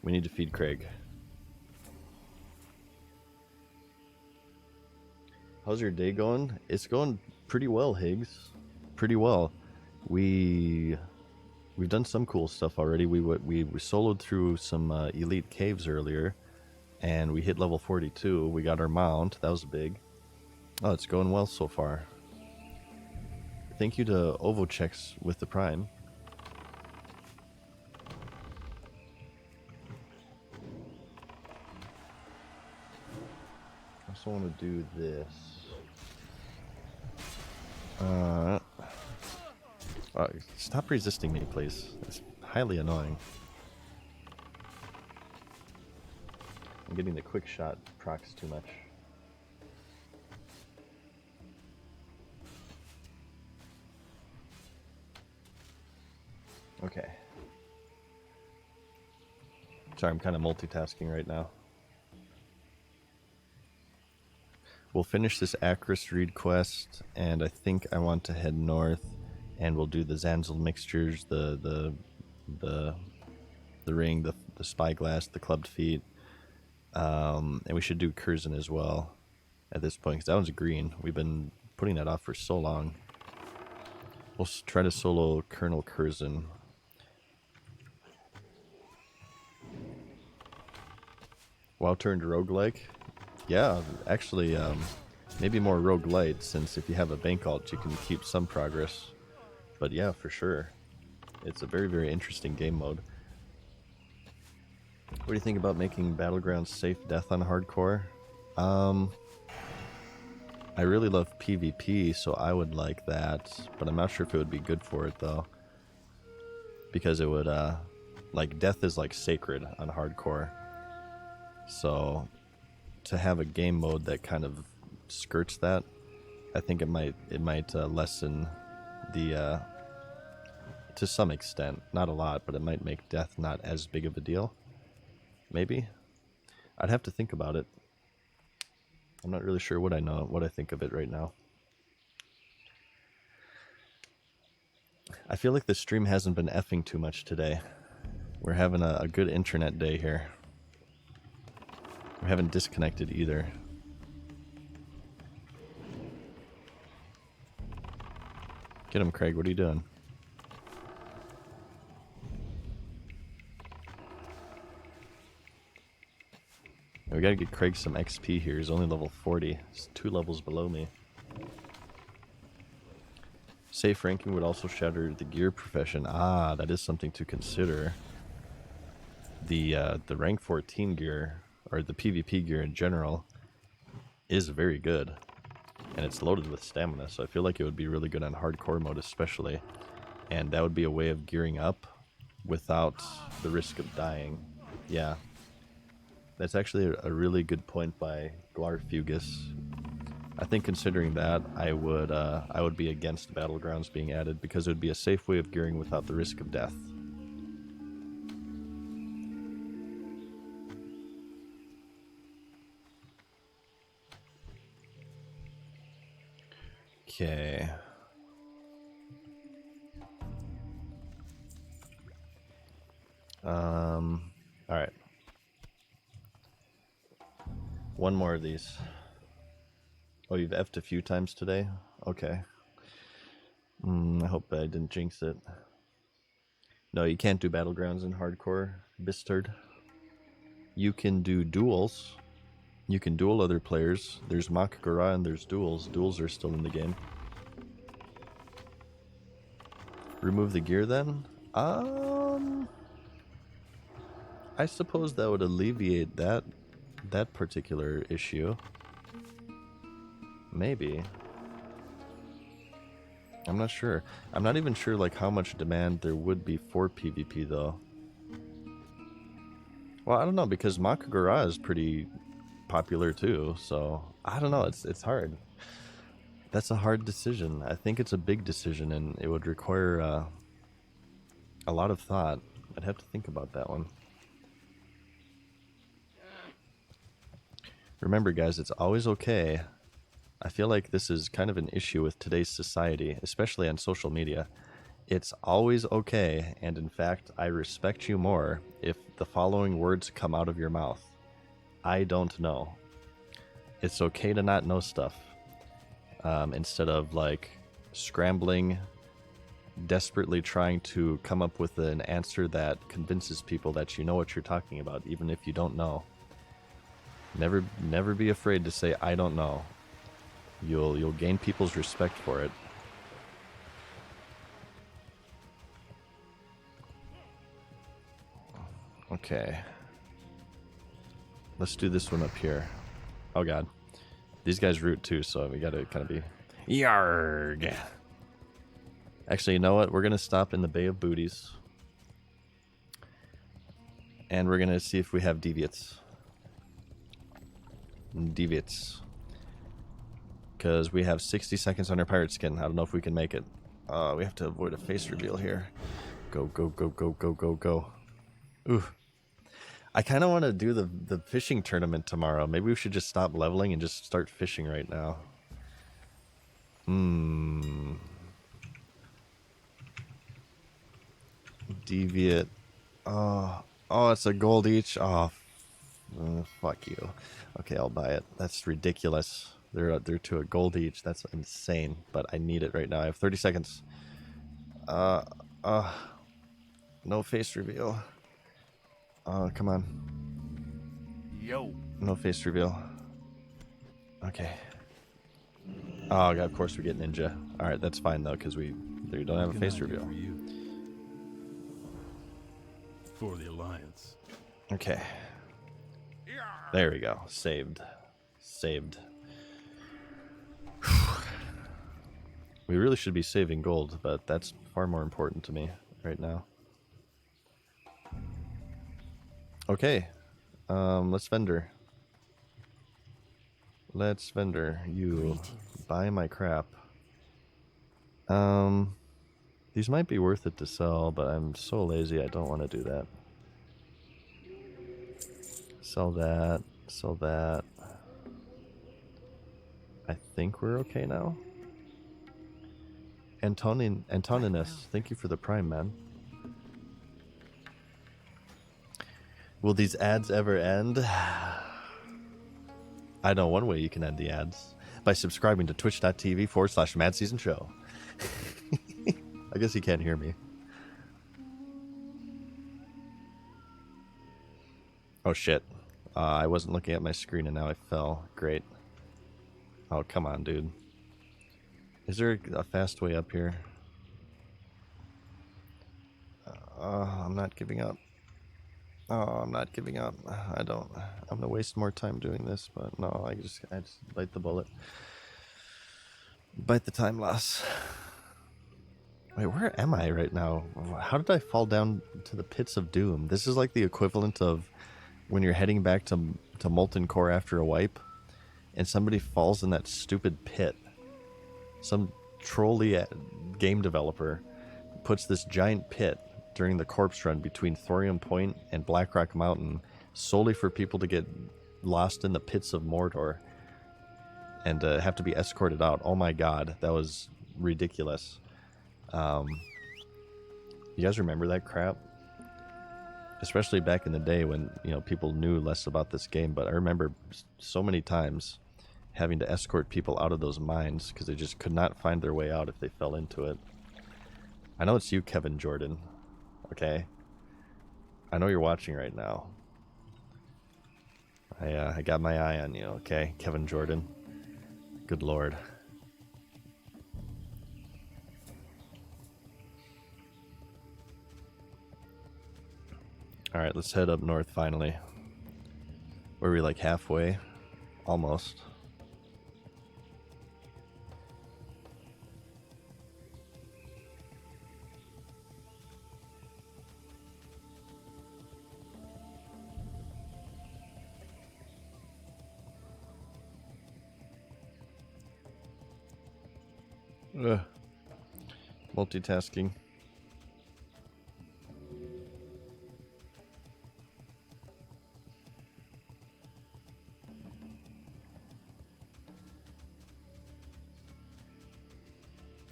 We need to feed Craig. How's your day going? It's going pretty well, Higgs. Pretty well. We've done some cool stuff already. We soloed through some elite caves earlier, and we hit level 42. We got our mount. That was big. Oh, it's going well so far. Thank you to OvoChex with the Prime. I also want to do this. Stop resisting me, please. It's highly annoying. I'm getting the quick shot procs too much. Okay. Sorry, I'm kind of multitasking right now. We'll finish this Acris Reed quest, and I think I want to head north, and we'll do the Zanzel mixtures, the ring, the spyglass, the clubbed feet, and we should do Curzon as well at this point, because that one's green. We've been putting that off for so long. We'll try to solo Colonel Curzon. WoW turned roguelike? Yeah, actually, maybe more roguelite, since if you have a bank alt, you can keep some progress. But yeah, for sure. It's a very, very interesting game mode. What do you think about making Battlegrounds safe death on hardcore? I really love PvP, so I would like that, but I'm not sure if it would be good for it, though. Because it would, like, death is, like, sacred on hardcore. So, to have a game mode that kind of skirts that, I think it might lessen the, to some extent, not a lot, but it might make death not as big of a deal. Maybe? I'd have to think about it. I'm not really sure what I think of it right now. I feel like the stream hasn't been effing too much today. We're having a good internet day here. We haven't disconnected either. Get him, Craig. What are you doing? We gotta get Craig some XP here. He's only level 40. He's 2 levels below me. Safe ranking would also shatter the gear profession. Ah, that is something to consider. The rank 14 gear, or the PvP gear in general, is very good. And it's loaded with stamina, so I feel like it would be really good on hardcore mode especially. And that would be a way of gearing up without the risk of dying. Yeah. That's actually a really good point by Glarfugus. I think considering that, I would be against Battlegrounds being added, because it would be a safe way of gearing without the risk of death. Okay. Alright. One more of these. Oh, you've F'd a few times today? Okay. I hope I didn't jinx it. No, you can't do Battlegrounds in hardcore, Bistard. You can do duels. You can duel other players. There's Makagura and there's duels. Duels are still in the game. Remove the gear then? I suppose that would alleviate that that particular issue. Maybe. I'm not sure. I'm not even sure like how much demand there would be for PvP though. Well, I don't know, because Makagura is pretty popular too, so I don't know, it's hard. That's a hard decision. I think it's a big decision, and it would require a lot of thought. I'd have to think about that one. Remember, guys, it's always okay. I feel like this is kind of an issue with today's society, especially on social media. It's always okay, and in fact, I respect you more if the following words come out of your mouth. I don't know. It's okay to not know stuff. Instead of like scrambling, desperately trying to come up with an answer that convinces people that you know what you're talking about, even if you don't know. Never be afraid to say I don't know. You'll gain people's respect for it. Okay. Let's do this one up here. Oh god. These guys root too, so we gotta kind of be... Yarg! Actually, you know what? We're gonna stop in the Bay of Booties. And we're gonna see if we have deviates. Deviates. Because we have 60 seconds on our pirate skin. I don't know if we can make it. We have to avoid a face reveal here. Go, go, go, go, go, go, go. Ooh. I kind of want to do the fishing tournament tomorrow. Maybe we should just stop leveling and just start fishing right now. Deviate. Oh, it's a gold each. Oh, fuck you. Okay, I'll buy it. That's ridiculous. They're to a gold each. That's insane. But I need it right now. I have 30 seconds. No face reveal. Oh, come on. Yo. No face reveal. Okay. Oh, God, of course we get ninja. Alright, that's fine, though, because we don't have a face reveal. For you. For the Alliance. Okay. There we go. Saved. Saved. We really should be saving gold, but that's far more important to me right now. Okay. Let's vendor. Let's vendor. You buy my crap. These might be worth it to sell, but I'm so lazy I don't want to do that. Sell that. Sell that. I think we're okay now. Antoninus, thank you for the prime, man. Will these ads ever end? I know one way you can end the ads. By subscribing to twitch.tv/MadSeasonShow. I guess he can't hear me. Oh shit. I wasn't looking at my screen and now I fell. Great. Oh, come on, dude. Is there a fast way up here? I'm not giving up. Oh, I'm not giving up. I'm gonna waste more time doing this, but no, I just bite the bullet. Bite the time loss. Wait, where am I right now? How did I fall down to the pits of doom? This is like the equivalent of when you're heading back to Molten Core after a wipe, and somebody falls in that stupid pit. Some trolly game developer puts this giant pit during the corpse run between Thorium Point and Blackrock Mountain solely for people to get lost in the pits of Mordor and have to be escorted out. Oh my god, that was ridiculous. You guys remember that crap? Especially back in the day when, you know, people knew less about this game, but I remember so many times having to escort people out of those mines because they just could not find their way out if they fell into it. I know it's you, Kevin Jordan. Okay? I know you're watching right now. I got my eye on you, okay? Kevin Jordan. Good lord. Alright, let's head up north finally. Were we like halfway? Almost. Ugh. Multitasking.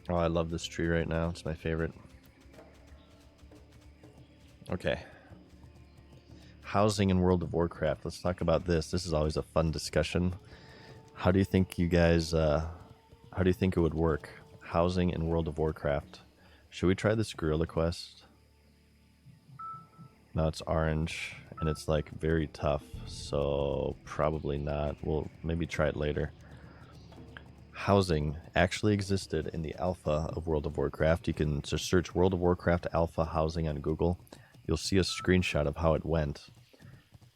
Oh, I love this tree right now. It's my favorite. Okay. Housing in World of Warcraft. Let's talk about this. This is always a fun discussion. How do you think you guys, how do you think it would work? Housing in World of Warcraft. Should we try this gorilla quest? No, it's orange, and it's like very tough, so probably not. We'll maybe try it later. Housing actually existed in the alpha of World of Warcraft. You can just search World of Warcraft alpha housing on Google. You'll see a screenshot of how it went.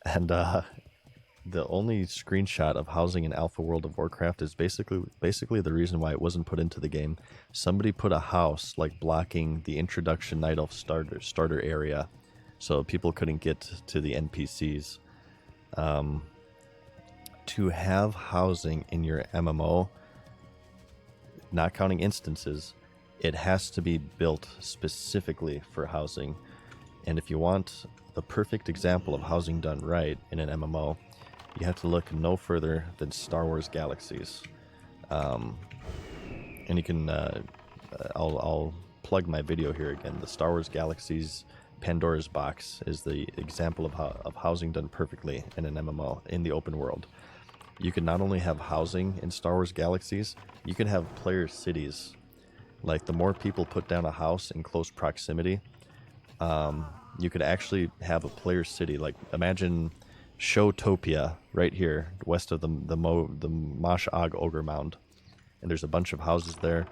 And the only screenshot of housing in alpha World of Warcraft is basically the reason why it wasn't put into the game. Somebody put a house like blocking the introduction Night Elf starter area, so people couldn't get to the NPCs. To have housing in your MMO, not counting instances, it has to be built specifically for housing. And if you want the perfect example of housing done right in an MMO, you have to look no further than Star Wars Galaxies. And you can, I'll plug my video here again. The Star Wars Galaxies Pandora's Box is the example of housing done perfectly in an MMO in the open world. You can not only have housing in Star Wars Galaxies, you can have player cities. Like, the more people put down a house in close proximity, you could actually have a player city. Like, imagine Showtopia right here, west of the Mosh Og Ogre Mound. And there's a bunch of houses there,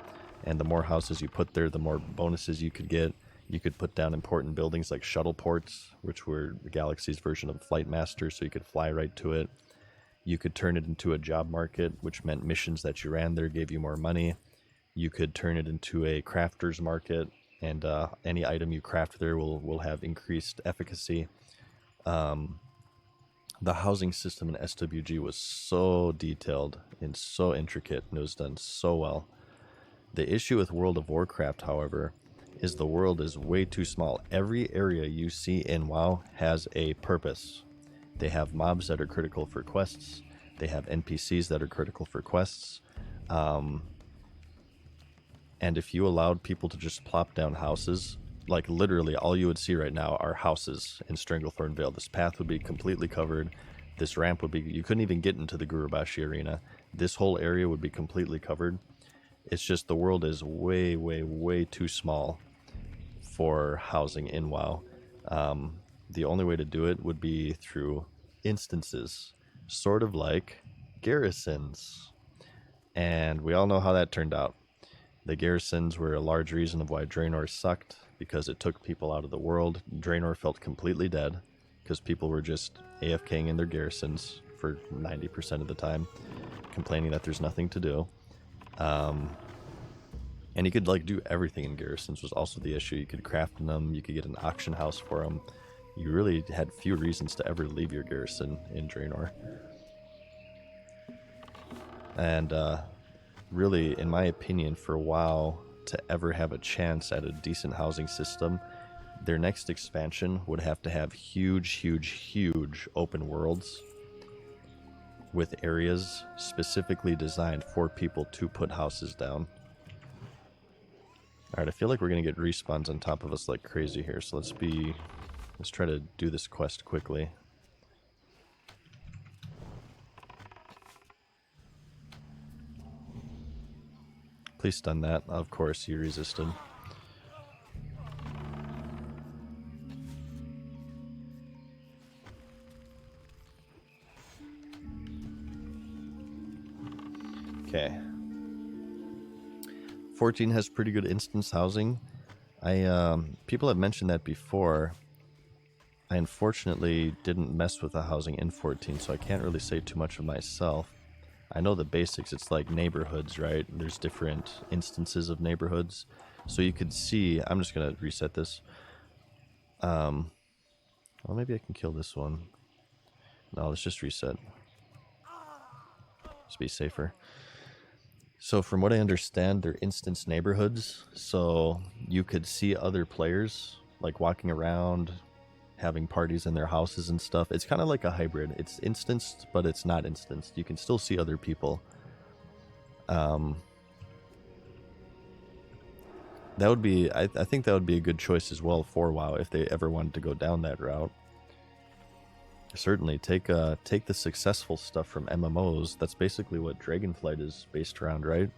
and the more houses you put there, the more bonuses you could get. You could put down important buildings like shuttle ports, which were the Galaxy's version of Flight Master, so you could fly right to it. You could turn it into a job market, which meant missions that you ran there gave you more money. You could turn it into a crafter's market, and any item you craft there will have increased efficacy. The housing system in SWG was so detailed and so intricate, and it was done so well. The issue with World of Warcraft, however, is the world is way too small. Every area you see in WoW has a purpose. They have mobs that are critical for quests. They have NPCs that are critical for quests. And if you allowed people to just plop down houses, like literally all you would see right now are houses in Stranglethorn Vale. This path would be completely covered. This ramp would be, you couldn't even get into the Gurubashi arena. This whole area would be completely covered. It's just the world is way, way, way too small for housing in WoW. The only way to do it would be through instances, sort of like garrisons. And we all know how that turned out. The garrisons were a large reason of why Draenor sucked, because it took people out of the world. Draenor felt completely dead, because people were just AFKing in their garrisons for 90% of the time, complaining that there's nothing to do. And you could like do everything in garrisons was also the issue. You could craft them, you could get an auction house for them. You really had few reasons to ever leave your garrison in Draenor. And really, in my opinion, for WoW to ever have a chance at a decent housing system, their next expansion would have to have huge, huge, huge open worlds with areas specifically designed for people to put houses down. Alright, I feel like we're going to get respawns on top of us like crazy here, so let's try to do this quest quickly. Please stun that. Of course, you resisted. Okay. 14 has pretty good instance housing. People have mentioned that before. I unfortunately didn't mess with the housing in 14, so I can't really say too much of myself. I know the basics. It's like neighborhoods, right? There's different instances of neighborhoods. So you could see, I'm just going to reset this. Well, maybe I can kill this one. No, let's just reset. Just be safer. So from what I understand, they're instance neighborhoods. So you could see other players like walking around, having parties in their houses and stuff. It's kind of like a hybrid. It's instanced, but it's not instanced. You can still see other people. That would be, I think that would be a good choice as well for WoW if they ever wanted to go down that route. Certainly, take the successful stuff from MMOs. That's basically what Dragonflight is based around, right?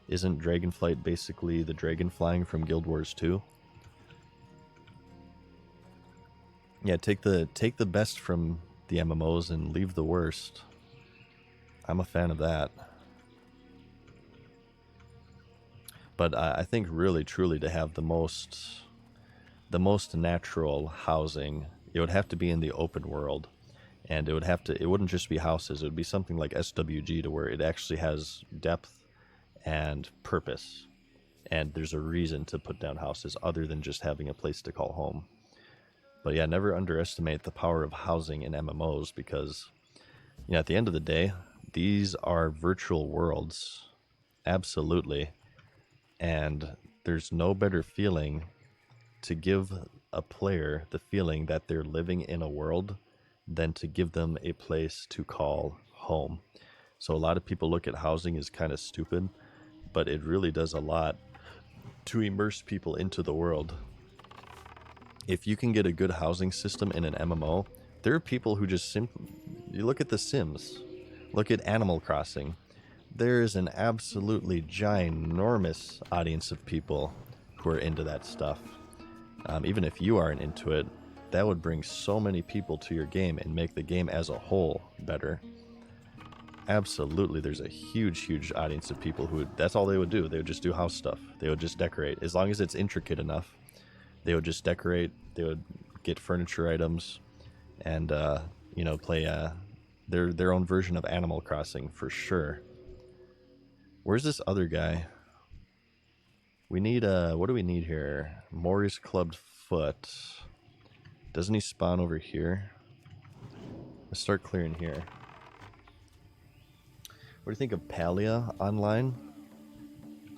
Isn't Dragonflight basically the dragon flying from Guild Wars 2? Yeah, take the best from the MMOs and leave the worst. I'm a fan of that. But I think really truly to have the most natural housing, it would have to be in the open world, and it wouldn't just be houses. It would be something like SWG, to where it actually has depth and purpose, and there's a reason to put down houses other than just having a place to call home. But yeah, never underestimate the power of housing in MMOs, because at the end of the day, these are virtual worlds, absolutely, and there's no better feeling to give a player the feeling that they're living in a world than to give them a place to call home. So a lot of people look at housing as kind of stupid, but it really does a lot to immerse people into the world. If you can get a good housing system in an MMO, there are people who just simply... You look at The Sims, look at Animal Crossing. There is an absolutely ginormous audience of people who are into that stuff. Even if you aren't into it, that would bring so many people to your game and make the game as a whole better. Absolutely, there's a huge audience of people who that's all they would do. They would just do house stuff. They would just decorate. As long as it's intricate enough, they would just decorate. They would get furniture items and play their own version of Animal Crossing for sure. Where's this other guy? We need what do we need here? Maury's clubbed foot. Doesn't he spawn over here? Let's start clearing here. What do you think of Palia online?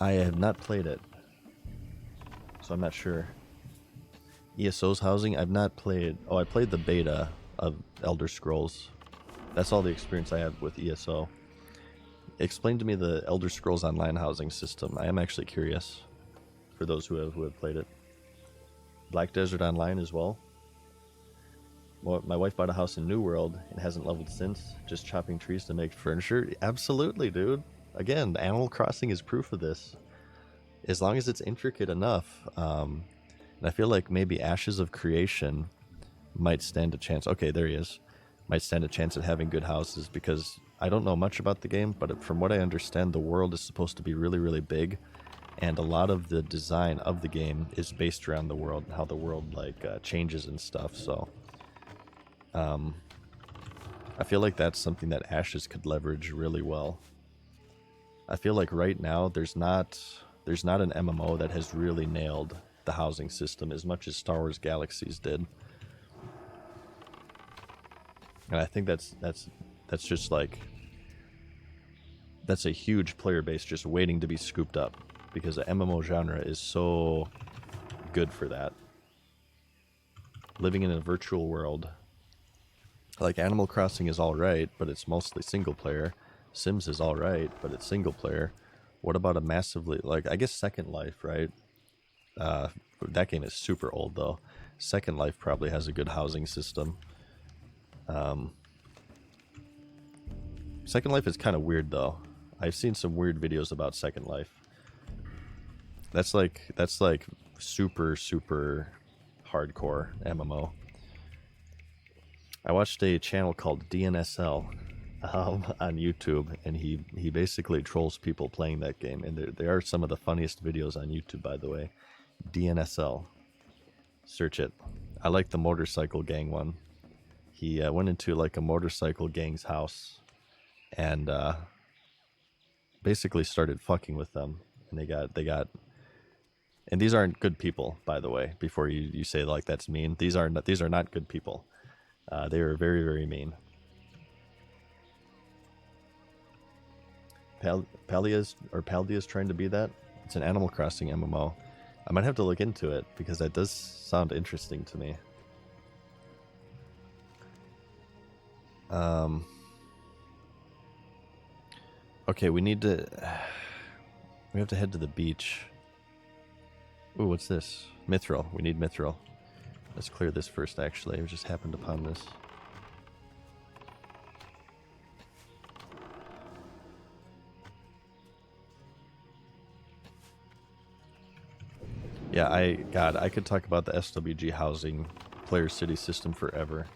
I have not played it, so I'm not sure. ESO's housing, I've not played. Oh, I played the beta of Elder Scrolls. That's all the experience I have with ESO. Explain to me the Elder Scrolls Online housing system. I am actually curious, for those who have played it. Black Desert Online as well. Well, my wife bought a house in New World and hasn't leveled since, just chopping trees to make furniture. Absolutely, dude. Again, Animal Crossing is proof of this. As long as it's intricate enough. And I feel like maybe Ashes of Creation might stand a chance. Okay, there he is. Might stand a chance at having good houses, because I don't know much about the game, but from what I understand, the world is supposed to be really big, and a lot of the design of the game is based around the world, how the world changes and stuff. So I feel like that's something that Ashes could leverage really well. I feel like right now there's not an MMO that has really nailed the housing system as much as Star Wars Galaxies did. And I think that's just like, that's a huge player base just waiting to be scooped up, because the MMO genre is so good for that. Living in a virtual world. Like Animal Crossing is alright, but it's mostly single player. Sims is alright, but it's single player. What about a massively, I guess Second Life, right? That game is super old though. Second Life probably has a good housing system. Second Life is kind of weird though. I've seen some weird videos about Second Life. That's like super hardcore MMO. I watched a channel called DNSL on YouTube, and he basically trolls people playing that game, and there are some of the funniest videos on YouTube, by the way. DNSL, search it. I like the motorcycle gang one. He went into like a motorcycle gang's house and basically started fucking with them. And they got, and these aren't good people, by the way. Before you say like that's mean, these are not good people. They were very, very mean. Paldia's trying to be that. It's an Animal Crossing MMO. I might have to look into it because that does sound interesting to me. Okay, we have to head to the beach. Ooh, what's this? Mithril. We need Mithril. Let's clear this first, actually. We just happened upon this. Yeah, I could talk about the SWG housing player city system forever.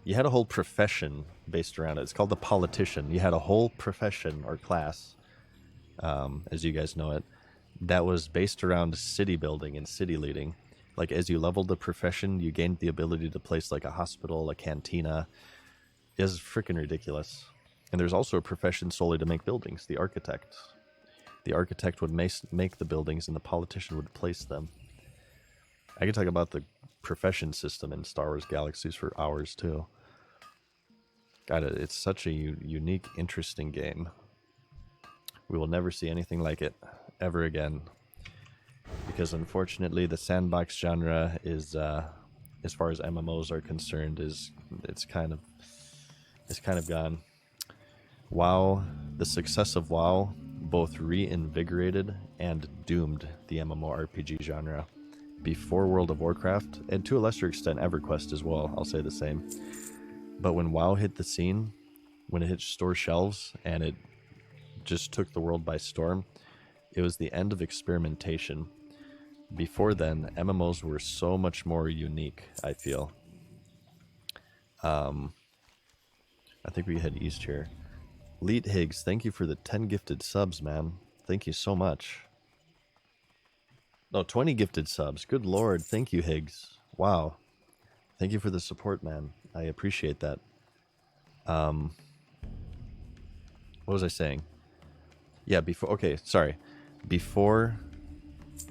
You had a whole profession based around it. It's called the politician. You had a whole profession or class, as you guys know it, that was based around city building and city leading. Like, as you leveled the profession, you gained the ability to place like a hospital, a cantina. It was freaking ridiculous. And there's also a profession solely to make buildings, the architect. The architect would make the buildings and the politician would place them. I could talk about the profession system in Star Wars Galaxies for hours too. God, it's such a unique, interesting game. We will never see anything like it ever again. Because unfortunately, the sandbox genre is, as far as MMOs are concerned, it's kind of gone. WoW, the success of WoW, both reinvigorated and doomed the MMORPG genre. Before World of Warcraft, and to a lesser extent EverQuest as well, I'll say the same. But when WoW hit the scene, when it hit store shelves, and it just took the world by storm, it was the end of experimentation. Before then, MMOs were so much more unique, I feel. I think we head east here. Leet Higgs, thank you for the 10 gifted subs, man. Thank you so much. No, 20 gifted subs. Good lord. Thank you, Higgs. Wow. Thank you for the support, man. I appreciate that. What was I saying? Yeah, sorry. Before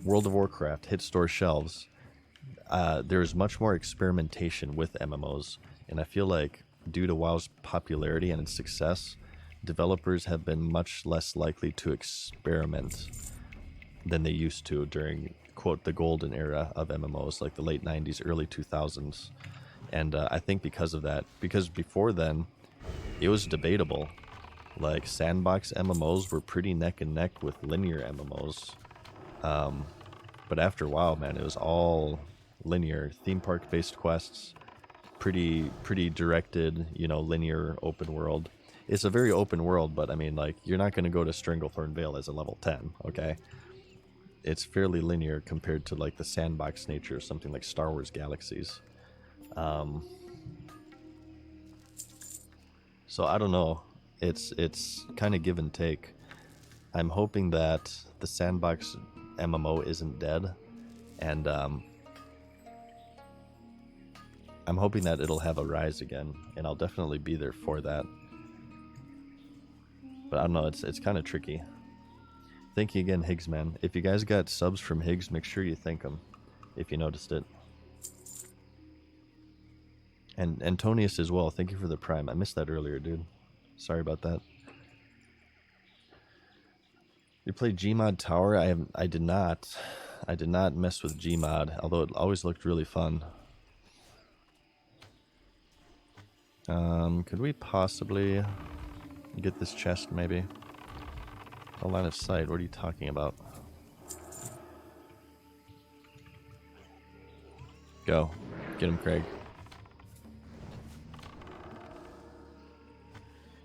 World of Warcraft hit store shelves, there was much more experimentation with MMOs. And I feel like due to WoW's popularity and its success, developers have been much less likely to experiment than they used to during, quote, the golden era of MMOs, like the late 90s, early 2000s. And I think because of that, because before then, it was debatable. Like, sandbox MMOs were pretty neck and neck with linear MMOs. But after WoW, man, it was all linear, theme park-based quests, pretty directed, linear open world. It's a very open world, but I mean, like, you're not going to go to Stranglethorn Vale as a level 10, okay? It's fairly linear compared to like the sandbox nature of something like Star Wars Galaxies. So I don't know. It's kind of give and take. I'm hoping that the sandbox MMO isn't dead, and I'm hoping that it'll have a rise again, and I'll definitely be there for that. But I don't know. It's kind of tricky. Thank you again, Higgs, man. If you guys got subs from Higgs, make sure you thank him, if you noticed it. And Antonius as well, thank you for the Prime. I missed that earlier, dude. Sorry about that. You played Gmod Tower? I did not. I did not mess with Gmod, although it always looked really fun. Could we possibly get this chest, maybe? A line of sight, what are you talking about? Go. Get him, Craig.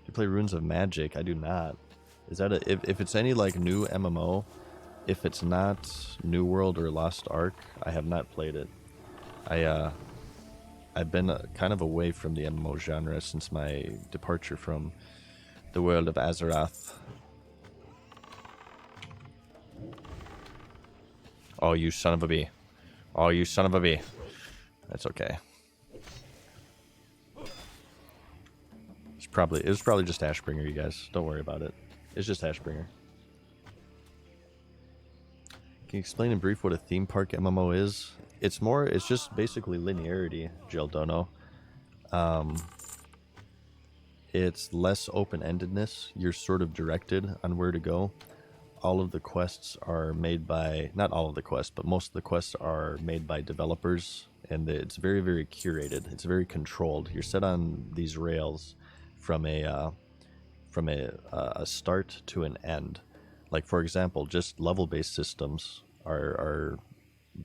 You play Runes of Magic? I do not. Is that if it's any like new MMO, if it's not New World or Lost Ark, I have not played it. I've been kind of away from the MMO genre since my departure from the world of Azeroth. Oh, you son of a bee. Oh, you son of a bee. That's okay. It was probably just Ashbringer, you guys. Don't worry about it. It's just Ashbringer. Can you explain in brief what a theme park MMO is? It's just basically linearity, Gildono. It's less open-endedness. You're sort of directed on where to go. All of the quests are made by, not all of the quests, but most of the quests are made by developers, and it's very, very curated. It's very controlled. You're set on these rails from a start to an end. Like, for example, just level-based systems are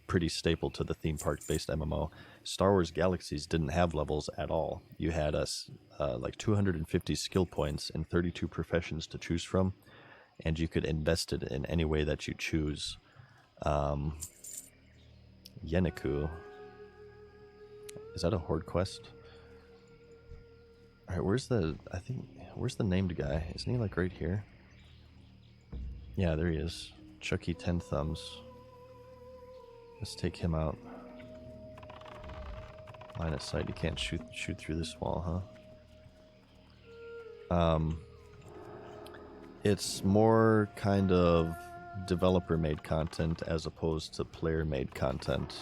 pretty staple to the theme park-based MMO. Star Wars Galaxies didn't have levels at all. You had like 250 skill points and 32 professions to choose from, and you could invest it in any way that you choose. Yeniku. Is that a horde quest? Alright, where's the named guy? Isn't he like right here? Yeah, there he is. Chucky 10 Thumbs. Let's take him out. Line of sight, you can't shoot through this wall, huh? It's more kind of developer-made content as opposed to player-made content.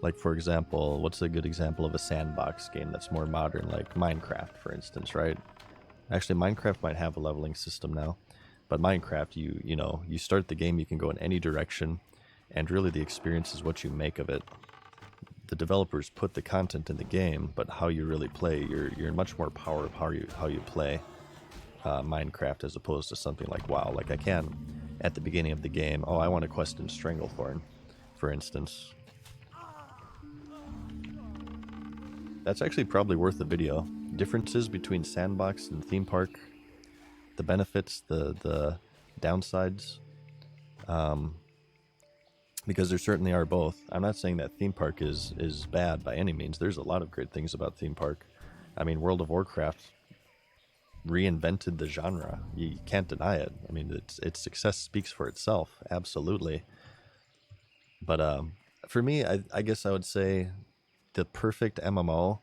Like, for example, what's a good example of a sandbox game that's more modern? Like Minecraft, for instance, right? Actually, Minecraft might have a leveling system now. But Minecraft, you start the game, you can go in any direction, and really the experience is what you make of it. The developers put the content in the game, but how you really play, you're in much more power of how you play Minecraft as opposed to something like WoW. Like I can, at the beginning of the game, I want to quest in Stranglethorn, for instance. That's actually probably worth a video. Differences between sandbox and theme park, the benefits, the downsides, because there certainly are both. I'm not saying that theme park is bad by any means. There's a lot of great things about theme park. I mean, World of Warcraft reinvented the genre. You can't deny it. I mean, its success speaks for itself, absolutely. But for me, I guess I would say the perfect MMO,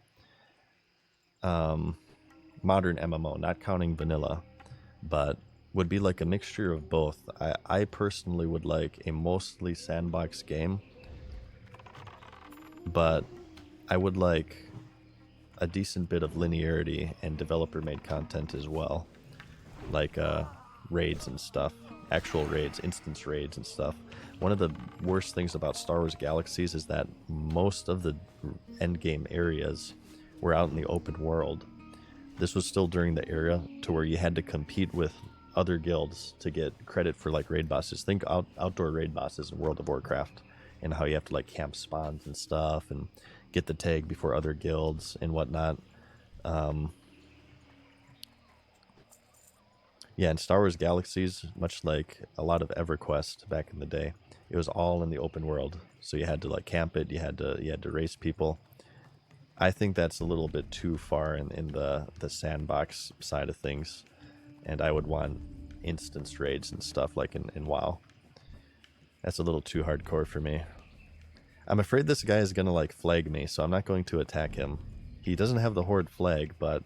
modern MMO, not counting vanilla, but would be like a mixture of both. I personally would like a mostly sandbox game, but I would like a decent bit of linearity and developer-made content as well, like raids and stuff, actual raids, instance raids and stuff. One of the worst things about Star Wars Galaxies is that most of the endgame areas were out in the open world. This was still during the era to where you had to compete with other guilds to get credit for like raid bosses. Think outdoor raid bosses in World of Warcraft, and how you have to like camp spawns and stuff and get the tag before other guilds and whatnot. Yeah, in Star Wars Galaxies, much like a lot of EverQuest back in the day, it was all in the open world. So you had to like camp it, you had to race people. I think that's a little bit too far in the sandbox side of things. And I would want instance raids and stuff like in WoW. That's a little too hardcore for me. I'm afraid this guy is going to like flag me, so I'm not going to attack him. He doesn't have the horde flag, but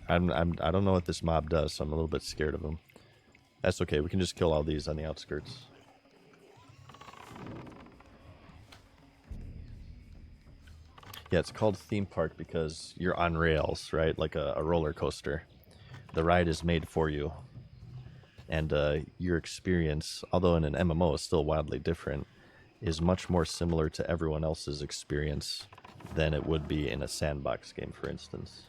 I don't know what this mob does, so I'm a little bit scared of him. That's okay, we can just kill all these on the outskirts. Yeah, it's called theme park because you're on rails, right? Like a roller coaster. The ride is made for you. And your experience, although in an MMO is still wildly different, is much more similar to everyone else's experience than it would be in a sandbox game, for instance.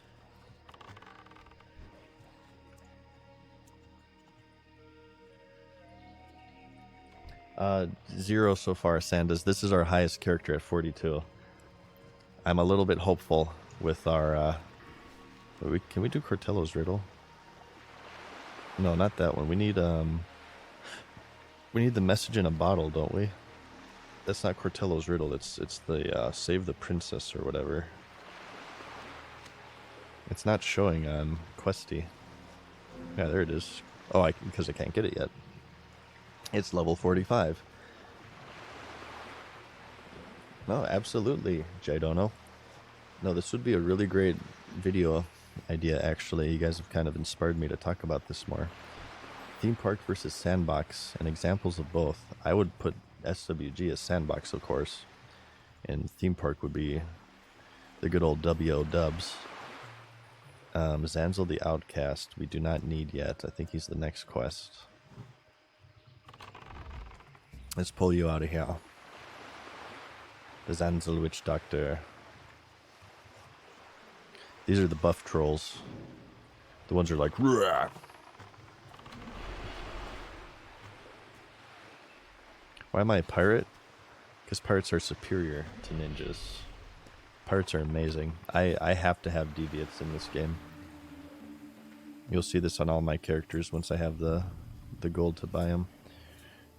Zero so far, Sandus. This is our highest character at 42. I'm a little bit hopeful with our... can we do Cortello's riddle? No, not that one. We need the message in a bottle, don't we? That's not Cortello's riddle. It's the save the princess or whatever. It's not showing on Questy. Yeah, there it is. Oh, because I can't get it yet. It's level 45. No, absolutely, Jaidono. No, this would be a really great video idea, actually. You guys have kind of inspired me to talk about this more. Theme park versus sandbox, and examples of both. I would put SWG as sandbox, of course, and theme park would be the good old WO dubs. Zanzel the Outcast, we do not need yet. I think he's the next quest. Let's pull you out of here. The Zanzel Witch Doctor. These are the buff trolls. The ones who are like, "Rah!" Why am I a pirate? Because pirates are superior to ninjas. Pirates are amazing. I have to have deviates in this game. You'll see this on all my characters once I have the gold to buy them.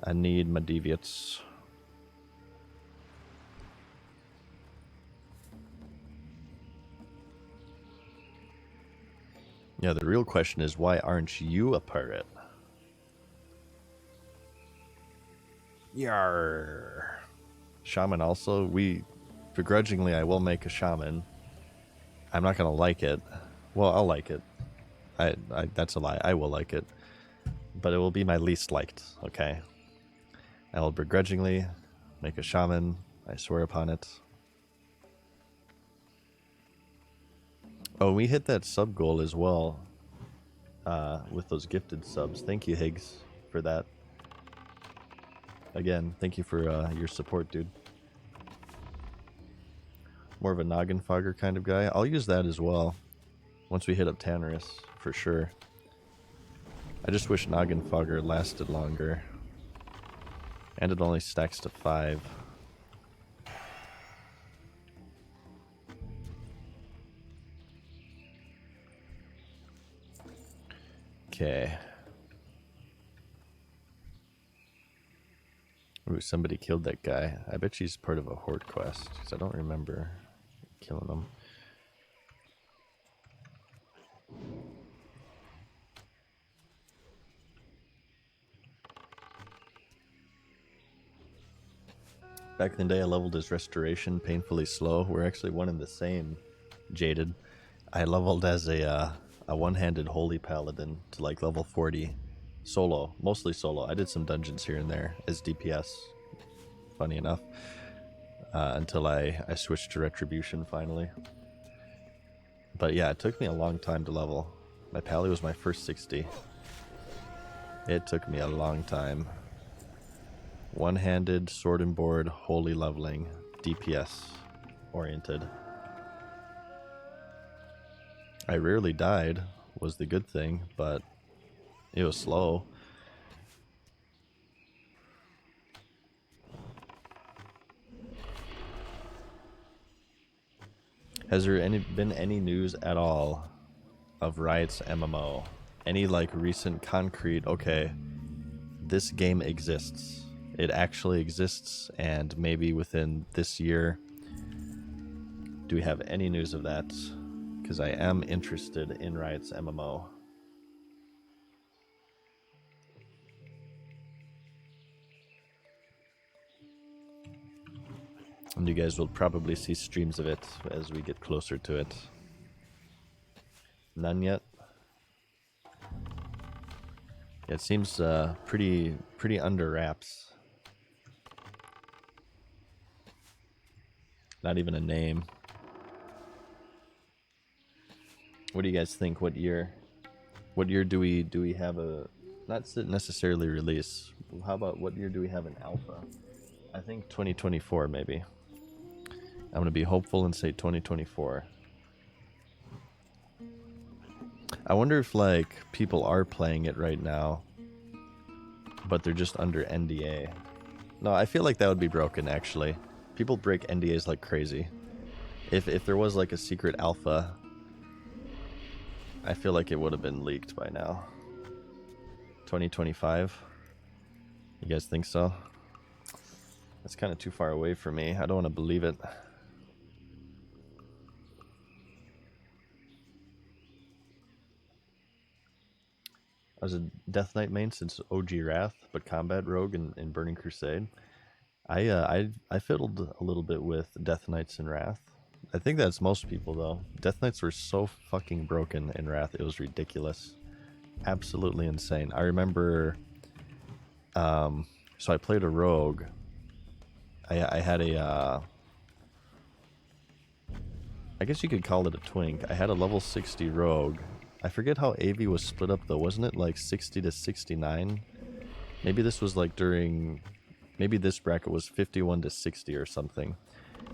I need my deviates. Yeah, the real question is, why aren't you a pirate? Yarr. Shaman also. Begrudgingly, I will make a shaman. I'm not going to like it. Well, I'll like it. That's a lie. I will like it. But it will be my least liked, okay? I will begrudgingly make a shaman. I swear upon it. Oh, we hit that sub goal as well. With those gifted subs. Thank you, Higgs, for that. Again, thank you for your support, dude. More of a noggin fogger kind of guy. I'll use that as well. Once we hit up Tannerus, for sure. I just wish noggin fogger lasted longer. And it only stacks to 5. Okay. Ooh, somebody killed that guy. I bet she's part of a horde quest, because I don't remember killing him. Back in the day, I leveled as Restoration, painfully slow. We're actually one and the same, Jaded. I leveled as a one-handed Holy Paladin to like level 40. Solo, mostly solo. I did some dungeons here and there as DPS, funny enough, until I switched to Retribution finally. But yeah, it took me a long time to level. My Pally was my first 60. It took me a long time. One-handed, sword and board, holy leveling, DPS oriented. I rarely died, was the good thing, but it was slow. Has there been any news at all of Riot's MMO? Any like recent concrete, okay, this game exists. It actually exists, and maybe within this year. Do we have any news of that? Because I am interested in Riot's MMO. And you guys will probably see streams of it as we get closer to it. None yet? It seems pretty under wraps. Not even a name. What do you guys think? What year? What year do we have a, not necessarily release? How about what year do we have an alpha? I think 2024 maybe. I'm gonna be hopeful and say 2024. I wonder if like people are playing it right now, but they're just under NDA. No, I feel like that would be broken actually. People break NDAs like crazy. If there was like a secret alpha, I feel like it would have been leaked by now. 2025? You guys think so? That's kind of too far away for me. I don't want to believe it. I was a Death Knight main since OG Wrath, but Combat Rogue and Burning Crusade. I fiddled a little bit with Death Knights and Wrath. I think that's most people though. Death Knights were so fucking broken in Wrath, it was ridiculous. Absolutely insane. I remember so I played a rogue. I had a I guess you could call it a twink. I had a level 60 rogue. I forget how AV was split up though. Wasn't it like 60 to 69? Maybe this was like during... Maybe this bracket was 51 to 60 or something.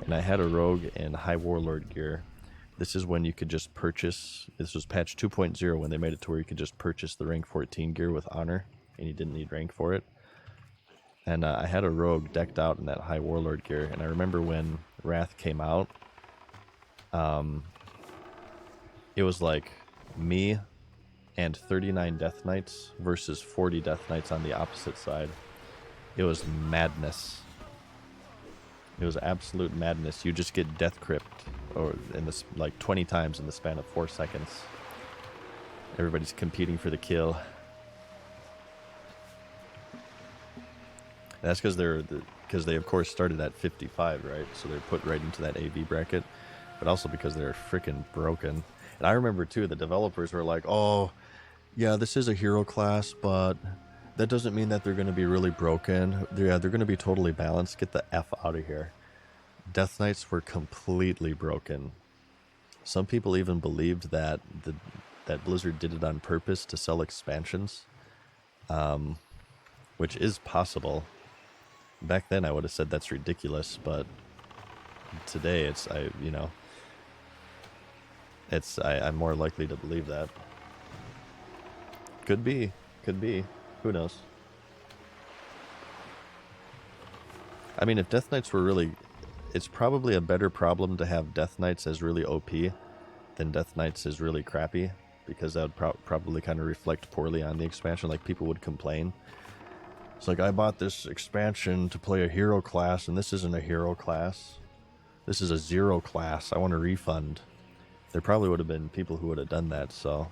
And I had a rogue in High Warlord gear. This is when you could just purchase... This was patch 2.0 when they made it to where you could just purchase the rank 14 gear with honor. And you didn't need rank for it. And I had a rogue decked out in that High Warlord gear. And I remember when Wrath came out, it was like me and 39 Death Knights versus 40 Death Knights on the opposite side. It was madness. It was absolute madness. You just get death crypt or in this like 20 times in the span of 4 seconds. Everybody's competing for the kill. That's because they of course started at 55, right? So they're put right into that AV bracket, but also because they're freaking broken. And I remember too, the developers were like, "Oh, yeah, this is a hero class, but that doesn't mean that they're going to be really broken. They're going to be totally balanced. Get the F out of here." Death Knights were completely broken. Some people even believed that that Blizzard did it on purpose to sell expansions, which is possible. Back then, I would have said that's ridiculous, but today, I'm more likely to believe that. Could be. Who knows? I mean, if Death Knights were really... It's probably a better problem to have Death Knights as really OP than Death Knights as really crappy, because that would probably kind of reflect poorly on the expansion. Like, people would complain. It's like, I bought this expansion to play a hero class, and this isn't a hero class. This is a zero class. I want a refund. There probably would have been people who would have done that, so...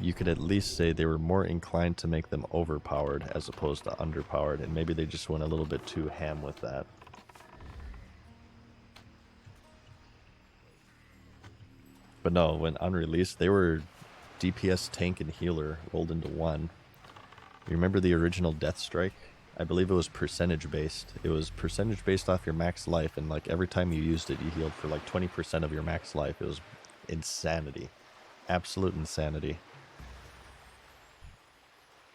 You could at least say they were more inclined to make them overpowered as opposed to underpowered, and maybe they just went a little bit too ham with that. But no, when on release, they were DPS, tank, and healer rolled into one. You remember the original Death Strike? I believe it was percentage based. It was percentage based off your max life, and like every time you used it, you healed for like 20% of your max life. It was insanity. Absolute insanity.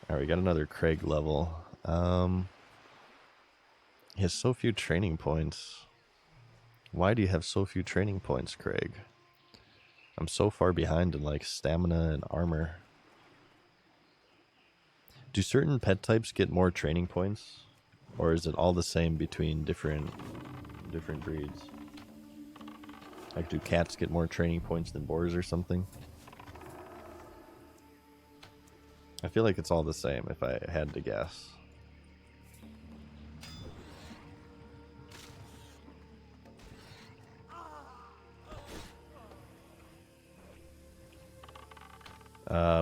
Alright, we got another Craig level. He has so few training points. Why do you have so few training points, Craig? I'm so far behind in like stamina and armor. Do certain pet types get more training points? Or is it all the same between different breeds? Like, do cats get more training points than boars or something? I feel like it's all the same if I had to guess.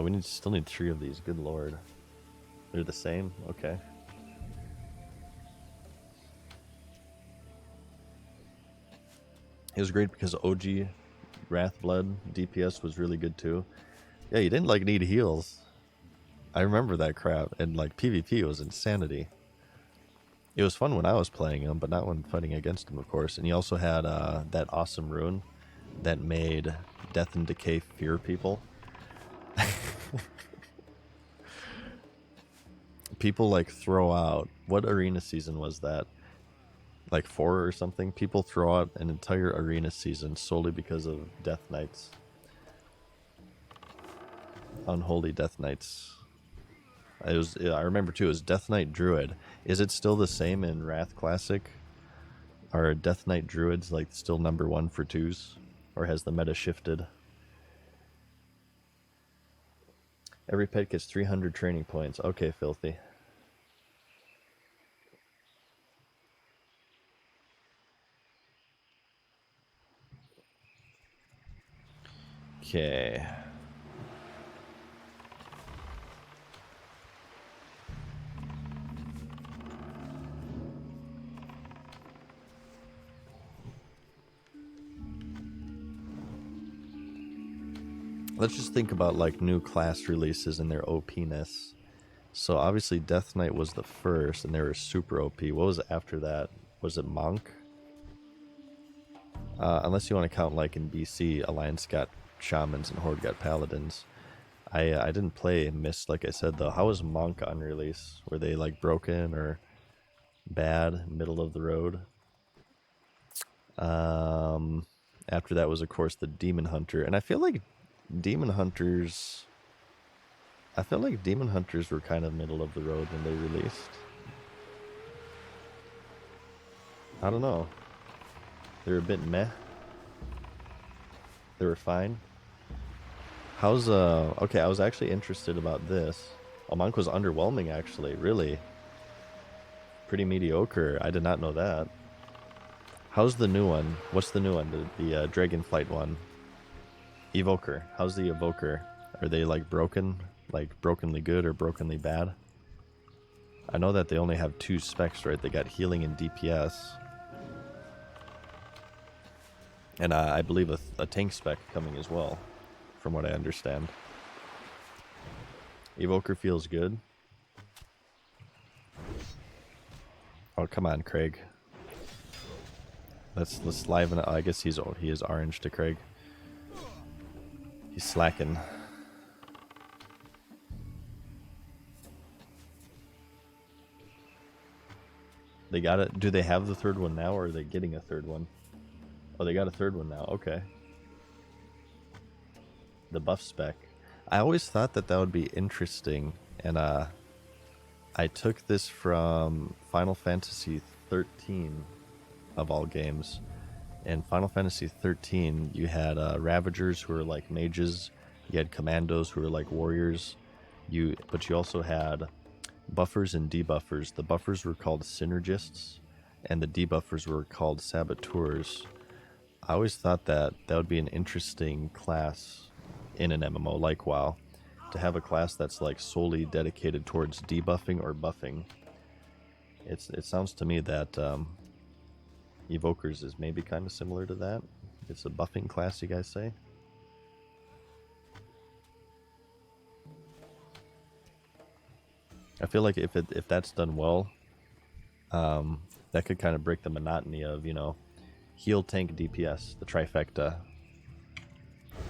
We still need 3 of these. Good lord. They're the same? Okay. It was great because OG Wrathblood DPS was really good too. Yeah, you didn't like need heals. I remember that crap, and like PvP was insanity. It was fun when I was playing him, but not when fighting against him, of course. And he also had that awesome rune that made Death and Decay fear people. People like throw out... What arena season was that? Like 4 or something? People throw out an entire arena season solely because of Death Knights. Unholy Death Knights. I remember too, it was Death Knight Druid. Is it still the same in Wrath Classic? Are Death Knight Druids like still #1 for 2s? Or has the meta shifted? Every pet gets 300 training points. Okay, filthy. Okay. let's just think about like new class releases and their OP-ness. So obviously Death Knight was the first, and they were super OP. What was after that? Was it Monk? Unless you want to count like in BC, Alliance got Shamans and Horde got Paladins. I didn't play Mist like I said though. How was Monk on release? Were they like broken or bad, middle of the road? After that was of course the Demon Hunter, and I feel like Demon Hunters were kind of middle of the road when they released. I don't know. They were a bit meh. They were fine. How's okay, I was actually interested about this. Oh, Monk was underwhelming actually, really. Pretty mediocre. I did not know that. How's the new one? What's the new one? The Dragonflight one. Evoker. How's the Evoker? Are they like broken? Like brokenly good or brokenly bad? I know that they only have 2 specs, right? They got healing and DPS. And I believe a tank spec coming as well, from what I understand. Evoker feels good. Oh, come on, Craig. Let's liven it. I guess he is orange to Craig. He's slacking. They got it. Do they have the 3rd one now, or are they getting a 3rd one? Oh, they got a 3rd one now. Okay. The buff spec. I always thought that would be interesting, and I took this from Final Fantasy 13 of all games. In Final Fantasy 13, you had Ravagers who were like mages. You had Commandos who were like warriors. But you also had buffers and debuffers. The buffers were called synergists, and the debuffers were called saboteurs. I always thought that would be an interesting class in an MMO like WoW, to have a class that's like solely dedicated towards debuffing or buffing. It sounds to me that Evokers is maybe kind of similar to that. It's a buffing class, you guys say? I feel like if that's done well, that could kind of break the monotony of, you know, heal, tank, DPS, the trifecta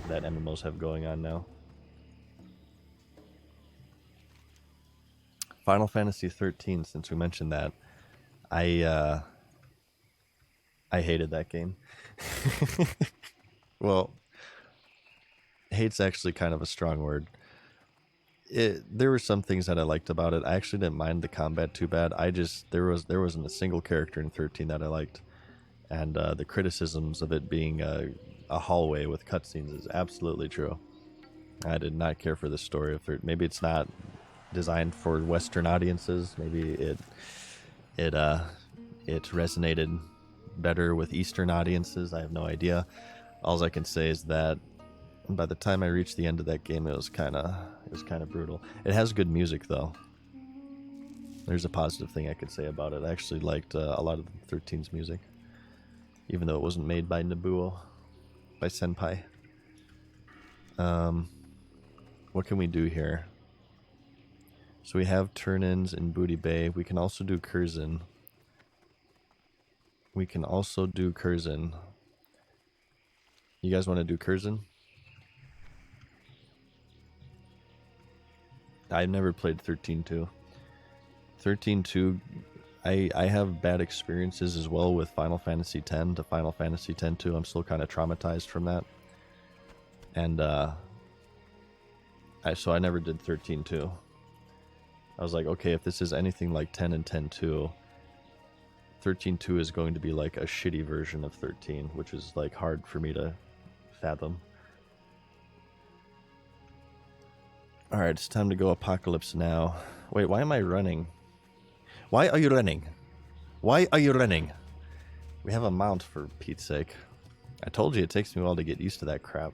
that MMOs have going on now. Final Fantasy 13, since we mentioned that, I hated that game. Well, hate's actually kind of a strong word. There were some things that I liked about it. I actually didn't mind the combat too bad. There wasn't a single character in 13 that I liked. And the criticisms of it being a hallway with cutscenes is absolutely true. I did not care for the story of 13. Maybe it's not designed for Western audiences. Maybe it resonated better with Eastern audiences. I have no idea. All I can say is that by the time I reached the end of that game, it was kind of brutal. It has good music though. There's a positive thing I could say about it. I actually liked a lot of 13's music, even though it wasn't made by Nobuo, by Senpai. What can we do here? So we have turn-ins in Booty Bay. We can also do Curzon. You guys want to do Curzon? I've never played 13.2. 13.2, I have bad experiences as well with Final Fantasy X to Final Fantasy X-2. I'm still kind of traumatized from that. And so I never did 13.2. I was like, okay, if this is anything like 10 and 10.2, 13.2 is going to be like a shitty version of 13, which is like hard for me to fathom. Alright, it's time to go Apocalypse Now. Wait, why am I running? Why are you running? Why are you running? We have a mount, for Pete's sake. I told you it takes me a while to get used to that crap.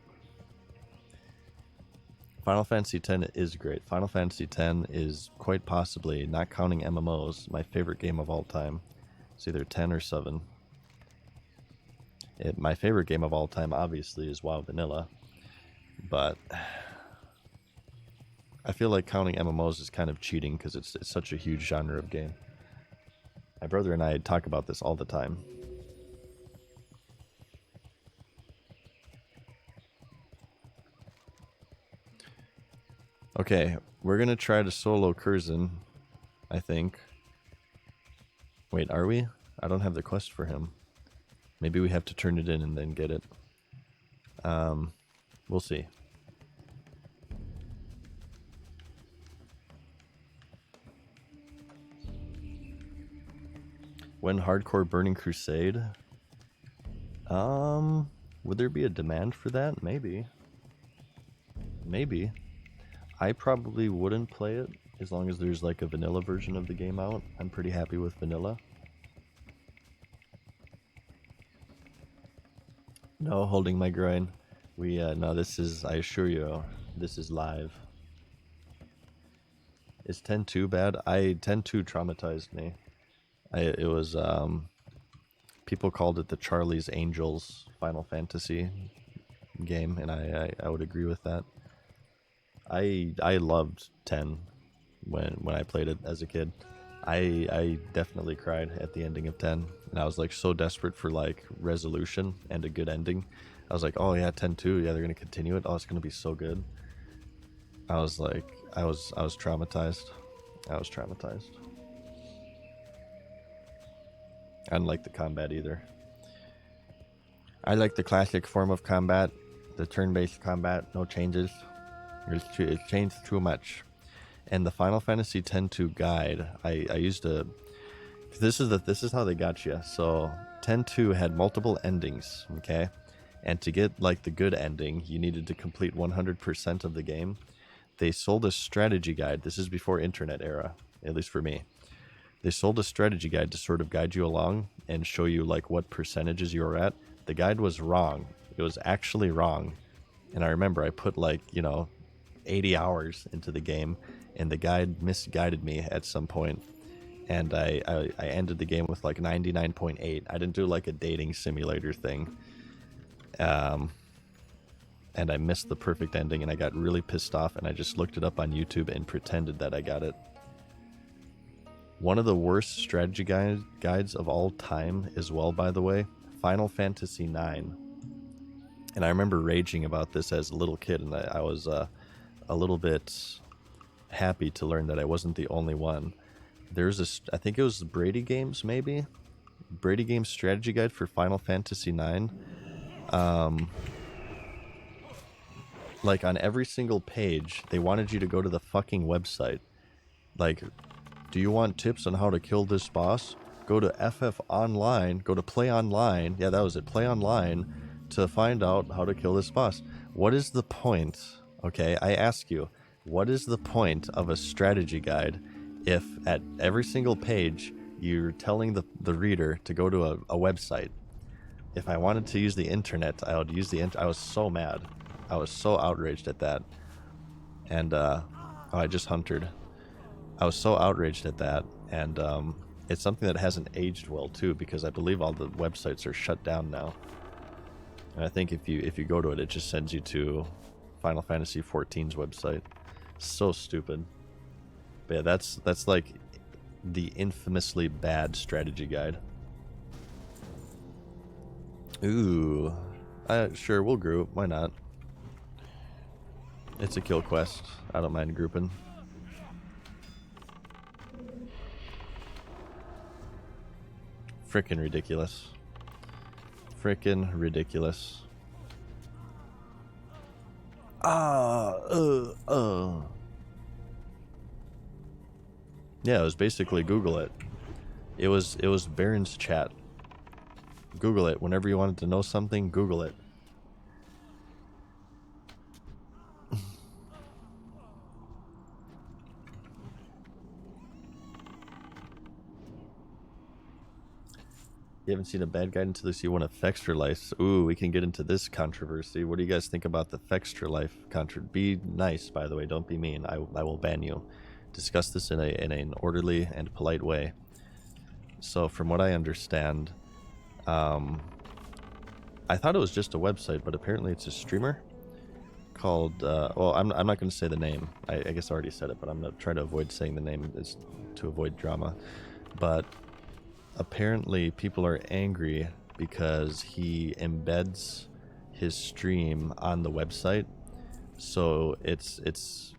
Final Fantasy X is great. Final Fantasy X is quite possibly, not counting MMOs, my favorite game of all time. It's either 10 or 7. My favorite game of all time, obviously, is WoW Vanilla. but I feel like counting MMOs is kind of cheating because it's such a huge genre of game. My brother and I talk about this all the time. Okay, we're gonna try to solo Curzon, I think. Wait, are we? I don't have the quest for him. Maybe we have to turn it in and then get it. We'll see. When hardcore Burning Crusade? Would there be a demand for that? Maybe. Maybe. I probably wouldn't play it as long as there's like a vanilla version of the game out. I'm pretty happy with vanilla. No, holding my groin. No, this is, I assure you, this is live. Is 10-2 bad? 10-2 traumatized me. It was, people called it the Charlie's Angels Final Fantasy game, and I would agree with that. I loved 10 when I played it as a kid. I definitely cried at the ending of 10, and I was like so desperate for like resolution and a good ending. I was like, oh yeah, 10-2, yeah, they're gonna continue it. Oh, it's gonna be so good. I was like, I was traumatized. I was traumatized. I didn't like the combat either. I like the classic form of combat, the turn-based combat, no changes. It changed too much. And the Final Fantasy X-2 guide, I used to. This is how they got you. So X-2 had multiple endings, okay, and to get like the good ending, you needed to complete 100% of the game. They sold a strategy guide. This is before internet era, at least for me. They sold a strategy guide to sort of guide you along and show you like what percentages you were at. The guide was wrong. It was actually wrong. And I remember I put like, 80 hours into the game, and the guide misguided me at some point, and I ended the game with like 99.8. I didn't do like a dating simulator thing, and I missed the perfect ending, and I got really pissed off, and I just looked it up on YouTube and pretended that I got it. One of the worst strategy guides of all time as well, by the way, Final Fantasy IX. And I remember raging about this as a little kid, and I was a little bit happy to learn that I wasn't the only one. There's I think it was Brady Games, maybe? Brady Games strategy guide for Final Fantasy IX. Like on every single page, they wanted you to go to the fucking website. Like, do you want tips on how to kill this boss? Go to FF Online, go to Play Online. Yeah, that was it, Play Online, to find out how to kill this boss. What is the point? Okay, I ask you, what is the point of a strategy guide if at every single page you're telling the reader to go to a website? If I wanted to use the internet, I would use the internet. I was so mad. I was so outraged at that. And, I just huntered. I was so outraged at that, and it's something that hasn't aged well too, because I believe all the websites are shut down now. And I think if you go to it, it just sends you to Final Fantasy XIV's website. So stupid. But yeah, that's like the infamously bad strategy guide. Ooh, sure, we'll group. Why not? It's a kill quest. I don't mind grouping. Frickin' ridiculous. Frickin' ridiculous. Yeah, it was basically Google it. It was Baron's chat. Google it. Whenever you wanted to know something, Google it. You haven't seen a bad guide until you see one of Fextra Life. Ooh, we can get into this controversy. What do you guys think about the Fextra Life Be nice, by the way. Don't be mean. I will ban you. Discuss this in an orderly and polite way. So, from what I understand, I thought it was just a website, but apparently it's a streamer called, well, I'm not going to say the name. I guess I already said it, but I'm going to try to avoid saying the name to avoid drama. But apparently people are angry because he embeds his stream on the website. So it's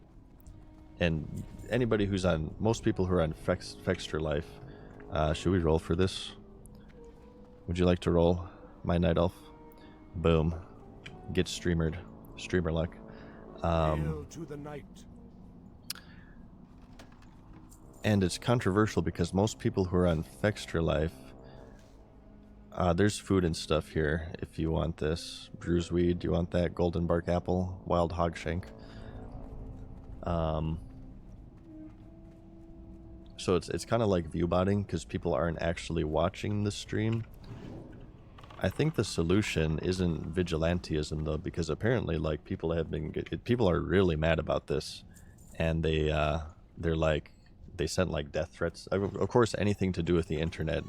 and anybody who's on, most people who are on Fextra Life, should we roll for this? Would you like to roll, my night elf? Boom. Get streamer luck. Hail to the night. And it's controversial because most people who are on Fextra Life, there's food and stuff here if you want this. Brews weed, do you want that? Golden bark apple, wild hog shank. So it's kind of like viewbotting because people aren't actually watching the stream. I think the solution isn't vigilantism though, because apparently like people are really mad about this, and they're like, they sent like death threats. Of course, anything to do with the internet,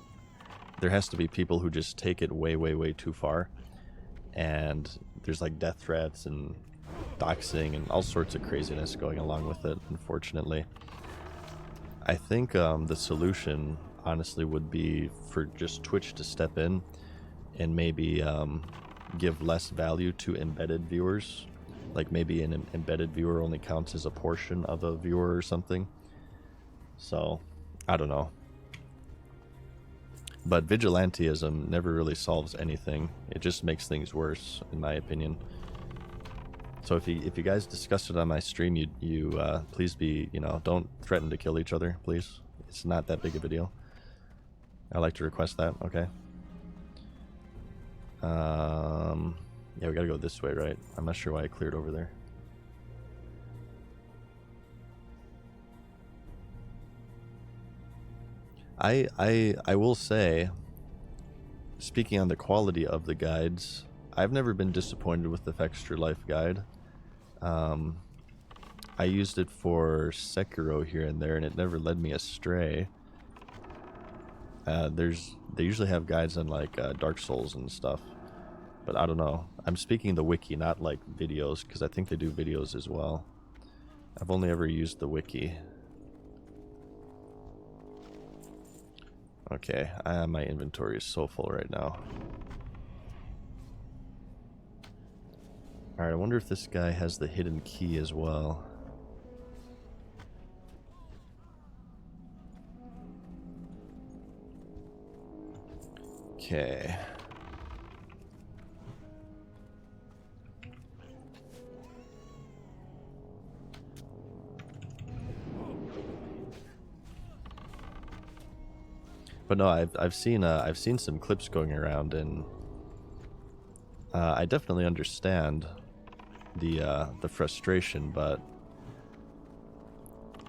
there has to be people who just take it way, way, way too far, and there's like death threats and doxing and all sorts of craziness going along with it, unfortunately. I think the solution honestly would be for just Twitch to step in and maybe give less value to embedded viewers. Like maybe an embedded viewer only counts as a portion of a viewer or something. So, I don't know. But vigilantism never really solves anything. It just makes things worse, in my opinion. So if you guys discuss it on my stream, you please be, don't threaten to kill each other, please. It's not that big of a deal. I'd like to request that, okay? Yeah, we gotta go this way, right? I'm not sure why I cleared over there. I will say, speaking on the quality of the guides, I've never been disappointed with the Fextra Life guide. I used it for Sekiro here and there, and it never led me astray. They usually have guides on like Dark Souls and stuff, but I don't know. I'm speaking the wiki, not like videos, because I think they do videos as well. I've only ever used the wiki. Okay, my inventory is so full right now. Alright, I wonder if this guy has the hidden key as well. Okay. But no, I've seen some clips going around, and I definitely understand the frustration, but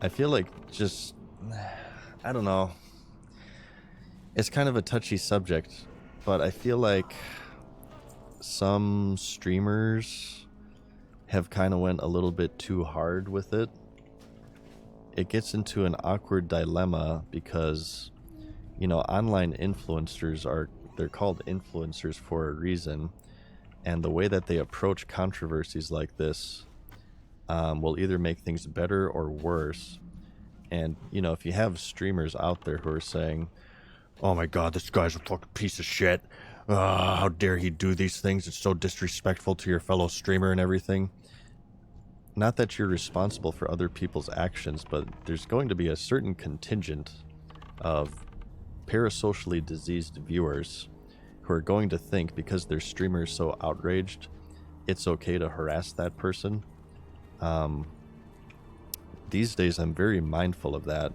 I feel like just, I don't know. It's kind of a touchy subject, but I feel like some streamers have kind of went a little bit too hard with it. It gets into an awkward dilemma because, online influencers they're called influencers for a reason, and the way that they approach controversies like this will either make things better or worse. And, if you have streamers out there who are saying, oh my god, this guy's a fucking piece of shit. How dare he do these things? It's so disrespectful to your fellow streamer and everything. Not that you're responsible for other people's actions, but there's going to be a certain contingent of parasocially diseased viewers who are going to think because their streamer is so outraged, it's okay to harass that person. These days, I'm very mindful of that.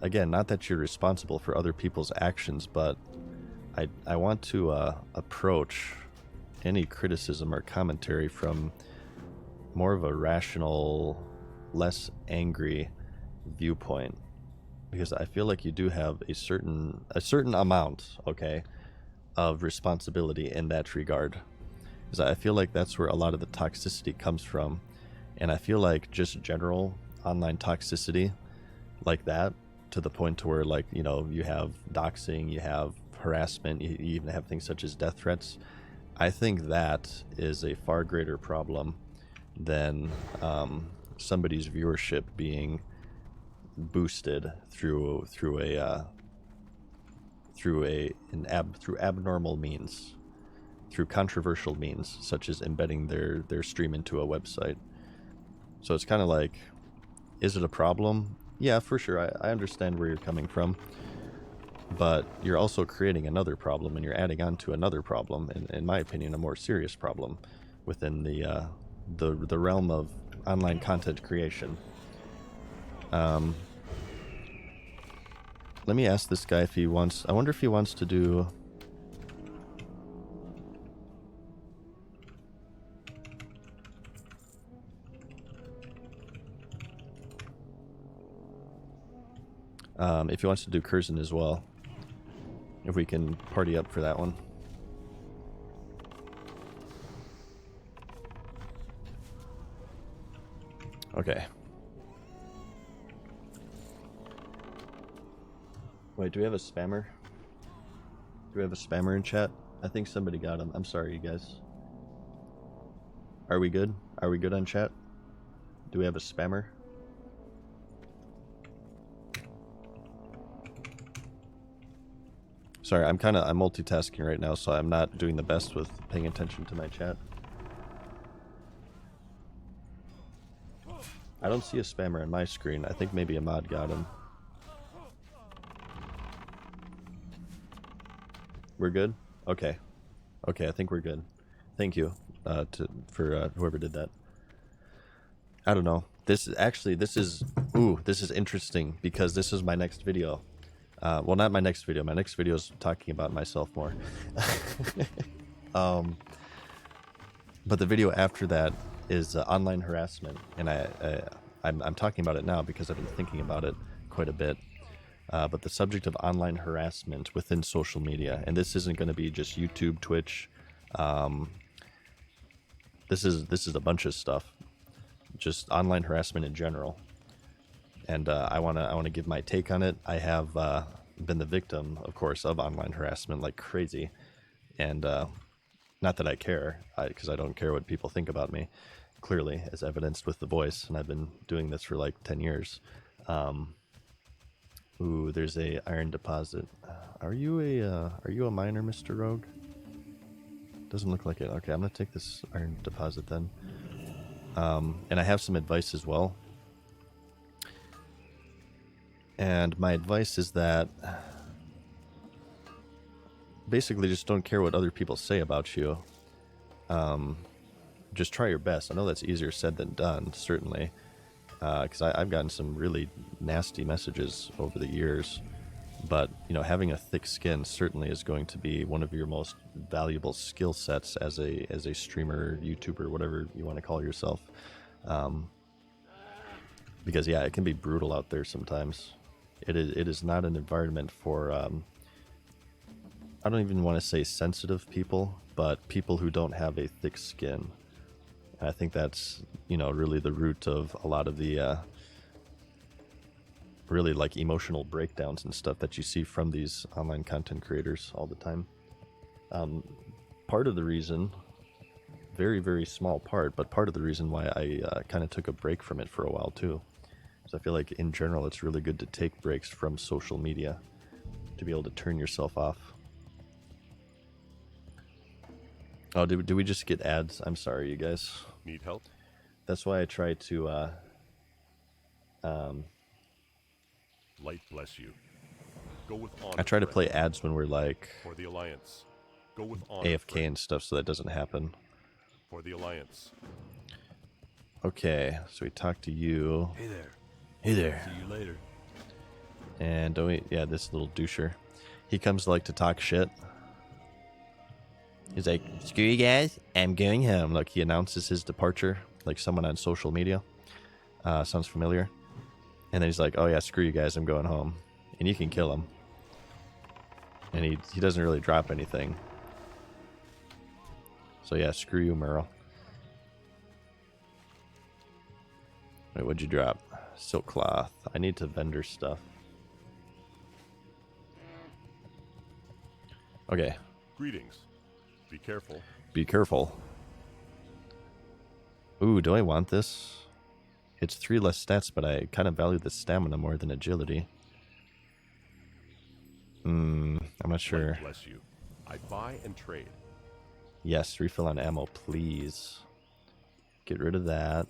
Again, not that you're responsible for other people's actions, but I want to approach any criticism or commentary from more of a rational, less angry viewpoint, because I feel like you do have a certain amount, okay, of responsibility in that regard. Because I feel like that's where a lot of the toxicity comes from, and I feel like just general online toxicity like that, to the point to where, like, you have doxing, you have harassment, you even have things such as death threats. I think that is a far greater problem than somebody's viewership being boosted through abnormal means, through controversial means, such as embedding their stream into a website. So it's kind of like, is it a problem? Yeah, for sure. I understand where you're coming from, but you're also creating another problem, and you're adding on to another problem. In my opinion, a more serious problem within the realm of online content creation. Let me ask this guy if he wants. I wonder if he wants to do. If he wants to do Curzon as well. If we can party up for that one. Okay. Wait, do we have a spammer? Do we have a spammer in chat? I think somebody got him. I'm sorry, you guys. Are we good? Are we good on chat? Do we have a spammer? Sorry, I'm multitasking right now, so I'm not doing the best with paying attention to my chat. I don't see a spammer on my screen. I think maybe a mod got him. We're good? Okay. Okay, I think we're good. Thank you for whoever did that. I don't know. This is interesting because this is my next video. Well, not my next video. My next video is talking about myself more. But the video after that is online harassment, and I'm talking about it now because I've been thinking about it quite a bit. But the subject of online harassment within social media, and this isn't going to be just YouTube, Twitch. This is a bunch of stuff, just online harassment in general. And I wanna give my take on it. I have been the victim, of course, of online harassment like crazy, and not that I care, because I don't care what people think about me. Clearly, as evidenced with the voice, and I've been doing this for like 10 years. Ooh, there's a iron deposit. Are you a miner, Mr. Rogue? Doesn't look like it. Okay, I'm gonna take this iron deposit then. And I have some advice as well. And my advice is that basically just don't care what other people say about you. Just try your best. I know that's easier said than done, certainly. Because I've gotten some really nasty messages over the years. But, you know, having a thick skin certainly is going to be one of your most valuable skill sets as a streamer, YouTuber, whatever you want to call yourself. Because, yeah, it can be brutal out there sometimes. It is not an environment for, I don't even want to say sensitive people, but people who don't have a thick skin. I think that's, you know, really the root of a lot of the really like emotional breakdowns and stuff that you see from these online content creators all the time. Part of the reason, very, very small part, but part of the reason why I kind of took a break from it for a while too, is I feel like in general it's really good to take breaks from social media to be able to turn yourself off. Oh, do we just get ads? I'm sorry, you guys. Need help? That's why I try to, Light bless you. Go with honor. I try to play ads when we're like for the Alliance. Go with honor. AFK friend. and stuff so that doesn't happen. For the Alliance. Okay, so we talked to you. Hey there. Hey there. See you later. And oh wait, yeah, this little doucher. He comes to like to talk shit. He's like, screw you guys, I'm going home. Like he announces his departure, like someone on social media. Sounds familiar. And then he's like, oh yeah, screw you guys, I'm going home. And you can kill him. And he doesn't really drop anything. So yeah, screw you, Merle. Wait, what'd you drop? Silk cloth. I need to vendor stuff. Okay. Greetings. Be careful. Be careful. Ooh, do I want this? It's 3 less stats, but I kind of value the stamina more than agility. I'm not sure. Light bless you. I buy and trade. Yes, refill on ammo, please. Get rid of that.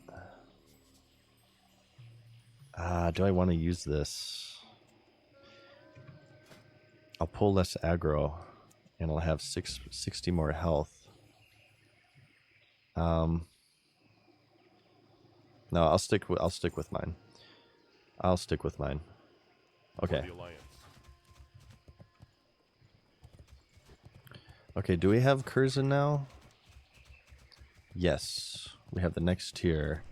Do I want to use this? I'll pull less aggro, and I'll have 60 more health. No, I'll stick with mine. I'll stick with mine. Okay. For the Alliance. Okay, do we have Curzon now? Yes, we have the next tier.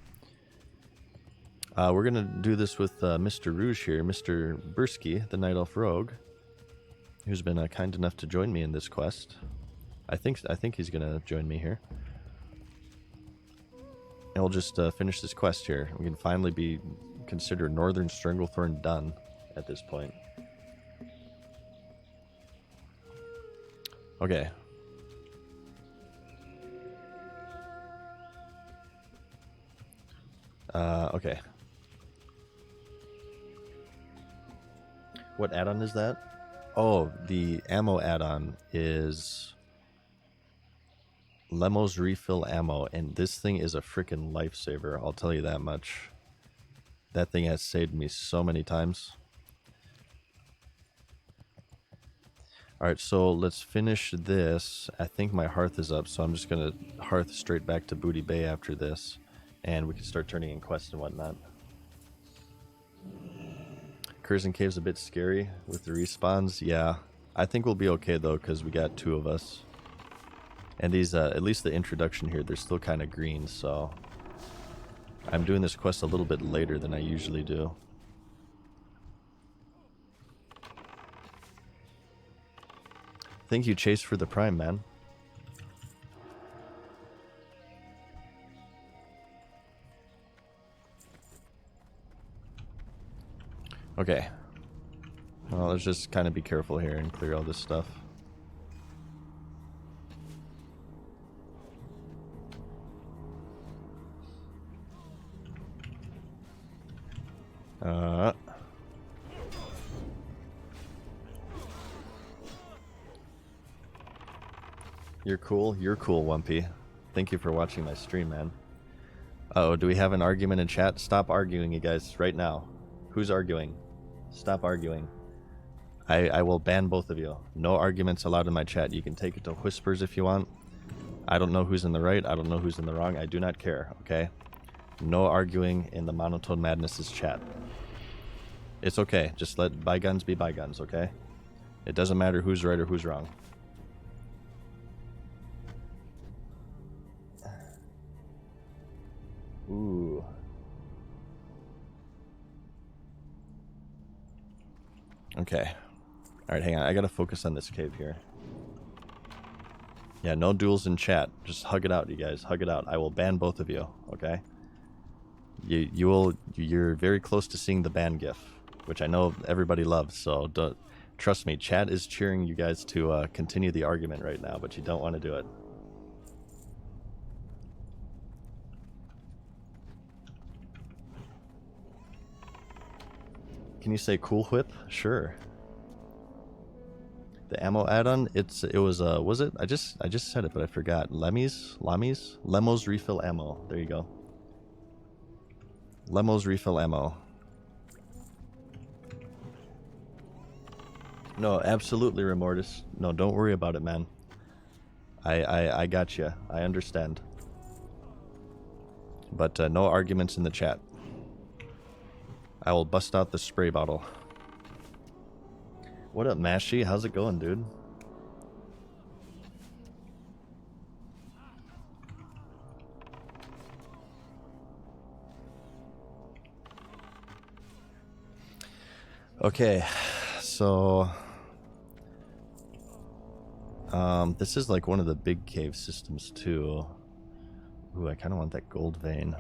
We're gonna do this with Mr. Rouge here, Mr. Bursky, the Night Elf Rogue, who's been kind enough to join me in this quest. I think he's gonna join me here, and we'll just finish this quest here. We can finally be considered Northern Stranglethorn done at this point. Okay. Okay. What add-on is that? Oh, the ammo add-on is Lemo's refill ammo, and this thing is a freaking lifesaver, I'll tell you that much. That thing has saved me so many times. Alright, so let's finish this. I think my hearth is up, so I'm just gonna hearth straight back to Booty Bay after this, and we can start turning in quests and whatnot. Curzon Cave's a bit scary with the respawns. Yeah, I think we'll be okay though, because we got 2 of us. And these, at least the introduction here, they're still kind of green, so I'm doing this quest a little bit later than I usually do. Thank you, Chase, for the Prime, man. Okay. Well, let's just kind of be careful here and clear all this stuff. You're cool. You're cool, Wumpy. Thank you for watching my stream, man. Uh-oh, do we have an argument in chat? Stop arguing, you guys, right now. Who's arguing? Stop arguing. I will ban both of you. No arguments allowed in my chat. You can take it to whispers if you want. I don't know who's in the right. I don't know who's in the wrong. I do not care, okay? No arguing in the Monotone Madness's chat. It's okay. Just let bygones be bygones, okay? It doesn't matter who's right or who's wrong. Ooh. Okay. Alright, hang on. I gotta focus on this cave here. Yeah, no duels in chat. Just hug it out, you guys. Hug it out. I will ban both of you, okay? You're very close to seeing the ban gif, which I know everybody loves, so don't, trust me, chat is cheering you guys to continue the argument right now, but you don't want to do it. Can you say Cool Whip? Sure. The ammo add-on, it was it? I just said it, but I forgot. Lemo's refill ammo. There you go. Lemo's refill ammo. No, absolutely, Remortis. No, don't worry about it, man. I got you. I understand. But no arguments in the chat. I will bust out the spray bottle. What up, Mashy? How's it going, dude? Okay, so this is like one of the big cave systems too. Ooh, I kind of want that gold vein.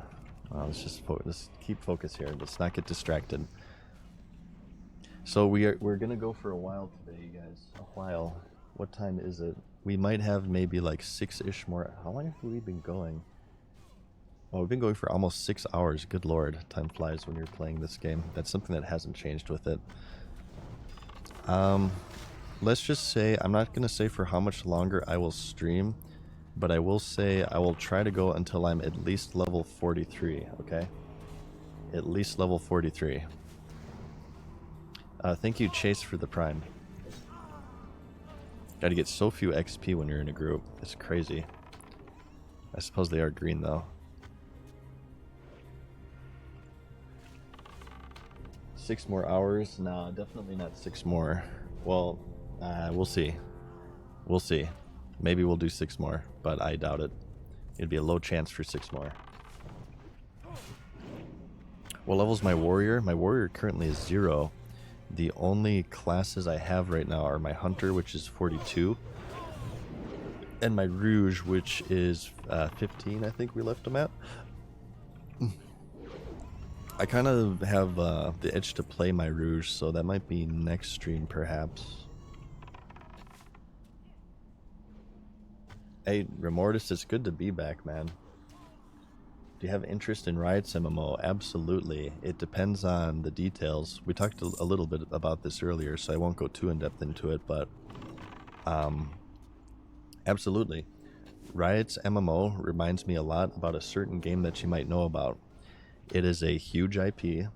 Let's keep focus here. Let's not get distracted. So we're gonna go for a while today, you guys. A while. What time is it? We might have maybe like 6-ish more. How long have we been going? Oh, we've been going for almost 6 hours. Good lord, time flies when you're playing this game. That's something that hasn't changed with it. Let's just say, I'm not going to say for how much longer I will stream, but I will say I will try to go until I'm at least level 43, okay? At least level 43. Thank you, Chase, for the Prime. Gotta get so few XP when you're in a group. It's crazy. I suppose they are green, though. 6 more hours? No, definitely not 6 more. Well, we'll see. We'll see. Maybe we'll do 6 more, but I doubt it. It'd be a low chance for 6 more. What level's my warrior? My warrior currently is 0. The only classes I have right now are my hunter, which is 42, and my rouge, which is 15, I think we left him at. I kind of have the itch to play my rouge, so that might be next stream, perhaps. Hey, Remortis, it's good to be back, man. Do you have interest in Riot's MMO? Absolutely. It depends on the details. We talked a little bit about this earlier, so I won't go too in-depth into it, but absolutely. Riot's MMO reminds me a lot about a certain game that you might know about. It is a huge IP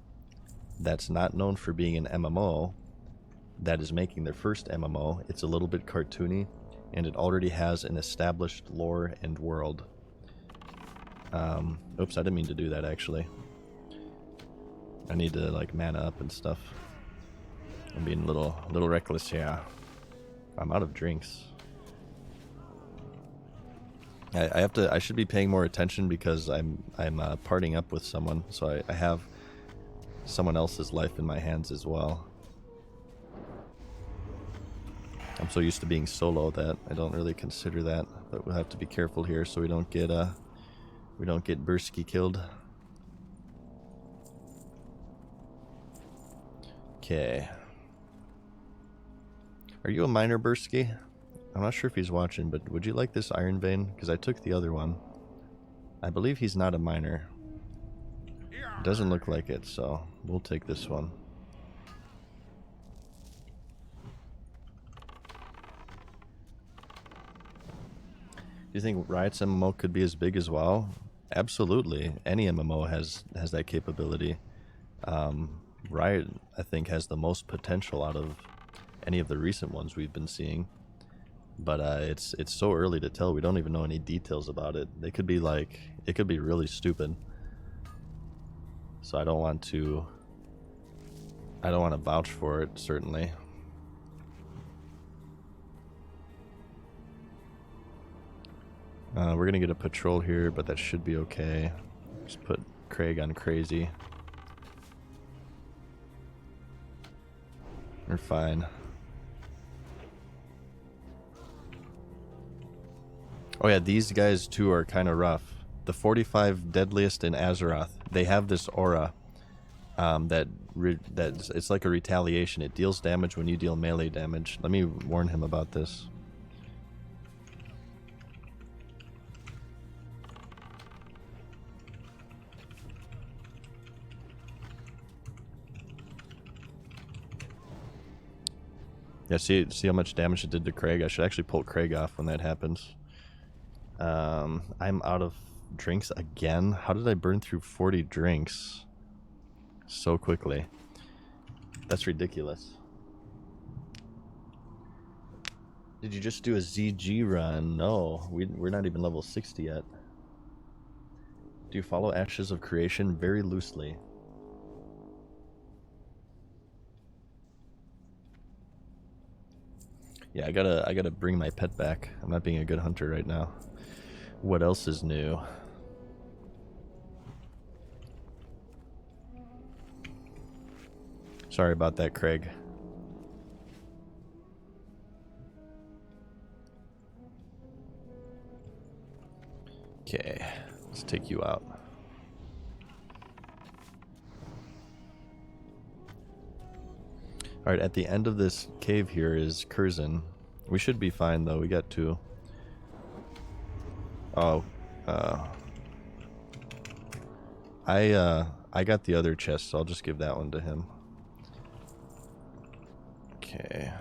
that's not known for being an MMO that is making their first MMO. It's a little bit cartoony, and it already has an established lore and world. Oops, I didn't mean to do that, actually. I need to, like, mana up and stuff. I'm being a little reckless here. I'm out of drinks. I should be paying more attention because I'm partying up with someone, so I have someone else's life in my hands as well. I'm so used to being solo that I don't really consider that, but we'll have to be careful here so we don't get Bursky killed. Okay. Are you a miner, Bursky? I'm not sure if he's watching, but would you like this Iron Vein? Because I took the other one. I believe he's not a miner. It doesn't look like it, so we'll take this one. Do you think Riot's MMO could be as big as WoW? Absolutely. Any MMO has that capability. Riot, I think, has the most potential out of any of the recent ones we've been seeing. But it's so early to tell. We don't even know any details about it. They could be like, it could be really stupid. So I don't want to vouch for it, certainly. We're gonna get a patrol here, but that should be okay. Just put Craig on crazy. We're fine. Oh yeah, these guys too are kind of rough. The 45 deadliest in Azeroth, they have this aura it's like a retaliation. It deals damage when you deal melee damage. Let me warn him about this. Yeah, see how much damage it did to Craig? I should actually pull Craig off when that happens. I'm out of drinks again. How did I burn through 40 drinks so quickly? That's ridiculous. Did you just do a ZG run? No, we're not even level 60 yet. Do you follow Ashes of Creation? Very loosely. Yeah, I gotta bring my pet back. I'm not being a good hunter right now. What else is new? Sorry about that, Craig. Okay, let's take you out. Alright, at the end of this cave here is Curzon. We should be fine though. We got 2. Oh, I got the other chest, so I'll just give that one to him. Okay.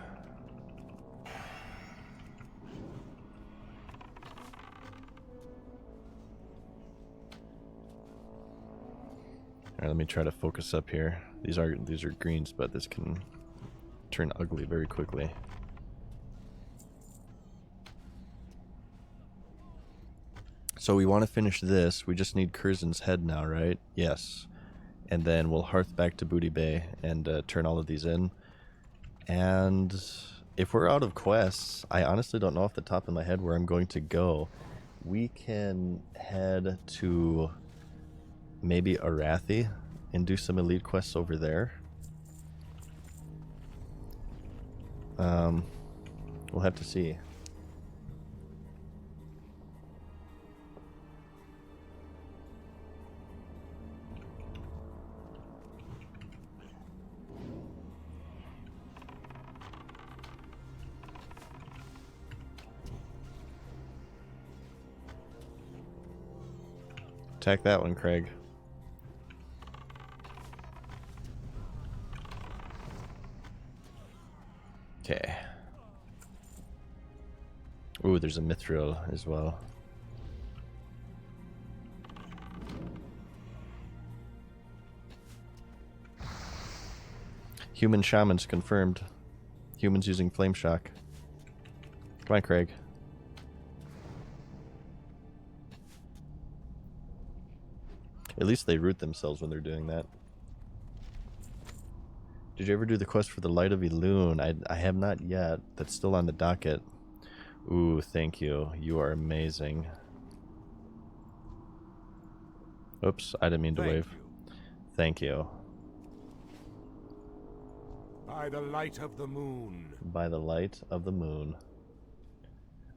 Alright, let me try to focus up here. These are greens, but this can turn ugly very quickly. So we want to finish this. We just need Curzin's head now, right? Yes. And then we'll hearth back to Booty Bay and turn all of these in. And if we're out of quests, I honestly don't know off the top of my head where I'm going to go. We can head to maybe Arathi and do some elite quests over there. We'll have to see. Attack that one, Craig. Okay. Ooh, there's a mithril as well. Human shamans confirmed. Humans using flame shock. Come on, Craig. At least they root themselves when they're doing that. Did you ever do the quest for the Light of Elune? I have not yet. That's still on the docket. Ooh, thank you. You are amazing. Oops, I didn't mean to wave. Thank you. By the light of the moon. By the light of the moon.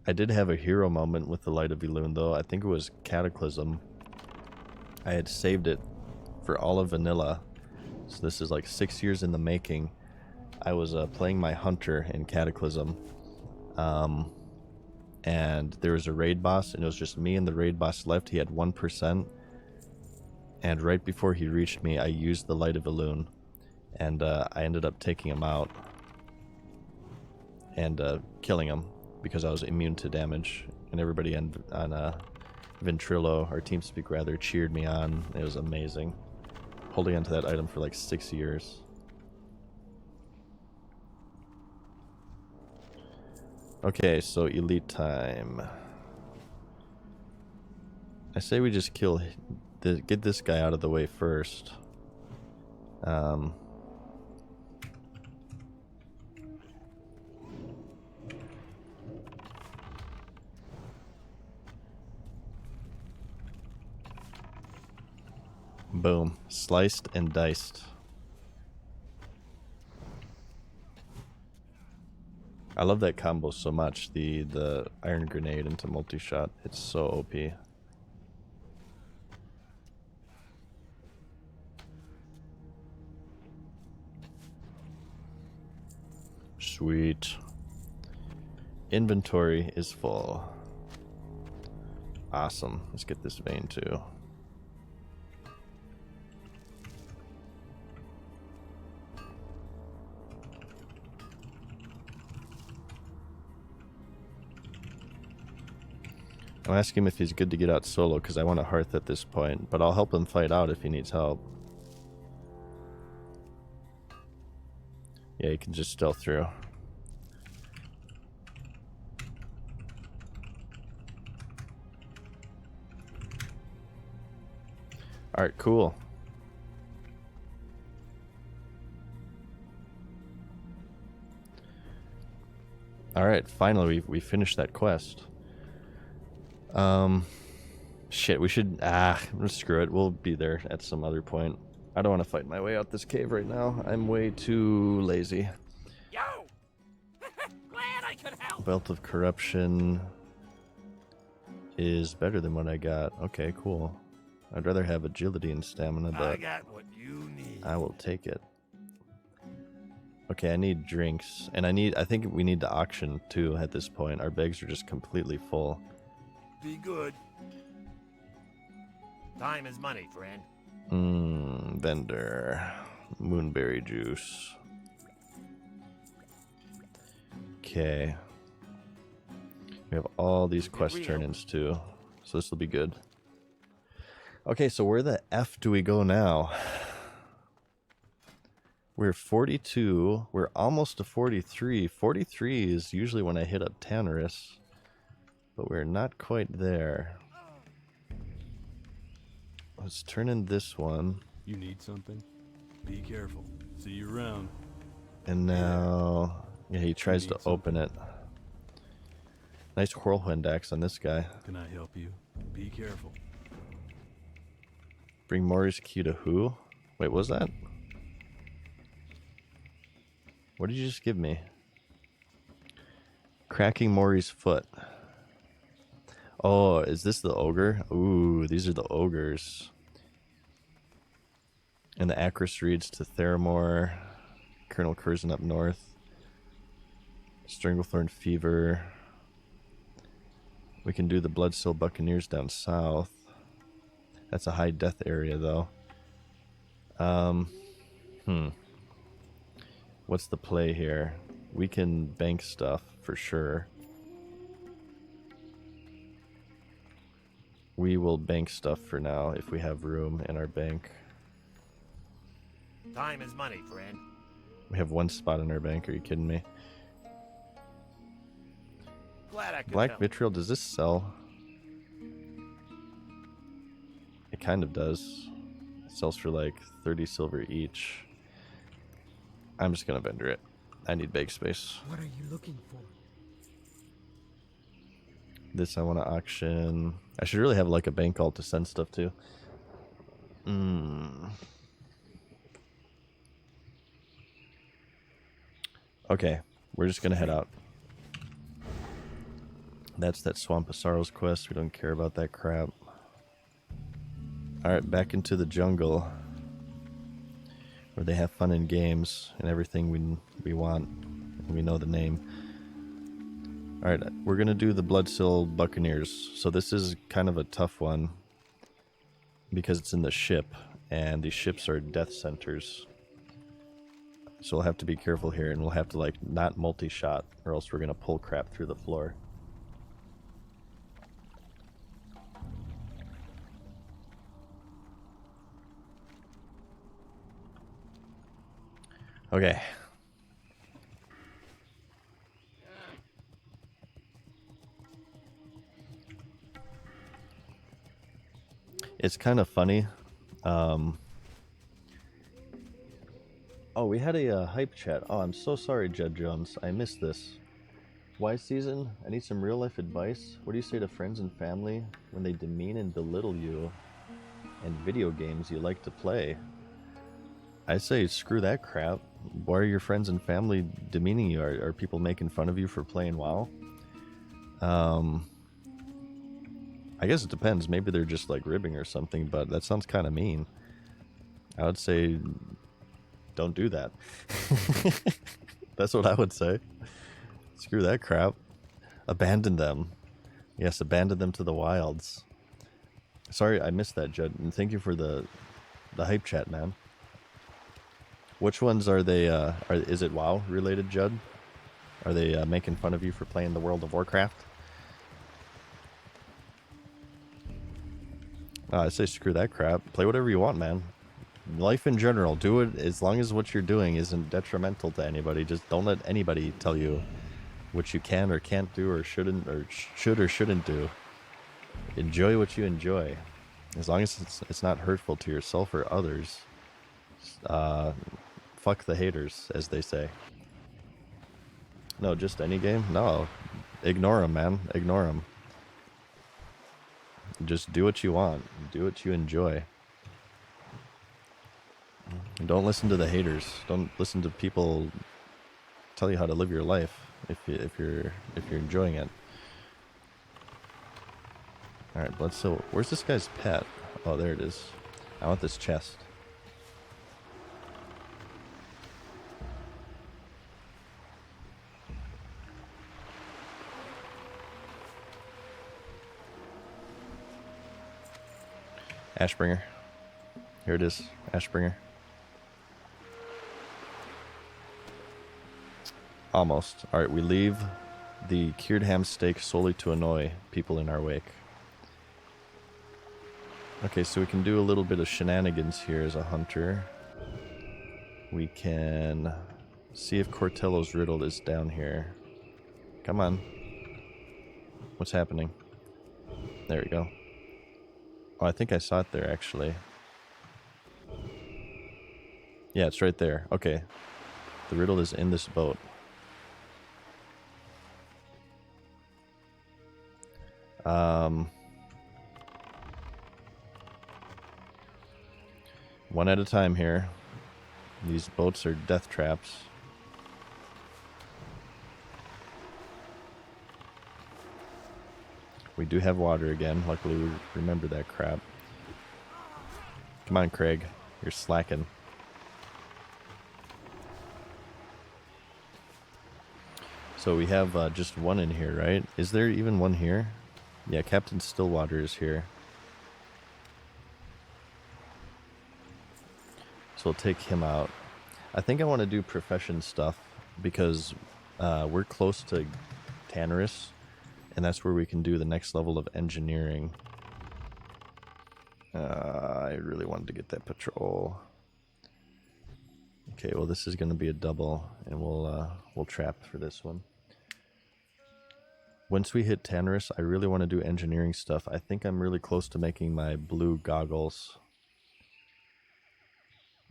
I did have a hero moment with the Light of Elune, though. I think it was Cataclysm. I had saved it for all of vanilla. So this is like 6 years in the making. I was playing my hunter in Cataclysm. And there was a raid boss, and it was just me and the raid boss left. He had 1%. And right before he reached me, I used the Light of Elune. And I ended up taking him out. And killing him, because I was immune to damage. And everybody on Ventrilo, or TeamSpeak rather, cheered me on. It was amazing. Holding onto that item for like 6 years. Okay, so elite time. I say we just get this guy out of the way first. Boom. Sliced and diced. I love that combo so much. The iron grenade into multi-shot. It's so OP. Sweet. Inventory is full. Awesome. Let's get this vein too. I'll ask him if he's good to get out solo, because I want a hearth at this point, but I'll help him fight out if he needs help. Yeah, he can just stealth through. Alright, cool. Alright, finally we finished that quest. Shit, we should, screw it, we'll be there at some other point. I don't want to fight my way out this cave right now. I'm way too lazy. Yo! Glad I could help! Belt of Corruption is better than what I got. Okay, cool. I'd rather have agility and stamina, I but got what you need. I will take it. Okay, I need drinks, and I think we need to auction too at this point. Our bags are just completely full. Be good. Time is money, friend. Vendor. Moonberry juice. Okay. We have all these quest turn-ins too, so this will be good. Okay, so where the F do we go now? We're 42. We're almost to 43. 43 is usually when I hit up Tannerus, but we're not quite there. Let's turn in this one. You need something? Be careful. See you around. And now, yeah, he tries to open it. Nice whirlwind axe on this guy. Can I help you? Be careful. Bring Mori's key to who? Wait, what was that? What did you just give me? Cracking Mori's foot. Oh, is this the ogre? Ooh, these are the ogres. And the Acris reads to Theramore. Colonel Curzon up north. Stranglethorn Fever. We can do the Bloodsill Buccaneers down south. That's a high death area, though. What's the play here? We can bank stuff for sure. We will bank stuff for now if we have room in our bank. Time is money, friend. We have one spot in our bank. Are you kidding me? Glad I could Black help. Vitriol, does this sell? It kind of does. It sells for like 30 silver each. I'm just gonna vendor it. I need bake space. What are you looking for? This I want to auction. I should really have like a bank alt to send stuff to. Okay, we're just gonna head out. That's that Swamp of Sorrows quest. We don't care about that crap. Alright, back into the jungle. Where they have fun in games and everything we want. And we know the name. Alright, we're gonna do the Bloodsill Buccaneers. So this is kind of a tough one. Because it's in the ship. And these ships are death centers. So we'll have to be careful here, and we'll have to like not multi-shot, or else we're gonna pull crap through the floor. Okay. It's kind of funny. Oh, we had a hype chat. Oh, I'm so sorry, Jed Jones. I missed this. Why season? I need some real life advice. What do you say to friends and family when they demean and belittle you and video games you like to play? I say screw that crap. Why are your friends and family demeaning you? Are people making fun of you for playing WoW? I guess it depends. Maybe they're just like ribbing or something, but that sounds kind of mean. I would say don't do that. That's what I would say. Screw that crap. Abandon them. Yes, abandon them to the wilds. Sorry, I missed that, Judd. And thank you for the hype chat, man. Which ones are they? Is it WoW related, Judd? Are they making fun of you for playing the World of Warcraft? I say screw that crap. Play whatever you want, man. Life in general, do it as long as what you're doing isn't detrimental to anybody. Just don't let anybody tell you what you can or can't do or shouldn't or should or shouldn't do. Enjoy what you enjoy. As long as it's not hurtful to yourself or others. Fuck the haters, as they say. No, just any game? No. Ignore them, man. Ignore them. Just do what you want. Do what you enjoy. And don't listen to the haters. Don't listen to people tell you how to live your life if you're enjoying it. All right, Bloodsill. Where's this guy's pet? Oh, there it is. I want this chest. Ashbringer. Here it is, Ashbringer. Almost. Alright, we leave the cured ham steak solely to annoy people in our wake. Okay, so we can do a little bit of shenanigans here as a hunter. We can see if Cortello's riddle is down here. Come on. What's happening? There we go. Oh, I think I saw it there, actually. Yeah, it's right there. Okay. The riddle is in this boat. One at a time here. These boats are death traps. We do have water again. Luckily, we remember that crap. Come on, Craig. You're slacking. So we have just one in here, right? Is there even one here? Yeah, Captain Stillwater is here. So we'll take him out. I think I want to do profession stuff because we're close to Tannerus, and that's where we can do the next level of engineering. I really wanted to get that patrol. Okay, well this is going to be a double, and we'll trap for this one. Once we hit Tannerus, I really want to do engineering stuff. I think I'm really close to making my blue goggles.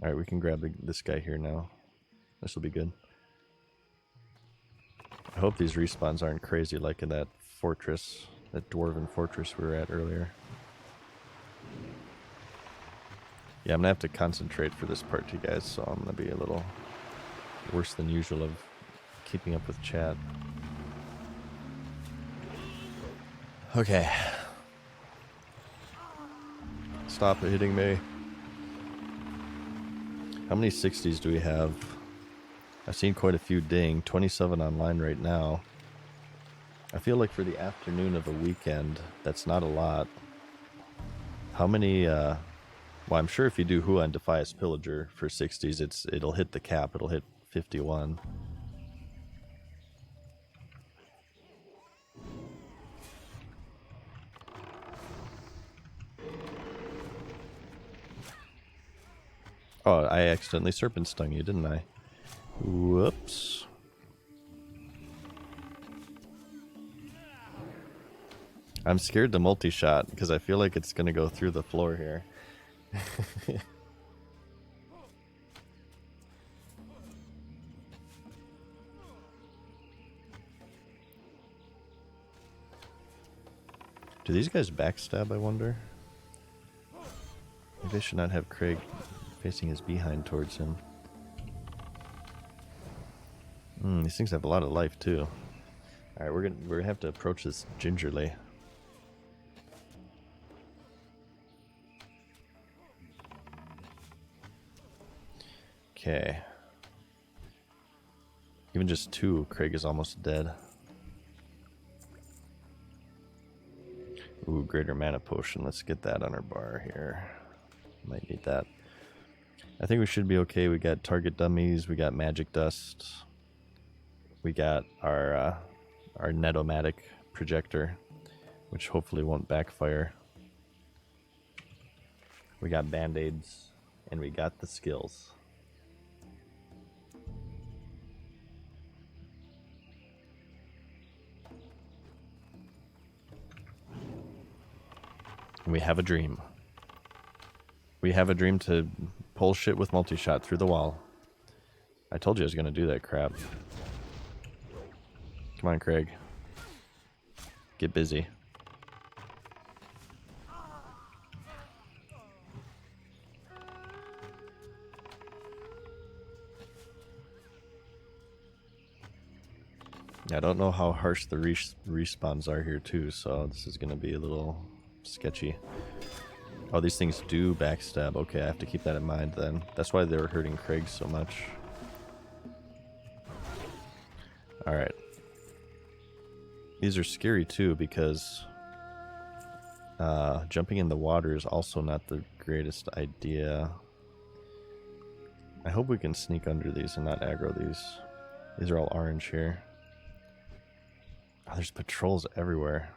Alright, we can grab this guy here now. This will be good. I hope these respawns aren't crazy like in that fortress, that dwarven fortress we were at earlier. Yeah, I'm gonna have to concentrate for this part, you guys, so I'm gonna be a little worse than usual of keeping up with chat. Okay. Stop hitting me. How many 60s do we have? I've seen quite a few ding. 27 online right now. I feel like for the afternoon of a weekend, that's not a lot. How many, well, I'm sure if you do Huan Defias Pillager for 60s, it'll hit the cap. It'll hit 51. Oh, I accidentally serpent stung you, didn't I? Whoops. I'm scared to multi-shot because I feel like it's going to go through the floor here. Do these guys backstab, I wonder? Maybe I should not have Craig facing his behind towards him. These things have a lot of life too. Alright, we're gonna have to approach this gingerly. Okay. Even just two, Craig is almost dead. Ooh, greater mana potion. Let's get that on our bar here. Might need that. I think we should be okay. We got target dummies, we got magic dust, we got our Netomatic projector, which hopefully won't backfire. We got band-aids, and we got the skills. We have a dream. We have a dream to pull shit with multi-shot through the wall. I told you I was going to do that crap. Come on, Craig. Get busy. I don't know how harsh the respawns are here too, so this is going to be a little sketchy. Oh, these things do backstab. Okay, I have to keep that in mind then. That's why they were hurting Craig so much. Alright. These are scary too because Jumping in the water is also not the greatest idea. I hope we can sneak under these and not aggro these. These are all orange here. Oh, there's patrols everywhere.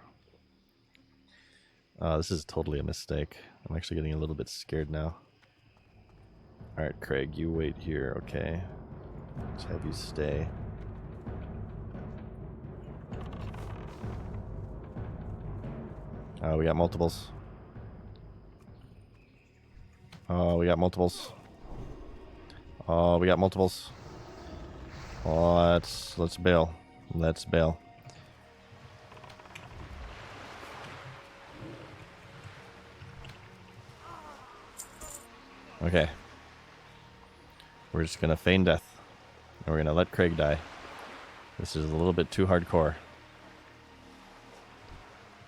This is totally a mistake. I'm actually getting a little bit scared now. Alright, Craig, you wait here, okay? Let's have you stay. Oh, we got multiples. Oh, we got multiples. Oh, we got multiples. Oh, let's bail. Let's bail. Okay. We're just gonna feign death. And we're gonna let Craig die. This is a little bit too hardcore.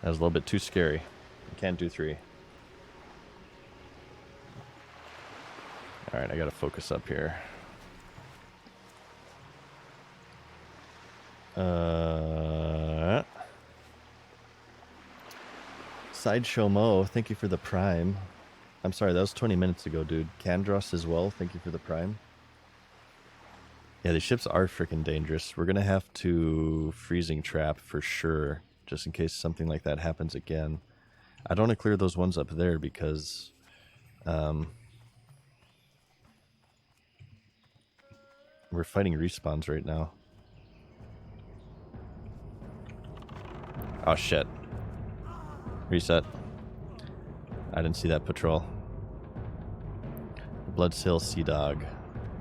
That was a little bit too scary. I can't do 3. Alright, I gotta focus up here. Sideshow Mo, thank you for the prime. I'm sorry, that was 20 minutes ago, dude. Candros as well, thank you for the prime. Yeah, these ships are freaking dangerous. We're gonna have to freezing trap for sure, just in case something like that happens again. I don't want to clear those ones up there because we're fighting respawns right now. Oh shit. Reset. I didn't see that patrol. Blood's Hill Sea Dog.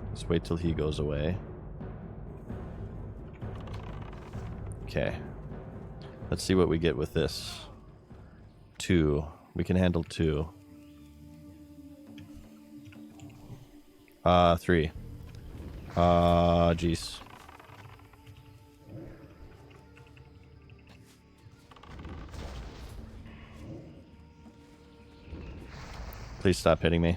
Let's wait till he goes away. Okay. Let's see what we get with this. 2. We can handle 2. 3. Jeez. Please stop hitting me.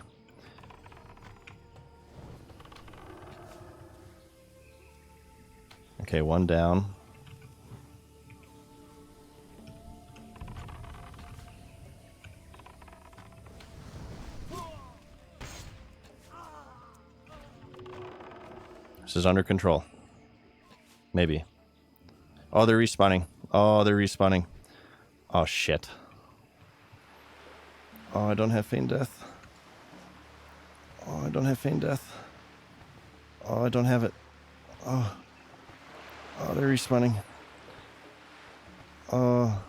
Okay, 1 down. This is under control. Maybe. Oh, they're respawning. Oh, they're respawning. Oh, shit. Oh, I don't have feign death. Oh, I don't have feign death. Oh, I don't have it. Oh. Oh, they're respawning. Oh.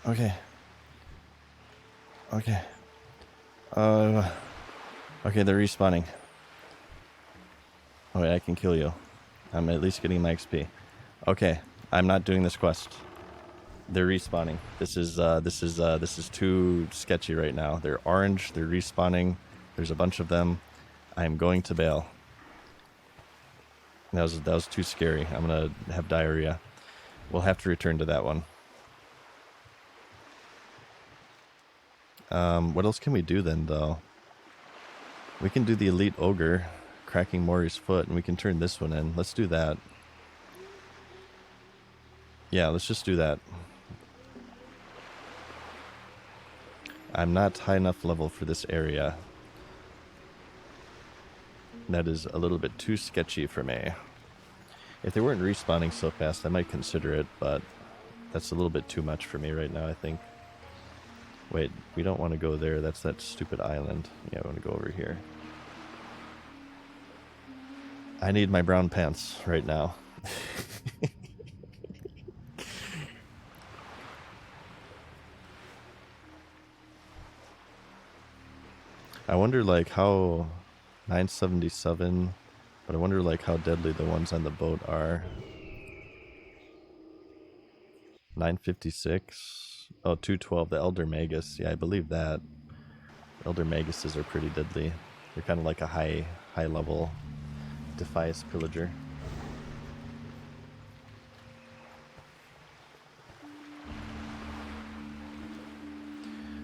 Okay. Okay. Okay, they're respawning. Oh, wait, I can kill you. I'm at least getting my XP. Okay, I'm not doing this quest. They're respawning. This is too sketchy right now. They're orange. They're respawning. There's a bunch of them. I'm going to bail. That was too scary. I'm gonna have diarrhea. We'll have to return to that one. What else can we do then, though? We can do the Elite Ogre, cracking Mori's foot, and we can turn this one in. Let's do that. Yeah, let's just do that. I'm not high enough level for this area. That is a little bit too sketchy for me. If they weren't respawning so fast, I might consider it, but that's a little bit too much for me right now, I think. Wait, we don't want to go there. That's that stupid island. Yeah, I want to go over here. I need my brown pants right now. I wonder like how 977, but I wonder like how deadly the ones on the boat are. 956. Oh, 212, the Elder Magus. Yeah, I believe that. Elder Maguses are pretty deadly. They're kind of like a high level Defias Pillager.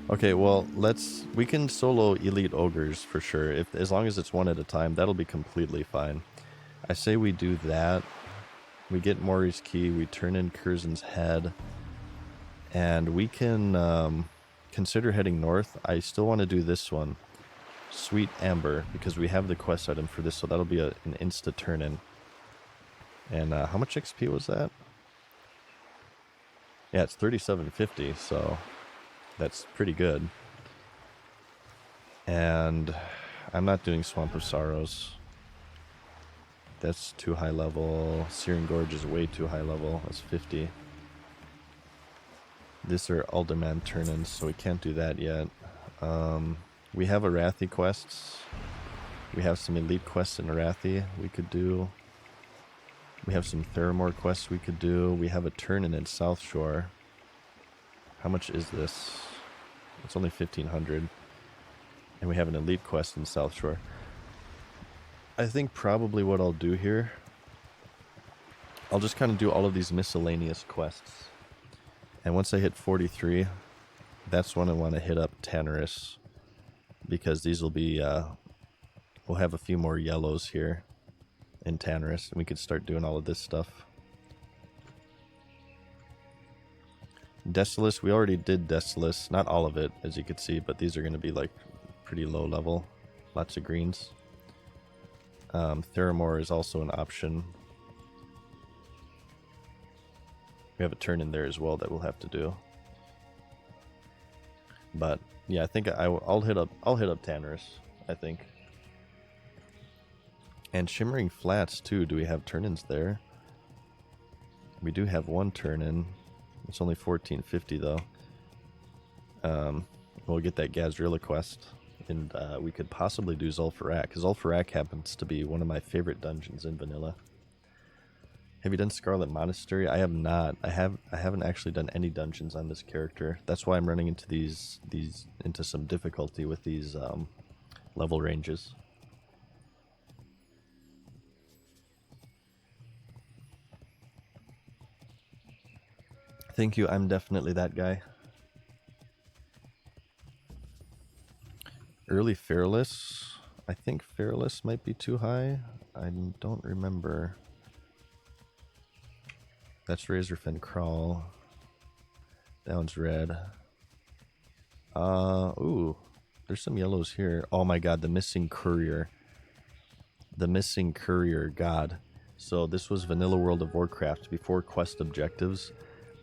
Okay, well, we can solo Elite Ogres for sure. As long as it's one at a time, that'll be completely fine. I say we do that. We get Mori's Key, we turn in Curzon's head, And we can consider heading north. I still want to do this one, Sweet Amber, because we have the quest item for this, so that'll be an insta turn in. And how much XP was that? Yeah, it's 3750, so that's pretty good. And I'm not doing Swamp of Sorrows. That's too high level. Searing Gorge is way too high level. That's 50. These are Alderman turn-ins, so we can't do that yet. We have Arathi quests. We have some elite quests in Arathi we could do. We have some Theramore quests we could do. We have a turn-in in South Shore. How much is this? It's only 1,500. And we have an elite quest in South Shore. I think probably what I'll do here, I'll just kind of do all of these miscellaneous quests. And once I hit 43, that's when I want to hit up Tannerus. Because these will be, we'll have a few more yellows here in Tannerus. And we could start doing all of this stuff. Desolus, we already did Desolus. Not all of it, as you can see, but these are going to be like pretty low level. Lots of greens. Theramore is also an option. We have a turn in there as well that we'll have to do. But yeah, I think I'll hit up Tannerus, I think. And Shimmering Flats too. Do we have turn-ins there? We do have one turn-in. It's only 1450 though. We'll get that Gazrilla quest. And we could possibly do Zul'Farrak, because Zul'Farrak happens to be one of my favorite dungeons in vanilla. Have you done Scarlet Monastery? I have not. I haven't actually done any dungeons on this character. That's why I'm running into into some difficulty with these level ranges. Thank you. I'm definitely that guy. Early Fearless. I think Fearless might be too high. I don't remember. That's Razorfen Crawl. That one's red. Ooh. There's some yellows here. Oh my god, the Missing Courier. The Missing Courier, god. So this was Vanilla World of Warcraft before quest objectives.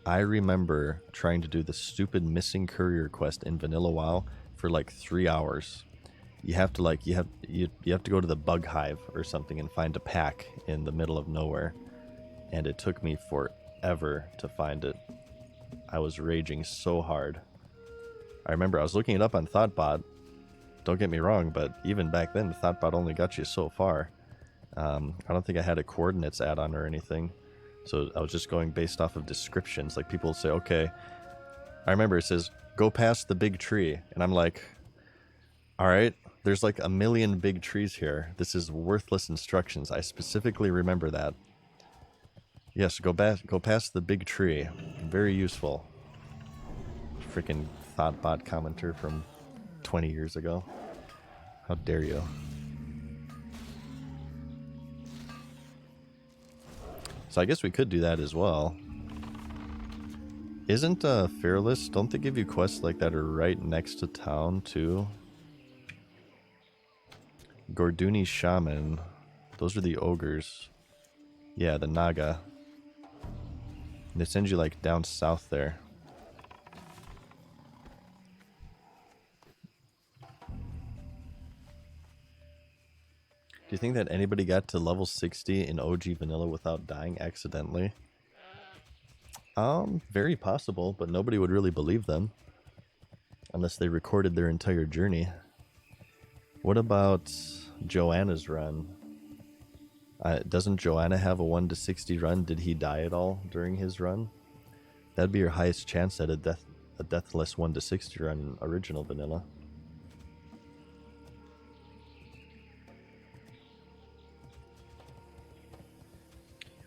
I remember trying to do the stupid Missing Courier quest in Vanilla WoW for like 3 hours. You have to you have to go to the bug hive or something and find a pack in the middle of nowhere. And it took me forever to find it. I was raging so hard. I remember I was looking it up on Thoughtbot. Don't get me wrong, but even back then, Thoughtbot only got you so far. I don't think I had a coordinates add-on or anything. So I was just going based off of descriptions. Like people would say, okay, I remember it says, go past the big tree. And I'm like, all right, there's like a million big trees here. This is worthless instructions. I specifically remember that. Yes, go past the big tree. Very useful. Freaking Thoughtbot commenter from 20 years ago. How dare you? So I guess we could do that as well. Isn't Fearless, don't they give you quests like that are right next to town too? Gorduni Shaman. Those are the ogres. Yeah, the Naga. They send you like down south there. Do you think that anybody got to level 60 in OG Vanilla without dying accidentally? Very possible, but nobody would really believe them. Unless they recorded their entire journey. What about Joanna's run? Doesn't Joanna have a 1 to 60 run? Did he die at all during his run? That'd be your highest chance at a deathless 1 to 60 run in original vanilla.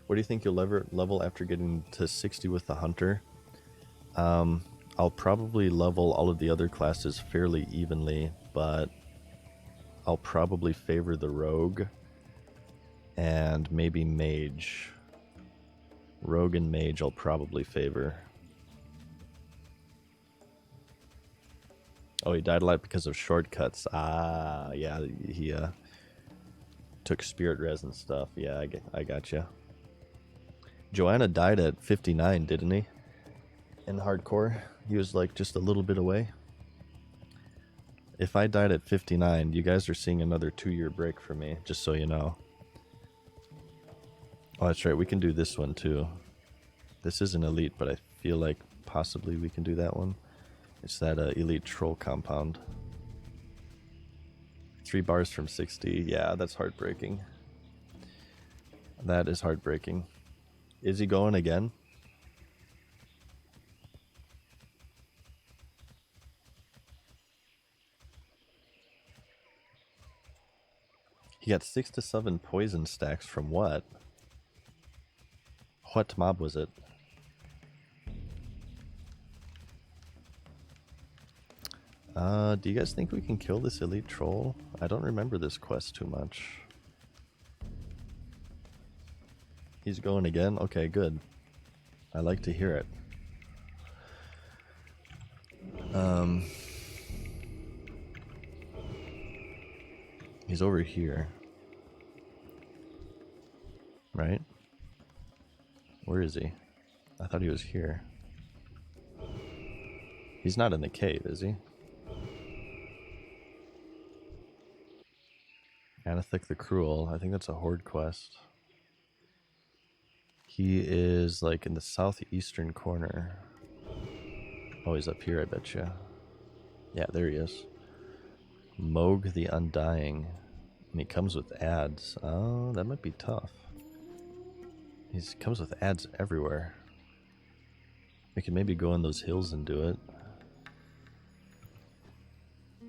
What do you think you'll level after getting to 60 with the Hunter? I'll probably level all of the other classes fairly evenly, but I'll probably favor the Rogue and maybe Mage. Rogue and Mage I'll probably favor. Oh, he died a lot because of shortcuts. Ah, yeah, he took spirit res and stuff. Yeah, I got you. Joanna died at 59, didn't he? In hardcore, he was like just a little bit away. If I died at 59, you guys are seeing another 2-year break for me, just so you know. Oh, that's right, we can do this one too. This isn't elite, but I feel like possibly we can do that one. It's that elite troll compound. 3 bars from 60. Yeah, that's heartbreaking. That is heartbreaking. Is he going again? He got 6 to 7 poison stacks from what? What mob was it? Do you guys think we can kill this elite troll? I don't remember this quest too much. He's going again? Okay, good. I like to hear it. He's over here. Right? Where is he? I thought he was here. He's not in the cave, is he? Anathek the Cruel. I think that's a horde quest. He is like in the southeastern corner. Oh, he's up here, I bet you. Yeah, there he is. Moog the Undying. And he comes with ads. Oh, that might be tough. He comes with ads everywhere. We can maybe go in those hills and do it.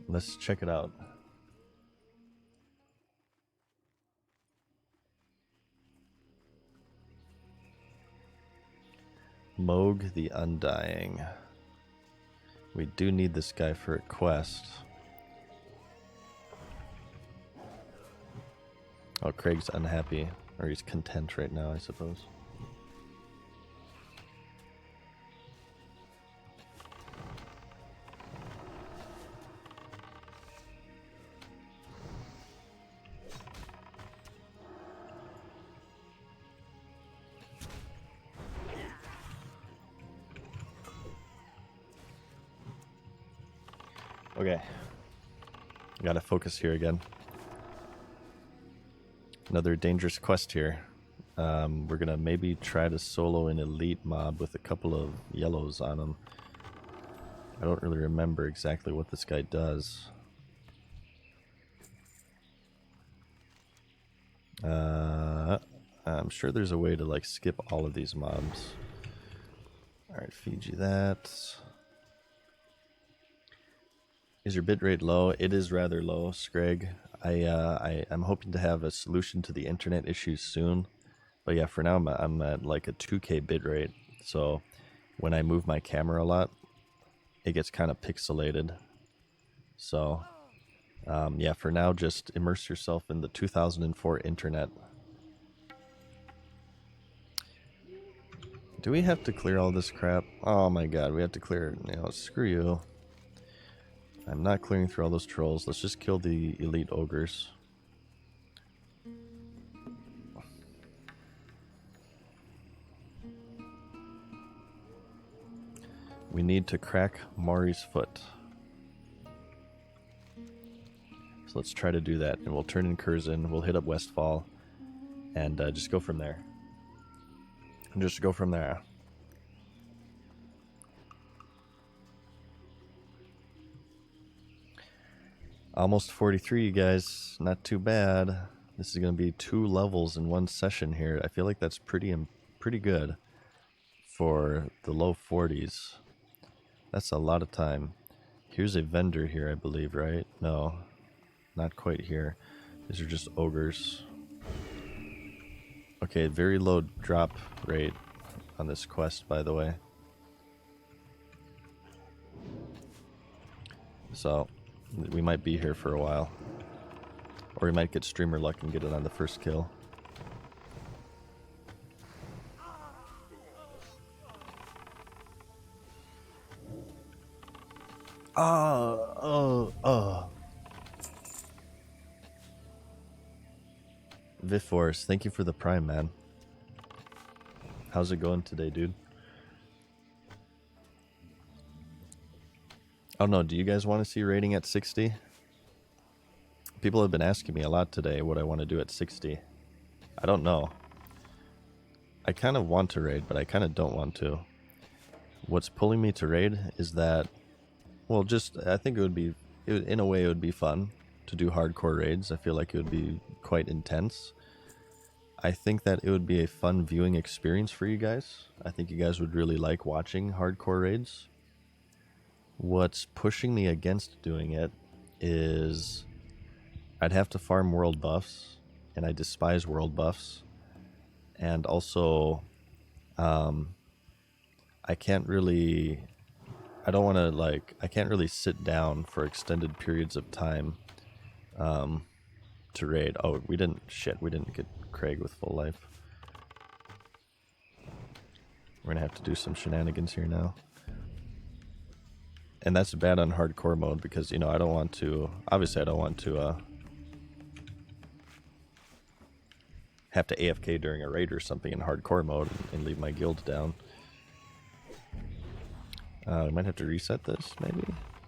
Let's check it out. Moog the Undying. We do need this guy for a quest. Oh, Craig's unhappy. Or he's content right now, I suppose. Okay. Gotta focus here again. Another dangerous quest here. We're gonna maybe try to solo an elite mob with a couple of yellows on him. I don't really remember exactly what this guy does. I'm sure there's a way to like skip all of these mobs. Alright, feed you that. Is your bitrate low? It is rather low, Scrag. I'm hoping to have a solution to the internet issues soon. But yeah, for now I'm at like a 2K bitrate. So when I move my camera a lot, it gets kind of pixelated. So yeah, for now just immerse yourself in the 2004 internet. Do we have to clear all this crap? Oh my god, we have to clear it. You know, screw you. I'm not clearing through all those trolls. Let's just kill the elite ogres. We need to crack Maury's foot. So let's try to do that. And we'll turn in Curzon. We'll hit up Westfall. And just go from there. And just go from there. Almost 43, you guys. Not too bad. This is going to be 2 levels in one session here. I feel like that's pretty good for the low 40s. That's a lot of time. Here's a vendor here, I believe, right? No, not quite here. These are just ogres. Okay, very low drop rate on this quest, by the way. So we might be here for a while. Or we might get streamer luck and get it on the first kill. Viforce, thank you for the prime, man. How's it going today, dude? Oh no, do you guys want to see rating at 60? People have been asking me a lot today what I want to do at 60. I don't know. I kind of want to raid, but I kind of don't want to. What's pulling me to raid is that, well, just, I think in a way it would be fun to do hardcore raids. I feel like it would be quite intense. I think that it would be a fun viewing experience for you guys. I think you guys would really like watching hardcore raids. What's pushing me against doing it is I'd have to farm world buffs, and I despise world buffs. And also, I can't really sit down for extended periods of time to raid. Oh, we didn't get Craig with full life. We're gonna have to do some shenanigans here now. And that's bad on hardcore mode because, you know, I don't want to have to AFK during a raid or something in hardcore mode and leave my guild down. We might have to reset this, maybe?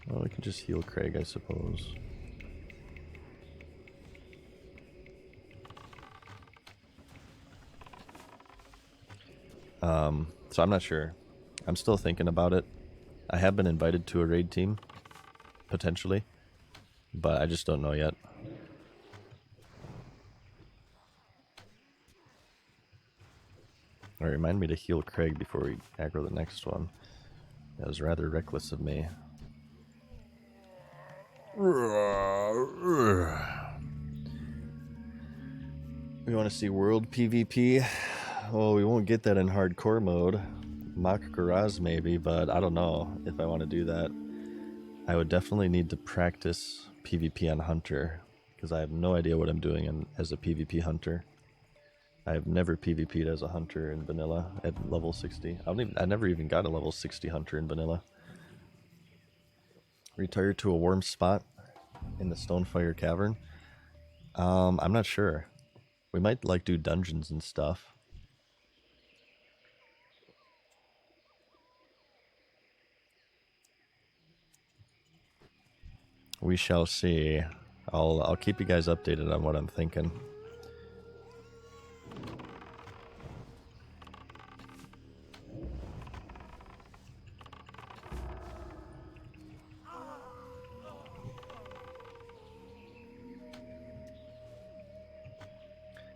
Well, we can just heal Craig, I suppose. So I'm not sure. I'm still thinking about it. I have been invited to a raid team, potentially, but I just don't know yet. Alright, remind me to heal Craig before we aggro the next one. That was rather reckless of me. We want to see world PvP? Well, we won't get that in hardcore mode. Mock Garaz maybe, but I don't know if I want to do that. I would definitely need to practice PvP on Hunter, because I have no idea what I'm doing as a PvP Hunter. I have never PvP'd as a Hunter in vanilla at level 60. I never even got a level 60 Hunter in vanilla. Retire to a warm spot in the Stonefire Cavern. I'm not sure. We might like do dungeons and stuff. We shall see. I'll keep you guys updated on what I'm thinking.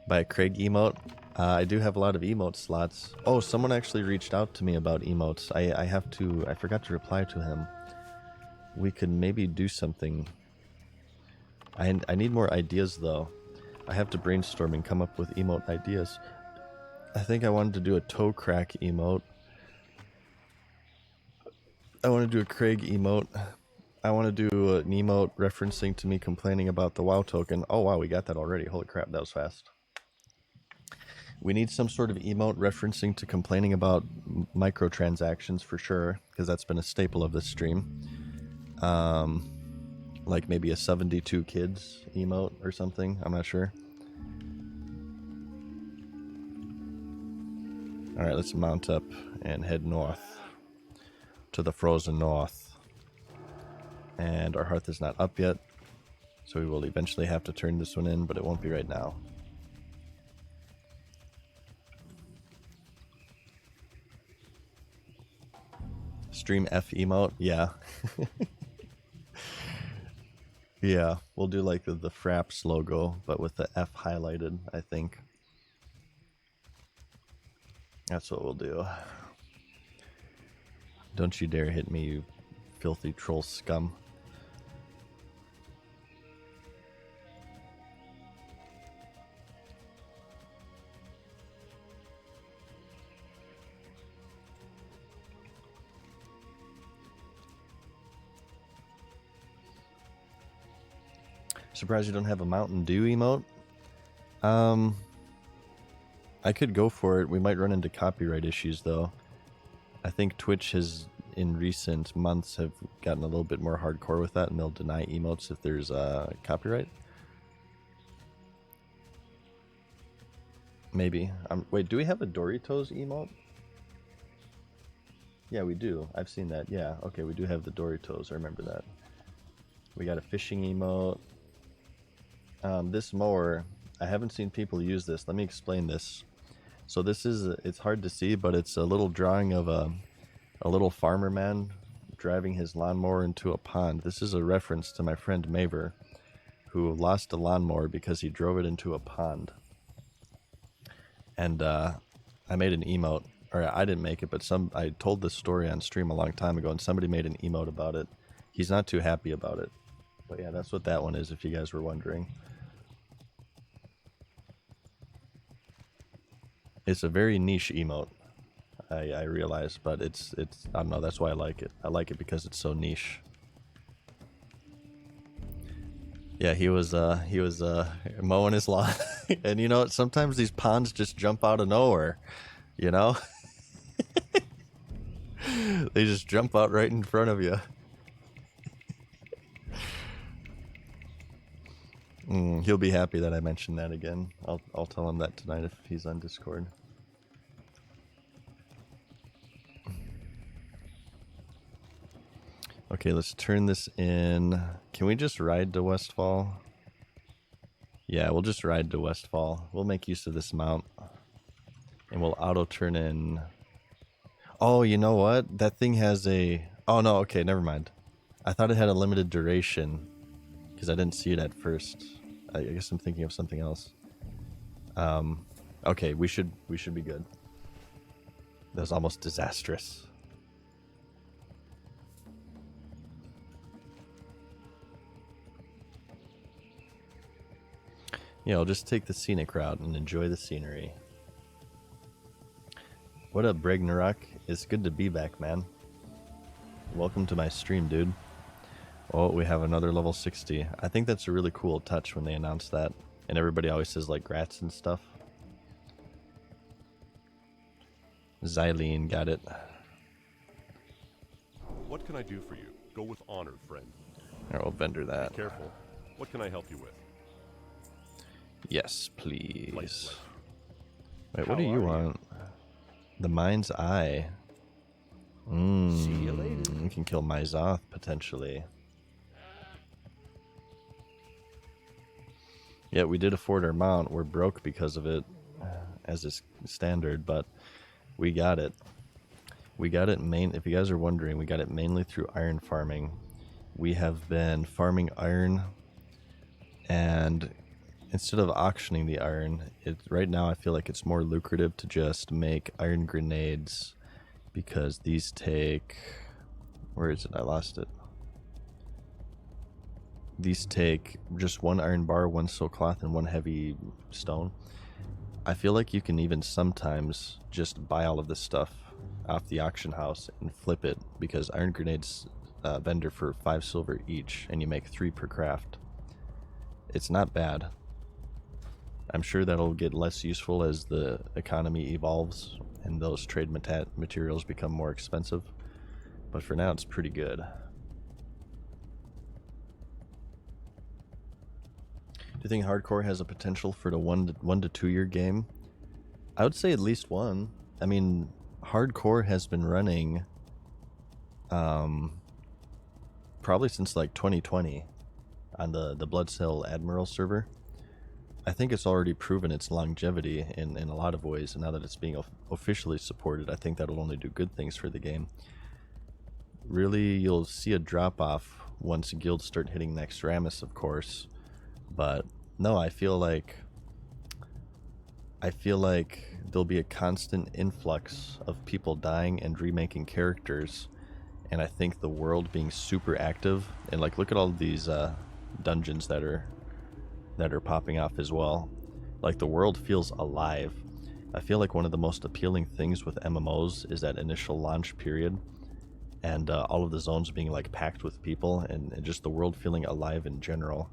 By a Craig emote. I do have a lot of emote slots. Oh, someone actually reached out to me about emotes. I forgot to reply to him. We could maybe do something. I need more ideas though. I have to brainstorm and come up with emote ideas. I think I wanted to do a toe crack emote. I want to do a Craig emote. I want to do an emote referencing to me complaining about the WoW token. Oh wow, we got that already. Holy crap, that was fast. We need some sort of emote referencing to complaining about microtransactions for sure, because that's been a staple of this stream. Like maybe a 72 kids emote or something. I'm not sure. Alright, let's mount up and head north to the frozen north. And our hearth is not up yet, so we will eventually have to turn this one in, but it won't be right now. Stream F emote? Yeah. Yeah, we'll do like the Fraps logo, but with the F highlighted, I think. That's what we'll do. Don't you dare hit me, you filthy troll scum. Surprised you don't have a Mountain Dew emote? I could go for it. We might run into copyright issues though. I think Twitch has in recent months have gotten a little bit more hardcore with that, and they'll deny emotes if there's copyright. Maybe. Wait, do we have a Doritos emote? Yeah, we do. I've seen that. Yeah, okay, we do have the Doritos. I remember that. We got a fishing emote. This mower, I haven't seen people use this. Let me explain this. So this is, it's hard to see, but it's a little drawing of a little farmer man driving his lawnmower into a pond. This is a reference to my friend Maver, who lost a lawnmower because he drove it into a pond. And I made an emote, or I didn't make it, but I told this story on stream a long time ago, and somebody made an emote about it. He's not too happy about it. But yeah, that's what that one is, if you guys were wondering. It's a very niche emote, I realize, but it's I don't know, that's why I like it. I like it because it's so niche. Yeah, he was mowing his lawn, and you know, sometimes these ponds just jump out of nowhere, you know? They just jump out right in front of you. He'll be happy that I mentioned that again. I'll tell him that tonight if he's on Discord. Okay, let's turn this in. Can we just ride to Westfall? Yeah, we'll just ride to Westfall. We'll make use of this mount. And we'll auto turn in. Oh, you know what? That thing has a... Oh, no, okay, never mind. I thought it had a limited duration because I didn't see it at first. I guess I'm thinking of something else. Okay, we should be good. That was almost disastrous. Yeah, I'll just take the scenic route and enjoy the scenery. What up, Bragnarok? It's good to be back, man. Welcome to my stream, dude. Oh, we have another level 60. I think that's a really cool touch when they announce that. And everybody always says, like, grats and stuff. Xylene got it. What can I do for you? Go with honor, friend. Here, we'll vendor that. Be careful. What can I help you with? Yes, please. Wait, How what do you are want? The Mind's Eye. See you later. We can kill Myzoth, potentially. Yeah, we did afford our mount. We're broke because of it, as is standard, but we got it. We got it if you guys are wondering, we got it mainly through iron farming. We have been farming iron, and instead of auctioning the iron, right now I feel like it's more lucrative to just make iron grenades, because these take... Where is it? I lost it. These take just one iron bar, one silk cloth, and one heavy stone. I feel like you can even sometimes just buy all of this stuff off the auction house and flip it, because iron grenades vendor for 5 silver each, and you make 3 per craft. It's not bad. I'm sure that'll get less useful as the economy evolves and those trade materials become more expensive, but for now it's pretty good. Do you think hardcore has a potential for the 1 to 2 year game? I would say at least 1. I mean, hardcore has been running probably since like 2020 on the Bloodsail Admiral server. I think it's already proven its longevity in a lot of ways, and now that it's being officially supported, I think that'll only do good things for the game. Really, you'll see a drop-off once guilds start hitting Naxxramas, of course, but no, I feel like there'll be a constant influx of people dying and remaking characters, and I think the world being super active, and like, look at all these dungeons that are popping off as well. Like, the world feels alive. I feel like one of the most appealing things with MMOs is that initial launch period, and all of the zones being like packed with people, and just the world feeling alive in general.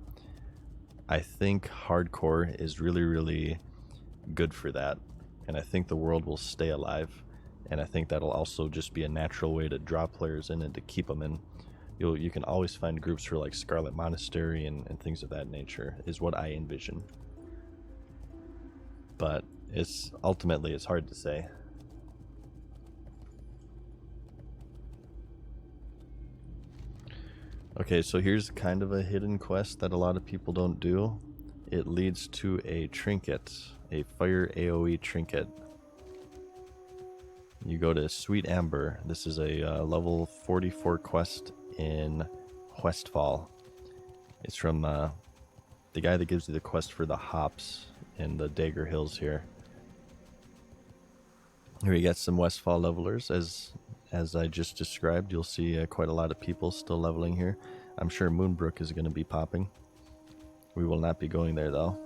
I think hardcore is really, really good for that, and I think the world will stay alive. and I think that'll also just be a natural way to draw players in and to keep them in. You can always find groups for like Scarlet Monastery and things of that nature, is what I envision. But it's hard to say. Okay, so here's kind of a hidden quest that a lot of people don't do. It leads to a trinket, a fire AoE trinket. You go to Sweet Amber. This is a level 44 quest in Westfall. It's from the guy that gives you the quest for the hops in the Dagger Hills here. Here you get some Westfall levelers. As I just described, you'll see quite a lot of people still leveling here. I'm sure Moonbrook is going to be popping. We will not be going there though.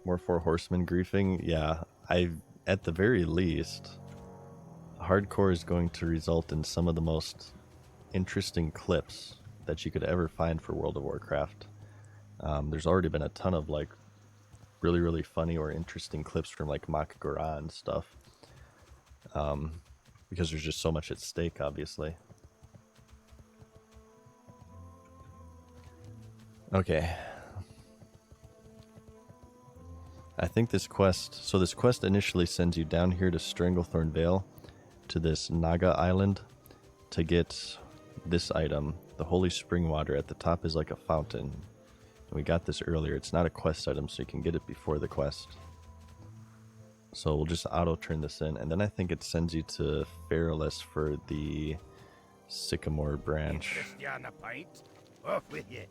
More Four Horsemen griefing. Yeah, at the very least, hardcore is going to result in some of the most interesting clips that you could ever find for World of Warcraft. There's already been a ton of like really, really funny or interesting clips from like Mak Gora and stuff. Because there's just so much at stake, obviously. Okay. I think this quest... So this quest initially sends you down here to Stranglethorn Vale, to this Naga Island, to get this item. The Holy Spring Water. At the top is like a fountain. We got this earlier. It's not a quest item, so you can get it before the quest. So we'll just auto turn this in, and then I think it sends you to Feralus for the Sycamore branch. Interest you on a pint? Off with you.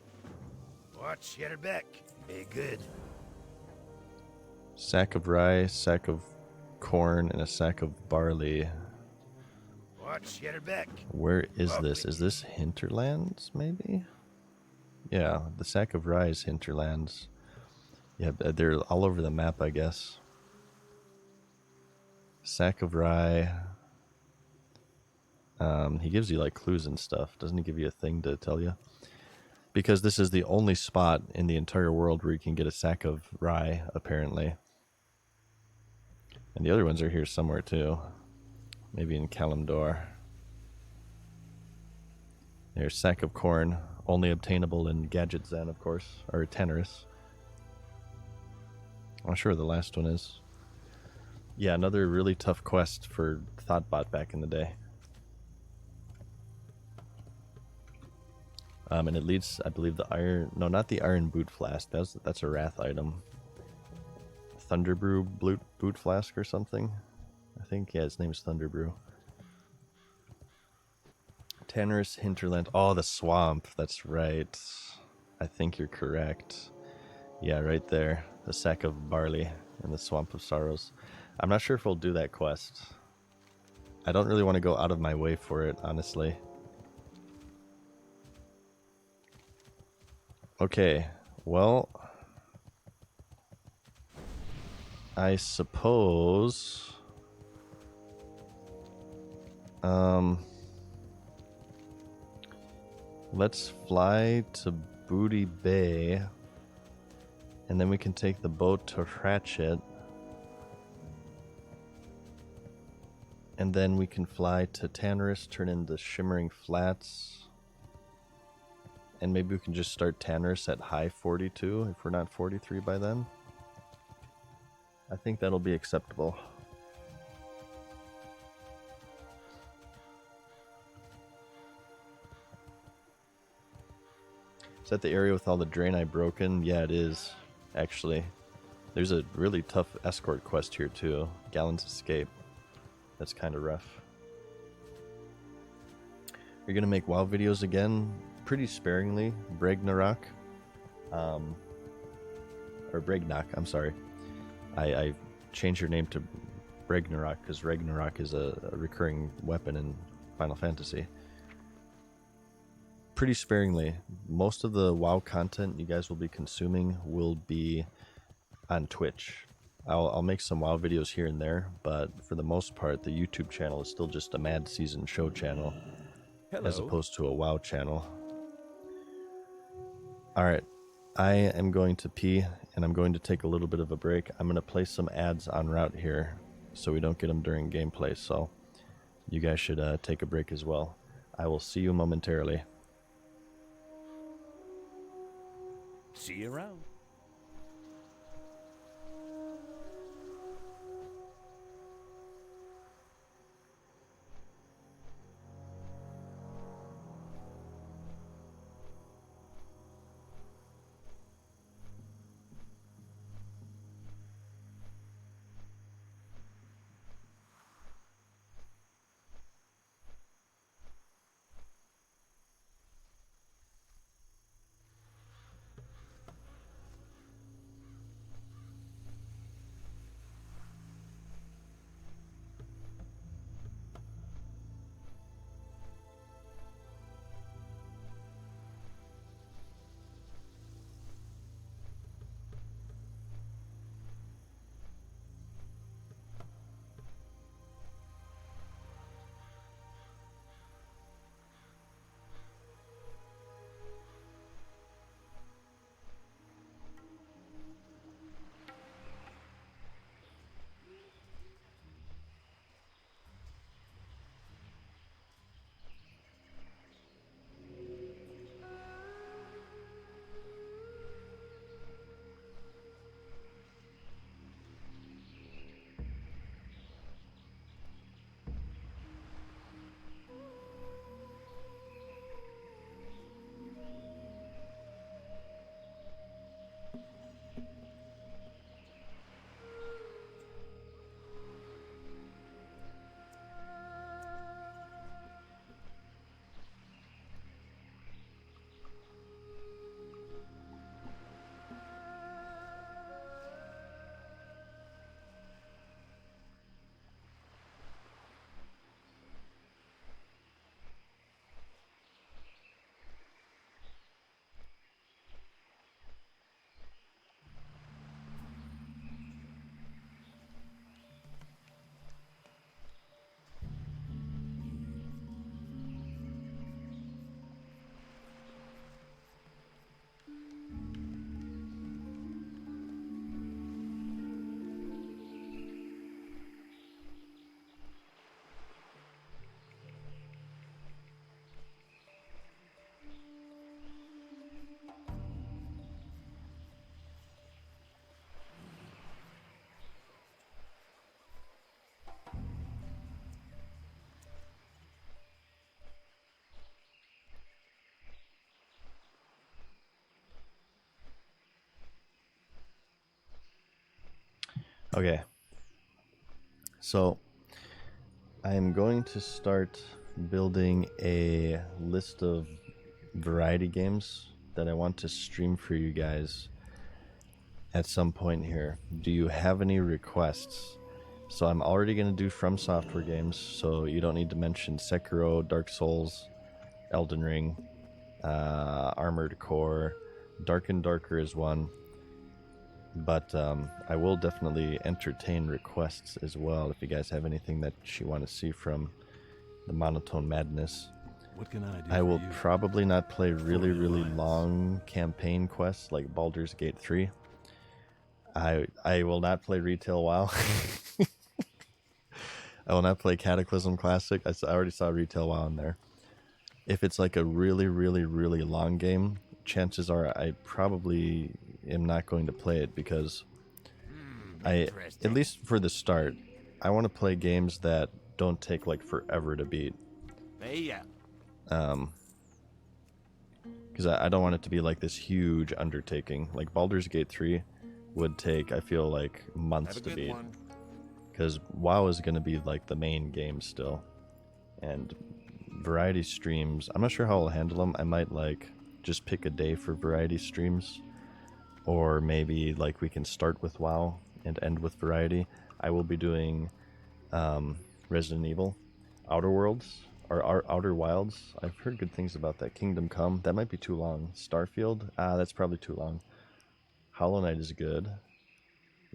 Watch your back. Be good. Sack of rye, sack of corn, and a sack of barley. Watch your back. Where is this? Is this Hinterlands, maybe? Yeah, the sack of rye is Hinterlands. Yeah, they're all over the map, I guess. Sack of rye. He gives you like clues and stuff. Doesn't he give you a thing to tell you? Because this is the only spot in the entire world where you can get a sack of rye, apparently. And the other ones are here somewhere too. Maybe in Kalimdor. There's sack of corn, only obtainable in Gadget Zen, of course, or Tenorus. I'm not sure where the last one is. Yeah, another really tough quest for Thoughtbot back in the day. And it leads, I believe, the iron... No, not the iron boot flask. That's a Wrath item. Thunderbrew boot flask or something? I think, yeah, his name is Thunderbrew. Tenorus Hinterland. Oh, the swamp. That's right. I think you're correct. Yeah, right there. The sack of barley in the Swamp of Sorrows. I'm not sure if we'll do that quest. I don't really want to go out of my way for it, honestly. Okay, well, I suppose, let's fly to Booty Bay, and then we can take the boat to Ratchet, and then we can fly to Tannerus, turn into Shimmering Flats. And maybe we can just start Tannerus at high 42 if we're not 43 by then. I think that'll be acceptable. Is that the area with all the Draenei broken? Yeah, it is, actually. There's a really tough escort quest here too. Gallon's Escape. That's kind of rough. You're gonna make WoW videos again? Pretty sparingly. Bragnarok. Or Bragnok, I'm sorry. I changed your name to Ragnarok because Ragnarok is a recurring weapon in Final Fantasy. Pretty sparingly. Most of the WoW content you guys will be consuming will be on Twitch. I'll make some WoW videos here and there, but for the most part, the YouTube channel is still just a MadSeasonShow channel, as opposed to a WoW channel. Alright, I am going to pee, and I'm going to take a little bit of a break. I'm going to play some ads en route here. so we don't get them during gameplay. So you guys should take a break as well. I will see you momentarily. See you around. Okay. So I'm going to start building a list of variety games that I want to stream for you guys at some point here. Do you have any requests? So I'm already going to do From Software games, so you don't need to mention Sekiro, Dark Souls, Elden Ring, Armored Core. Dark and Darker is one. But I will definitely entertain requests as well if you guys have anything that you want to see from the Monotone Madness. What can I do I for will you? probably not play really, Forty really lines. long campaign quests like Baldur's Gate 3. I will not play Retail WoW. I will not play Cataclysm Classic. I already saw Retail WoW in there. If it's like a really, really, really long game, chances are I probably am not going to play it because at least for the start, I want to play games that don't take like forever to beat. Hey, Because I don't want it to be like this huge undertaking. Like Baldur's Gate 3 would take, I feel like, months have a to good beat. one. Because WoW is going to be like the main game still. And variety streams, I'm not sure how I'll handle them. I might like just pick a day for variety streams. Or maybe like we can start with WoW and end with variety. I will be doing Resident Evil, Outer Worlds, or Outer Wilds. I've heard good things about that. Kingdom Come, that might be too long. Starfield, that's probably too long. Hollow Knight is good.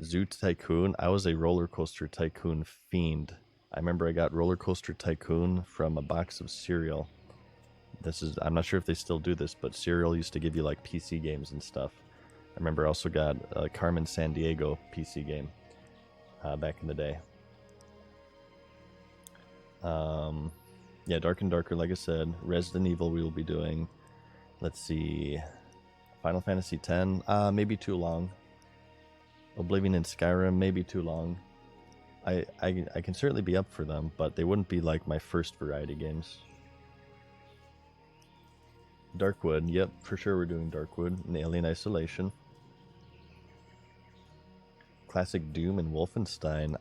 Zoo Tycoon, I was a Roller Coaster Tycoon fiend. I remember I got Roller Coaster Tycoon from a box of cereal. I'm not sure if they still do this, but cereal used to give you like PC games and stuff. I remember I also got a Carmen Sandiego PC game back in the day. Yeah, Dark and Darker, like I said. Resident Evil we will be doing. Let's see. Final Fantasy X, maybe too long. Oblivion and Skyrim, maybe too long. I can certainly be up for them, but they wouldn't be like my first variety games. Darkwood, yep, for sure we're doing Darkwood and Alien Isolation. Classic Doom and Wolfenstein.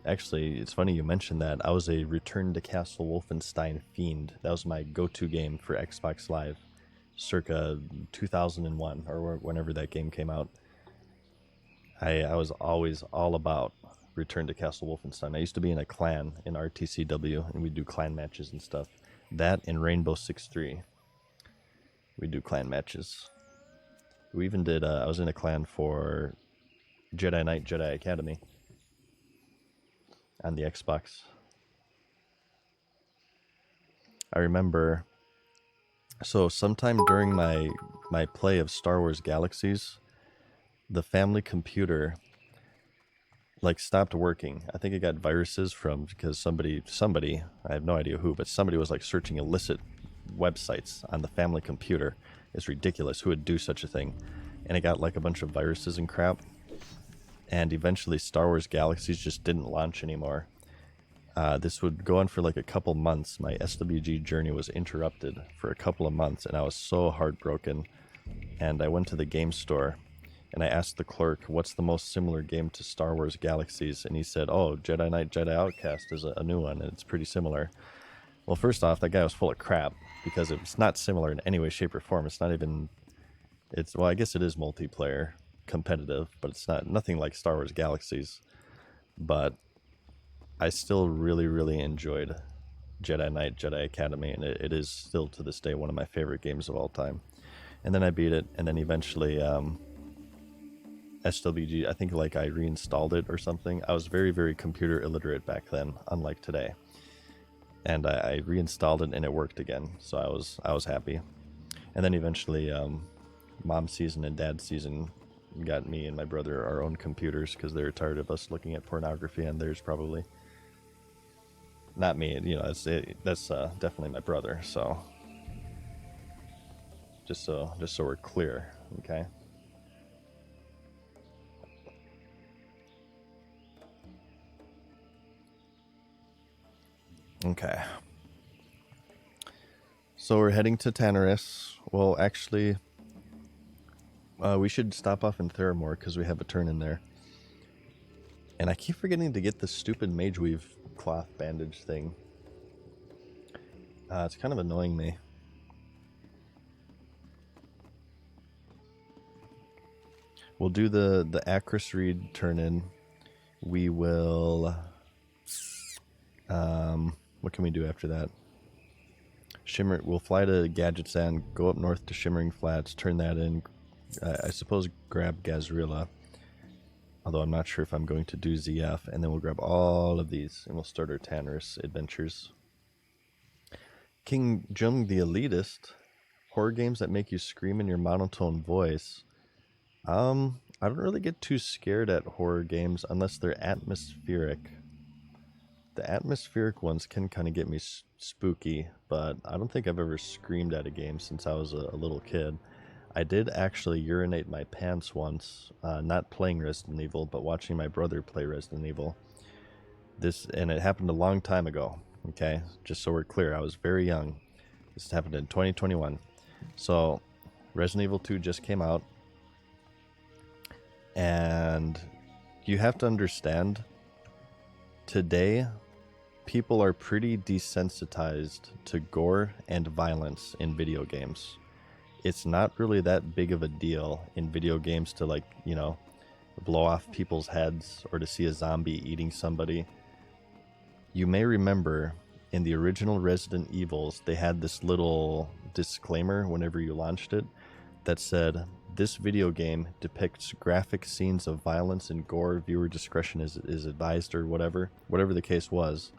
Actually, it's funny you mentioned that. I was a Return to Castle Wolfenstein fiend. That was my go-to game for Xbox Live, circa 2001, or whenever that game came out. I was always all about Return to Castle Wolfenstein. I used to be in a clan in RTCW, and we'd do clan matches and stuff. That and Rainbow Six 3. We do clan matches. We even did, I was in a clan for Jedi Knight Jedi Academy on the Xbox. I remember, so sometime during my play of Star Wars Galaxies, the family computer like stopped working. I think it got viruses from because somebody, I have no idea who, but somebody was like searching illicit websites on the family computer. It's ridiculous. Who would do such a thing? And it got like a bunch of viruses and crap. And eventually Star Wars Galaxies just didn't launch anymore. This would go on for like a couple months. My SWG journey was interrupted for a couple of months, and I was so heartbroken. And I went to the game store, and I asked the clerk, what's the most similar game to Star Wars Galaxies? And he said, oh, Jedi Knight Jedi Outcast is a new one, and it's pretty similar. Well, first off, that guy was full of crap, because it's not similar in any way, shape, or form. It's not even... well, I guess it is multiplayer, competitive, but it's nothing like Star Wars Galaxies. But I still really, really enjoyed Jedi Knight Jedi Academy, and it is still to this day one of my favorite games of all time. And then I beat it, and then eventually SWG, I think like I reinstalled it or something. I was very, very computer illiterate back then, unlike today. And I reinstalled it and it worked again, so I was happy. And then eventually Mom Season and Dad Season got me and my brother our own computers because they were tired of us looking at pornography on theirs, probably. Not me, you know, that's definitely my brother, so just so we're clear, okay? Okay. So we're heading to Tanarus. Well, actually, we should stop off in Theramore because we have a turn in there. And I keep forgetting to get the stupid Mage Weave cloth bandage thing. It's kind of annoying me. We'll do the Acris Reed turn in. We will... what can we do after that? We'll fly to Gadgetzan, go up north to Shimmering Flats, turn that in. I suppose grab Gazrilla. Although I'm not sure if I'm going to do ZF. And then we'll grab all of these and we'll start our Tanarus adventures. King Jung the Elitist. Horror games that make you scream in your monotone voice. I don't really get too scared at horror games unless they're atmospheric. The atmospheric ones can kind of get me spooky, but I don't think I've ever screamed at a game since I was a little kid. I did actually urinate my pants once, not playing Resident Evil, but watching my brother play Resident Evil. And it happened a long time ago, okay? Just so we're clear, I was very young. This happened in 2021. So, Resident Evil 2 just came out, and you have to understand, today, people are pretty desensitized to gore and violence in video games. It's not really that big of a deal in video games to, like, you know, blow off people's heads or to see a zombie eating somebody. You may remember in the original Resident Evils, they had this little disclaimer whenever you launched it that said, this video game depicts graphic scenes of violence and gore. Viewer discretion is advised, or whatever the case was.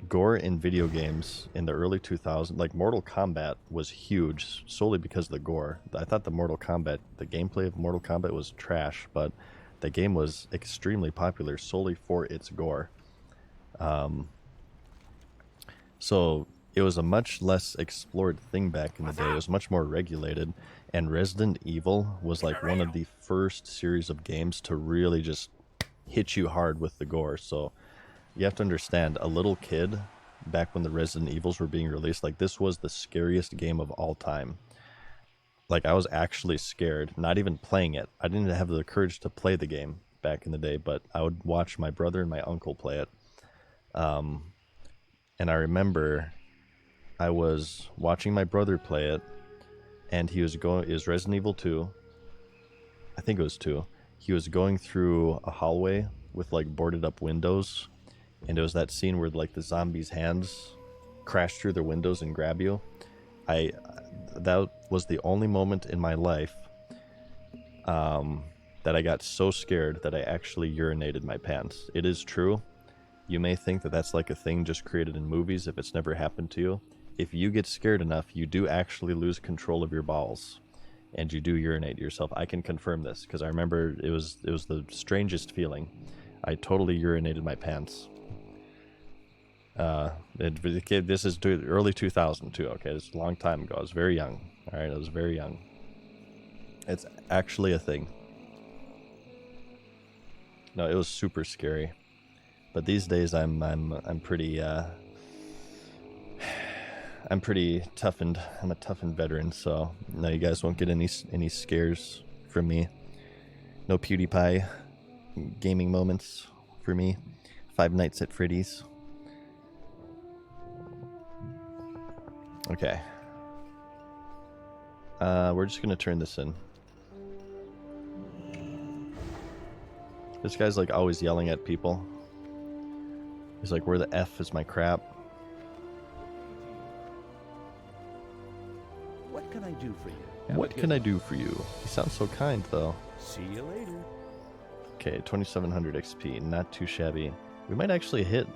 Gore in video games in the early 2000s, like Mortal Kombat, was huge solely because of the gore. I thought the gameplay of Mortal Kombat was trash, but the game was extremely popular solely for its gore. So it was a much less explored thing back in the day. It was much more regulated, and Resident Evil was like one of the first series of games to really just hit you hard with the gore. So you have to understand, a little kid back when the Resident Evils were being released, like this was the scariest game of all time. Like I was actually scared, not even playing it. I didn't have the courage to play the game back in the day, but I would watch my brother and my uncle play it. And I remember I was watching my brother play it, and he was going. It was Resident Evil 2. I think it was 2. He was going through a hallway with like boarded up windows, and it was that scene where like the zombies' hands crash through their windows and grab you. That was the only moment in my life that I got so scared that I actually urinated my pants. It is true. You may think that that's like a thing just created in movies if it's never happened to you. If you get scared enough, you do actually lose control of your bowels, and you do urinate yourself. I can confirm this because I remember it was the strangest feeling. I totally urinated my pants. This is early 2000 too. Okay, this is a long time ago. I was very young. All right, I was very young. It's actually a thing. No, it was super scary. But these days I'm pretty I'm pretty toughened. I'm a toughened veteran, so no, you guys won't get any scares from me. No PewDiePie gaming moments for me. Five Nights at Freddy's. Okay. We're just gonna turn this in. This guy's like always yelling at people. He's like, where the F is my crap? What can I do for you? What can I do for you? He sounds so kind, though. See you later. Okay, 2700 XP, not too shabby. We might actually hit.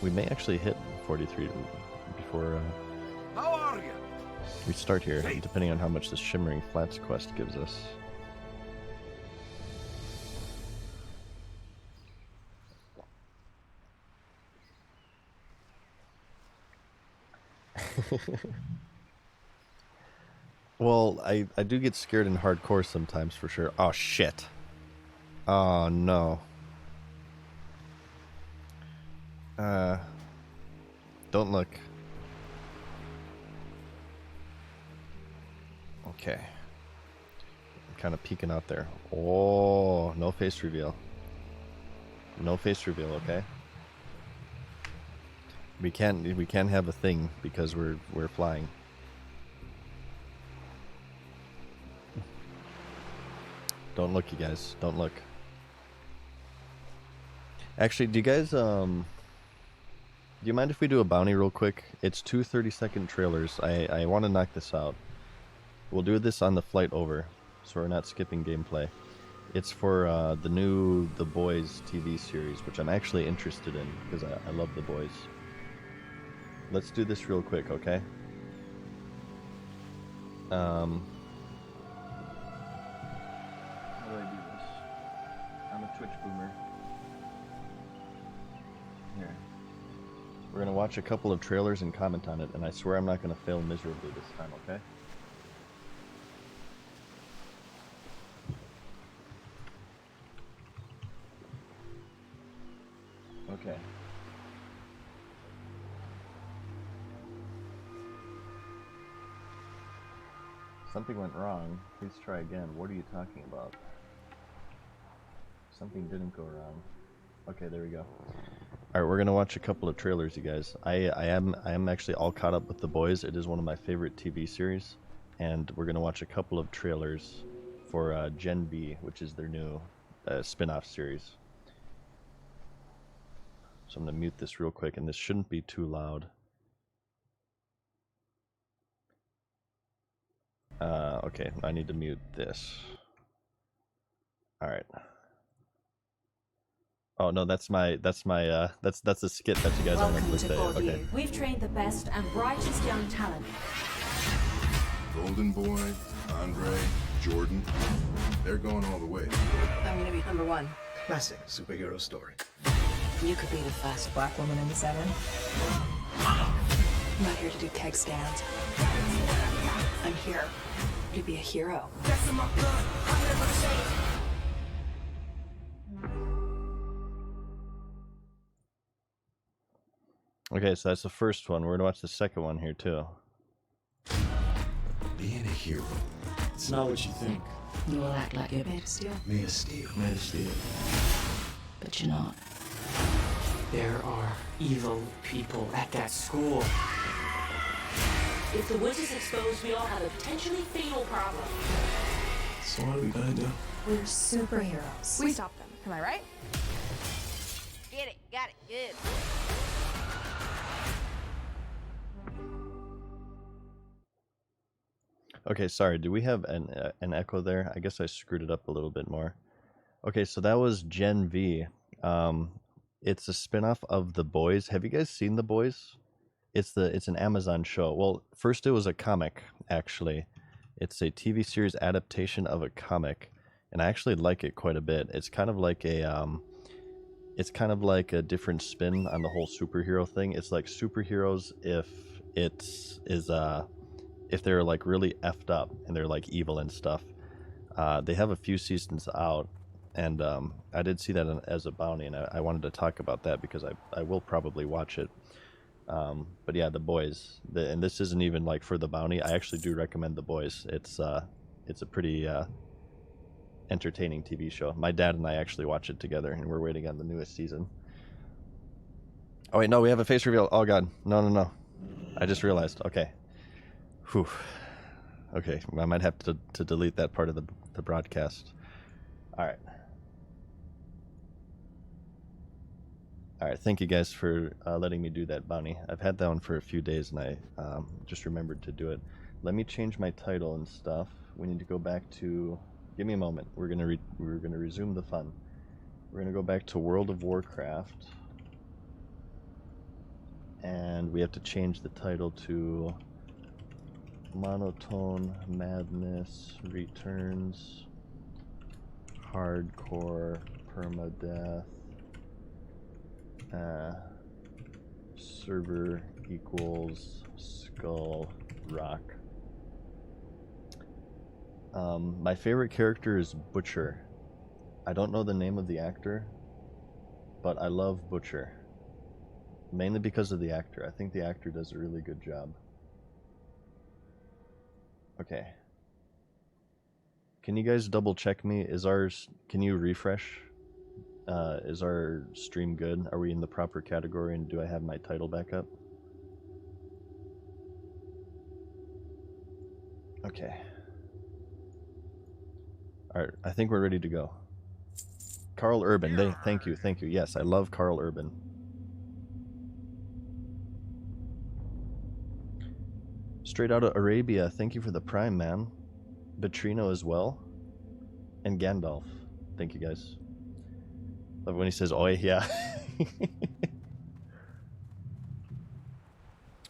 We may actually hit 43 before How are you? we start here, depending on how much this Shimmering Flats quest gives us. Well, I do get scared in hardcore sometimes, for sure. Oh, shit. Oh, no. Don't look. Okay. I'm kind of peeking out there. Oh, no face reveal. No face reveal, okay? We can't have a thing because we're flying. Don't look, you guys. Don't look. Actually, do you guys do you mind if we do a bounty real quick? It's 2 30-second trailers. I want to knock this out. We'll do this on the flight over, so we're not skipping gameplay. It's for the new The Boys TV series, which I'm actually interested in because I love The Boys. Let's do this real quick, okay? How do I do this? I'm a Twitch boomer. Here. We're gonna watch a couple of trailers and comment on it, and I swear I'm not gonna fail miserably this time, okay? Okay. Something went wrong. Please try again. What are you talking about? Something didn't go wrong. Okay, there we go. Alright, we're gonna watch a couple of trailers, you guys. I am actually all caught up with The Boys. It is one of my favorite TV series. And we're gonna watch a couple of trailers for Gen B, which is their new spin-off series. So I'm gonna mute this real quick, and this shouldn't be too loud. Okay, I need to mute this. Alright. Oh no, that's a skit that you guys are Welcome meant to to say. Body. Okay. We've trained the best and brightest young talent. Golden Boy, Andre, Jordan, they're going all the way. I'm gonna be number one. Classic superhero story. You could be the first black woman in 7. I'm not here to do keg stands. I'm here to be a hero. Okay, so that's the first one. We're gonna watch the second one here too. Being a hero. It's not what you think. You will act like you're made of steel, Made of steel. Made of steel. but you're not. There are evil people at that school. If the woods is exposed, we all have a potentially fatal problem. So what are we gonna do? We're superheroes. We stop them. Am I right? Get it. Got it. Good. Okay, sorry. Do we have an echo there? I guess I screwed it up a little bit more. Okay, so that was Gen V. It's a spin-off of The Boys. Have you guys seen The Boys? It's an Amazon show. Well, first it was a comic, actually. It's a TV series adaptation of a comic, and I actually like it quite a bit. It's kind of like a different spin on the whole superhero thing. It's like superheroes if they're like really effed up and they're like evil and stuff. They have a few seasons out, and I did see that as a bounty, and I wanted to talk about that because I will probably watch it. But yeah, The Boys, and this isn't even like for the bounty. I actually do recommend The Boys. It's a pretty entertaining TV show. My dad and I actually watch it together, and we're waiting on the newest season. Oh wait, no, we have a face reveal. Oh god, no. I just realized. Okay. Whew. Okay, I might have to delete that part of the broadcast. All right, thank you guys for letting me do that bounty. I've had that one for a few days, and I just remembered to do it. Let me change my title and stuff. We need to go back to... Give me a moment. We're gonna resume the fun. We're gonna go back to World of Warcraft, and we have to change the title to Monotone Madness Returns Hardcore Permadeath server equals Skull Rock. My favorite character is Butcher. I don't know the name of the actor, but I love Butcher. Mainly because of the actor. I think the actor does a really good job. Okay. Can you guys double check me? Can you refresh? Is our stream good? Are we in the proper category, and do I have my title back up? Okay. Alright, I think we're ready to go. Carl Urban, thank you. Yes, I love Carl Urban. Straight out of Arabia, thank you for the Prime, man. Betrino as well. And Gandalf. Thank you, guys. Love when he says, oi, yeah.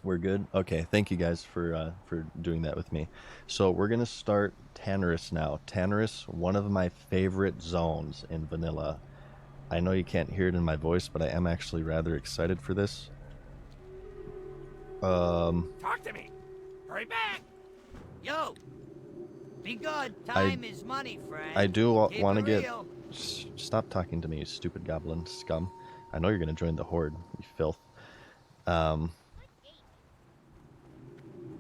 We're good? Okay, thank you guys for doing that with me. So we're going to start Tannerus now. Tannerus, one of my favorite zones in vanilla. I know you can't hear it in my voice, but I am actually rather excited for this. Talk to me. Hurry back. Yo. Be good. Time is money, friend. I do want to get... real. Stop talking to me, you stupid goblin scum. I know you're going to join the Horde, you filth.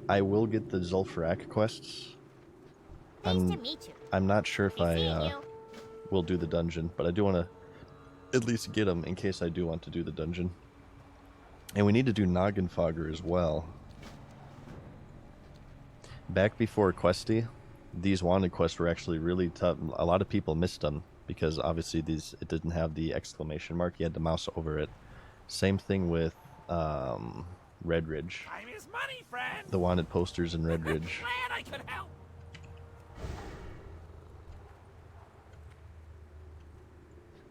I will get the Zul'Farrak quests. Nice to meet you. I'm not sure if Be seeing I you. will do the dungeon, but I do want to at least get them in case I do want to do the dungeon. And we need to do Noggenfogger as well. Back before Questy, these wanted quests were actually really tough. A lot of people missed them because obviously it didn't have the exclamation mark. You had to mouse over it. Same thing with Red Ridge. Time is money, friend. The wanted posters in Red Ridge. Glad I could help.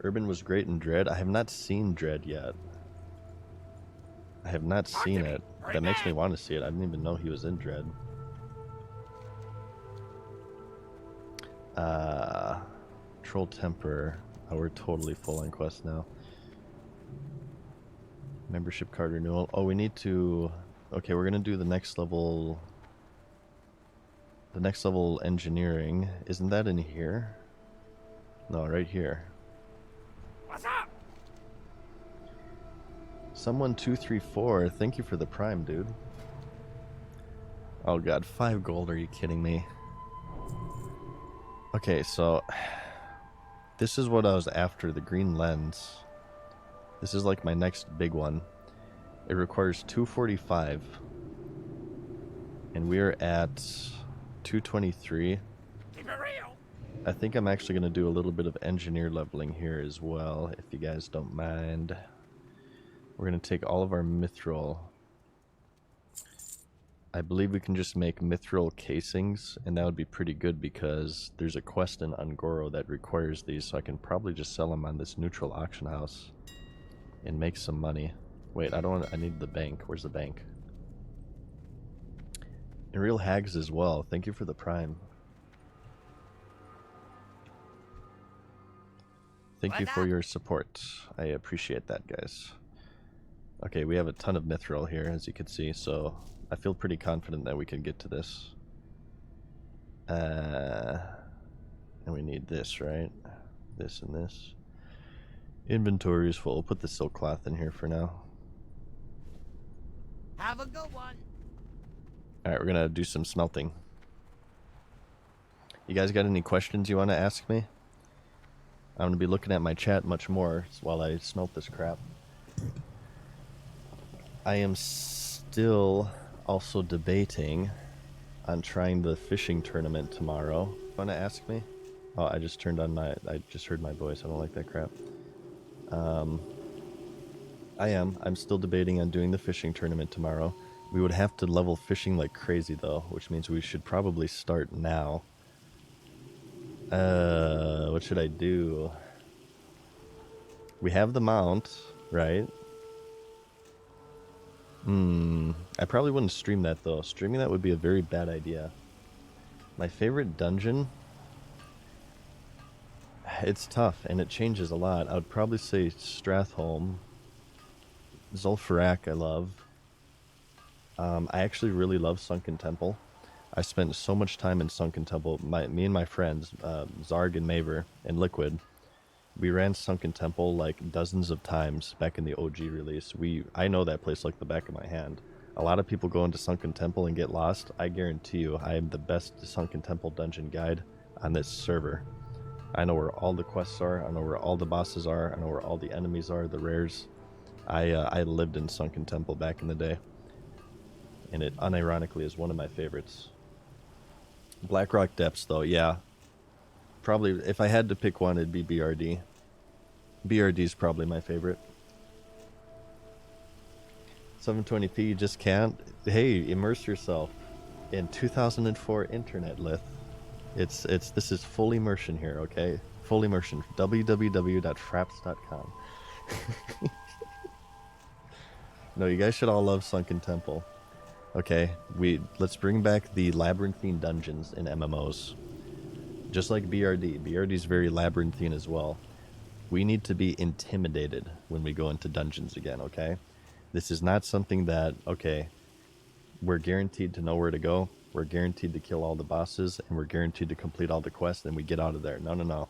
Urban was great in Dread. I have not seen Dread yet. I have not seen it. That makes me want to see it. I didn't even know he was in Dread. Troll Temper. Oh, we're totally full on quest now. Membership card renewal. Oh, we need to... Okay, we're gonna do the next level... The next level engineering. Isn't that in here? No, right here. What's up? Someone 234, thank you for the prime, dude. Oh god, 5 gold, are you kidding me? Okay, so... This is what I was after, the green lens. This is like my next big one. It requires 245. And we're at 223. Keep it real. I think I'm actually going to do a little bit of engineer leveling here as well, if you guys don't mind. We're going to take all of our mithril. I believe we can just make mithril casings, and that would be pretty good because there's a quest in Ungoro that requires these, so I can probably just sell them on this neutral auction house and make some money. Wait, I need the bank. Where's the bank? And real hags as well. Thank you for the prime. Thank you for your support. I appreciate that, guys. Okay, we have a ton of mithril here, as you can see, so I feel pretty confident that we can get to this. And we need this, right? This and this. Inventory is full. We'll put the silk cloth in here for now. Have a good one. Alright, we're gonna do some smelting. You guys got any questions you want to ask me? I'm gonna be looking at my chat much more while I smelt this crap. I am still also debating on trying the fishing tournament tomorrow. Want to ask me? Oh, I just turned on my... I just heard my voice. I don't like that crap. I'm still debating on doing the fishing tournament tomorrow. We would have to level fishing like crazy though, which means we should probably start now. What should I do? We have the mount, right? I probably wouldn't stream that though. Streaming that would be a very bad idea. My favorite dungeon? It's tough and it changes a lot. I would probably say Stratholme. Zul'Farrak I love. I actually really love Sunken Temple. I spent so much time in Sunken Temple. Me and my friends, Zarg and Maver and Liquid, we ran Sunken Temple like dozens of times back in the OG release. I know that place like the back of my hand. A lot of people go into Sunken Temple and get lost. I guarantee you, I am the best Sunken Temple dungeon guide on this server. I know where all the quests are. I know where all the bosses are. I know where all the enemies are, the rares. I lived in Sunken Temple back in the day. And it unironically is one of my favorites. Blackrock Depths though, yeah. Probably, if I had to pick one, it'd be BRD. BRD is probably my favorite. 720p, you just can't. Hey, immerse yourself in 2004 internet, Lith. This is full immersion here, okay? Full immersion. www.fraps.com. No, you guys should all love Sunken Temple. Okay, let's bring back the labyrinthine dungeons in MMOs. Just like BRD. BRD is very labyrinthine as well. We need to be intimidated when we go into dungeons again, okay? This is not something that, okay, we're guaranteed to know where to go, we're guaranteed to kill all the bosses, and we're guaranteed to complete all the quests, and we get out of there. No, no, no.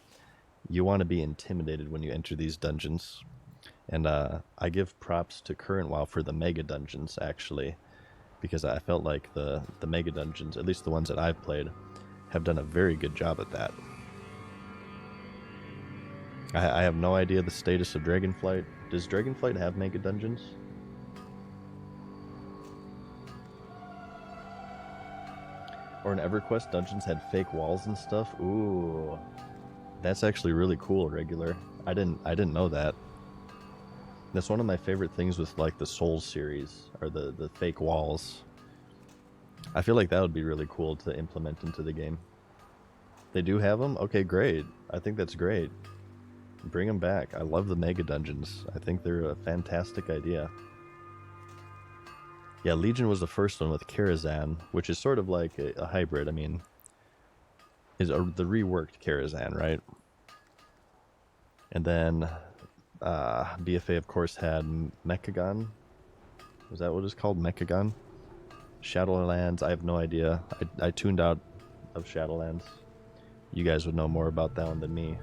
You want to be intimidated when you enter these dungeons. And I give props to Current WoW for the mega dungeons, actually, because I felt like the mega dungeons, at least the ones that I've played, have done a very good job at that. I have no idea the status of Dragonflight. Does Dragonflight have mega dungeons? Or in EverQuest, dungeons had fake walls and stuff? Ooh, that's actually really cool, Regular. I didn't know that. That's one of my favorite things with like the Souls series, or the fake walls. I feel like that would be really cool to implement into the game. They do have them? Okay, great. I think that's great. Bring them back. I love the mega dungeons. I think they're a fantastic idea. Yeah, Legion was the first one with Karazhan, which is sort of like a hybrid. I mean, the reworked Karazhan, right? And then BFA, of course, had Mechagon. Was that what it's called? Mechagon? Shadowlands, I have no idea. I tuned out of Shadowlands. You guys would know more about that one than me.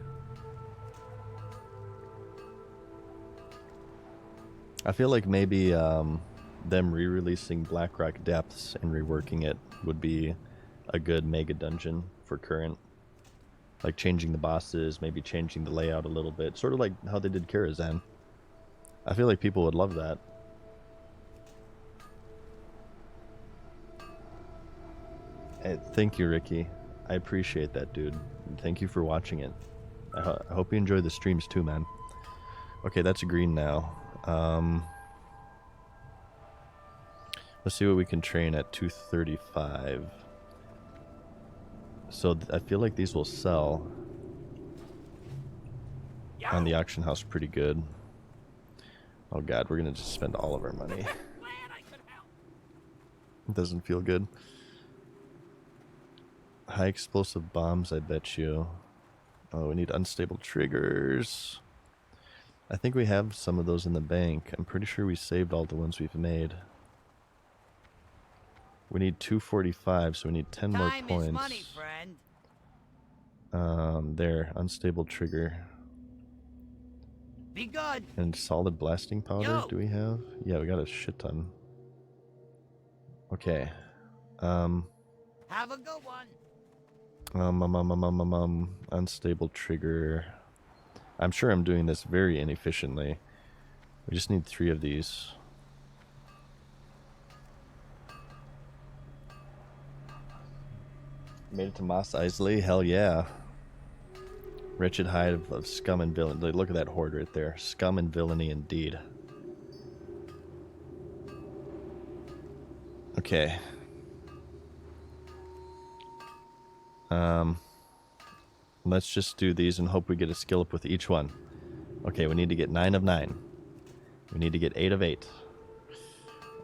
I feel like maybe them re-releasing Blackrock Depths and reworking it would be a good mega dungeon for current. Like changing the bosses, maybe changing the layout a little bit. Sort of like how they did Karazhan. I feel like people would love that. Hey, thank you, Ricky. I appreciate that, dude. Thank you for watching it. I hope you enjoy the streams too, man. Okay, that's green now. Let's see what we can train at 235. So I feel like these will sell on the auction house pretty good. Oh god, we're gonna just spend all of our money. It doesn't feel good. High explosive bombs, I bet you. Oh, we need unstable triggers. I think we have some of those in the bank. I'm pretty sure we saved all the ones we've made. We need 245, so we need 10 more points. Time is money, friend. There, unstable trigger. Be good. And solid blasting powder, Yo. do we have? Yeah, we got a shit ton. Okay. Have a good one. Unstable trigger. I'm sure I'm doing this very inefficiently. We just need 3 of these. Made it to Mos Eisley? Hell yeah. Wretched hide of scum and villainy. Look at that horde right there. Scum and villainy indeed. Okay. Let's just do these and hope we get a skill up with each one. Okay, we need to get 9 of 9. We need to get 8 of 8.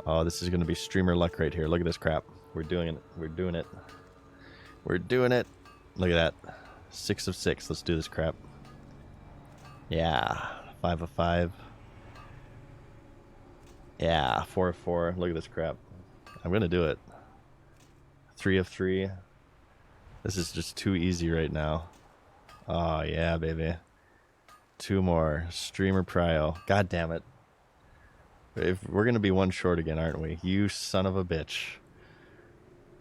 Oh, this is going to be streamer luck right here. Look at this crap. We're doing it. We're doing it. We're doing it. Look at that. 6 of 6. Let's do this crap. Yeah. 5 of 5. Yeah. 4 of 4. Look at this crap. I'm going to do it. 3 of 3. This is just too easy right now. Oh, yeah, baby. 2 more. Streamer prio. God damn it. If we're going to be 1 short again, aren't we? You son of a bitch.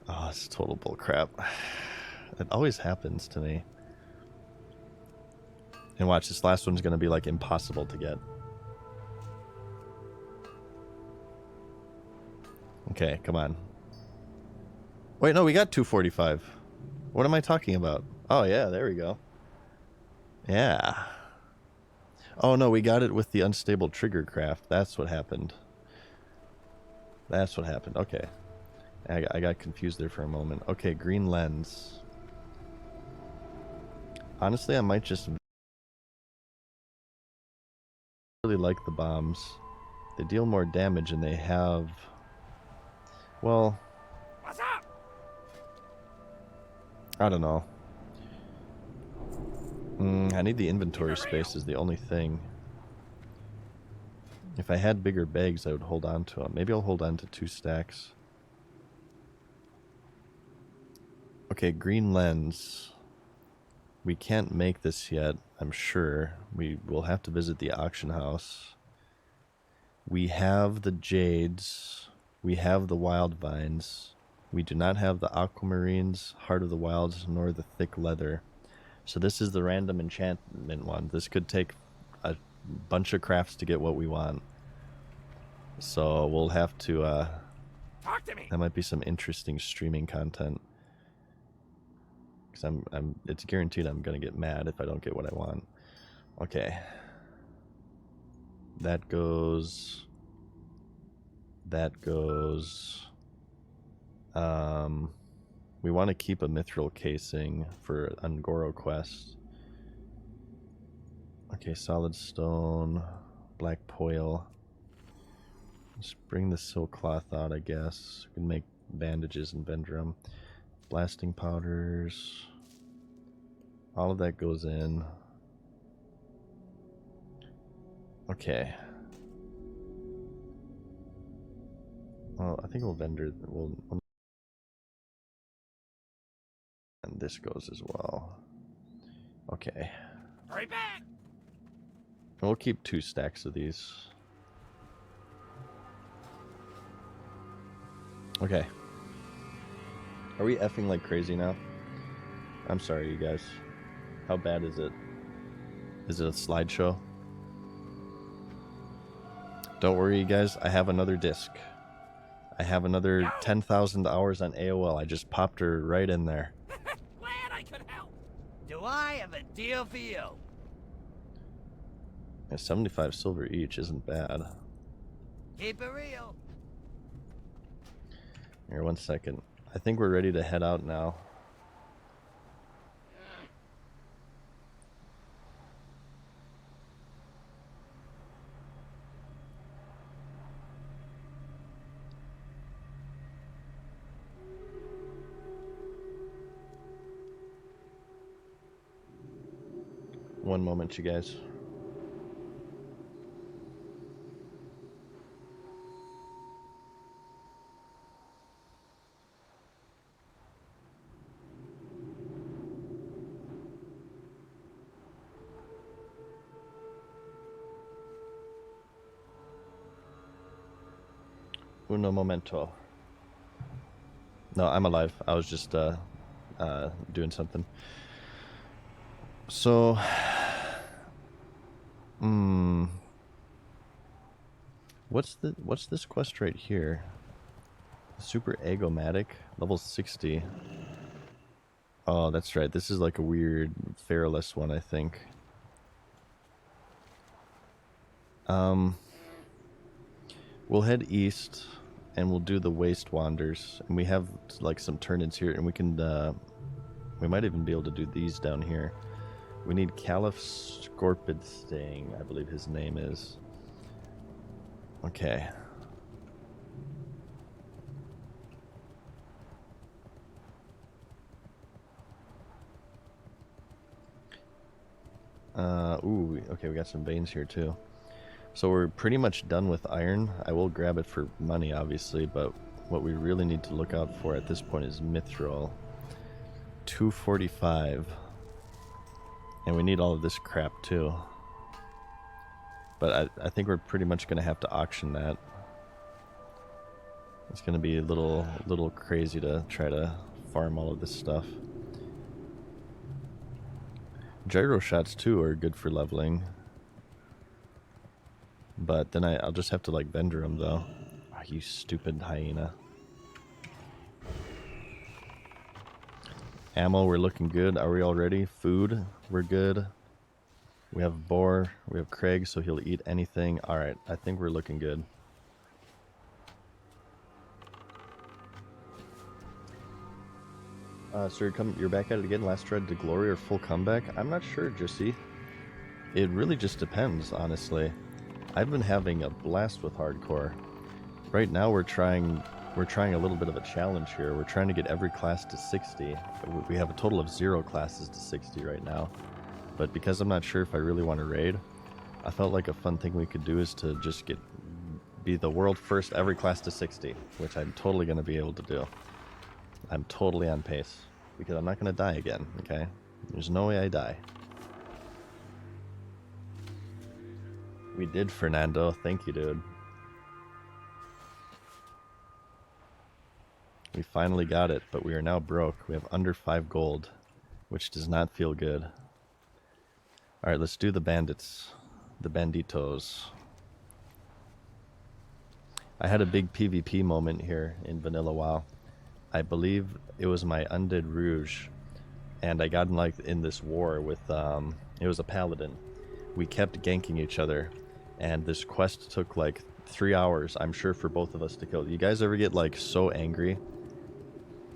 Oh, it's total bullcrap. It always happens to me. And watch, this last one's going to be like impossible to get. Okay, come on. Wait, no, we got 245. What am I talking about? Oh, yeah, there we go. Yeah. Oh, no, we got it with the unstable trigger craft. That's what happened. That's what happened. Okay. I got confused there for a moment. Okay, green lens. Honestly, I might just really like the bombs. They deal more damage and they have... Well... What's up? I don't know. I need the inventory space is the only thing. If I had bigger bags, I would hold on to them. Maybe I'll hold on to 2 stacks. Okay, green lens. We can't make this yet, I'm sure. We will have to visit the auction house. We have the jades. We have the wild vines. We do not have the aquamarines, heart of the wilds, nor the thick leather. So this is the random enchantment one. This could take a bunch of crafts to get what we want. So we'll have to Talk to me. that might be some interesting streaming content. Cuz it's guaranteed I'm going to get mad if I don't get what I want. Okay. That goes. We want to keep a mithril casing for Ungoro quest. Okay, solid stone, black poil. Let's bring the silk cloth out, I guess. We can make bandages and Vendrum. Blasting powders. All of that goes in. Okay. Well, I think we'll vendor. And this goes as well. Okay. Hurry back! We'll keep 2 stacks of these. Okay. Are we effing like crazy now? I'm sorry, you guys. How bad is it? Is it a slideshow? Don't worry, you guys. I have another disc. I have another 10,000 hours on AOL. I just popped her right in there. Glad I could help. Do I have a deal for you? Yeah, 75 silver each isn't bad. Keep it real. Here, 1 second. I think we're ready to head out now. One moment, you guys. Uno momento. No, I'm alive. I was just doing something. So, what's this quest right here? Super Egomatic, level 60. Oh, that's right. This is like a weird Feraless one, I think. We'll head east and we'll do the Waste Wanders. And we have like some turn-ins here, and we can we might even be able to do these down here. We need Caliph Scorpidsting, I believe his name is. Okay. Okay, we got some veins here too. So we're pretty much done with iron. I will grab it for money, obviously, but what we really need to look out for at this point is mithril. 245. And we need all of this crap too. But I think we're pretty much going to have to auction that. It's going to be a little crazy to try to farm all of this stuff. Gyro shots too are good for leveling. But then I'll just have to like vendor them though. Oh, you stupid hyena. Ammo, we're looking good. Are we all ready? Food, we're good. We have Boar, we have Craig, so he'll eat anything. Alright, I think we're looking good. So you're back at it again, last tread to glory or full comeback? I'm not sure, Jesse. It really just depends, honestly. I've been having a blast with hardcore. Right now we're trying a little bit of a challenge here. We're trying to get every class to 60. We have a total of 0 classes to 60 right now. But because I'm not sure if I really want to raid, I felt like a fun thing we could do is to just be the world first every class to 60, which I'm totally going to be able to do. I'm totally on pace, because I'm not going to die again, okay? There's no way I die. We did, Fernando. Thank you, dude. We finally got it, but we are now broke. We have under 5 gold, which does not feel good. Alright, let's do the bandits. The banditos. I had a big PvP moment here in Vanilla WoW. I believe it was my Undead Rouge, and I got in this war with, it was a paladin. We kept ganking each other, and this quest took like 3 hours, I'm sure, for both of us to kill. You guys ever get like so angry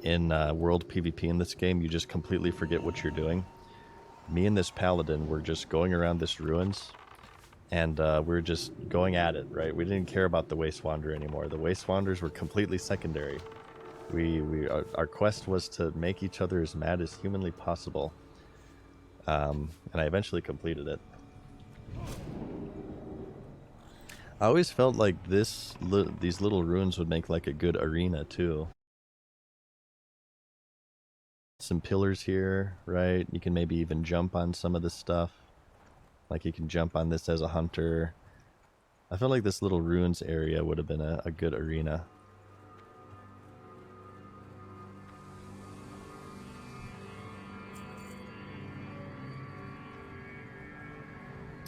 in world PvP in this game, you just completely forget what you're doing? Me and this paladin were just going around this ruins, and we're just going at it, right? We didn't care about the Waste Wanderer anymore. The Waste Wanderers were completely secondary. Our quest was to make each other as mad as humanly possible, and I eventually completed it. I always felt like these little ruins would make like a good arena too. Some pillars here, right? You can maybe even jump on some of this stuff. Like you can jump on this as a hunter. I feel like this little ruins area would have been a good arena.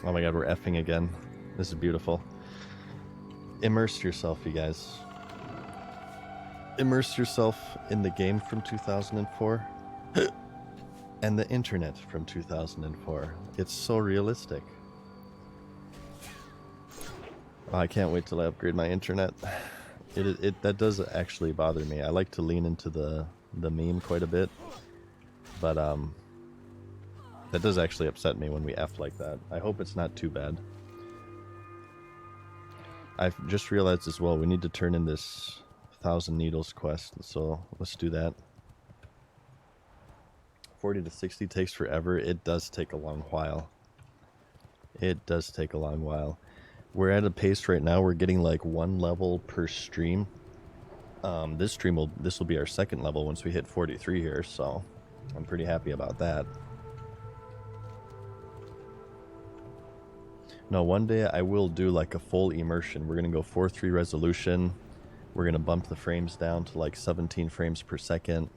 Oh my god, we're effing again. This is beautiful. Immerse yourself, you guys. Immerse yourself in the game from 2004 and the internet from 2004. It's so realistic. Oh, I can't wait till I upgrade my internet. That does actually bother me. I like to lean into the meme quite a bit, but that does actually upset me when we F like that. I hope it's not too bad. I've just realized as well we need to turn in this 1,000 Needles quest, so let's do that. 40 to 60 takes forever. It does take a long while. It does take a long while. We're at a pace right now, we're getting like 1 level per stream. This will be our 2nd level once we hit 43 here, so I'm pretty happy about that. No, one day I will do like a full immersion. We're gonna go 4:3 resolution. We're gonna bump the frames down to like 17 frames per second.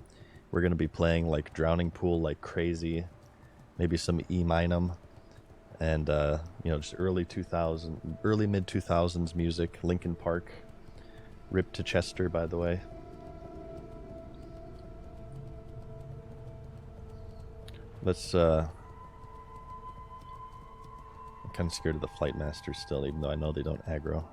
We're gonna be playing like Drowning Pool like crazy. Maybe some E-Minum. And you know, just early mid 2000s music. Linkin Park. Rip to Chester, by the way. Let's I'm kind of scared of the Flight Masters still, even though I know they don't aggro.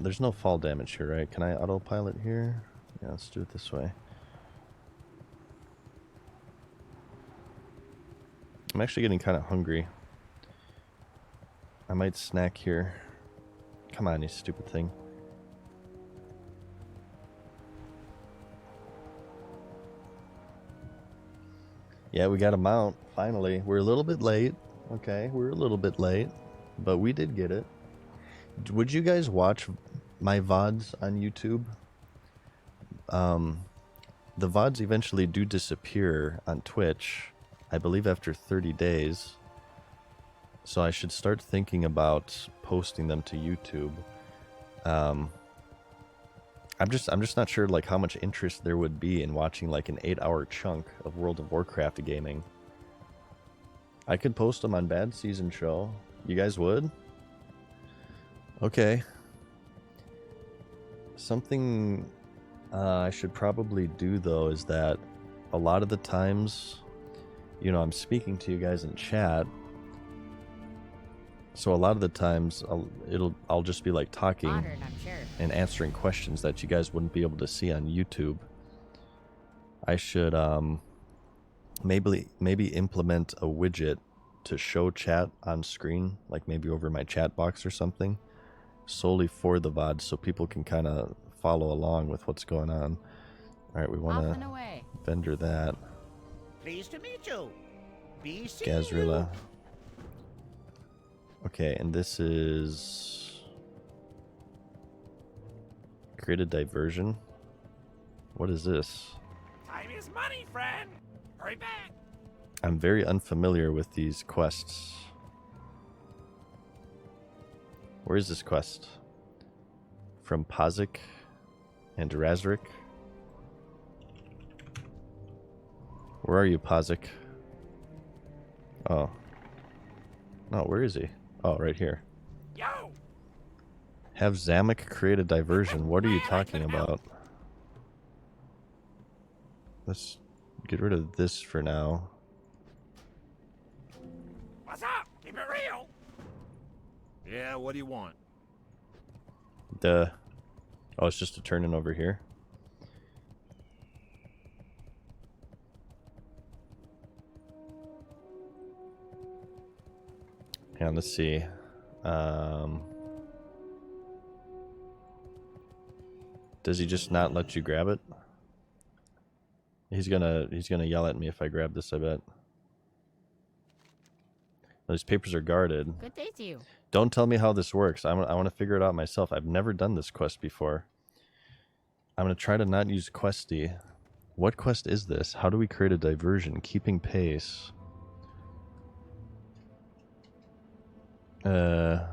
There's no fall damage here, right? Can I autopilot here? Yeah, let's do it this way. I'm actually getting kind of hungry. I might snack here. Come on, you stupid thing. Yeah, we got a mount, finally. We're a little bit late. Okay, we're a little bit late, but we did get it. Would you guys watch my VODs on YouTube? The VODs eventually do disappear on Twitch, I believe after 30 days. So I should start thinking about posting them to YouTube. I'm just not sure like how much interest there would be in watching like an 8-hour chunk of World of Warcraft gaming. I could post them on Bad Season Show. You guys would? Okay. Something I should probably do though is that a lot of the times, you know, I'm speaking to you guys in chat. So a lot of the times I'll just be like talking Honored, I'm sure. and answering questions that you guys wouldn't be able to see on YouTube. I should maybe implement a widget to show chat on screen, like maybe over my chat box or something, solely for the VOD so people can kind of follow along with what's going on. All right, we want to vendor that. Pleased to meet you. Be seeing Gazrilla. Okay, and this is create a diversion. What is this? Time is money, friend. Hurry back. I'm very unfamiliar with these quests. Where is this quest? From Pazik and Razrik. Where are you, Pazik? Oh. No, where is he? Oh, right here. Yo. Have Zamek create a diversion. What are you talking about? Let's get rid of this for now. What's up? Keep it real. Yeah, what do you want? Oh, it's just a turn-in over here. And let's see. Does he just not let you grab it? He's gonna yell at me if I grab this, I bet. Those papers are guarded. Good day to you. Don't tell me how this works. I want to figure it out myself. I've never done this quest before. I'm going to try to not use Questy. What quest is this? How do we create a diversion? Keeping pace. Where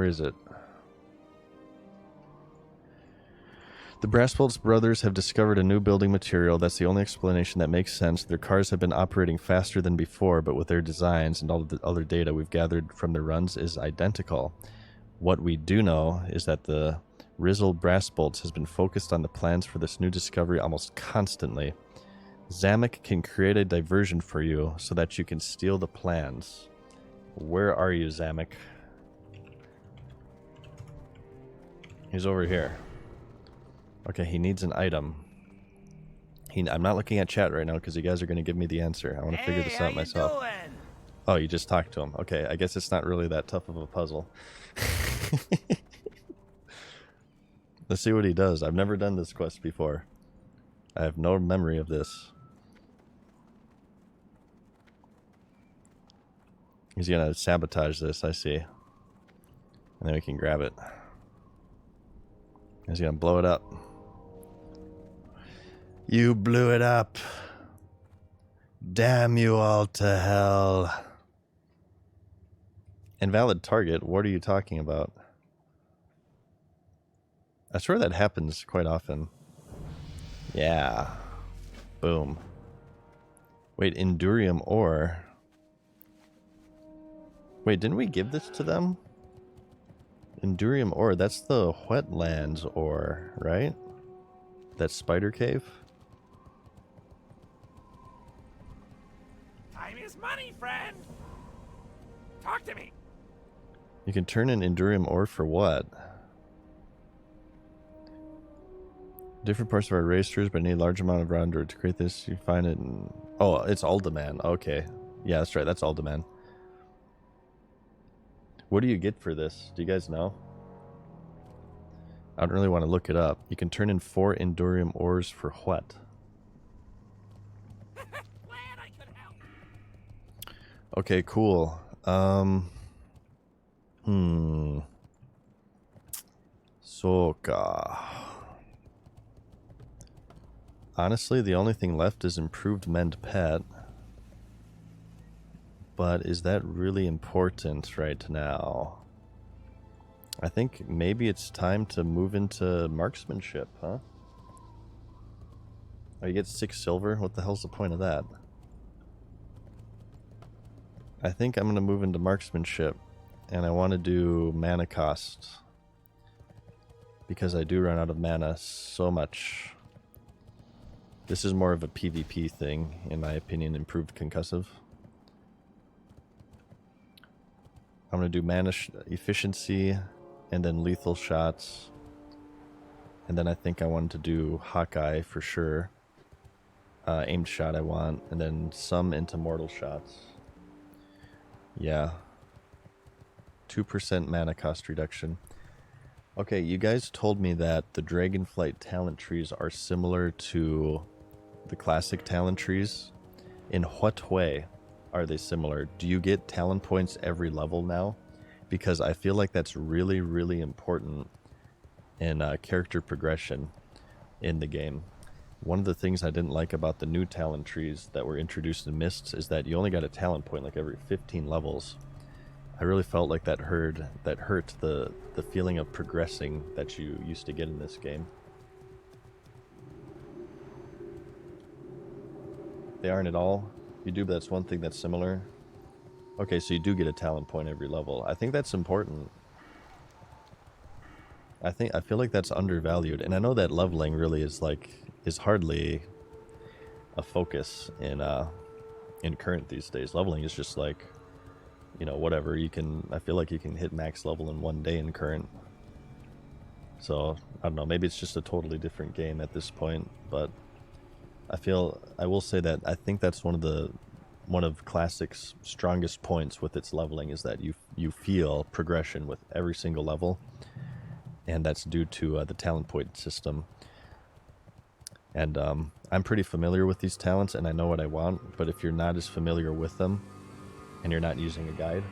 is it? The Brassbolts brothers have discovered a new building material. That's the only explanation that makes sense. Their cars have been operating faster than before, but with their designs and all of the other data we've gathered from their runs is identical. What we do know is that the Rizzle Brassbolts has been focused on the plans for this new discovery almost constantly. Zamek can create a diversion for you so that you can steal the plans. Where are you, Zamek? He's over here. Okay, he needs an item. I'm not looking at chat right now because you guys are going to give me the answer. I want to figure this out myself. Doing? Oh, you just talked to him. Okay, I guess it's not really that tough of a puzzle. Let's see what he does. I've never done this quest before. I have no memory of this. He's going to sabotage this, I see. And then we can grab it. He's going to blow it up. You blew it up. Damn you all to hell. Invalid target? What are you talking about? I swear that happens quite often. Yeah. Boom. Wait, Endurium ore. Wait, didn't we give this to them? Endurium ore, that's the wetlands ore, right? That spider cave? Time is money, friend. Talk to me. You can turn in Endurium ore for what? Different parts of our racers, but need a large amount of round ore to create this. You find it in... Oh, it's Alderman. Okay. Yeah, that's right. That's Alderman. What do you get for this? Do you guys know? I don't really want to look it up. You can turn in 4 Endurium ores for what? Glad I could help. Okay, cool. Soka. Honestly, the only thing left is improved mend pet. But is that really important right now? I think maybe it's time to move into marksmanship, huh? Oh, you get 6 silver? What the hell's the point of that? I think I'm going to move into marksmanship. And I want to do mana cost. Because I do run out of mana so much. This is more of a PvP thing, in my opinion, improved concussive. I'm going to do mana efficiency, and then lethal shots. And then I think I want to do Hawkeye for sure. Aimed shot I want, and then some into mortal shots. Yeah. 2% mana cost reduction. Okay, you guys told me that the Dragonflight talent trees are similar to the classic talent trees. In what way are they similar? Do you get talent points every level now? Because I feel like that's really, really important in character progression in the game. One of the things I didn't like about the new talent trees that were introduced in Mists is that you only got a talent point like every 15 levels. I really felt like that hurt the feeling of progressing that you used to get in this game. They aren't at all. You do, but that's one thing that's similar. Okay, so you do get a talent point every level. I think that's important. I feel like that's undervalued, and I know that leveling really is hardly a focus in current these days. Leveling is just like, you know, whatever you can. I feel like you can hit max level in one day in current. So I don't know. Maybe it's just a totally different game at this point, but I will say that I think that's one of Classic's strongest points with its leveling is that you feel progression with every single level, and that's due to the talent point system. And I'm pretty familiar with these talents and I know what I want, but if you're not as familiar with them and you're not using a guide,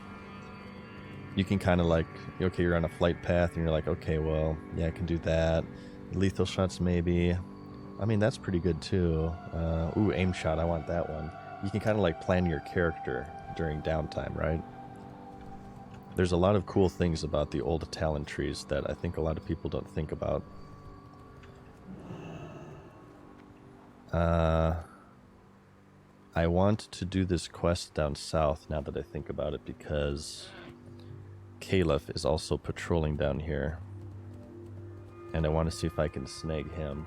you can kind of like, okay, you're on a flight path and you're like, okay, well, yeah, I can do that. Lethal shots, maybe. I mean, that's pretty good too. Ooh, aim shot, I want that one. You can kind of like plan your character during downtime, right? There's a lot of cool things about the old talent trees that I think a lot of people don't think about. I want to do this quest down south now that I think about it because Caliph is also patrolling down here. And I want to see if I can snag him.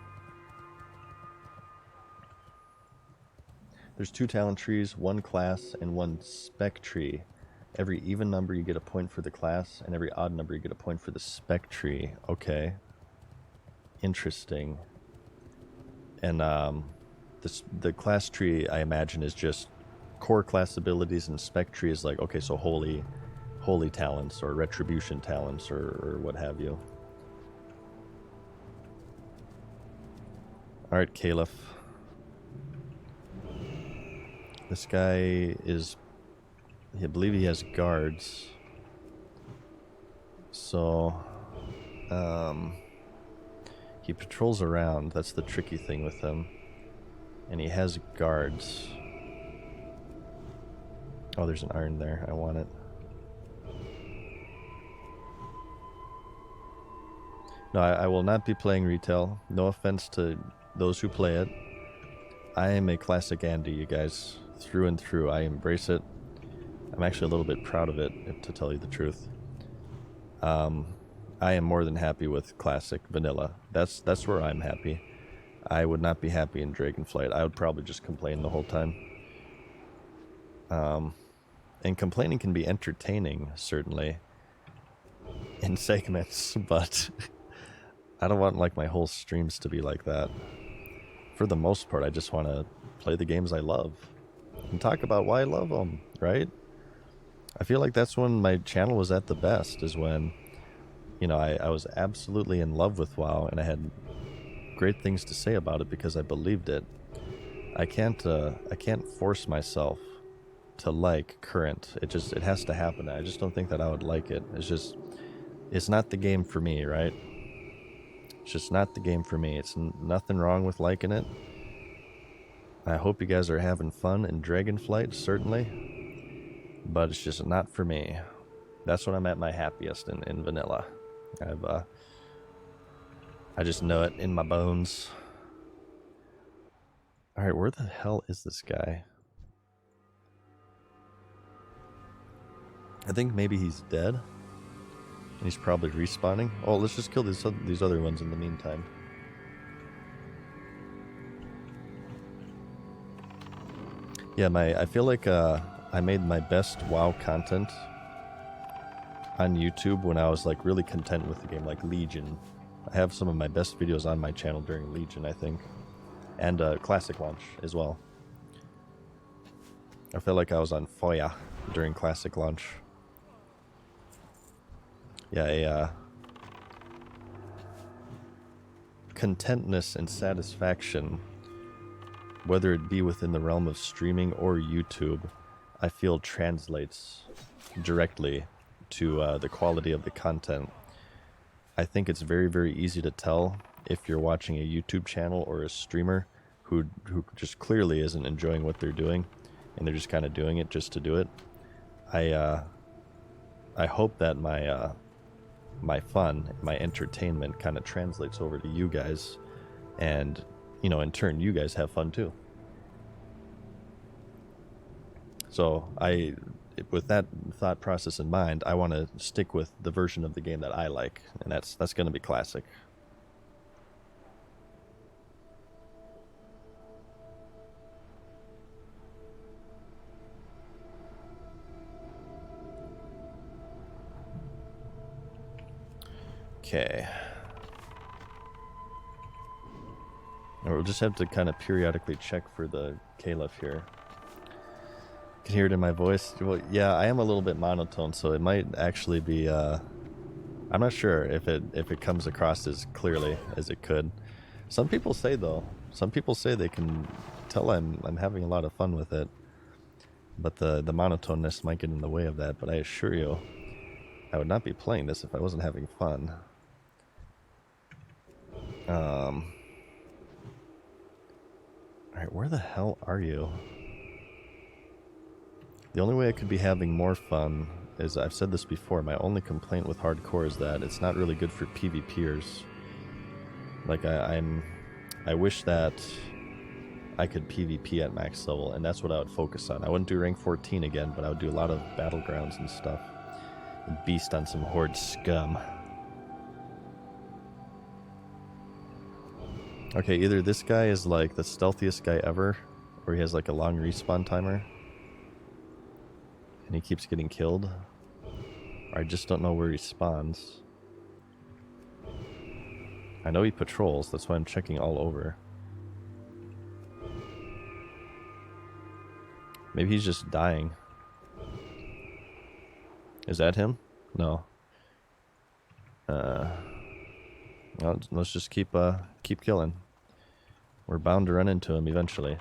There's 2 talent trees, 1 class, and 1 spec tree. Every even number you get a point for the class, and every odd number you get a point for the spec tree. Okay. Interesting. And the class tree, I imagine, is just core class abilities, and spec tree is like, okay, so holy talents, or retribution talents, or what have you. Alright, Caliph. This guy is... I believe he has guards. So... he patrols around. That's the tricky thing with him. And he has guards. Oh, there's an iron there. I want it. No, I will not be playing retail. No offense to those who play it. I am a classic Andy, you guys. Through and through. I embrace it. I'm actually a little bit proud of it, to tell you the truth. I am more than happy with classic vanilla. That's where I'm happy. I would not be happy in Dragonflight. I would probably just complain the whole time. And complaining can be entertaining, certainly, in segments, but I don't want like my whole streams to be like that. For the most part, I just want to play the games I love and talk about why I love them, right? I feel like that's when my channel was at the best, is when, you know, I was absolutely in love with WoW and I had great things to say about it because I believed it. I can't force myself to like current. It has to happen. I just don't think that I would like it. It's not the game for me, right? It's just not the game for me. It's nothing wrong with liking it. I hope you guys are having fun in Dragonflight, certainly. But it's just not for me. That's when I'm at my happiest in vanilla. I just know it in my bones. Alright, where the hell is this guy? I think maybe he's dead. And he's probably respawning. Oh, let's just kill these other ones in the meantime. Yeah, I feel like I made my best WoW content on YouTube when I was like really content with the game, like Legion. I have some of my best videos on my channel during Legion, I think. And Classic launch as well. I feel like I was on fire during Classic launch. Yeah, contentness and satisfaction, whether it be within the realm of streaming or YouTube, I feel translates directly to the quality of the content. I think it's very, very easy to tell if you're watching a YouTube channel or a streamer who just clearly isn't enjoying what they're doing and they're just kind of doing it just to do it. I hope that my fun, my entertainment kind of translates over to you guys, and you know, in turn you guys have fun too. So with that thought process in mind, I want to stick with the version of the game that I like, and that's going to be Classic. Okay. We'll just have to kind of periodically check for the Caliph here. Can hear it in my voice. Well, yeah, I am a little bit monotone, so it might actually be. I'm not sure if it comes across as clearly as it could. Some people say though Some people say they can tell I'm having a lot of fun with it, but the monotoneness might get in the way of that. But I assure you, I would not be playing this if I wasn't having fun. Alright, where the hell are you? The only way I could be having more fun is, I've said this before, my only complaint with hardcore is that it's not really good for PvPers. Like, I wish that I could PvP at max level, and that's what I would focus on. I wouldn't do rank 14 again, but I would do a lot of battlegrounds and stuff. And beast on some horde scum. Okay, either this guy is like the stealthiest guy ever, or he has like a long respawn timer, and he keeps getting killed, or I just don't know where he spawns. I know he patrols, that's why I'm checking all over. Maybe he's just dying. Is that him? No. Well, let's just keep killing. We're bound to run into him eventually.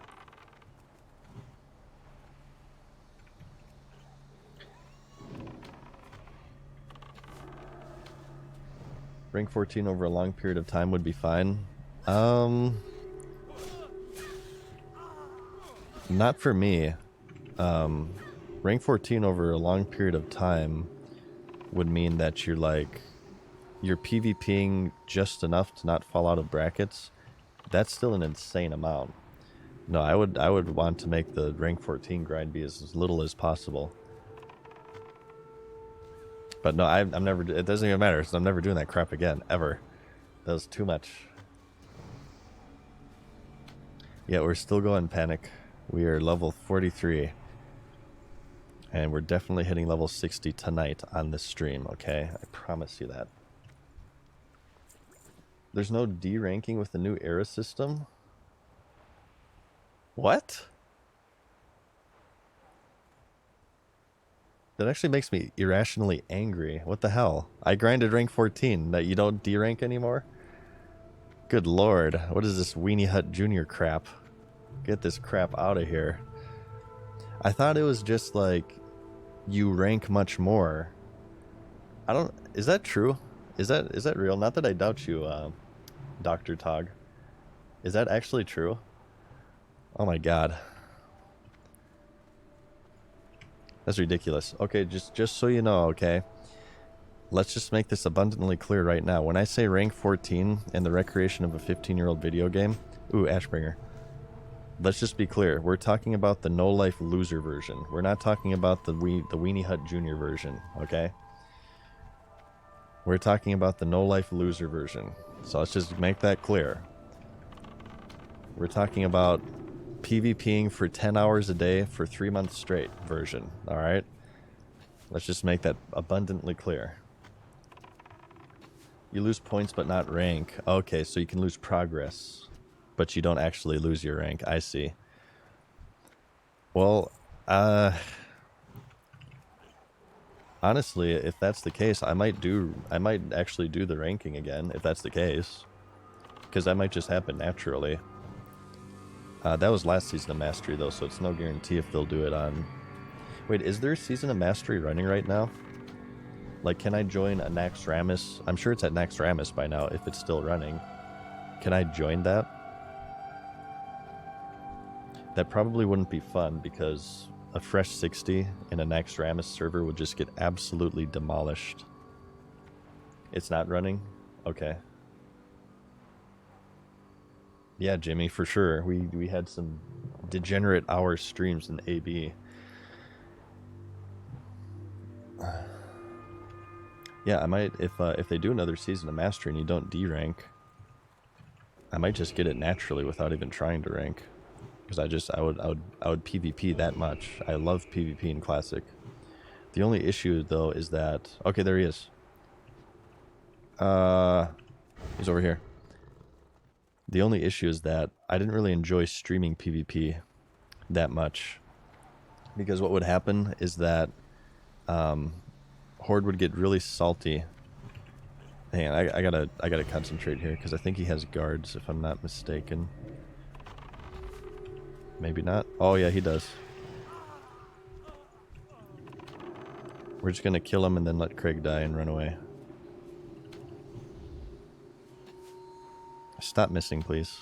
Rank 14 over a long period of time would be fine. Not for me. Rank 14 over a long period of time would mean that you're PvPing just enough to not fall out of brackets. That's still an insane amount. No, I would want to make the rank 14 grind be as little as possible. But no, I'm never. It doesn't even matter. So I'm never doing that crap again, ever. That was too much. Yeah, we're still going Panic. We are level 43. And we're definitely hitting level 60 tonight on this stream, okay? I promise you that. There's no D ranking with the new era system? What? That actually makes me irrationally angry. What the hell? I grinded rank 14. That you don't D rank anymore? Good lord. What is this Weenie Hut Jr. crap? Get this crap out of here. I thought it was just like you rank much more. I don't. Is that true? Is that real? Not that I doubt you, Dr. Tog. Is that actually true? Oh my god. That's ridiculous. Okay, just so you know, okay? Let's just make this abundantly clear right now. When I say rank 14 and the recreation of a 15-year-old video game... Ooh, Ashbringer. Let's just be clear. We're talking about the no-life loser version. We're not talking about the Weenie Hut Jr. version, okay? We're talking about the no-life loser version. So let's just make that clear. We're talking about PvPing for 10 hours a day for 3 months straight version, alright? Let's just make that abundantly clear. You lose points but not rank. Okay, so you can lose progress, but you don't actually lose your rank. I see. Well, honestly, if that's the case, I might actually do the ranking again, if that's the case. Because that might just happen naturally. That was last season of Mastery, though, so it's no guarantee if they'll do it on... Wait, is there a season of Mastery running right now? Like, can I join a Naxxramas? I'm sure it's at Naxxramas by now, if it's still running. Can I join that? That probably wouldn't be fun, because a fresh 60 in a Naxxramas server would just get absolutely demolished. It's not running? Okay. Yeah, Jimmy, for sure. We had some degenerate hour streams in AB. Yeah, I might, if they do another season of Mastery and you don't D rank, I might just get it naturally without even trying to rank, because I would PvP that much. I love PvP in Classic. The only issue though is that, okay, there he is. He's over here. The only issue is that I didn't really enjoy streaming PvP that much, because what would happen is that Horde would get really salty. Hang on, I gotta concentrate here, because I think he has guards, if I'm not mistaken. Maybe not. Oh yeah, he does. We're just gonna kill him and then let Craig die and run away. Stop missing, please.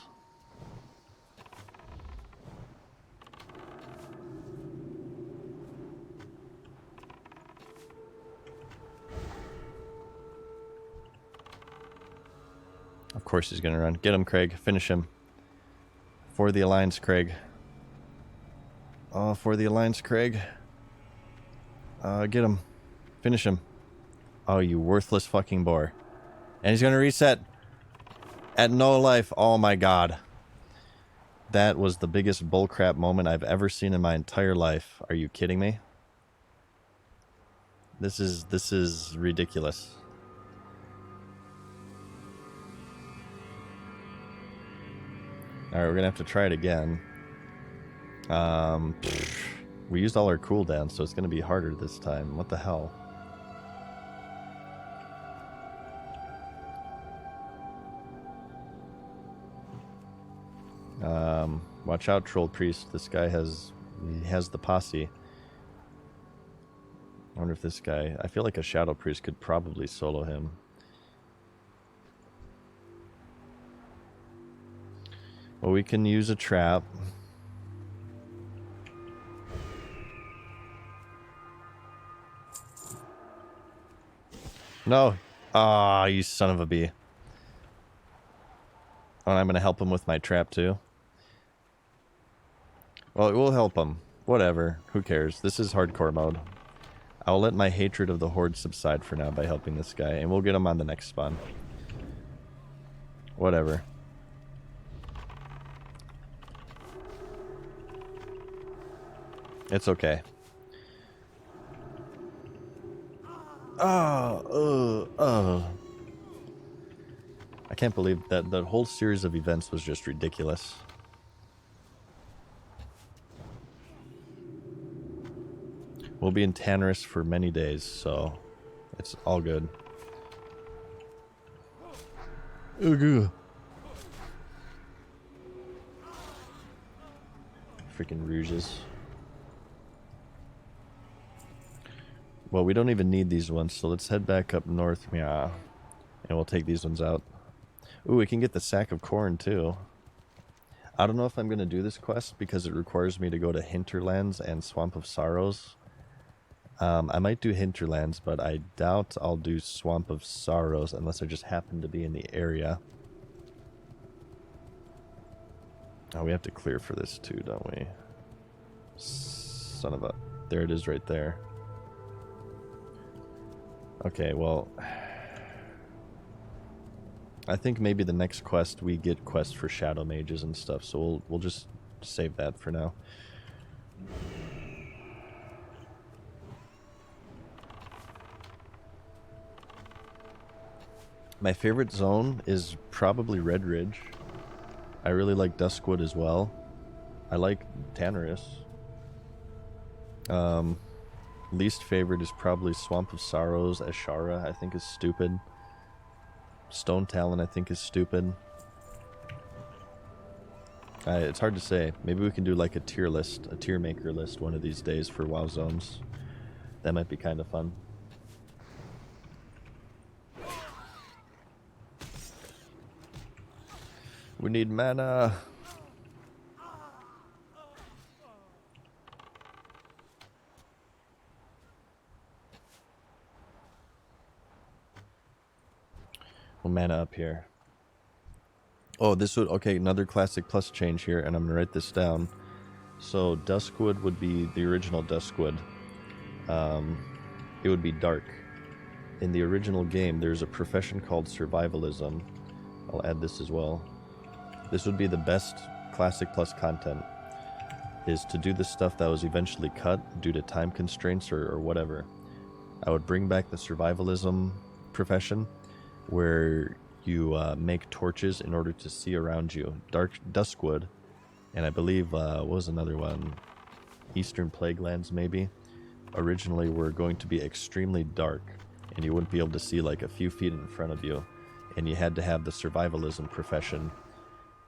Of course he's gonna run. Get him, Craig. Finish him. For the Alliance, Craig. Oh, for the Alliance, Craig. Get him. Finish him. Oh, you worthless fucking boar. And he's gonna reset. At no life. Oh my god. That was the biggest bullcrap moment I've ever seen in my entire life. Are you kidding me? This is ridiculous. Alright, we're gonna have to try it again. We used all our cooldowns, so it's gonna be harder this time. What the hell? Watch out, Troll Priest. This guy has the posse. I wonder if this guy... I feel like a Shadow Priest could probably solo him. Well, we can use a trap. No! Ah, you son of a bee. Oh, and I'm going to help him with my trap too. Well, it will help him. Whatever. Who cares? This is hardcore mode. I'll let my hatred of the Horde subside for now by helping this guy, and we'll get him on the next spawn. Whatever. It's okay. I can't believe that the whole series of events was just ridiculous. We'll be in Tannerus for many days, so it's all good. Ooh. Freaking rouges. Well, we don't even need these ones, so let's head back up north, and we'll take these ones out. Ooh, we can get the sack of corn, too. I don't know if I'm going to do this quest, because it requires me to go to Hinterlands and Swamp of Sorrows. I might do Hinterlands, but I doubt I'll do Swamp of Sorrows, unless I just happen to be in the area. Oh, we have to clear for this, too, don't we? Son of a... There it is right there. Okay, well, I think maybe the next quest we get quests for Shadow Mages and stuff, so we'll just save that for now. My favorite zone is probably Red Ridge. I really like Duskwood as well. I like Tannerus. Least favorite is probably Swamp of Sorrows. Ashara, I think, is stupid. Stone Talon, I think, is stupid. It's hard to say. Maybe we can do like a tier list, a tier maker list one of these days for WoW zones. That might be kind of fun. We need mana. We'll mana up here. Oh, this would... Okay, another Classic Plus change here, and I'm going to write this down. So, Duskwood would be the original Duskwood. It would be dark. In the original game, there's a profession called survivalism. I'll add this as well. This would be the best Classic Plus content, is to do the stuff that was eventually cut due to time constraints or whatever. I would bring back the survivalism profession, where you make torches in order to see around you. Duskwood, and I believe, what was another one? Eastern Plaguelands, maybe? Originally were going to be extremely dark, and you wouldn't be able to see like a few feet in front of you, and you had to have the survivalism profession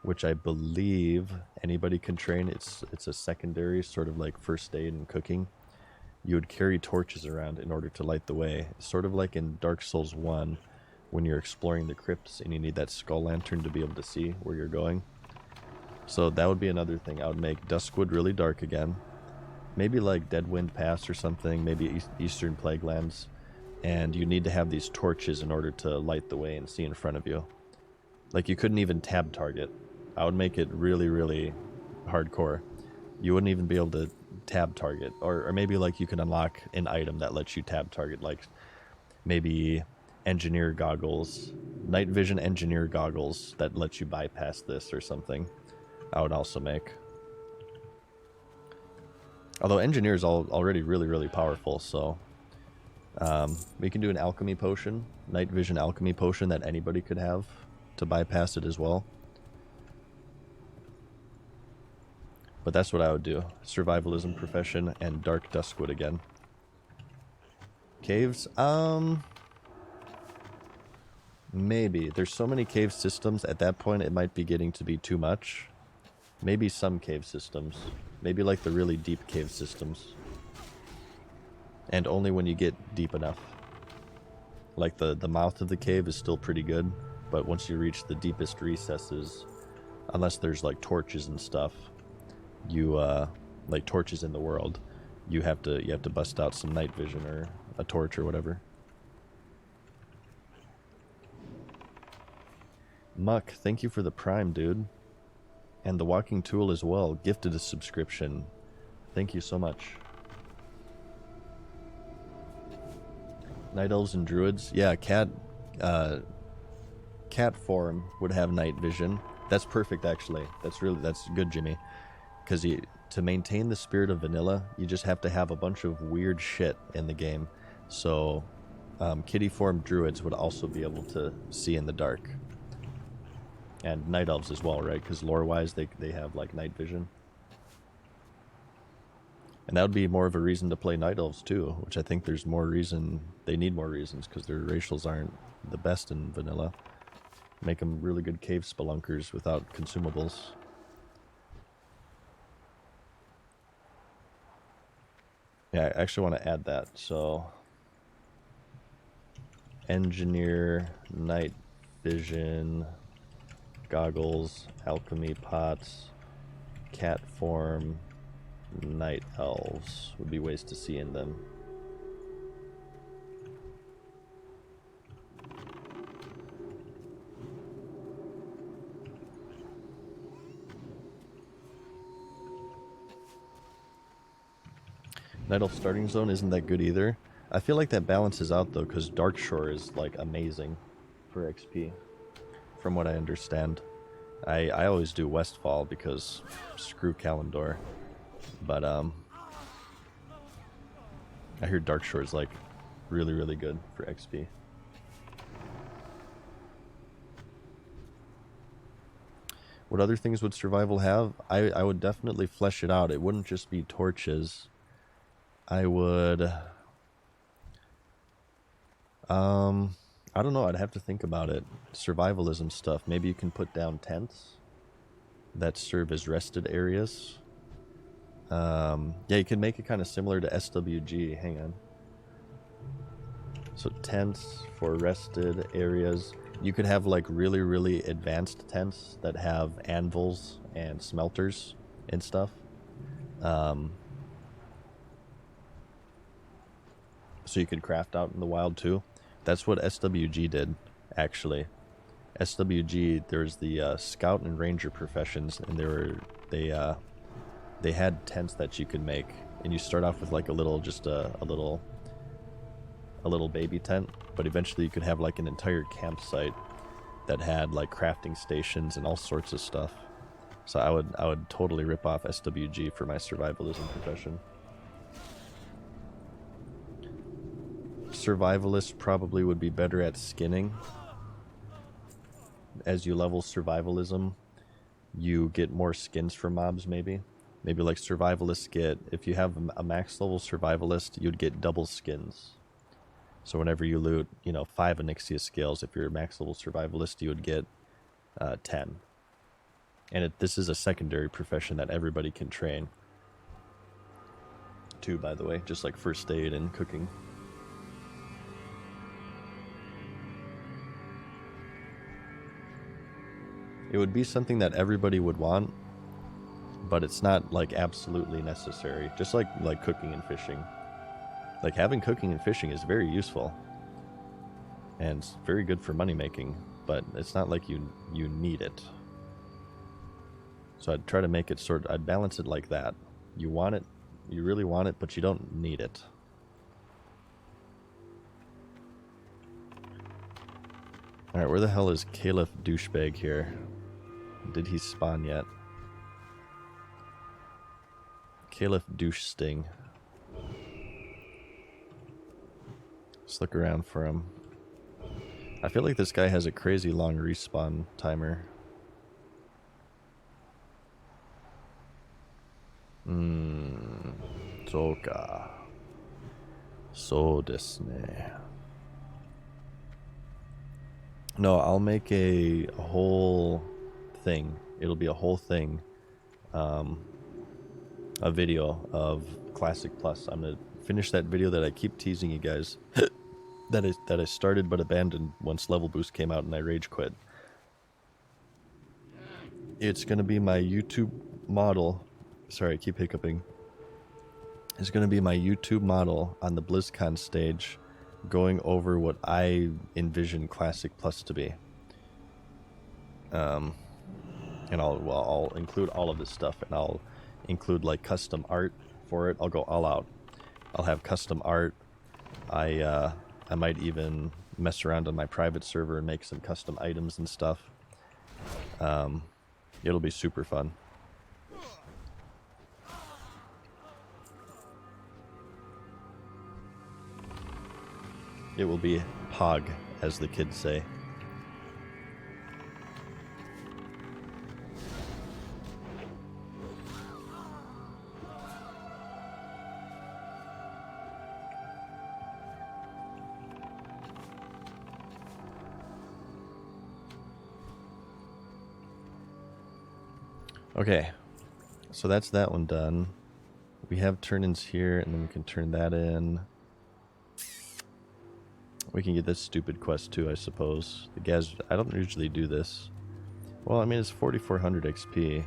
which I believe anybody can train. It's a secondary, sort of like first aid and cooking. You would carry torches around in order to light the way, sort of like in Dark Souls 1 when you're exploring the crypts and you need that skull lantern to be able to see where you're going. So that would be another thing. I would make Duskwood really dark again. Maybe like Deadwind Pass or something, maybe Eastern Plaguelands. And you need to have these torches in order to light the way and see in front of you. Like you couldn't even tab target. I would make it really, really hardcore. You wouldn't even be able to tab target. Or maybe like you can unlock an item that lets you tab target, like maybe engineer goggles, night vision engineer goggles that lets you bypass this or something. I would also make. Although engineer is already really, really powerful, so we can do an alchemy potion, night vision alchemy potion that anybody could have to bypass it as well. But that's what I would do. Survivalism profession and dark Duskwood again. Caves? Maybe. There's so many cave systems, at that point it might be getting to be too much. Maybe some cave systems. Maybe like the really deep cave systems. And only when you get deep enough. Like the mouth of the cave is still pretty good, but once you reach the deepest recesses, unless there's like torches and stuff, you like torches in the world, you have to bust out some night vision or a torch or whatever. Muck, thank you for the Prime, dude. And the Walking Tool as well, gifted a subscription. Thank you so much. Night Elves and Druids. Yeah, cat form would have night vision. That's perfect, actually. That's good, Jimmy. Because to maintain the spirit of vanilla, you just have to have a bunch of weird shit in the game. So, kitty form druids would also be able to see in the dark. And night elves as well, right? Because lore-wise, they have like night vision. And that would be more of a reason to play night elves too, which I think there's more reason, they need more reasons, because their racials aren't the best in vanilla. Make them really good cave spelunkers without consumables. Yeah, I actually want to add that. So, engineer, night vision, goggles, alchemy pots, cat form, night elves would be ways to see in them. Night Elf starting zone isn't that good either. I feel like that balances out though, because Darkshore is like amazing for XP, from what I understand. I always do Westfall because screw Kalendor, but I hear Darkshore is like really, really good for XP. What other things would survival have? I would definitely flesh it out. It wouldn't just be torches. I would, I don't know, I'd have to think about it. Survivalism stuff. Maybe you can put down tents that serve as rested areas. Yeah, you can make it kind of similar to SWG. Hang on. So tents for rested areas. You could have like really, really advanced tents that have anvils and smelters and stuff. So you could craft out in the wild too. That's what SWG did, actually. SWG, there's the scout and ranger professions, and they had tents that you could make, and you start off with like a little baby tent, but eventually you could have like an entire campsite that had like crafting stations and all sorts of stuff. So I would totally rip off SWG for my survivalism profession. Survivalists probably would be better at skinning. As you level survivalism, you get more skins for mobs, maybe. Maybe like survivalists get, if you have a max level survivalist, you'd get double skins. So whenever you loot, 5 Onyxia scales, if you're a max level survivalist, you would get 10. And this is a secondary profession that everybody can train. Too, by the way, just like first aid and cooking. It would be something that everybody would want, but it's not like absolutely necessary. Just like cooking and fishing. Like having cooking and fishing is very useful. And it's very good for money making, but it's not like you need it. So I'd try to make it I'd balance it like that. You want it, you really want it, but you don't need it. Alright, where the hell is Caliph Douchebag here? Did he spawn yet? Caliph Douche Sting. Let's look around for him. I feel like this guy has a crazy long respawn timer. Soka. So desu ne. No, I'll make a whole thing. It'll be a whole thing. A video of Classic Plus. I'm gonna finish that video that I keep teasing you guys. that I started but abandoned once Level Boost came out and I rage quit. It's gonna be my YouTube model. Sorry, I keep hiccuping. It's gonna be my YouTube model on the BlizzCon stage, going over what I envision Classic Plus to be. And I'll include all of this stuff, and I'll include like custom art for it. I'll go all out. I'll have custom art. I might even mess around on my private server and make some custom items and stuff. It'll be super fun. It will be Pog, as the kids say. Okay, so that's that one done. We have turn-ins here, and then we can turn that in. We can get this stupid quest too, I suppose. The guys, I don't usually do this. Well, I mean, it's 4,400 XP.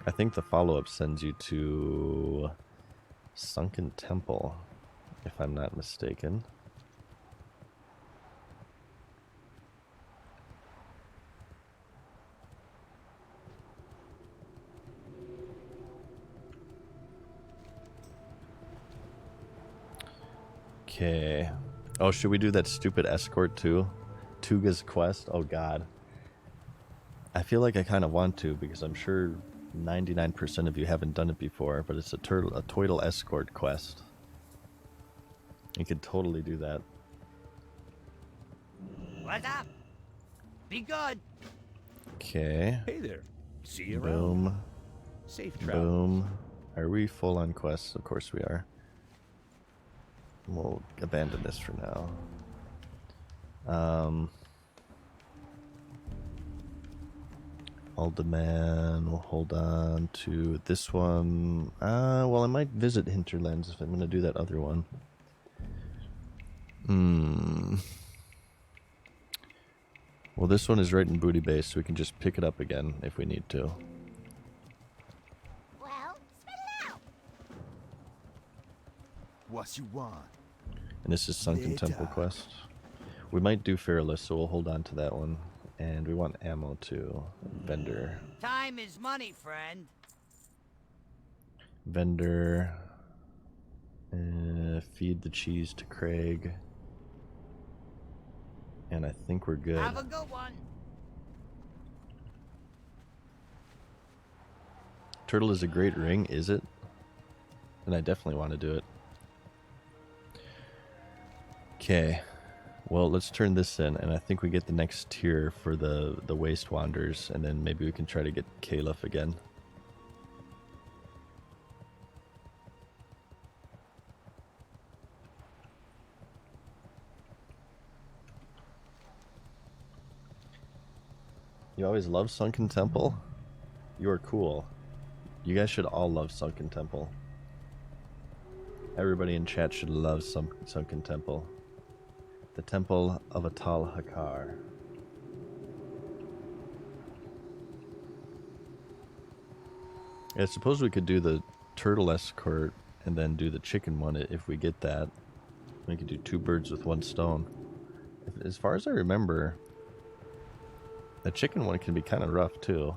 I think the follow-up sends you to Sunken Temple, if I'm not mistaken. Okay. Oh, should we do that stupid escort too? Tuga's quest? Oh god. I feel like I kind of want to, because I'm sure 99% of you haven't done it before, but it's a Toidle escort quest. You could totally do that. What's up? Be good. Okay. Hey there. See you around. Boom. Safe travel. Boom. Are we full on quests? Of course we are. We'll abandon this for now. Alderman, we'll hold on to this one. Well, I might visit Hinterlands if I'm going to do that other one. Well, this one is right in Booty Base, so we can just pick it up again if we need to. Well, spit it out. What you want? And this is Sunken Temple quest. We might do Fearless, so we'll hold on to that one. And we want ammo too. Vendor. Time is money, friend. Vendor. Feed the cheese to Craig. And I think we're good. Have a good one. Turtle is a great ring, is it? Then I definitely want to do it. Okay. Well, let's turn this in, and I think we get the next tier for the Waste Wanderers, and then maybe we can try to get Caliph again. You always love Sunken Temple? You are cool. You guys should all love Sunken Temple. Everybody in chat should love Sunken Temple. The Temple of Atal Hakar. I suppose we could do the turtle escort and then do the chicken one if we get that. We could do 2 birds with 1 stone. As far as I remember, the chicken one can be kind of rough too.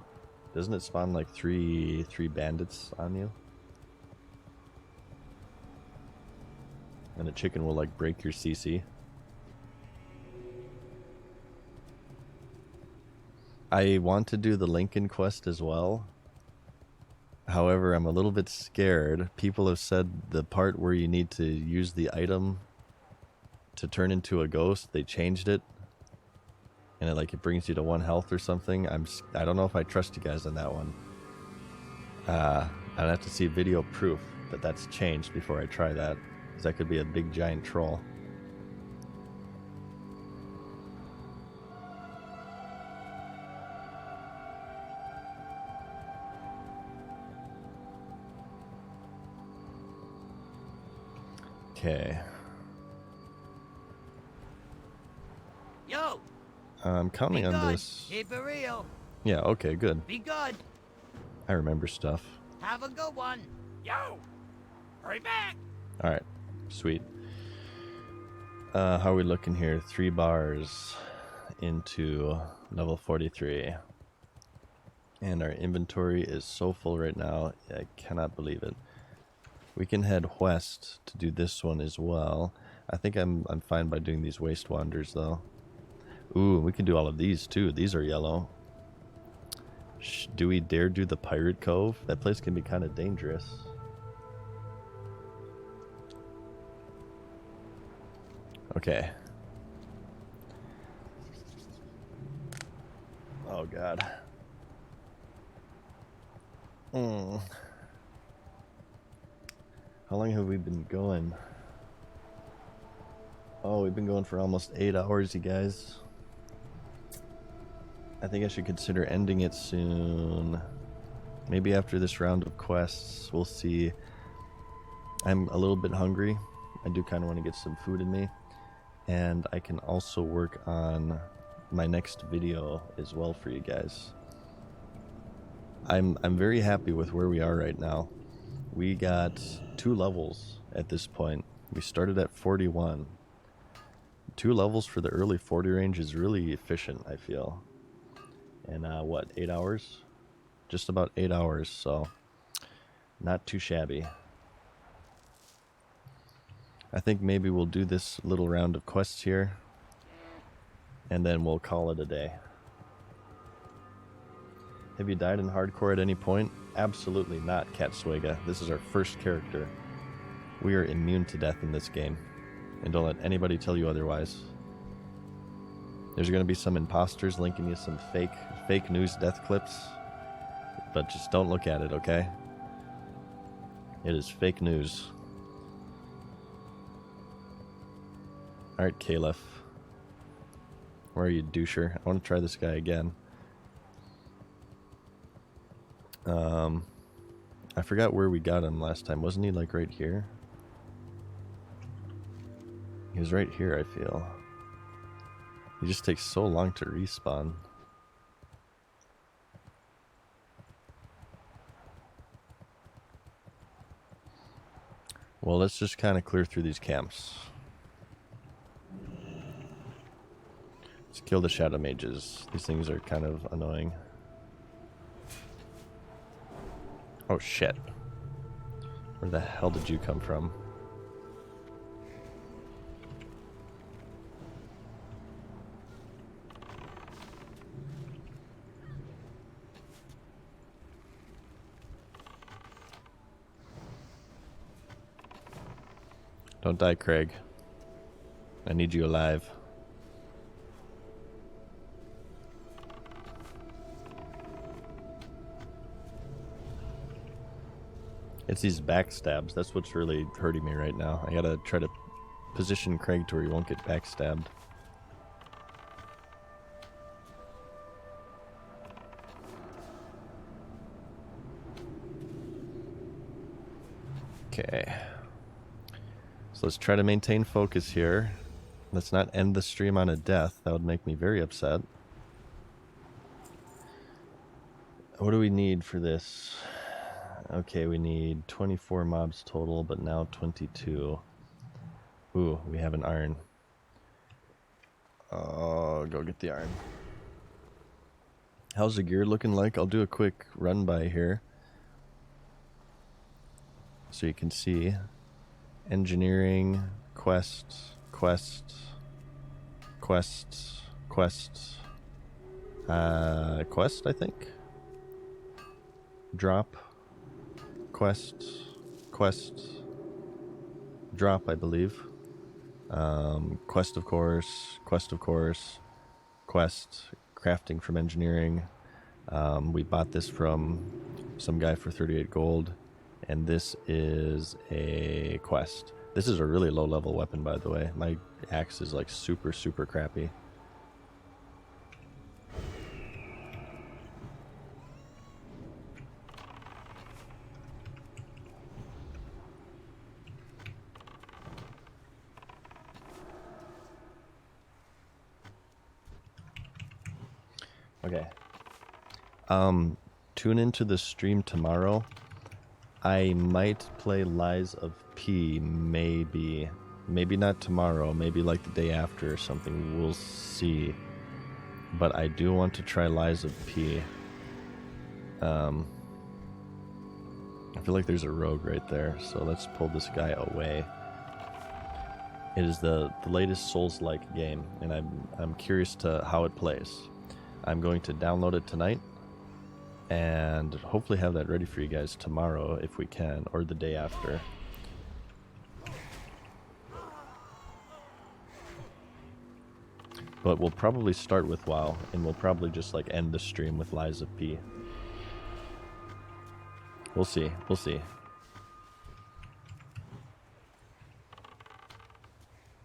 Doesn't it spawn like three bandits on you? And the chicken will like break your CC. I want to do the Lincoln quest as well. However, I'm a little bit scared. People have said the part where you need to use the item to turn into a ghost, they changed it. And it brings you to 1 health or something. I don't know if I trust you guys on that one. I'd have to see video proof that that's changed before I try that, because that could be a big giant troll. Okay. Yo, I'm counting be on good. this. Keep it real. Yeah, okay, good. Be good. I remember stuff. Have a good one. Yo, hurry back. Alright, sweet. How are we looking here? 3 bars into level 43. And our inventory is so full right now, I cannot believe it. We can head west to do this one as well. I think I'm fine by doing these waste wanders though. Ooh, we can do all of these too. These are yellow. Do we dare do the Pirate Cove? That place can be kind of dangerous. Okay. Oh god. How long have we been going? Oh, we've been going for almost 8 hours, you guys. I think I should consider ending it soon. Maybe after this round of quests, we'll see. I'm a little bit hungry. I do kind of want to get some food in me. And I can also work on my next video as well for you guys. I'm very happy with where we are right now. We got 2 levels at this point. We started at 41. 2 levels for the early 40 range is really efficient, I feel. And what, 8 hours? Just about 8 hours, so not too shabby. I think maybe we'll do this little round of quests here, and then we'll call it a day. Have you died in hardcore at any point? Absolutely not, Katswega. This is our first character. We are immune to death in this game, and don't let anybody tell you otherwise. There's going to be some imposters linking you some fake news death clips, but just don't look at it, okay? It is fake news. Alright, Caliph. Where are you, doucher? I want to try this guy again. I forgot where we got him last time. Wasn't he like right here? He was right here, I feel. He just takes so long to respawn. Well, let's just kind of clear through these camps. Let's kill the shadow mages. These things are kind of annoying. Oh shit. Where the hell did you come from? Don't die, Craig. I need you alive. It's these backstabs. That's what's really hurting me right now. I gotta try to position Craig to where he won't get backstabbed. Okay. So let's try to maintain focus here. Let's not end the stream on a death. That would make me very upset. What do we need for this? Okay, we need 24 mobs total, but now 22. Ooh, we have an iron. Oh, go get the iron. How's the gear looking like? I'll do a quick run by here so you can see. Engineering, quests, quests, quests, quests. Quest, I think. Drop, quests, quests, drop, I believe. Quest, of course, quest, crafting from engineering. We bought this from some guy for 38 gold, and this is a quest. This is a really low level weapon, by the way. My axe is like super, super crappy. Okay. Tune into the stream tomorrow. I might play Lies of P, maybe. Maybe not tomorrow, maybe like the day after or something. We'll see. But I do want to try Lies of P. I feel like there's a rogue right there, so let's pull this guy away. It is the latest Souls-like game, and I'm curious to how it plays. I'm going to download it tonight, and hopefully have that ready for you guys tomorrow if we can, or the day after. But we'll probably start with WoW, and we'll probably just like end the stream with Lies of P. We'll see. We'll see.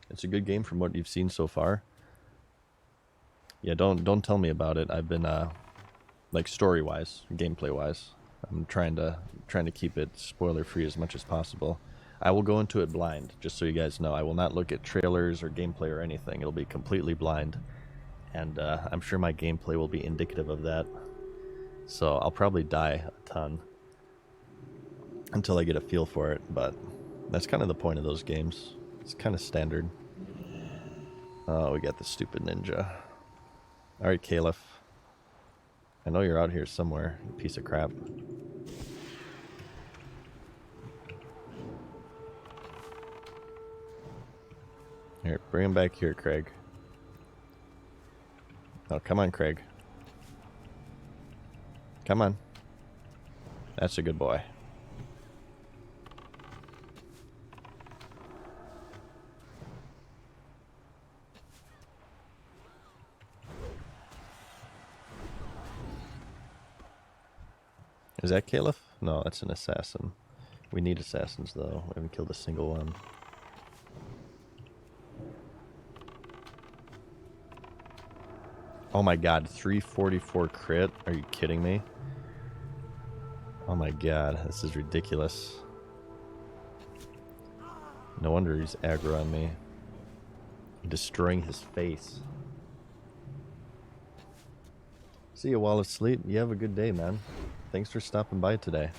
It's a good game from what you've seen so far. Yeah, don't tell me about it. I've been like story-wise, gameplay-wise, I'm trying to keep it spoiler-free as much as possible. I will go into it blind, just so you guys know. I will not look at trailers or gameplay or anything. It'll be completely blind, and I'm sure my gameplay will be indicative of that. So I'll probably die a ton until I get a feel for it, but that's kind of the point of those games. It's kind of standard. Oh, we got the stupid ninja. Alright, Caliph. I know you're out here somewhere, you piece of crap. Here, bring him back here, Craig. Oh, come on, Craig. Come on. That's a good boy. Is that Caliph? No, that's an assassin. We need assassins, though. We haven't killed a single one. Oh my god, 344 crit? Are you kidding me? Oh my god, this is ridiculous. No wonder he's aggro on me. I'm destroying his face. See you while asleep. You have a good day, man. Thanks for stopping by today.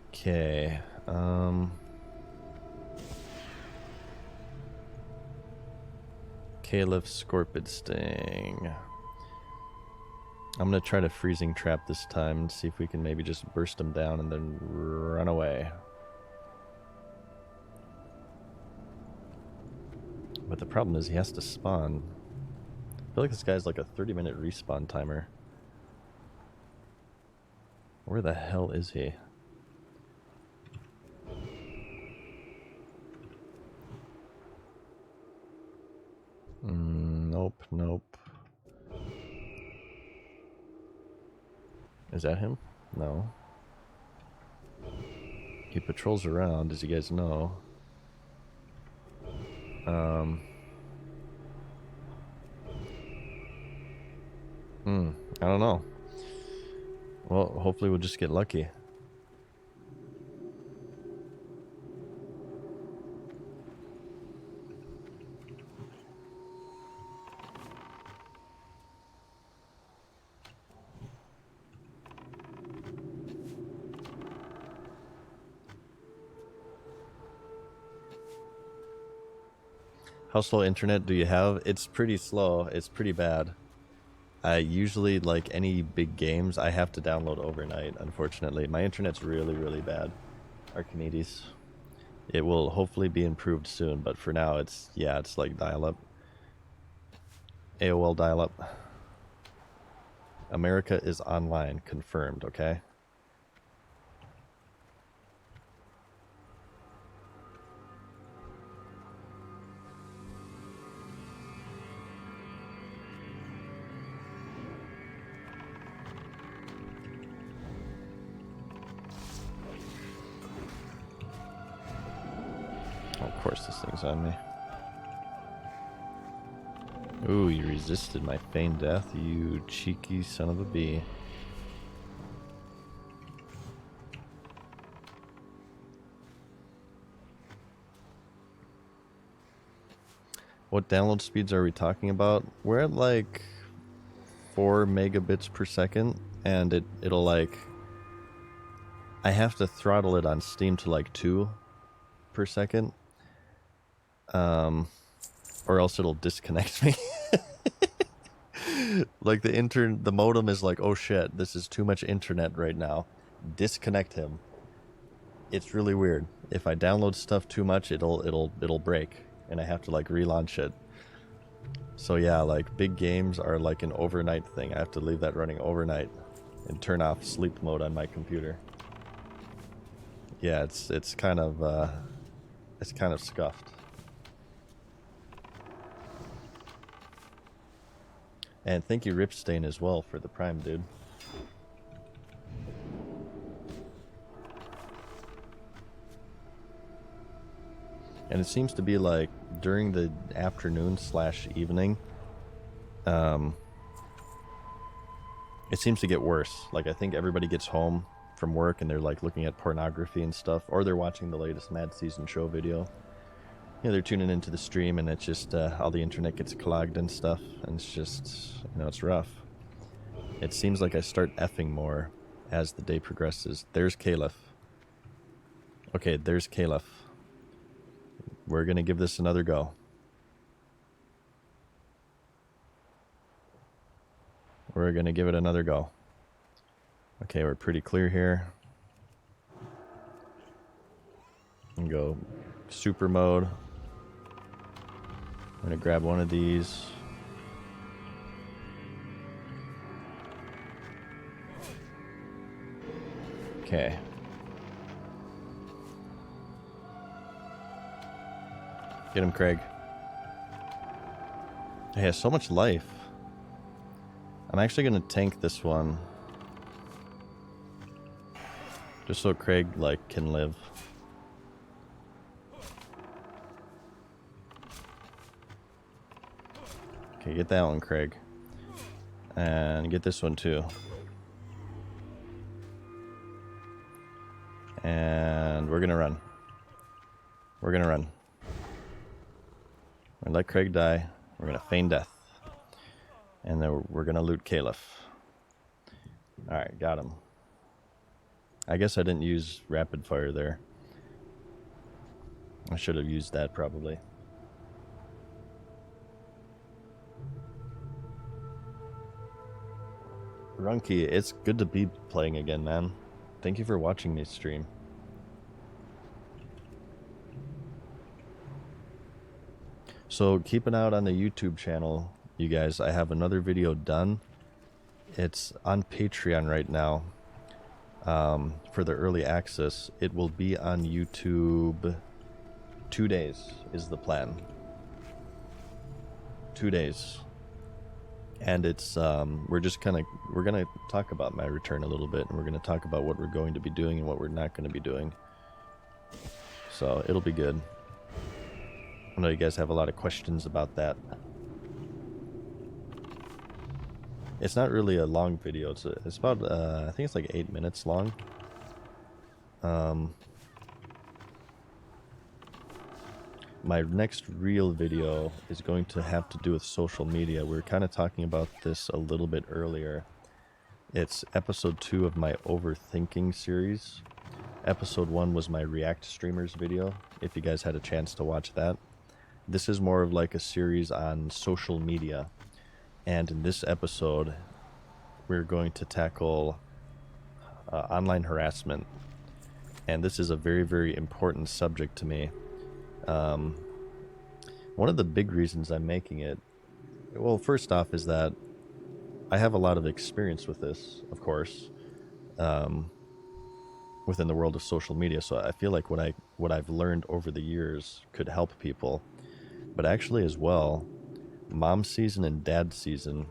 Okay, Caliph Scorpid Sting. I'm gonna try to freezing trap this time and see if we can maybe just burst him down and then run away. But the problem is he has to spawn. I feel like this guy's like a 30-minute respawn timer. Where the hell is he? Nope, nope. Is that him? No. He patrols around, as you guys know. I don't know. Well, hopefully we'll just get lucky. How slow internet do you have? It's pretty slow. It's pretty bad. I usually, like any big games, I have to download overnight, unfortunately. My internet's really, really bad. Archimedes. It will hopefully be improved soon, but for now it's, yeah, it's like dial-up. AOL dial-up. America is online, confirmed, okay? Of course this thing's on me. Ooh, you resisted my feigned death, you cheeky son of a bee. What download speeds are we talking about? We're at like 4 megabits per second, and it'll like... I have to throttle it on Steam to like 2 per second. Or else it'll disconnect me. Like the modem is like, oh shit, this is too much internet right now. Disconnect him. It's really weird. If I download stuff too much, it'll break, and I have to like relaunch it. So yeah, like big games are like an overnight thing. I have to leave that running overnight and turn off sleep mode on my computer. Yeah, it's kind of scuffed. And thank you, Ripstain, as well, for the Prime, dude. And it seems to be like during the afternoon / evening, it seems to get worse. Like, I think everybody gets home from work and they're like looking at pornography and stuff, or they're watching the latest MadSeasonShow video. You know, they're tuning into the stream, and it's just all the internet gets clogged and stuff, and it's just, you know, it's rough. It seems like I start effing more as the day progresses. There's Caliph. Okay, there's Caliph. We're gonna give this another go. We're gonna give it another go. Okay, we're pretty clear here. And go super mode. I'm gonna grab one of these. Okay. Get him, Craig. He has so much life. I'm actually gonna tank this one. Just so Craig, like, can live. Okay, get that one, Craig. And get this one, too. And we're gonna run. We're gonna run. We're gonna let Craig die. We're gonna feign death. And then we're gonna loot Caliph. Alright, got him. I guess I didn't use rapid fire there. I should have used that probably. Runky, it's good to be playing again, man. Thank you for watching me stream. So keep an eye out on the YouTube channel, you guys. I have another video done. It's on Patreon right now. For the early access. It will be on YouTube 2 days is the plan. 2 days. And it's we're gonna talk about my return a little bit, and we're gonna talk about what we're going to be doing and what we're not going to be doing. So it'll be good. I know you guys have a lot of questions about that. It's not really a long video. It's about I think it's like 8 minutes long. My next real video is going to have to do with social media. We were kind of talking about this a little bit earlier. It's episode 2 of my overthinking series. Episode 1 was my React Streamers video, if you guys had a chance to watch that. This is more of like a series on social media. And in this episode, we're going to tackle online harassment. And this is a very, very important subject to me. One of the big reasons I'm making it, well, first off, is that I have a lot of experience with this, of course, within the world of social media. So I feel like what I've learned over the years could help people. But actually, as well, Mom Season and Dad Season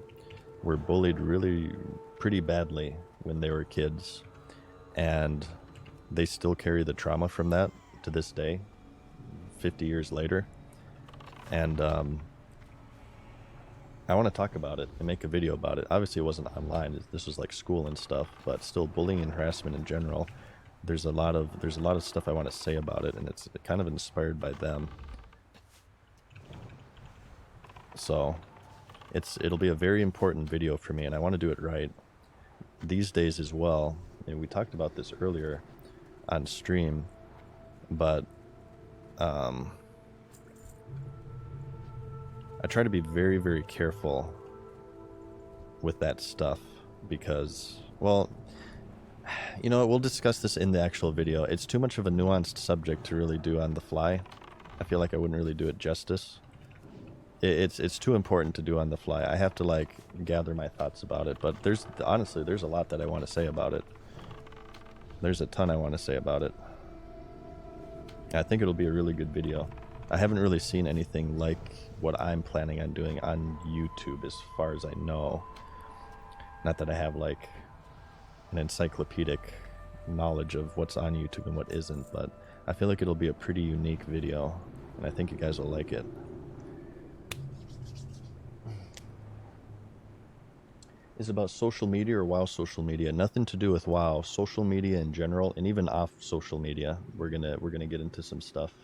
were bullied really pretty badly when they were kids, and they still carry the trauma from that to this day, 50 years later. And I want to talk about it and make a video about it. Obviously it wasn't online, this was like school and stuff, but still bullying and harassment in general, there's a lot of stuff I want to say about it, and it's kind of inspired by them. So it'll be a very important video for me, and I want to do it right. These days as well, and we talked about this earlier on stream, but I try to be very, very careful with that stuff because, well, you know, we'll discuss this in the actual video. It's too much of a nuanced subject to really do on the fly. I feel like I wouldn't really do it justice. It's too important to do on the fly. I have to like gather my thoughts about it, but honestly there's a lot that I want to say about it. There's a ton I want to say about it. I think it'll be a really good video. I haven't really seen anything like what I'm planning on doing on YouTube as far as I know. Not that I have like an encyclopedic knowledge of what's on YouTube and what isn't, but I feel like it'll be a pretty unique video, and I think you guys will like it. Is about social media or WoW social media? Nothing to do with WoW, social media in general, and even off social media. We're gonna get into some stuff.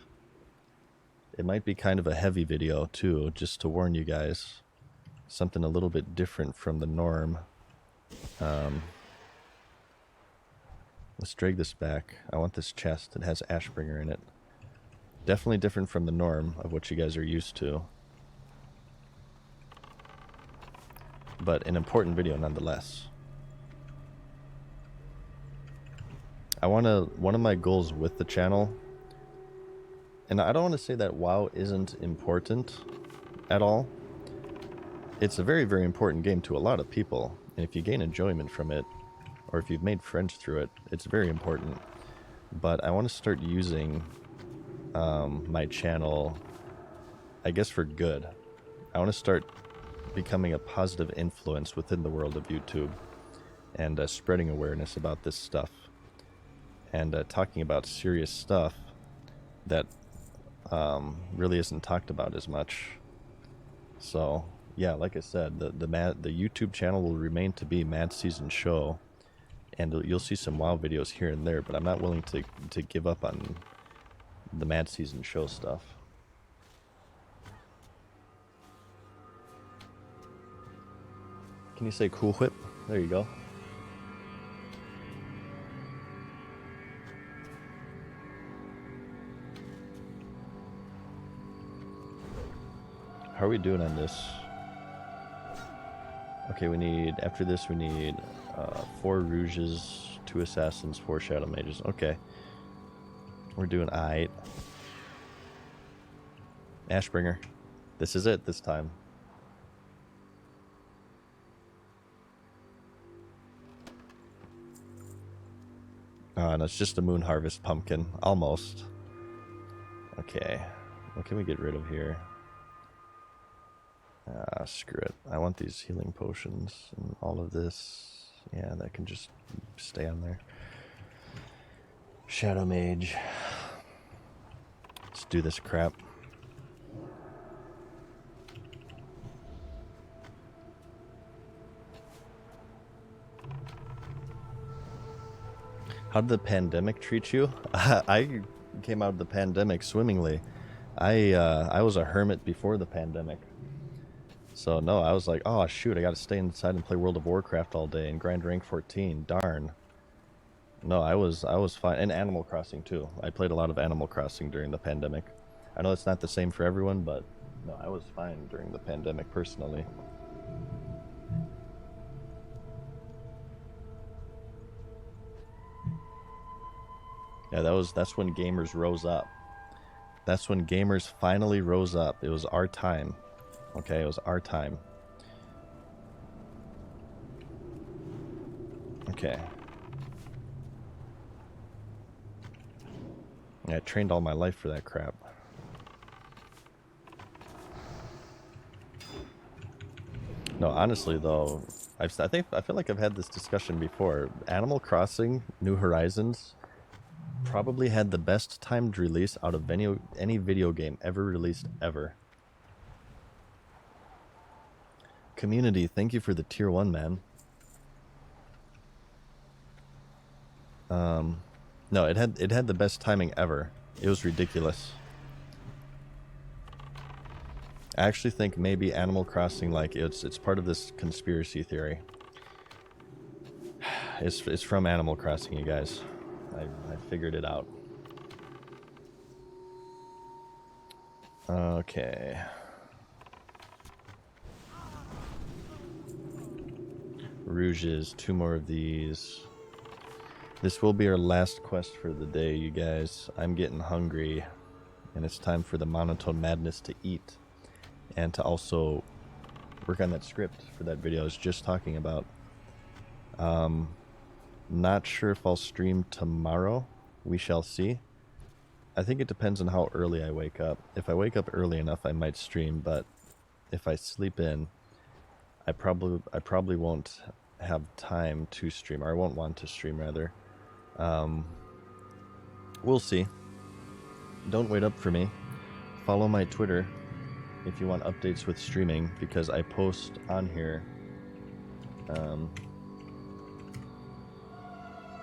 It might be kind of a heavy video too, just to warn you guys. Something a little bit different from the norm. Let's drag this back. I want this chest. It has Ashbringer in it. Definitely different from the norm of what you guys are used to. But an important video nonetheless. One of my goals with the channel, and I don't want to say that WoW isn't important at all. It's a very, very important game to a lot of people, and if you gain enjoyment from it, or if you've made friends through it, it's very important. But I want to start using my channel, I guess, for good. I want to start becoming a positive influence within the world of YouTube, and spreading awareness about this stuff, and talking about serious stuff that really isn't talked about as much. So yeah, like I said, the YouTube channel will remain to be MadSeasonShow, and you'll see some WoW videos here and there, but I'm not willing to give up on the MadSeasonShow stuff. Can you say Cool Whip? There you go. How are we doing on this? Okay, after this we need 4 Rouges, 2 Assassins, 4 Shadow Mages. Okay. We're doing aight. Ashbringer. This is it this time. And it's just a Moon Harvest pumpkin. Almost. Okay. What can we get rid of here? Screw it. I want these healing potions and all of this. Yeah, that can just stay on there. Shadow Mage. Let's do this crap. How did the pandemic treat you? I came out of the pandemic swimmingly. I was a hermit before the pandemic. So no, I was like, oh shoot, I gotta stay inside and play World of Warcraft all day and grind rank 14. Darn. No, I was fine. And Animal Crossing too. I played a lot of Animal Crossing during the pandemic. I know it's not the same for everyone, but no, I was fine during the pandemic personally. Yeah, that's when gamers rose up. That's when gamers finally rose up. It was our time. Okay, it was our time. Okay. Yeah, I trained all my life for that crap. No, honestly though, I feel like I've had this discussion before. Animal Crossing New Horizons probably had the best timed release out of any video game ever released ever. Community, thank you for the tier 1, man. No, it had the best timing ever. It was ridiculous. I actually think maybe Animal Crossing, like it's part of this conspiracy theory. It's from Animal Crossing, you guys. I figured it out. Okay. Rouges, 2 more of these. This will be our last quest for the day, you guys. I'm getting hungry, and it's time for the monotone madness to eat, and to also work on that script for that video I was just talking about. Not sure if I'll stream tomorrow. We shall see. I think it depends on how early I wake up. If I wake up early enough, I might stream, but if I sleep in, I probably won't have time to stream, or I won't want to stream rather. We'll see. Don't wait up for me. Follow my Twitter if you want updates with streaming, because I post on here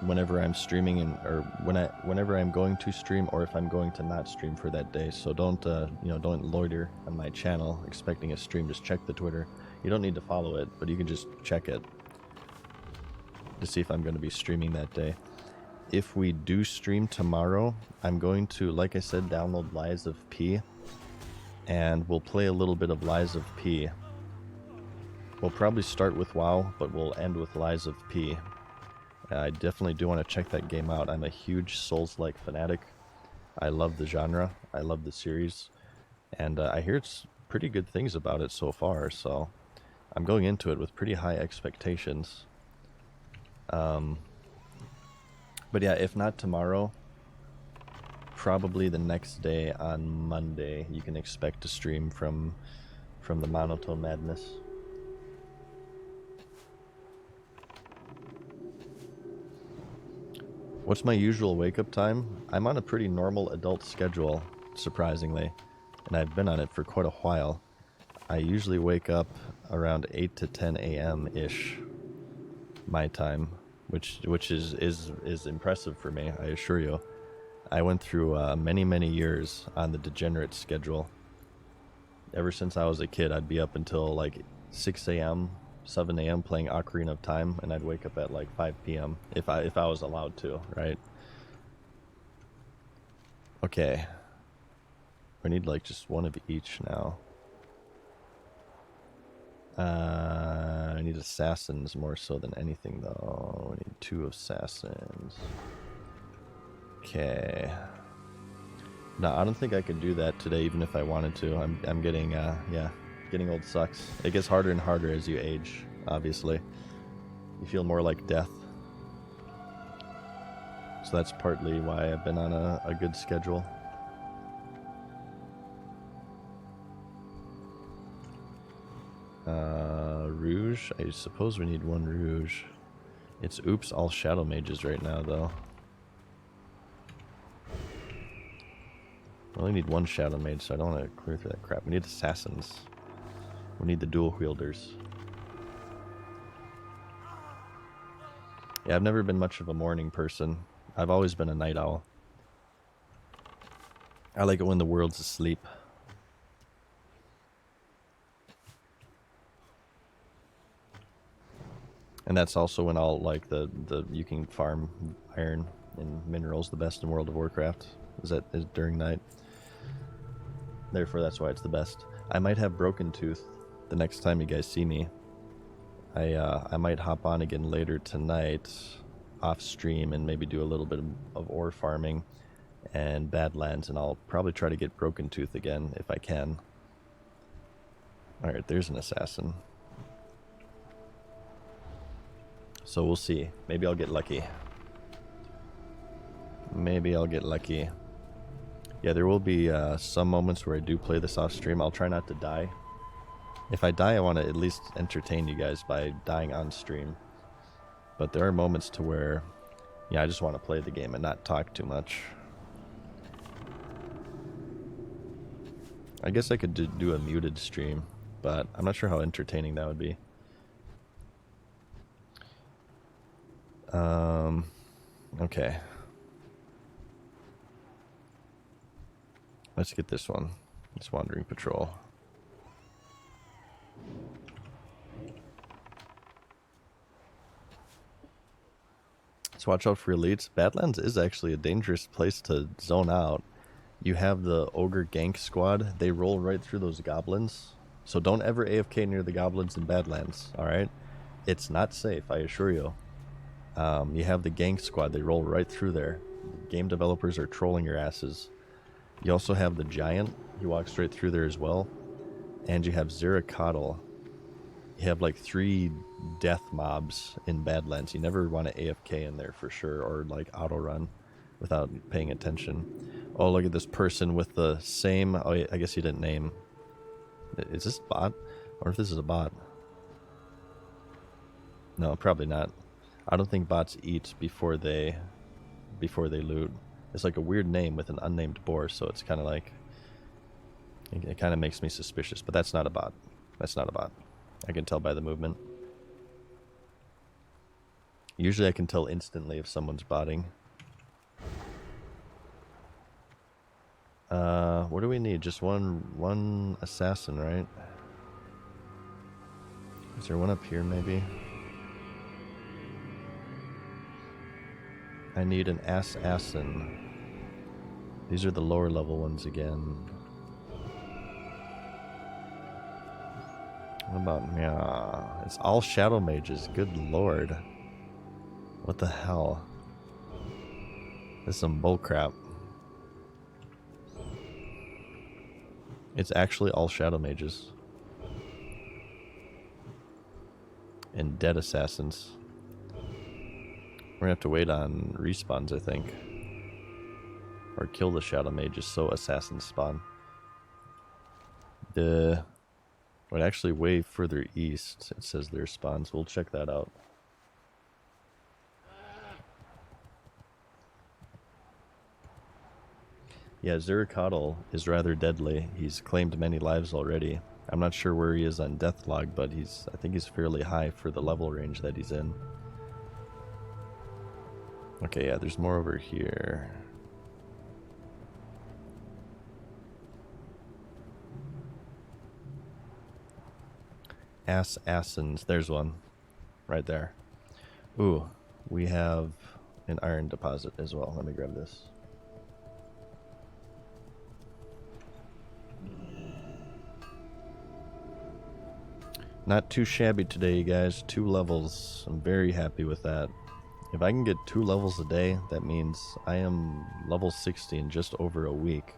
whenever I'm streaming or whenever I'm going to stream, or if I'm going to not stream for that day. So don't don't loiter on my channel expecting a stream. Just check the Twitter. You don't need to follow it, but you can just check it to see if I'm going to be streaming that day. If we do stream tomorrow, I'm going to, like I said, download Lies of P, and we'll play a little bit of Lies of P. We'll probably start with WoW, but we'll end with Lies of P. I definitely do want to check that game out. I'm a huge Souls-like fanatic. I love the genre. I love the series. And I hear it's pretty good things about it so far, so I'm going into it with pretty high expectations. But yeah, if not tomorrow, probably the next day on Monday, you can expect to stream from the Monotone Madness. What's my usual wake-up time? I'm on a pretty normal adult schedule, surprisingly, and I've been on it for quite a while. I usually wake up around 8 to 10 a.m.-ish, my time, which is impressive for me, I assure you. I went through many years on the degenerate schedule. Ever since I was a kid, I'd be up until like 6 a.m., 7 a.m. playing Ocarina of Time, and I'd wake up at like 5 p.m. if I was allowed to, right? Okay. We need like just one of each now. I need assassins more so than anything though. We need 2 assassins. Okay. No, I don't think I could do that today even if I wanted to. I'm getting getting old sucks. It gets harder and harder as you age, obviously. You feel more like death. So that's partly why I've been on a good schedule. Rouge? I suppose we need 1 Rouge. It's oops all Shadow Mages right now though. We only need 1 Shadow Mage, so I don't want to clear through that crap. We need assassins. We need the dual wielders. Yeah, I've never been much of a morning person. I've always been a night owl. I like it when the world's asleep. And that's also when I'll like the you can farm iron and minerals the best in World of Warcraft. Is during night. Therefore, that's why it's the best. I might have Broken Tooth the next time you guys see me. I might hop on again later tonight, off stream, and maybe do a little bit of ore farming and Badlands, and I'll probably try to get Broken Tooth again if I can. All right, there's an assassin. So we'll see. Maybe I'll get lucky. Maybe I'll get lucky. Yeah, there will be some moments where I do play this off stream. I'll try not to die. If I die, I want to at least entertain you guys by dying on stream. But there are moments to where, yeah, I just want to play the game and not talk too much. I guess I could do a muted stream, but I'm not sure how entertaining that would be. Okay. Let's get this one. This Wandering Patrol. So watch out for elites. Badlands is actually a dangerous place to zone out. You have the Ogre Gank Squad. They roll right through those goblins. So don't ever AFK near the goblins in Badlands, alright? It's not safe, I assure you. You have the Gank Squad. They roll right through there. Game developers are trolling your asses. You also have the Giant. He walks straight through there as well. And you have Zeracotl. You have like 3 death mobs in Badlands. You never want to AFK in there for sure, or like auto run without paying attention. Oh, look at this person with the same... Oh, I guess he didn't name. Is this a bot? Or if this is a bot? No, probably not. I don't think bots eat before they loot. It's like a weird name with an unnamed boar, so it's kind of like... It kind of makes me suspicious, but that's not a bot. That's not a bot. I can tell by the movement. Usually I can tell instantly if someone's botting. What do we need? Just one assassin, right? Is there one up here maybe? I need an assassin. These are the lower level ones again. What about, yeah, it's all shadow mages. Good lord. What the hell? This is some bullcrap. It's actually all shadow mages. And dead assassins. We're gonna have to wait on respawns, I think. Or kill the shadow mages so assassins spawn. But actually way further east, it says their spawns. We'll check that out. Yeah, Zeracotl is rather deadly. He's claimed many lives already. I'm not sure where he is on Deathlog, but I think he's fairly high for the level range that he's in. Okay, yeah, there's more over here. Assassins. There's one. Right there. Ooh, we have an iron deposit as well. Let me grab this. Not too shabby today, you guys. 2 levels. I'm very happy with that. If I can get 2 levels a day, that means I am level 60 in just over a week.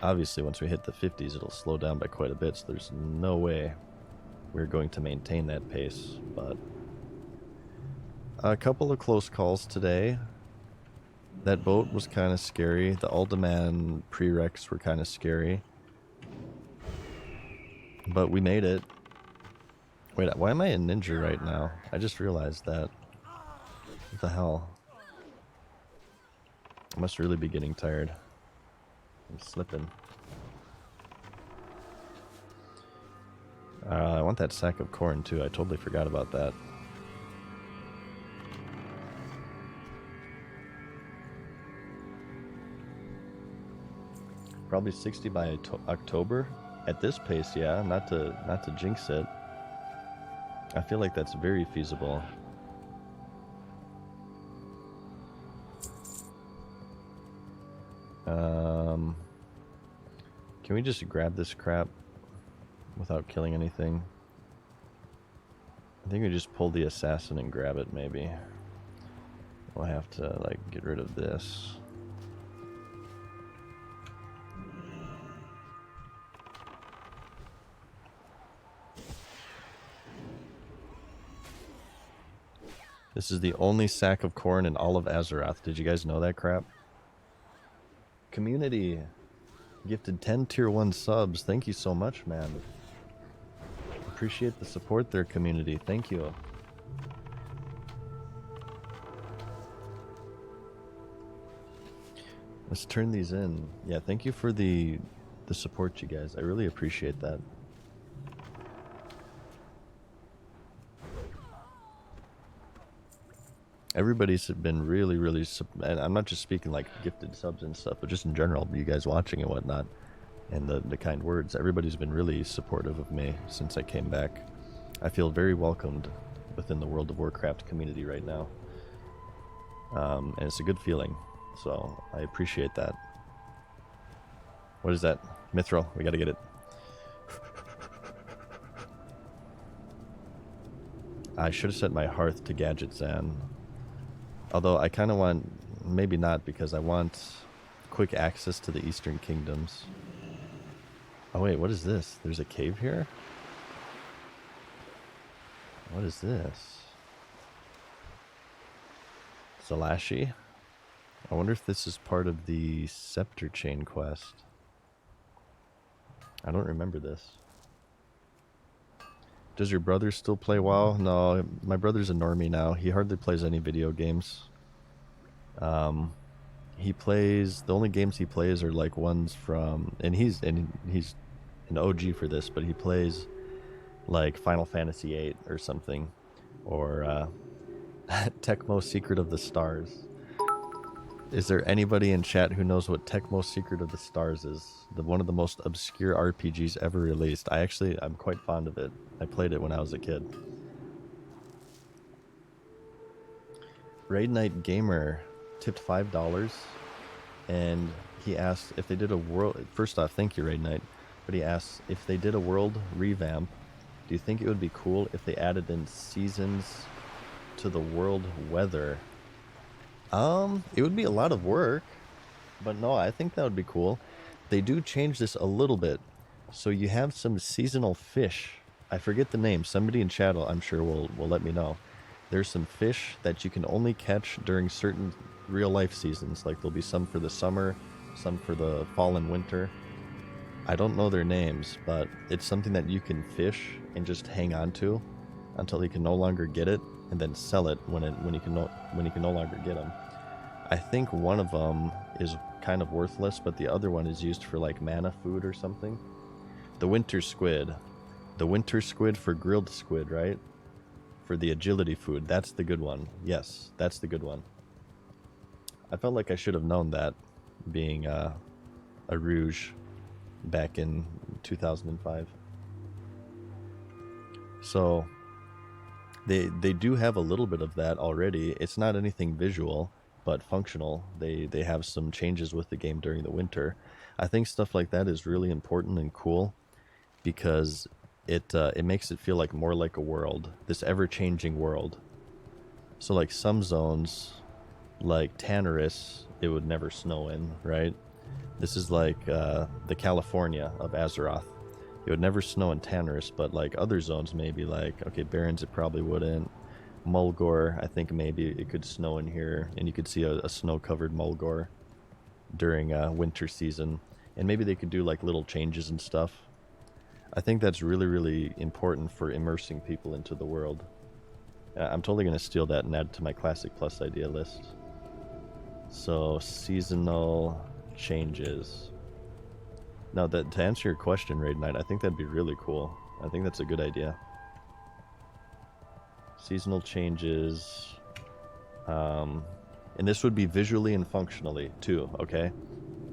Obviously, once we hit the 50s, it'll slow down by quite a bit, so there's no way we're going to maintain that pace. But a couple of close calls today. That boat was kind of scary. The Alderman prereqs were kind of scary. But we made it. Wait, why am I a ninja right now? I just realized that. What the hell? I must really be getting tired. I'm slipping. I want that sack of corn too. I totally forgot about that. Probably 60 by October. At this pace, yeah. Not to jinx it. I feel like that's very feasible. Can we just grab this crap without killing anything? I think we just pull the assassin and grab it, maybe. We'll have to, like, get rid of this. This is the only sack of corn in all of Azeroth. Did you guys know that crap? Community gifted 10 tier 1 subs. Thank you so much, man. Appreciate the support there, community. Thank you. Let's turn these in. Yeah, thank you for the support, you guys. I really appreciate that. Everybody's been really, and I'm not just speaking like gifted subs and stuff, but just in general, you guys watching and whatnot, and the kind words. Everybody's been really supportive of me since I came back. I feel very welcomed within the World of Warcraft community right now. And it's a good feeling, so I appreciate that. What is that? Mithril, we gotta get it. I should have set my hearth to Gadget Zan. Although I kind of want, maybe not, because I want quick access to the Eastern Kingdoms. Oh wait, what is this? There's a cave here? What is this? Zalashi? I wonder if this is part of the Scepter Chain quest. I don't remember this. Does your brother still play WoW? No, my brother's a normie now. He hardly plays any video games. He plays, the only games he plays are like ones from, and he's an OG for this, but he plays like Final Fantasy VIII or something, or Tecmo Secret of the Stars. Is there anybody in chat who knows what Tecmo Secret of the Stars is? One of the most obscure RPGs ever released. I'm quite fond of it. I played it when I was a kid. Raid Night Gamer tipped $5, and he asked if they did a world... First off, thank you, Raid Night. But he asked, if they did a world revamp, do you think it would be cool if they added in seasons to the world weather? It would be a lot of work, but no, I think that would be cool. They do change this a little bit. So you have some seasonal fish. I forget the name. Somebody in chat, I'm sure, will let me know. There's some fish that you can only catch during certain real-life seasons. Like, there'll be some for the summer, some for the fall and winter. I don't know their names, but it's something that you can fish and just hang on to until you can no longer get it, and then sell it when you can no longer get them. I think one of them is kind of worthless, but the other one is used for like mana food or something. The winter squid. The winter squid for grilled squid, right? For the agility food. That's the good one. Yes, that's the good one. I felt like I should have known that, being a Rouge back in 2005. So they do have a little bit of that already. It's not anything visual, but functional. They have some changes with the game during the winter. I think stuff like that is really important and cool, because it makes it feel like more like a world, this ever-changing world. So like some zones, like Tannerus, it would never snow in, right? This is like the California of Azeroth. It would never snow in Tannerus, but like other zones, maybe like, okay, Barrens, it probably wouldn't. Mulgore, I think maybe it could snow in here, and you could see a snow-covered Mulgore during winter season. And maybe they could do like little changes and stuff. I think that's really, really important for immersing people into the world. I'm totally going to steal that and add it to my Classic Plus idea list. So, seasonal changes. Now, to answer your question, Raid Knight, I think that'd be really cool. I think that's a good idea. Seasonal changes. And this would be visually and functionally, too, okay?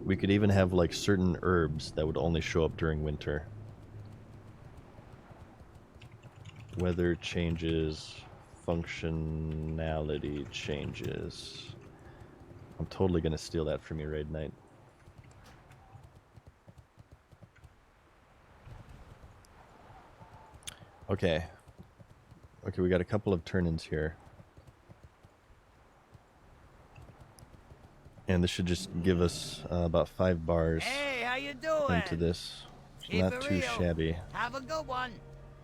We could even have like certain herbs that would only show up during winter. Weather changes, functionality changes. I'm totally gonna steal that from you, Raid Knight. Okay. Okay, we got a couple of turn-ins here. And this should just give us about 5 bars Hey, how you doing? into this. Keep Not it too real. shabby. Have a good one.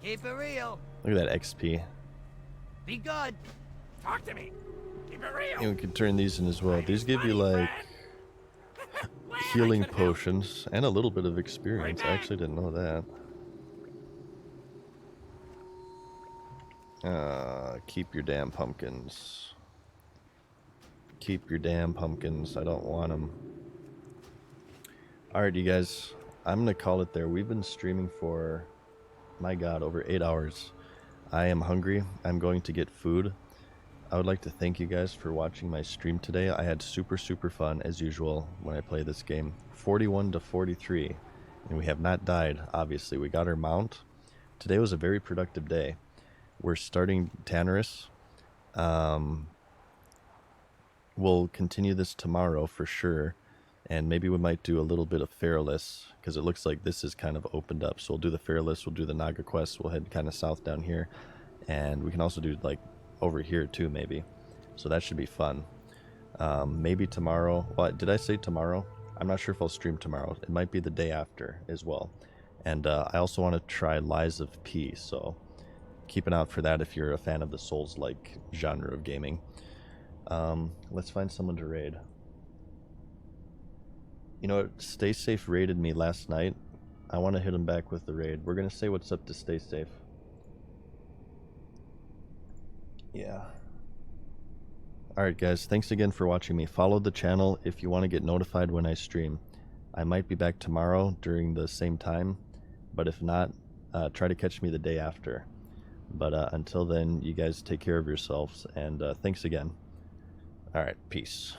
Keep it real. Look at that XP. Be good. Talk to me. Keep it real. And we can turn these in as well. These give you like healing potions and a little bit of experience. I actually didn't know that. Keep your damn pumpkins. Keep your damn pumpkins. I don't want them. Alright, you guys. I'm going to call it there. We've been streaming for, my god, over 8 hours. I am hungry. I'm going to get food. I would like to thank you guys for watching my stream today. I had super fun, as usual, when I play this game. 41 to 43. And we have not died, obviously. We got our mount. Today was a very productive day. We're starting Tannerus. We'll continue this tomorrow for sure, and maybe we might do a little bit of Feralus, because it looks like this is kind of opened up. So we'll do the Feralus, we'll do the Naga quest, we'll head kind of south down here, and we can also do like over here too maybe. So that should be fun. Maybe tomorrow. What did I say tomorrow? I'm not sure if I'll stream tomorrow. It might be the day after as well. And I also want to try Lies of P, so keep an eye out for that if you're a fan of the Souls-like genre of gaming. Let's find someone to raid. You know what? Stay Safe raided me last night. I want to hit him back with the raid. We're going to say what's up to Stay Safe. Yeah. Alright guys, thanks again for watching me. Follow the channel if you want to get notified when I stream. I might be back tomorrow during the same time, but if not, try to catch me the day after. But until then, you guys take care of yourselves, and thanks again. Alright, peace.